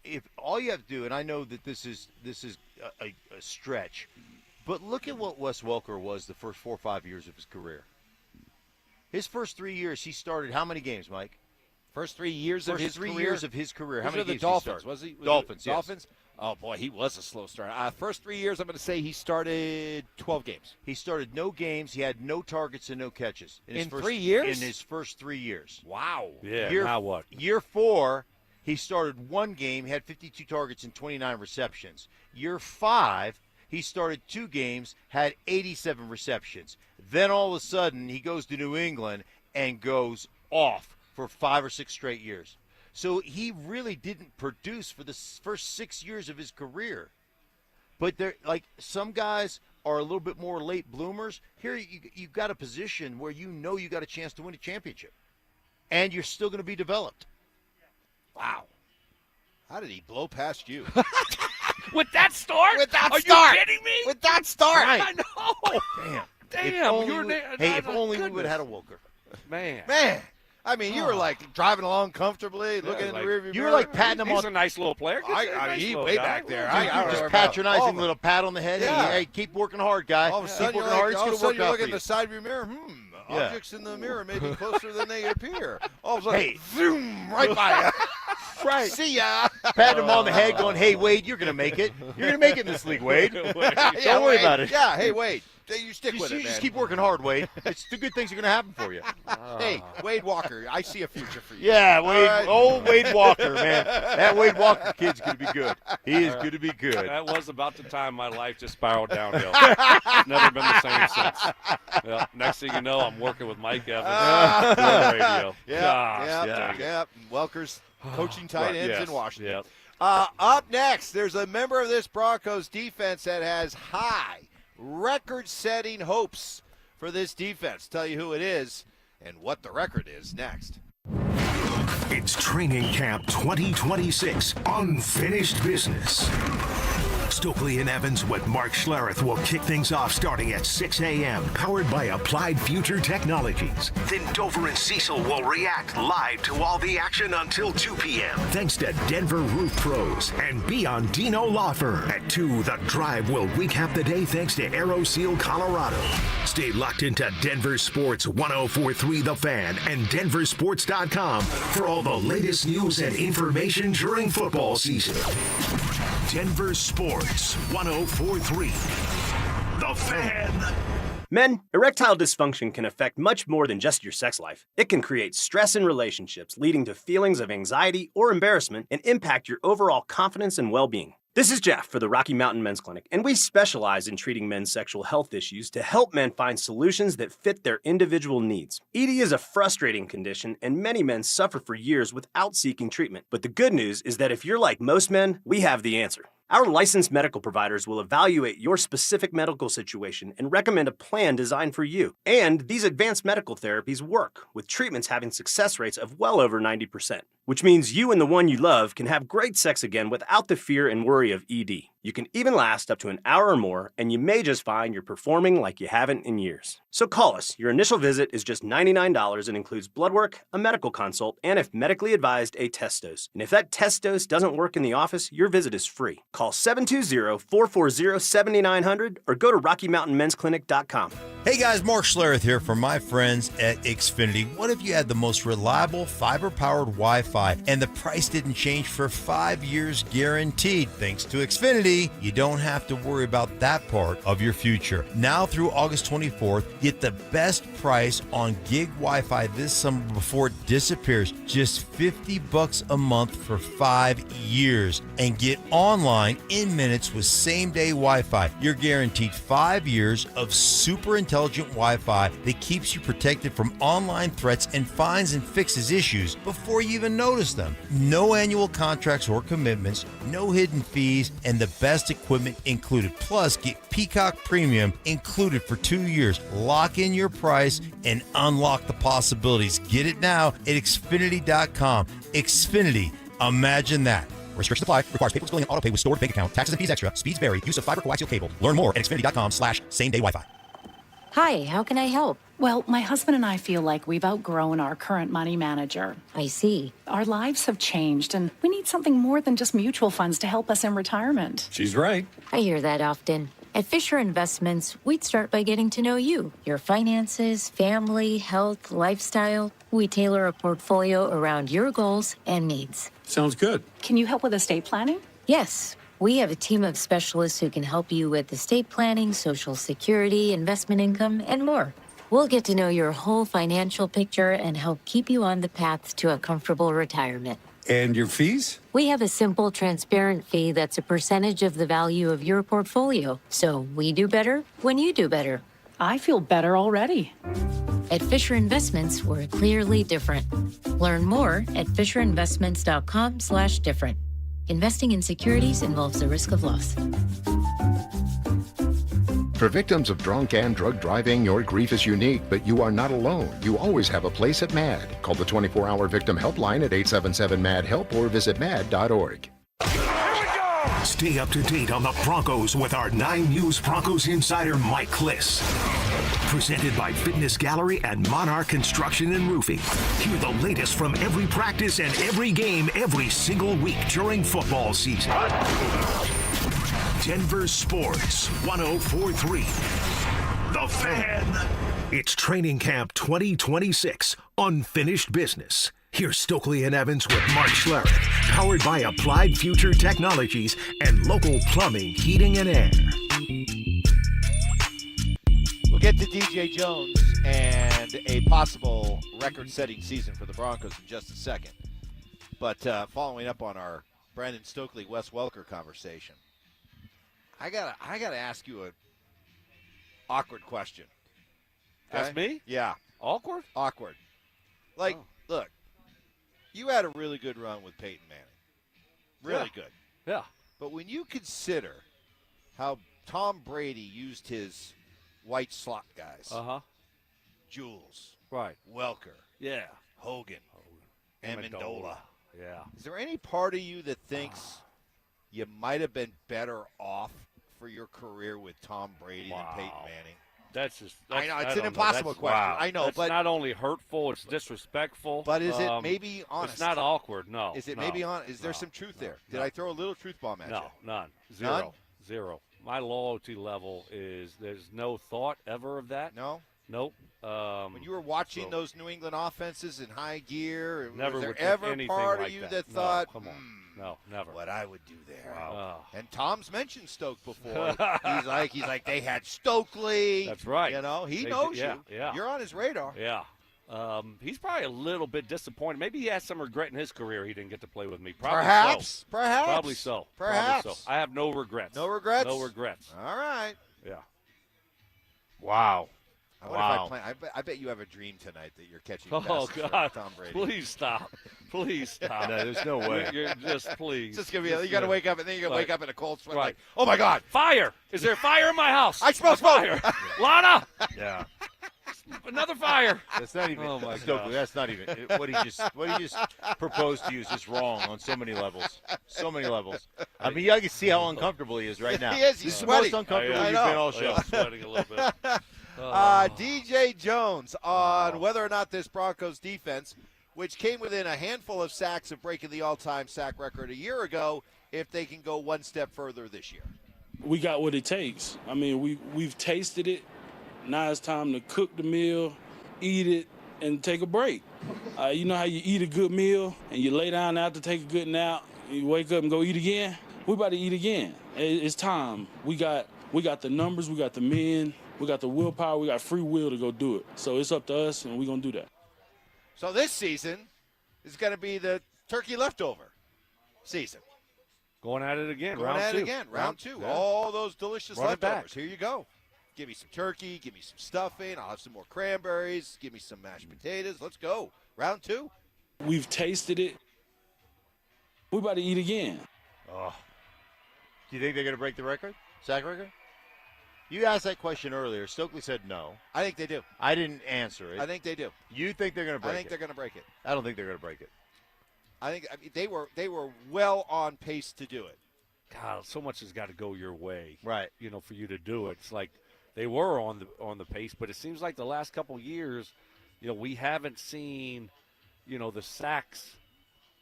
if all you have to do, and I know that this is a stretch, but look at what Wes Welker was the first 4 or 5 years of his career. His first 3 years, he started how many games, Mike? First 3 years of his career? 3 years of his career. How many games the Dolphins, did he start? Was he? Dolphins, yes. Dolphins? Oh, boy, he was a slow starter. First 3 years, I'm going to say he started 12 games. He started no games. He had no targets and no catches. In 3 years? In his first 3 years. Wow. Yeah, now what? Year 4, he started 1 game, had 52 targets and 29 receptions. Year 5, he started 2 games, had 87 receptions. Then all of a sudden, he goes to New England and goes off for 5 or 6 straight years. So he really didn't produce for the first 6 years of his career. But some guys are a little bit more late bloomers. Here you've got a position where you got a chance to win a championship. And you're still going to be developed. Wow. How did he blow past you? With that start? Are you kidding me? With that start? Right. I know. Damn. If only we would have had a Wilker. Man. I mean, you were driving along comfortably, looking in the rearview mirror. You were patting him on. He's a nice little player. He's way back there. Just patronizing little pat on the head. Yeah. Hey, keep working hard, guy. All of a sudden, you're looking at the side view mirror. Objects in the mirror may be closer than they appear. All of a sudden, zoom, right by you. Right. See ya. Patting him on the head going, hey, Wade, you're going to make it. You're going to make it in this league, Wade. Don't worry about it. Yeah, hey, Wade. You stick with it, man. Just keep working hard, Wade. It's the good things are going to happen for you. Hey, Wade Walker, I see a future for you. Yeah, Wade. Old Wade Walker, man. That Wade Walker kid's going to be good. He is going to be good. That was about the time my life just spiraled downhill. Never been the same since. Well, next thing you know, I'm working with Mike Evans on the radio. Yeah. Welker's coaching tight ends in Washington. Yep. Up next, there's a member of this Broncos defense that has high record-setting hopes for this defense. Tell you who it is and what the record is next. It's Training Camp 2026 Unfinished Business. Stokley and Evans with Mark Schlereth will kick things off starting at 6 a.m. Powered by Applied Future Technologies. Then Dover and Cecil will react live to all the action until 2 p.m. Thanks to Denver Roof Pros and Biondino Law Firm. At 2, The Drive will recap the day thanks to AeroSeal Colorado. Stay locked into Denver Sports 104.3 The Fan and DenverSports.com for all the latest news and information during football season. Denver Sports 104.3 The Fan. Men, erectile dysfunction can affect much more than just your sex life. It can create stress in relationships, leading to feelings of anxiety or embarrassment, and impact your overall confidence and well-being. This is Jeff for the Rocky Mountain Men's Clinic, and we specialize in treating men's sexual health issues to help men find solutions that fit their individual needs. ED is a frustrating condition, and many men suffer for years without seeking treatment. But the good news is that if you're like most men, we have the answer. Our licensed medical providers will evaluate your specific medical situation and recommend a plan designed for you. And these advanced medical therapies work, with treatments having success rates of well over 90%, which means you and the one you love can have great sex again without the fear and worry of ED. You can even last up to an hour or more, and you may just find you're performing like you haven't in years. So call us. Your initial visit is just $99 and includes blood work, a medical consult, and if medically advised, a test dose. And if that test dose doesn't work in the office, your visit is free. Call 720-440-7900 or go to RockyMountainMen'sClinic.com. Hey guys, Mark Schlereth here from my friends at Xfinity. What if you had the most reliable fiber-powered Wi-Fi and the price didn't change for 5 years guaranteed? Thanks to Xfinity, you don't have to worry about that part of your future. Now through August 24th, get the best price on gig Wi-Fi this summer before it disappears. Just $50 a month for 5 years. And get online in minutes with same-day Wi-Fi. You're guaranteed 5 years of super intelligent Wi-Fi that keeps you protected from online threats and finds and fixes issues before you even notice them. No annual contracts or commitments, no hidden fees, and the best equipment included. Plus, get Peacock Premium included for 2 years. Lock in your price and unlock the possibilities. Get it now at Xfinity.com. Xfinity. Imagine that. Restrictions apply. Requires paperless billing and auto pay with stored bank account. Taxes and fees extra. Speeds vary. Use of fiber coaxial cable. Learn more at Xfinity.com/same-day Wi-Fi. Hi, how can I help? Well, my husband and I feel like we've outgrown our current money manager. I see. Our lives have changed, and we need something more than just mutual funds to help us in retirement. She's right. I hear that often. At Fisher Investments, we'd start by getting to know you, your finances, family, health, lifestyle. We tailor a portfolio around your goals and needs. Sounds good. Can you help with estate planning? Yes. We have a team of specialists who can help you with estate planning, Social Security, investment income, and more. We'll get to know your whole financial picture and help keep you on the path to a comfortable retirement. And your fees? We have a simple, transparent fee that's a percentage of the value of your portfolio. So we do better when you do better. I feel better already. At Fisher Investments, we're clearly different. Learn more at FisherInvestments.com/different. Investing in securities involves the risk of loss. For victims of drunk and drug driving, your grief is unique, but you are not alone. You always have a place at MAD. Call the 24-hour victim helpline at 877-MAD-HELP or visit mad.org. Stay up to date on the Broncos with our 9 News Broncos insider Mike Kliss. Presented by Fitness Gallery and Monarch Construction and Roofing. Hear the latest from every practice and every game every single week during football season. Denver Sports 104.3 The Fan. It's Training Camp 2026, Unfinished Business. Here's Stokley and Evans with Mark Schlereth, powered by Applied Future Technologies and local plumbing, heating, and air. We'll get to DJ Jones and a possible record-setting season for the Broncos in just a second. But following up on our Brandon Stokley-Wes Welker conversation, I gotta ask you an awkward question. Okay? Ask me? Yeah. Awkward? Awkward. Like, look, you had a really good run with Payton Manning. Really good. Yeah. But when you consider how Tom Brady used his white slot guys, Jules, right, Welker, yeah, Hogan, Amendola. Yeah. Is there any part of you that thinks you might have been better off for your career with Tom Brady than Peyton Manning? That's just. I know it's an impossible question. Wow. I know, that's but not only hurtful, it's disrespectful. But is it maybe honest? It's not awkward. No. Is it no, maybe honest? Is there no, some truth no, there? Did no. I throw a little truth bomb at you? No, none. None? Zero. My loyalty level is there's no thought ever of that. No. Nope. When you were watching those New England offenses in high gear, never was there would think ever anything part like of you that. that No, thought, come on. No, never. What I would do there? Wow. And Tom's mentioned Stoke before. he's like they had Stokley. That's right. You know, he They knows did- yeah, you. yeah. You're on his radar. Yeah. He's probably a little bit disappointed. Maybe he has some regret in his career he didn't get to play with me. Probably Perhaps. so. Perhaps. Probably so. Perhaps. Probably so. I have no regrets. No regrets? No regrets. All right. Yeah. Wow. I wonder if I bet you have a dream tonight that you're catching Oh, passes from God. Tom Brady. Please stop. Please stop. No, there's no way. You're just please. It's just gonna be. You got to wake up, and then you're gonna Right. wake up in a cold sweat. Right. Like, oh my God, Fire! Is there fire in my house? I smell fire. Lana! Yeah. Another fire. That's not even. Oh, my Stokely, gosh. that's not even. What he just proposed to you is just wrong on so many levels. So many levels. I mean, I can see how uncomfortable he is right now. He is. He's This is the sweaty. most uncomfortable I you've know. been all show. I'm sweating a little bit. DJ Jones on whether or not this Broncos defense, which came within a handful of sacks of breaking the all-time sack record a year ago, if they can go one step further this year. We got what it takes. I mean, we've tasted it. Now it's time to cook the meal, eat it, and take a break. You know how you eat a good meal and you lay down after take a good nap, you wake up and go eat again? We about to eat again. It's time. We got the numbers, we got the men, we got the willpower, we got free will to go do it. So it's up to us, and we're going to do that. So this season is going to be the turkey leftover season. Going at it again. Going round at two. it again. Round two. Yeah. All those delicious Run it back. leftovers. Here you go. Give me some turkey. Give me some stuffing. I'll have some more cranberries. Give me some mashed potatoes. Let's go. Round two. We've tasted it. We about to eat again. Oh. Do you think they're going to break the record? Sack record? You asked that question earlier. Stokely said no. I think they do. I didn't answer it. I think they do. You think they're going to break it? I think they're going to break it. I don't think they're going to break it. I mean, they were well on pace to do it. God, so much has got to go your way, right? You know, for you to do it. It's like they were on the pace, but it seems like the last couple years, you know, we haven't seen, you know, the sacks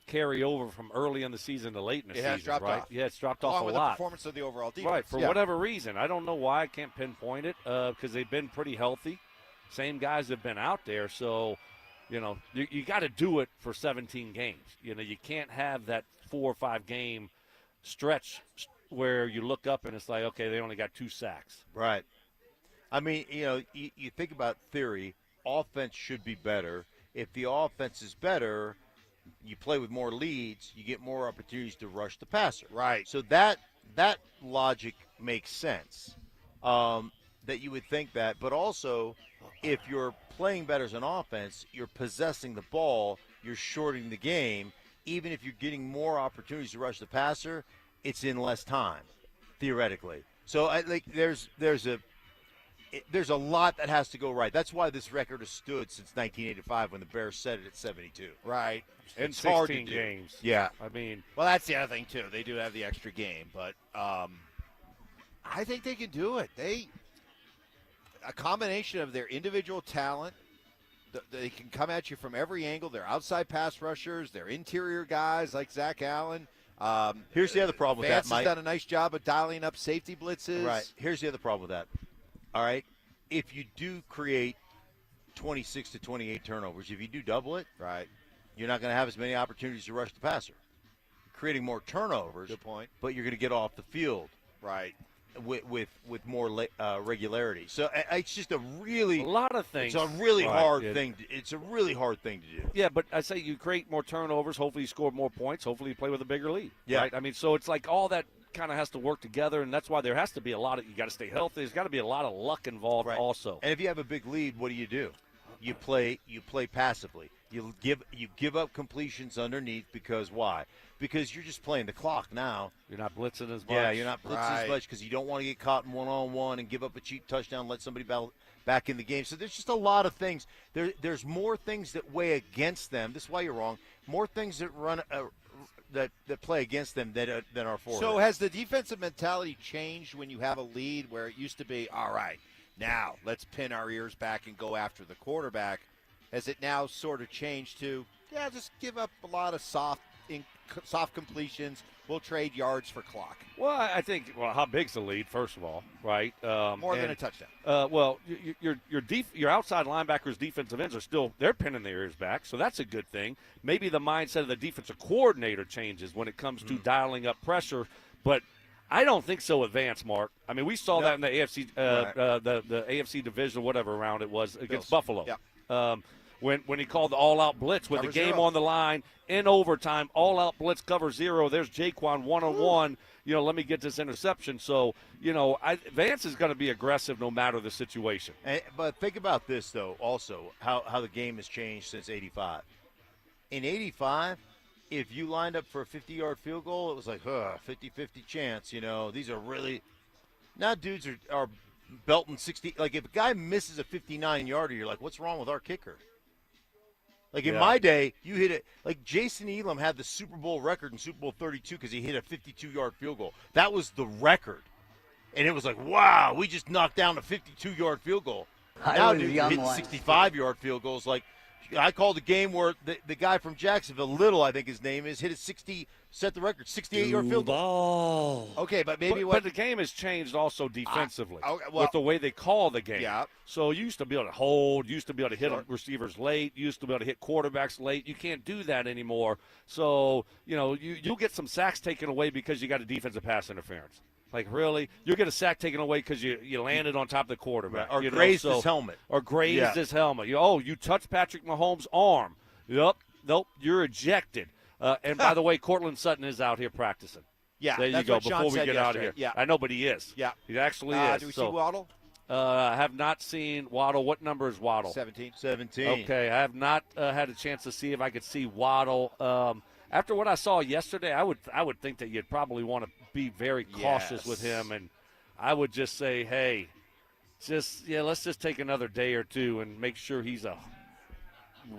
carry over from early in the season to late in the It has season, dropped right? off. Yeah, it's dropped Along off a with lot. the performance of the overall defense. Right, for whatever reason. I don't know why. I can't pinpoint it because they've been pretty healthy. Same guys have been out there. So, you know, you got to do it for 17 games. You know, you can't have that 4 or 5 game stretch where you look up and it's like, okay, they only got 2 sacks. Right. I mean, you know, you think about theory, offense should be better. If the offense is better, you play with more leads, you get more opportunities to rush the passer. Right. So that logic makes sense, that you would think that. But also, if you're playing better as an offense, you're possessing the ball, you're shorting the game. Even if you're getting more opportunities to rush the passer, it's in less time, theoretically. So I think there's a lot that has to go right. That's why this record has stood since 1985 when the Bears set it at 72. Right. In It's hard to 16 do. games. Yeah. I mean, well, that's the other thing too. They do have the extra game, but I think they can do it. A combination of their individual talent. They can come at you from every angle. They're outside pass rushers. They're interior guys like Zach Allen. Here's the other problem with Vance that, Mike. has done a nice job of dialing up safety blitzes. Right. Here's the other problem with that. All right. If you do create 26 to 28 turnovers, if you do double it, right, you're not going to have as many opportunities to rush the passer. You're creating more turnovers. Good point. But you're going to get off the field. Right. With more regularity. So it's just a lot of things. It's a really Right, hard yeah. thing. It's a really hard thing to do. Yeah, but I say you create more turnovers. Hopefully you score more points. Hopefully you play with a bigger lead. Yeah. Right? I mean, so it's like all that kind of has to work together, and that's why there has to be a lot of – you got to stay healthy. There's got to be a lot of luck involved also. And if you have a big lead, what do? You play passively. You give up completions underneath because why? Because you're just playing the clock now. You're not blitzing as much. Yeah, you're not blitzing as much because you don't want to get caught in one-on-one and give up a cheap touchdown, let somebody back in the game. So there's just a lot of things. There's more things that weigh against them. This is why you're wrong. More things that that play against them than our forwards. So has the defensive mentality changed when you have a lead where it used to be, all right, now let's pin our ears back and go after the quarterback? Has it now sort of changed to, just give up a lot of soft completions. We'll trade yards for clock. Well, I think, how big's the lead, first of all, right? More than a touchdown. Well, your outside linebackers, defensive ends they're pinning their ears back, so that's a good thing. Maybe the mindset of the defensive coordinator changes when it comes to dialing up pressure, but I don't think so advanced, Mark. I mean, we saw that in the AFC, the AFC division, whatever round it was, against Buffalo. Yeah. When he called the all-out blitz with the game on the line, in overtime, all-out blitz, cover zero, there's Jaquan one-on-one, let me get this interception. So, Vance is going to be aggressive no matter the situation. But think about this, though, also, how the game has changed since 85. In 85, if you lined up for a 50-yard field goal, it was like, 50-50 chance, These are really – now dudes are belting 60 – like if a guy misses a 59-yarder, you're like, what's wrong with our kicker? Like in my day, you hit it. Like Jason Elam had the Super Bowl record in Super Bowl 32 because he hit a 52-yard field goal. That was the record. And it was like, wow, we just knocked down a 52-yard field goal. Now, dude, hitting 65-yard field goals. Like, I called a game where the guy from Jacksonville, Little, I think his name is, hit a 60, set the record, 68-yard field goal. Okay, but maybe But the game has changed also defensively with the way they call the game. Yeah. So you used to be able to hold, used to be able to hit receivers late, used to be able to hit quarterbacks late. You can't do that anymore. So, you'll get some sacks taken away because you got a defensive pass interference. Like, really? You'll get a sack taken away because you landed on top of the quarterback. Or grazed his helmet. Or grazed his helmet. You touched Patrick Mahomes' arm. Nope, you're ejected. And by the way, Cortland Sutton is out here practicing. Yeah, there you that's go. what Sean Before we said get out of here, yesterday. Yeah. I know, but he is. Yeah, he actually is. Do we see Waddle? I have not seen Waddle. What number is Waddle? 17. Okay, I have not had a chance to see if I could see Waddle. After what I saw yesterday, I would think that you'd probably want to be very cautious with him, and I would just say, hey, let's just take another day or two and make sure he's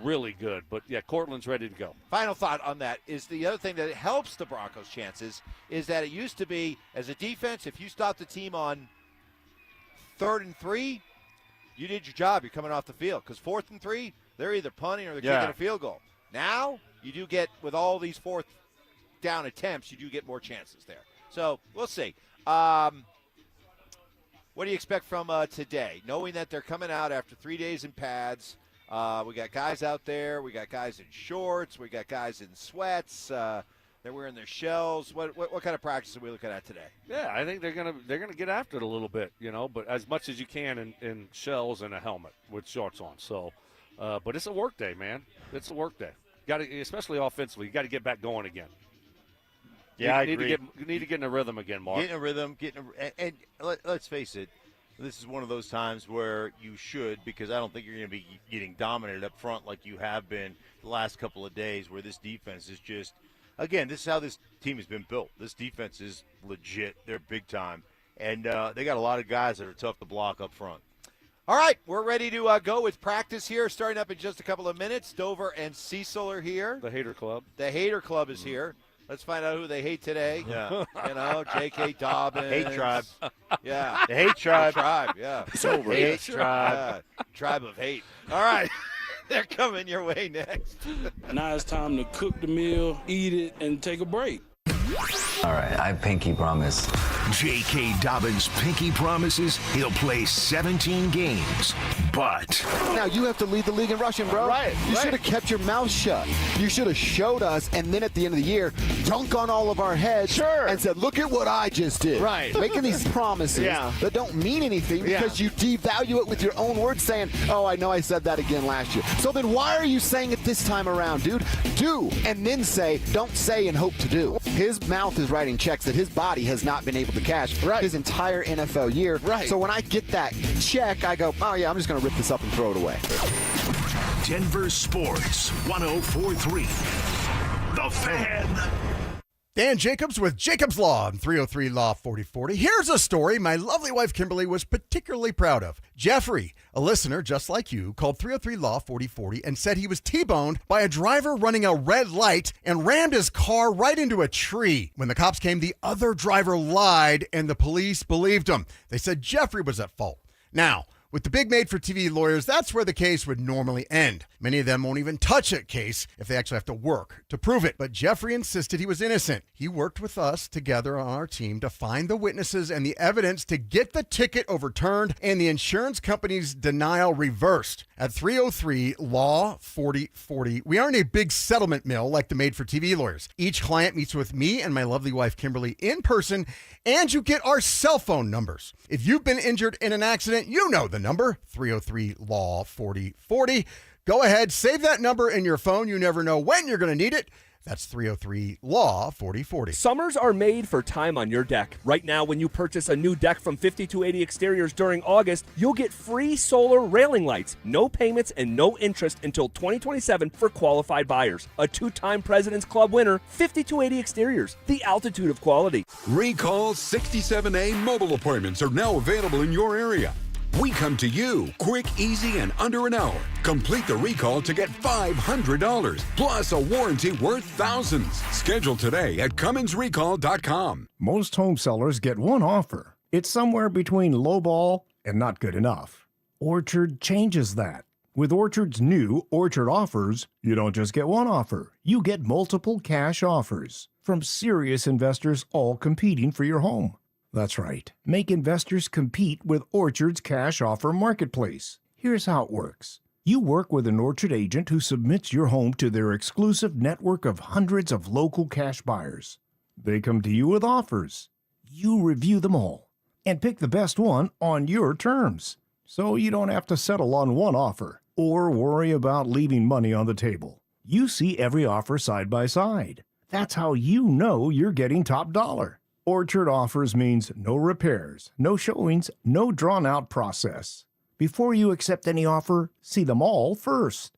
really good. But Cortland's ready to go. Final thought on that is the other thing that helps the Broncos' chances is that it used to be, as a defense, if you stopped the team on 3rd and 3, you did your job. You're coming off the field because 4th and 3, they're either punting or they're kicking a field goal. Now you do get, with all these 4th down attempts, you do get more chances there. So we'll see. What do you expect from today? Knowing that they're coming out after 3 days in pads, we got guys out there. We got guys in shorts. We got guys in sweats. They're wearing their shells. What kind of practice are we looking at today? Yeah, I think they're gonna get after it a little bit, but as much as you can in shells and a helmet with shorts on. So, but it's a work day, man. It's a work day. Got to, especially offensively. You got to get back going again. Yeah, I agree. You need to get in a rhythm again, Mark. Get in a rhythm, and let's face it, this is one of those times where you should, because I don't think you're going to be getting dominated up front like you have been the last couple of days, where this defense is just, again, this is how this team has been built. This defense is legit. They're big time, and they got a lot of guys that are tough to block up front. All right, we're ready to go with practice here, starting up in just a couple of minutes. Dover and Cecil are here. The Hater Club. The Hater Club is here. Let's find out who they hate today. Yeah. J.K. Dobbins. Hate tribe. Yeah. The hate tribe. Yeah. It's over. Hate tribe. Yeah. Tribe of hate. All right. They're coming your way next. Now it's time to cook the meal, eat it, and take a break. All right, I pinky promise. J.K. Dobbins pinky promises he'll play 17 games, but... Now you have to lead the league in rushing, bro. You should have kept your mouth shut. You should have showed us, and then at the end of the year, dunk on all of our heads and said, look at what I just did. Making these promises that don't mean anything because you devalue it with your own words saying, oh, I know I said that again last year. So then why are you saying it this time around, dude? Do, and then say, don't say and hope to do. His mouth is writing checks that his body has not been able to cash his entire NFL year. So when I get that check, I go, oh, yeah, I'm just going to rip this up and throw it away. Denver Sports 104.3. The Fan. Dan Jacobs with Jacobs Law on 303 Law 4040. Here's a story my lovely wife Kimberly was particularly proud of. Jeffrey, a listener just like you, called 303 Law 4040 and said he was T-boned by a driver running a red light and rammed his car right into a tree. When the cops came, the other driver lied and the police believed him. They said Jeffrey was at fault. Now, with the big made-for-TV lawyers, that's where the case would normally end. Many of them won't even touch a case if they actually have to work to prove it. But Jeffrey insisted he was innocent. He worked with us together on our team to find the witnesses and the evidence to get the ticket overturned and the insurance company's denial reversed. At 303 Law 4040, we aren't a big settlement mill like the made-for-TV lawyers. Each client meets with me and my lovely wife Kimberly in person, and you get our cell phone numbers. If you've been injured in an accident, you know the number, 303 Law 4040. Go ahead, save that number in your phone. You never know when you're going to need it. That's 303 Law 4040. Summers are made for time on your deck. Right now, when you purchase a new deck from 5280 Exteriors during August, you'll get free solar railing lights, no payments, and no interest until 2027 for qualified buyers. A two-time President's Club winner, 5280 Exteriors, the altitude of quality. Recall 67A mobile appointments are now available in your area. We come to you, quick, easy, and under an hour. Complete the recall to get $500, plus a warranty worth thousands. Schedule today at CummonsRecall.com. Most home sellers get one offer. It's somewhere between lowball and not good enough. Orchard changes that. With Orchard's new Orchard Offers, you don't just get one offer. You get multiple cash offers from serious investors all competing for your home. That's right. Make investors compete with Orchard's cash offer marketplace. Here's how it works. You work with an Orchard agent who submits your home to their exclusive network of hundreds of local cash buyers. They come to you with offers. You review them all and pick the best one on your terms. So you don't have to settle on one offer or worry about leaving money on the table. You see every offer side by side. That's how you know you're getting top dollar. Orchard Offers means no repairs, no showings, no drawn-out process. Before you accept any offer, see them all first.